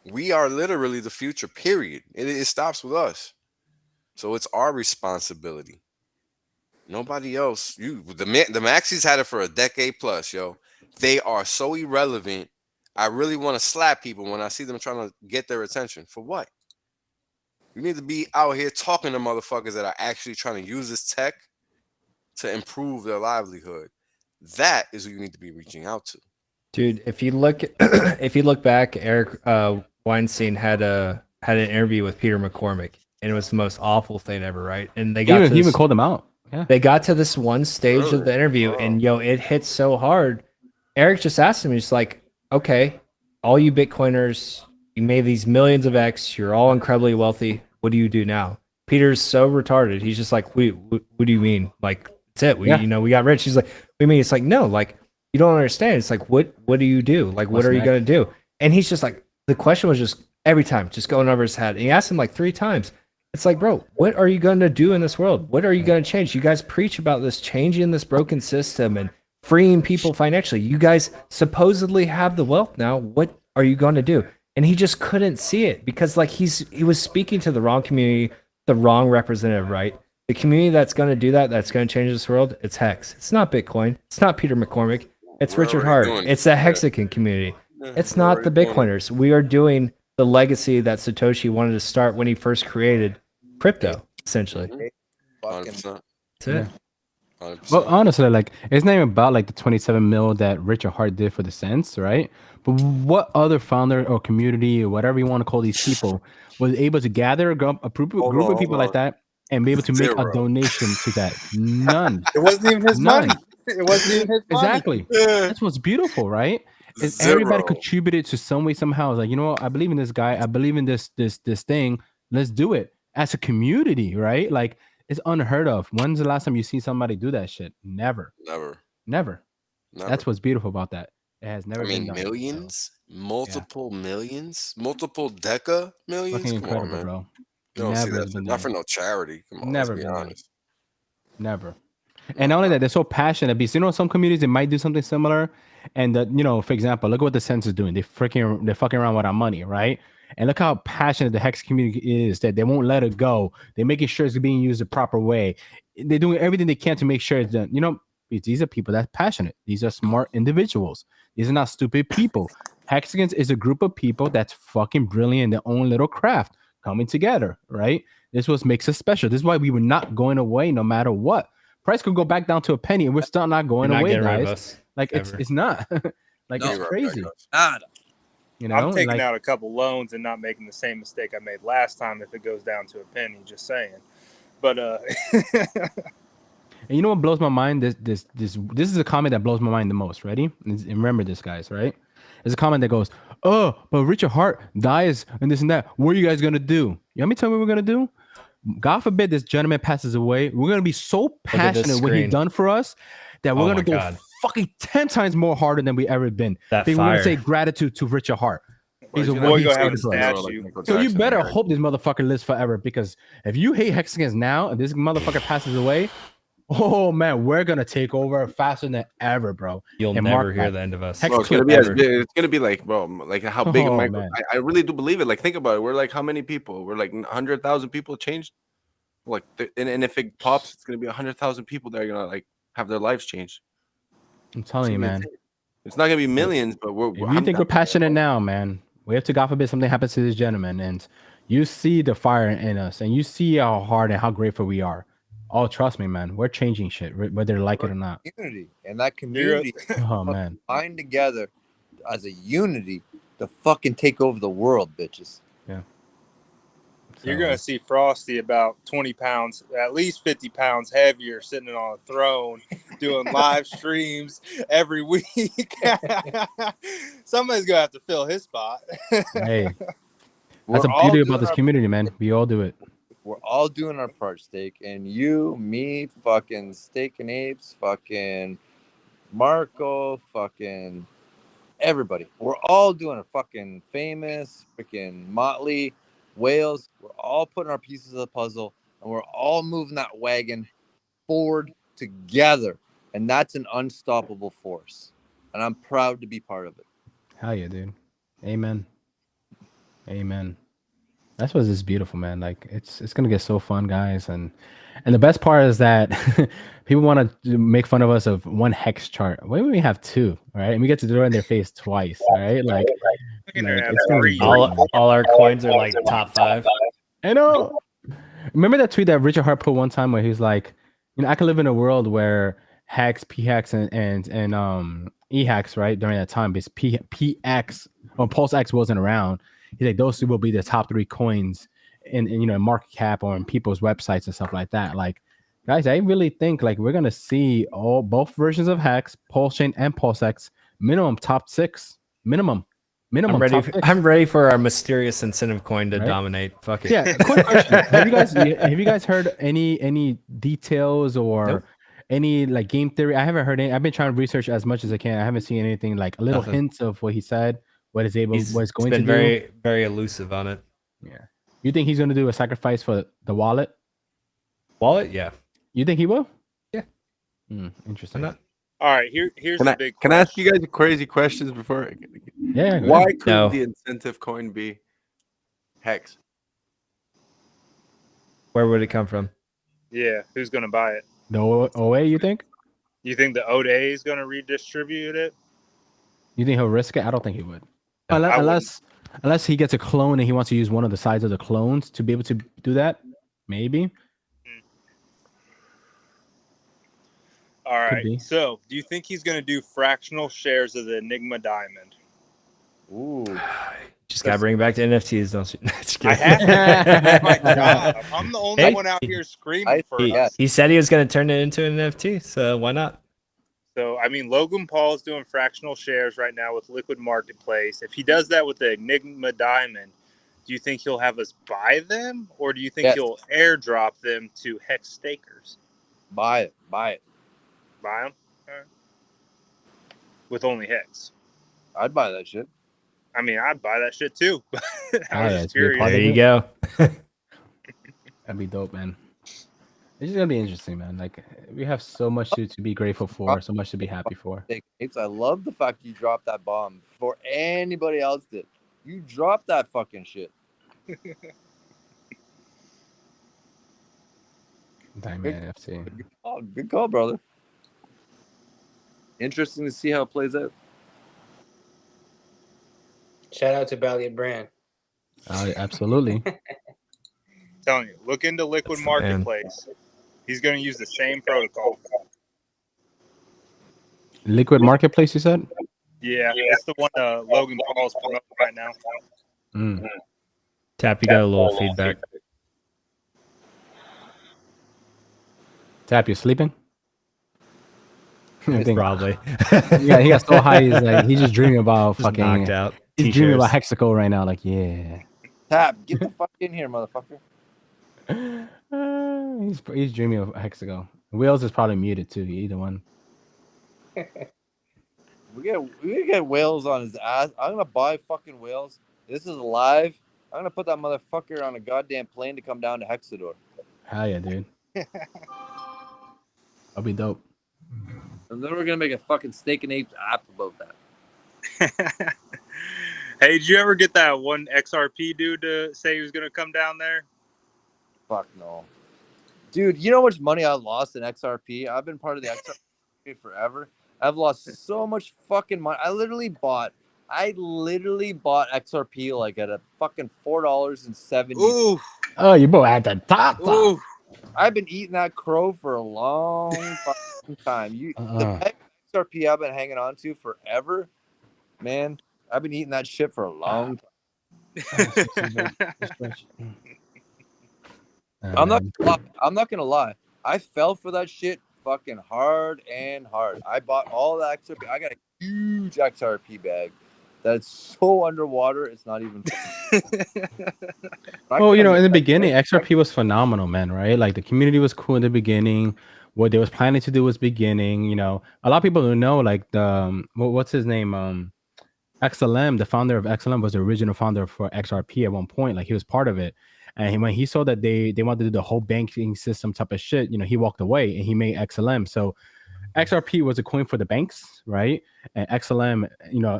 Speaker 7: We are literally the future, period. It stops with us. So it's our responsibility. Nobody else. The Maxis had it for a decade plus, yo. They are so irrelevant. I really want to slap people when I see them trying to get their attention. For what? You need to be out here talking to motherfuckers that are actually trying to use this tech to improve their livelihood. That is who you need to be reaching out to.
Speaker 5: Dude, if you look back, Eric Weinstein had an interview with Peter McCormick, and it was the most awful thing ever, right? And they got
Speaker 8: he even called him out. Yeah.
Speaker 5: They got to this one stage of the interview, and it hit so hard. Eric just asked him, he's like, okay, all you Bitcoiners, you made these millions of X, you're all incredibly wealthy. What do you do now? Peter's so retarded. He's just like, what do you mean? Like, that's it. We got rich. He's like, what do you mean? It's like, no, like, you don't understand. It's like, what do you do? Like, what are you going to do? And he's just like, the question was just every time, just going over his head. And he asked him like 3 times. It's like, bro, what are you going to do in this world? What are you going to change? You guys preach about this changing this broken system and freeing people financially. You guys supposedly have the wealth now. What are you going to do? And he just couldn't see it because like he was speaking to the wrong community, the wrong representative, right? The community that's going to do that, that's going to change this world, it's Hex. It's not Bitcoin. It's not Peter McCormick. It's Richard Hart. It's the Hexican community. It's not the Bitcoiners. We are doing the legacy that Satoshi wanted to start when he first created crypto, essentially.
Speaker 7: 100%.
Speaker 5: That's it.
Speaker 7: 100%.
Speaker 8: Well, honestly, like it's not even about like the 27 mil that Richard Hart did for the cents, right? But what other founder or community or whatever you want to call these people was able to gather a group of people like that and be able to make a donation to that? None.
Speaker 14: It wasn't even his money. It wasn't even his money.
Speaker 8: Exactly. That's what's beautiful, right? Is everybody contributed to some way somehow. It's like, you know what? I believe in this guy. I believe in this thing. Let's do it as a community, right? Like it's unheard of. When's the last time you see somebody do that shit? Never. That's what's beautiful about that. It has never been done.
Speaker 7: Millions, multiple millions, multiple deca millions.
Speaker 8: Fucking
Speaker 7: Come
Speaker 8: incredible,
Speaker 7: on, man.
Speaker 8: bro.
Speaker 7: You don't
Speaker 8: Never
Speaker 7: see that.
Speaker 8: been
Speaker 7: Not
Speaker 8: done.
Speaker 7: for no charity. Come on,
Speaker 8: Never
Speaker 7: let's be
Speaker 8: been done.
Speaker 7: honest.
Speaker 8: Never. And not only that, they're so passionate. Because you know, some communities they might do something similar, and you know, for example, look at what the Sense is doing. They're fucking around with our money, right? And look how passionate the Hex community is that they won't let it go. They're making sure it's being used the proper way. They're doing everything they can to make sure it's done. You know, these are people that's passionate. These are smart individuals. These are not stupid people. Hexagons is a group of people that's fucking brilliant in their own little craft coming together, right? This is what makes us special. This is why we were not going away no matter what. Price could go back down to a penny, and we're still not going away, guys. Like it's not. Like it's crazy.
Speaker 14: You know, I'm taking out a couple loans and not making the same mistake I made last time if it goes down to a penny. Just saying. But
Speaker 8: and you know what blows my mind? This is a comment that blows my mind the most. Ready? And remember this, guys. Right? There's a comment that goes, "Oh, but Richard Hart dies and this and that. What are you guys gonna do? You want me to tell you what we're gonna do? God forbid this gentleman passes away. We're gonna be so passionate what he's done for us that we're gonna go fucking 10 times more harder than we ever been. We're gonna say gratitude to Richard Hart. He's a boy. So you better hope this motherfucker lives forever, because if you hate Hexagons now and this motherfucker passes away, oh man, we're gonna take over faster than ever, bro.
Speaker 5: You'll never hear the end of us.
Speaker 1: Bro, it's gonna be it's gonna be like, bro, like how big of I really do believe it. Like, think about it. We're like how many people? We're like 100,000 people changed. Like, and if it pops, it's gonna be 100,000 people that are gonna like have their lives changed.
Speaker 8: I'm telling you, man.
Speaker 1: It's not gonna be millions, but
Speaker 8: we think we're passionate now, man. We have to, God forbid, something happens to this gentleman, and you see the fire in us, and you see how hard and how grateful we are. Oh, trust me, man. We're changing shit, whether they like it or not.
Speaker 15: Community, and that community,
Speaker 8: oh man,
Speaker 15: bind together as a unity to fucking take over the world, bitches.
Speaker 8: Yeah.
Speaker 14: You're gonna see Frosty about 20 pounds, at least 50 pounds heavier, sitting on a throne, doing live streams every week. Somebody's gonna have to fill his spot.
Speaker 8: Hey, that's the beauty about this community, man. We all do it.
Speaker 15: We're all doing our part, Steak, and you, me, fucking Steak and Apes, fucking Marco, fucking everybody. We're all doing a fucking famous, freaking Motley. Wales, we're all putting our pieces of the puzzle, and we're all moving that wagon forward together, and that's an unstoppable force, and I'm proud to be part of it.
Speaker 8: Hell yeah, dude. Amen. That's what's just beautiful, man. Like it's gonna get so fun, guys, and the best part is that people want to make fun of us of one hex chart. Why do we have two, right? And we get to throw it in their face twice, right? Like
Speaker 5: all our coins are like top 5.
Speaker 8: I know. Remember that tweet that Richard Hart put one time where he's like, you know, I can live in a world where hex, p-hex, and e-hex, right, during that time, because p-x or PulseX wasn't around. He's like, those two will be the top 3 coins in you know, market cap or in people's websites and stuff like that. Like, guys, I really think like we're gonna see both versions of Hex, PulseChain and PulseX, minimum top 6, minimum.
Speaker 5: I'm ready for our mysterious incentive coin to dominate. Fuck it.
Speaker 8: Yeah. Quick question: Have you guys heard any details or any like game theory? I haven't heard any. I've been trying to research as much as I can. I haven't seen anything like a little hints of what he said, what it's going to do.
Speaker 5: Very, very elusive on it.
Speaker 8: Yeah. You think he's going to do a sacrifice for the wallet?
Speaker 5: Yeah.
Speaker 8: You think he will?
Speaker 5: Yeah.
Speaker 8: Interesting.
Speaker 14: All right, here's the big question.
Speaker 1: Can I ask you guys crazy questions before?
Speaker 8: Yeah.
Speaker 1: Why could the incentive coin be Hex?
Speaker 5: Where would it come from?
Speaker 14: Yeah, who's going to buy it?
Speaker 8: The OA, you think?
Speaker 14: You think the OA is going to redistribute it?
Speaker 8: You think he'll risk it? I don't think he would. Unless he gets a clone and he wants to use one of the sides of the clones to be able to do that, maybe.
Speaker 14: All right. So, do you think he's going to do fractional shares of the Enigma Diamond?
Speaker 15: Ooh.
Speaker 5: Just got to bring it back to NFTs, don't you?
Speaker 14: I have to. That's my job. I'm the only one out here screaming for us.
Speaker 5: He said he was going to turn it into an NFT, so why not?
Speaker 14: So, I mean, Logan Paul is doing fractional shares right now with Liquid Marketplace. If he does that with the Enigma Diamond, do you think he'll have us buy them, or do you think he'll airdrop them to Hex stakers?
Speaker 15: Buy it.
Speaker 14: Buy them? All right. With only Hex.
Speaker 15: I'd buy that shit.
Speaker 14: I mean, I'd buy that shit too. I was just curious.
Speaker 5: There you go.
Speaker 8: That'd be dope, man. It's just gonna be interesting, man. Like, we have so much to be grateful for, so much to be happy for.
Speaker 15: I love the fact you dropped that bomb before anybody else did. You dropped that fucking shit.
Speaker 8: Diamond NFC.
Speaker 15: Good call, brother. Interesting to see how it plays out.
Speaker 12: Shout out to Valiant Brand.
Speaker 8: Absolutely.
Speaker 14: Telling you, look into Liquid Marketplace. He's going to use the same protocol.
Speaker 8: Liquid Marketplace, you said?
Speaker 14: Yeah, it's the one Logan Paul's promoting right now.
Speaker 8: Mm.
Speaker 5: Tap, you got a little feedback.
Speaker 8: Tap, you sleeping? I think
Speaker 5: Probably.
Speaker 8: Yeah, he got so high. He's just dreaming about
Speaker 5: Just
Speaker 8: fucking.
Speaker 5: knocked out.
Speaker 8: He's dreaming about Hexaco right now. Like, yeah.
Speaker 15: Tap, get the fuck in here, motherfucker.
Speaker 8: He's dreaming of Hexaco. Wheels is probably muted too. Either one.
Speaker 15: We get Wales on his ass. I'm gonna buy fucking Wales. This is live. I'm gonna put that motherfucker on a goddamn plane to come down to Hexador.
Speaker 8: Hell yeah, dude. That'll be dope.
Speaker 15: And then we're gonna make a fucking Steak and Apes app about that.
Speaker 14: Hey, did you ever get that one XRP dude to say he was going to come down there?
Speaker 15: Fuck no. Dude, you know how much money I lost in XRP? I've been part of the XRP forever. I've lost so much fucking money. I literally bought XRP like at a fucking $4.70.
Speaker 8: Ooh. Oh, you both at the top.
Speaker 15: Ooh. I've been eating that crow for a long fucking time. The XRP I've been hanging on to forever, man. I've been eating that shit for a long time. I'm not gonna lie. I fell for that shit fucking hard and hard. I bought all that XRP. I got a huge XRP bag that's so underwater. It's not even.
Speaker 8: Well, in the beginning, XRP was phenomenal, man. Right? Like the community was cool in the beginning. What they was planning to do was beginning. A lot of people don't know. Like the what's his name? XLM, the founder of XLM, was the original founder for XRP at one point. Like he was part of it. And when he saw that they wanted to do the whole banking system type of shit, he walked away and he made XLM. So XRP was a coin for the banks, right? And XLM,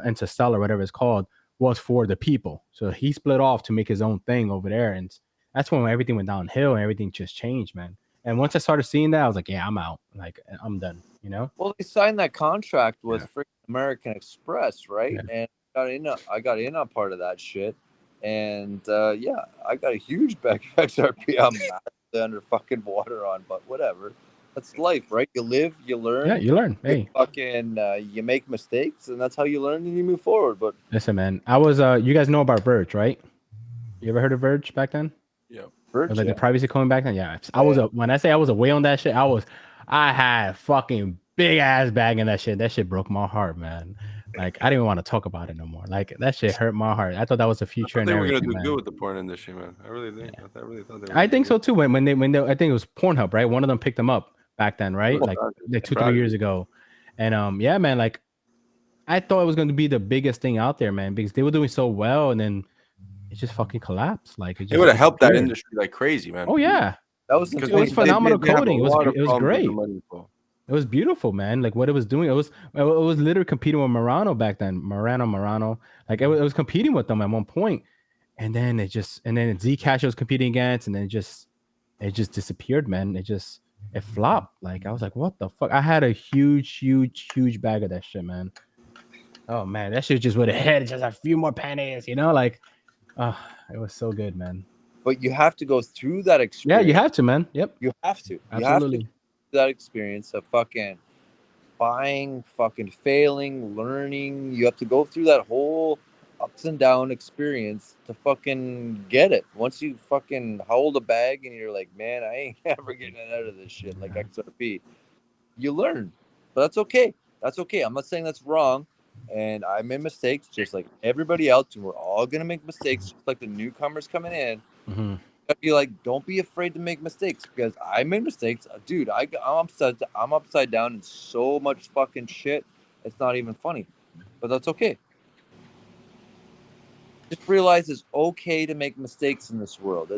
Speaker 8: Interstellar, whatever it's called, was for the people. So he split off to make his own thing over there. And that's when everything went downhill and everything just changed, man. And once I started seeing that, I was like, yeah, I'm out. Like, I'm done,
Speaker 15: Well, they signed that contract with freaking American Express, right?
Speaker 8: Yeah.
Speaker 15: And I got in on part of that shit. And I got a huge bag of XRP. I'm massively under fucking water on, but whatever. That's life, right? You live, you learn.
Speaker 8: Yeah, you learn. Hey,
Speaker 15: you make mistakes, and that's how you learn and you move forward. But
Speaker 8: listen, man, I was you guys know about Verge, right? You ever heard of Verge back then?
Speaker 1: Yeah,
Speaker 15: Verge.
Speaker 8: Like the privacy coin back then. Yeah, I was when I say I was a whale on that shit, I had fucking big ass bag in that shit. That shit broke my heart, man. Like I didn't even want to talk about it no more. Like that shit hurt my heart. I thought that was the future.
Speaker 1: I think we're gonna do good with the porn industry, man. I really think. Yeah. I really thought they were.
Speaker 8: I think so too. When they I think it was Pornhub, right? One of them picked them up back then, right? Like 2-3 years ago. And yeah, man. Like I thought it was going to be the biggest thing out there, man, because they were doing so well, and then it just fucking collapsed. Like it
Speaker 1: would have helped that industry like crazy, man.
Speaker 8: Oh yeah,
Speaker 15: that was
Speaker 8: it was phenomenal coding. It was great. It was beautiful, man. Like what it was doing, it was literally competing with Murano back then. Murano. Like it was competing with them at one point, and then Zcash was competing against, and then it just disappeared, man. It flopped. Like I was like, what the fuck? I had a huge bag of that shit, man. Oh man, that shit just would have had just a few more pennies, Like, it was so good, man.
Speaker 15: But you have to go through that experience.
Speaker 8: Yeah, you have to, man. Yep,
Speaker 15: you have to.
Speaker 8: Absolutely.
Speaker 15: You have to that experience of fucking buying, fucking failing, learning. You have to go through that whole ups and down experience to fucking get it. Once you fucking hold a bag and you're like, man, I ain't ever getting out of this shit like XRP, you learn. But that's okay. That's okay. I'm not saying that's wrong. And I made mistakes just like everybody else, and we're all gonna make mistakes, just like the newcomers coming in.
Speaker 8: Mm-hmm.
Speaker 15: Be like, don't be afraid to make mistakes, because I made mistakes, dude. I'm upside down in so much fucking shit. It's not even funny, but that's okay. Just realize it's okay to make mistakes in this world.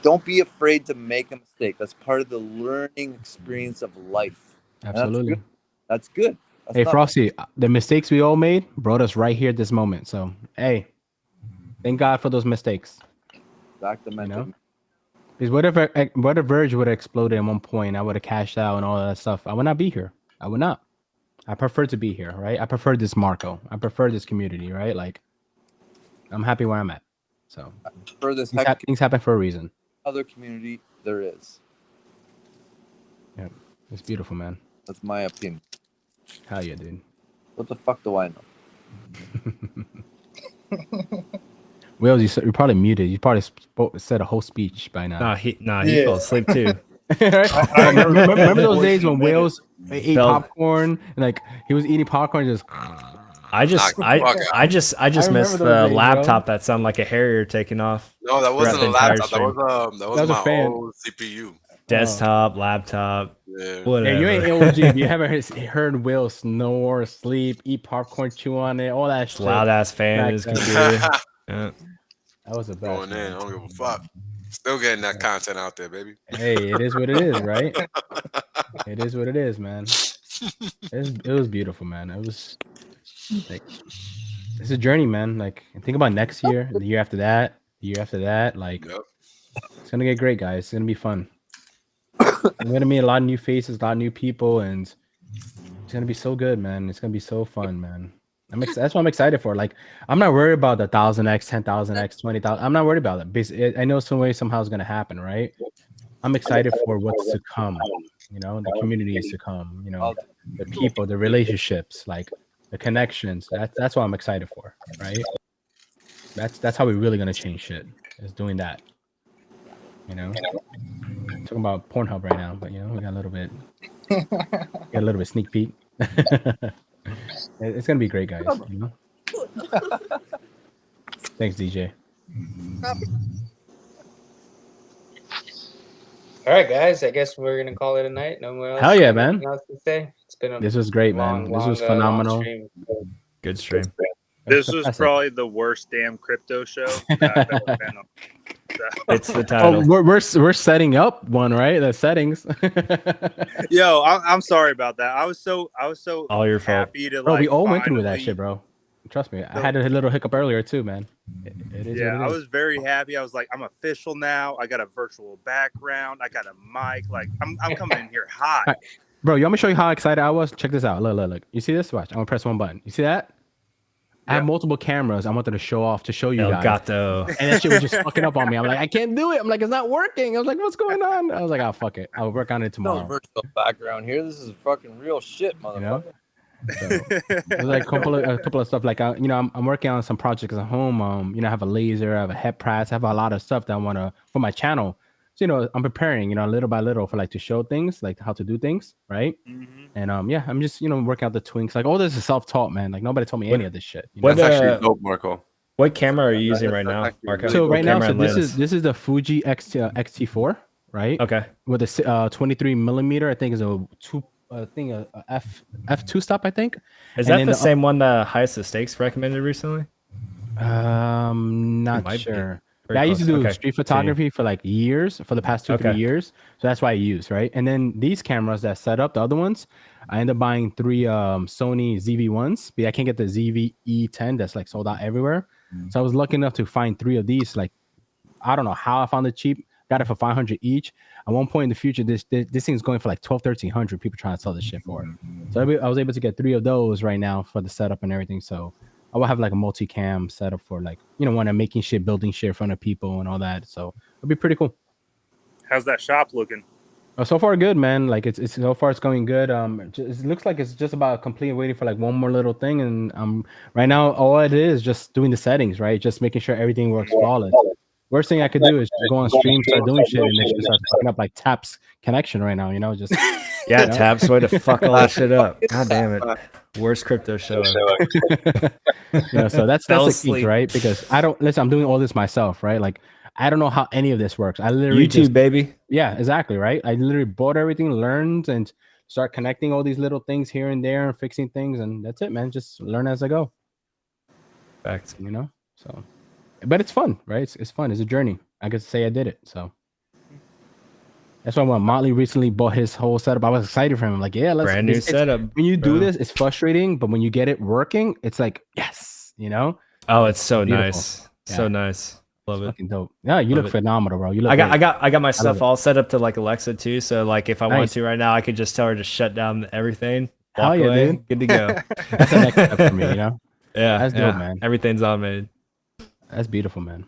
Speaker 15: Don't be afraid to make a mistake. That's part of the learning experience of life.
Speaker 8: Absolutely,
Speaker 15: that's good.
Speaker 8: Hey, Frosty, the mistakes we all made brought us right here at this moment. So, hey, thank God for those mistakes.
Speaker 15: Documented.
Speaker 8: Because what if Verge would have exploded at one point, I would have cashed out and all that stuff, I would not be here. I would not. I prefer to be here, right? I prefer this Marco. I prefer this community, right? Like, I'm happy where I'm at. So,
Speaker 15: for this
Speaker 8: things happen for a reason.
Speaker 15: Other community there is.
Speaker 8: Yeah, it's beautiful, man.
Speaker 15: That's my opinion.
Speaker 8: Hell yeah, dude.
Speaker 15: What the fuck do I know?
Speaker 8: Wills, you're probably muted. You probably said a whole speech by now.
Speaker 5: He fell asleep too.
Speaker 8: Remember those days when Wills ate popcorn and like he was eating popcorn just.
Speaker 5: I just missed the laptop that sounded like a Harrier taking off.
Speaker 7: No, that wasn't a laptop. That was my
Speaker 8: fan.
Speaker 7: old CPU.
Speaker 5: Desktop, laptop.
Speaker 7: Yeah.
Speaker 5: Whatever.
Speaker 8: Yeah, you ain't OG. If you haven't heard Will snore, sleep, eat popcorn, chew on it, all that shit.
Speaker 5: Loud ass fan in his computer. Yeah.
Speaker 8: That was the best.
Speaker 7: Going in, I don't give a fuck. Still getting that content out there, baby.
Speaker 8: Hey, it is what it is, right? It is what it is, man. It was beautiful, man. It was like it's a journey, man. Like think about next year, the year after that, the year after that. Like it's gonna get great, guys. It's gonna be fun. I'm gonna meet a lot of new faces, a lot of new people, and it's gonna be so good, man. It's gonna be so fun, man. That's what I'm excited for. Like, I'm not worried about the 1,000x, 10,000x, 20,000. I'm not worried about it. Basically, I know some way somehow it's gonna happen, right? I'm excited for what's to come. You know, the community is to come. You know, the people, the relationships, like the connections. That's what I'm excited for, right? That's how we're really gonna change shit. Is doing that. You know, talking about Pornhub right now, but you know, we got a little bit sneak peek. It's gonna be great, guys. You know? Thanks, DJ.
Speaker 12: All right, guys. I guess we're gonna call it a night. No more else.
Speaker 8: Hell yeah, man.
Speaker 12: Else to say? It's been
Speaker 8: This was great, man. This was phenomenal.
Speaker 5: Good stream.
Speaker 14: This was probably the worst damn crypto show that I've ever been on.
Speaker 5: It's the title.
Speaker 8: Oh, we're setting up one, right? The settings.
Speaker 14: Yo, I'm sorry about that. I was so
Speaker 5: all your fault.
Speaker 14: happy to
Speaker 8: Bro,
Speaker 14: like.
Speaker 8: we all went through that
Speaker 14: finally-
Speaker 8: shit, bro. Trust me. I had a little hiccup earlier too, man. It is.
Speaker 14: Yeah,
Speaker 8: what it
Speaker 14: I
Speaker 8: is.
Speaker 14: was very happy. I was like, I'm official now. I got a virtual background. I got a mic. Like, I'm coming in here hot.
Speaker 8: Bro, you want me to show you how excited I was? Check this out. Look. You see this? Watch. I'm gonna press one button. You see that? I have multiple cameras. I wanted to show off to show you
Speaker 5: El
Speaker 8: guys.
Speaker 5: Gato.
Speaker 8: And that shit was just fucking up on me. I'm like, I can't do it. I'm like, it's not working. I was like, what's going on? I was like, oh, fuck it. I'll work on it
Speaker 15: No
Speaker 8: tomorrow.
Speaker 15: virtual background here. This is fucking real shit, motherfucker.
Speaker 8: You know? So, there's like a couple of stuff like I'm working on some projects at home. I have a laser, I have a head press, I have a lot of stuff that I want to for my channel. So I'm preparing, little by little for like to show things, like how to do things, right?
Speaker 14: Mm-hmm.
Speaker 8: And I'm just working out the twinks. Like all this is self-taught, man. Like nobody told me any of this shit.
Speaker 1: That's actually dope, Marco.
Speaker 5: What camera are you using right now, Marco?
Speaker 8: So right now,
Speaker 5: this
Speaker 8: is the Fuji X-T4, right?
Speaker 5: Okay.
Speaker 8: With a 23 millimeter, I think is a f2 stop, I think.
Speaker 5: Is that the same one that Highest Stakes recommended recently?
Speaker 8: Not sure. I used to do street photography for like years, for the past 2-3 years. So that's why I use, right? And then these cameras that set up, the other ones, I ended up buying 3 Sony ZV-1s, but I can't get the ZV-E10 that's like sold out everywhere. So I was lucky enough to find 3 of these. Like, I don't know how I found it cheap. Got it for $500 each. At one point in the future, this thing's going for like $1,200-$1,300. People trying to sell this shit for it. So I was able to get 3 of those right now for the setup and everything. So I will have like a multi-cam setup for like, when I'm making shit, building shit in front of people and all that. So it'll be pretty cool.
Speaker 14: How's that shop looking?
Speaker 8: So far good, man. Like it's so far it's going good. It looks like it's just about complete, waiting for like one more little thing. And right now all it is just doing the settings, right? Just making sure everything works flawless. Worst thing I could do is just go on stream, start doing shit, and then start fucking up like Tap's connection right now. Just
Speaker 5: Tap's way to fuck all that shit up. God damn it, worst crypto show.
Speaker 8: So that's the key, right? Because I'm doing all this myself, right? Like I don't know how any of this works. I literally
Speaker 5: YouTube, baby.
Speaker 8: Yeah, exactly, right? I literally bought everything, learned, and start connecting all these little things here and there and fixing things, and that's it, man. Just learn as I go.
Speaker 5: Facts.
Speaker 8: So. But it's fun, right? It's fun. It's a journey. I could say I did it. So that's why when Motley recently bought his whole setup, I was excited for him. Like, yeah, let's
Speaker 5: brand new setup.
Speaker 8: When you do this, it's frustrating, but when you get it working, it's like, yes,
Speaker 5: Oh, it's so
Speaker 8: beautiful.
Speaker 5: Nice. Yeah. So nice. Love it.
Speaker 8: Fucking dope. Yeah, you look phenomenal, bro. You look
Speaker 5: I got my stuff all set up to like Alexa too. So like if I want to right now, I could just tell her to shut down everything.
Speaker 8: Hell yeah,
Speaker 5: away,
Speaker 8: dude.
Speaker 5: Good to go.
Speaker 8: That's the next step for me,
Speaker 5: Yeah.
Speaker 8: That's dope, man.
Speaker 5: Everything's automated.
Speaker 8: That's beautiful, man.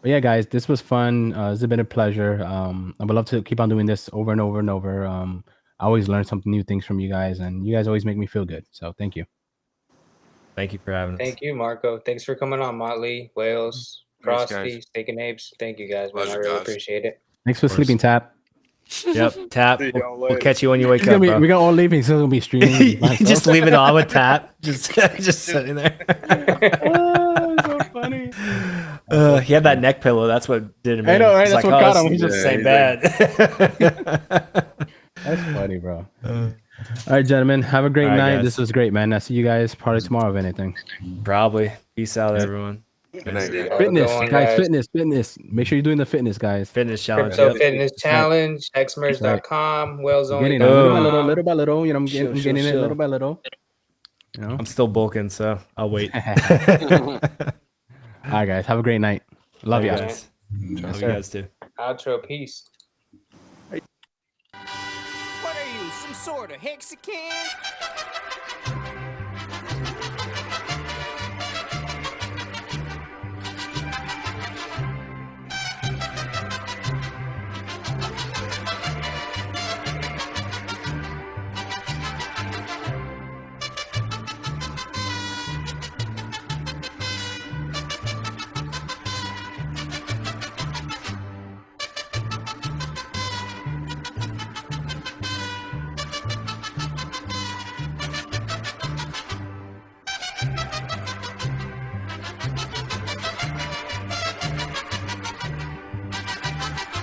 Speaker 8: But yeah, guys, this was fun. It's been a pleasure. I would love to keep on doing this over and over and over. I always learn something new things from you guys, and you guys always make me feel good. So thank you.
Speaker 5: Thank you for having us.
Speaker 12: Thank you, Marco. Thanks for coming on, Motley, Wales, Frosty, Steak and Apes. Thank you guys, man. I really appreciate it.
Speaker 8: Thanks for sleeping, Tap.
Speaker 5: Yep, Tap. We'll catch you when you wake up.
Speaker 8: We're gonna all leaving. So gonna be streaming.
Speaker 5: Just leave it on with Tap. Just sitting there.
Speaker 8: Oh, so funny.
Speaker 5: He had that neck pillow. That's what did him.
Speaker 8: I know, right?
Speaker 5: It's
Speaker 8: That's
Speaker 5: like,
Speaker 8: what
Speaker 5: oh,
Speaker 8: got him.
Speaker 5: He's just
Speaker 8: Yeah,
Speaker 5: same
Speaker 8: he's
Speaker 5: bed.
Speaker 8: That's funny, bro. All right, gentlemen. Have a great night.
Speaker 5: Guys.
Speaker 8: This was great, man. I'll see you guys probably tomorrow, if anything.
Speaker 5: Probably. Peace out, everyone.
Speaker 1: Good night.
Speaker 8: Fitness, guys. Fitness. Make sure you're doing the fitness, guys.
Speaker 5: Fitness challenge.
Speaker 12: Crypto Fitness Challenge, hexmerge.com, Wales
Speaker 8: I'm
Speaker 12: only.
Speaker 8: getting it little by little. You know, I'm getting it
Speaker 5: chill.
Speaker 8: little by little. You know?
Speaker 5: I'm still bulking, so I'll wait.
Speaker 8: All right, guys. Have a great night. Love you guys.
Speaker 5: Love you guys too.
Speaker 12: Outro, peace.
Speaker 3: What are you, some sort of Mexican?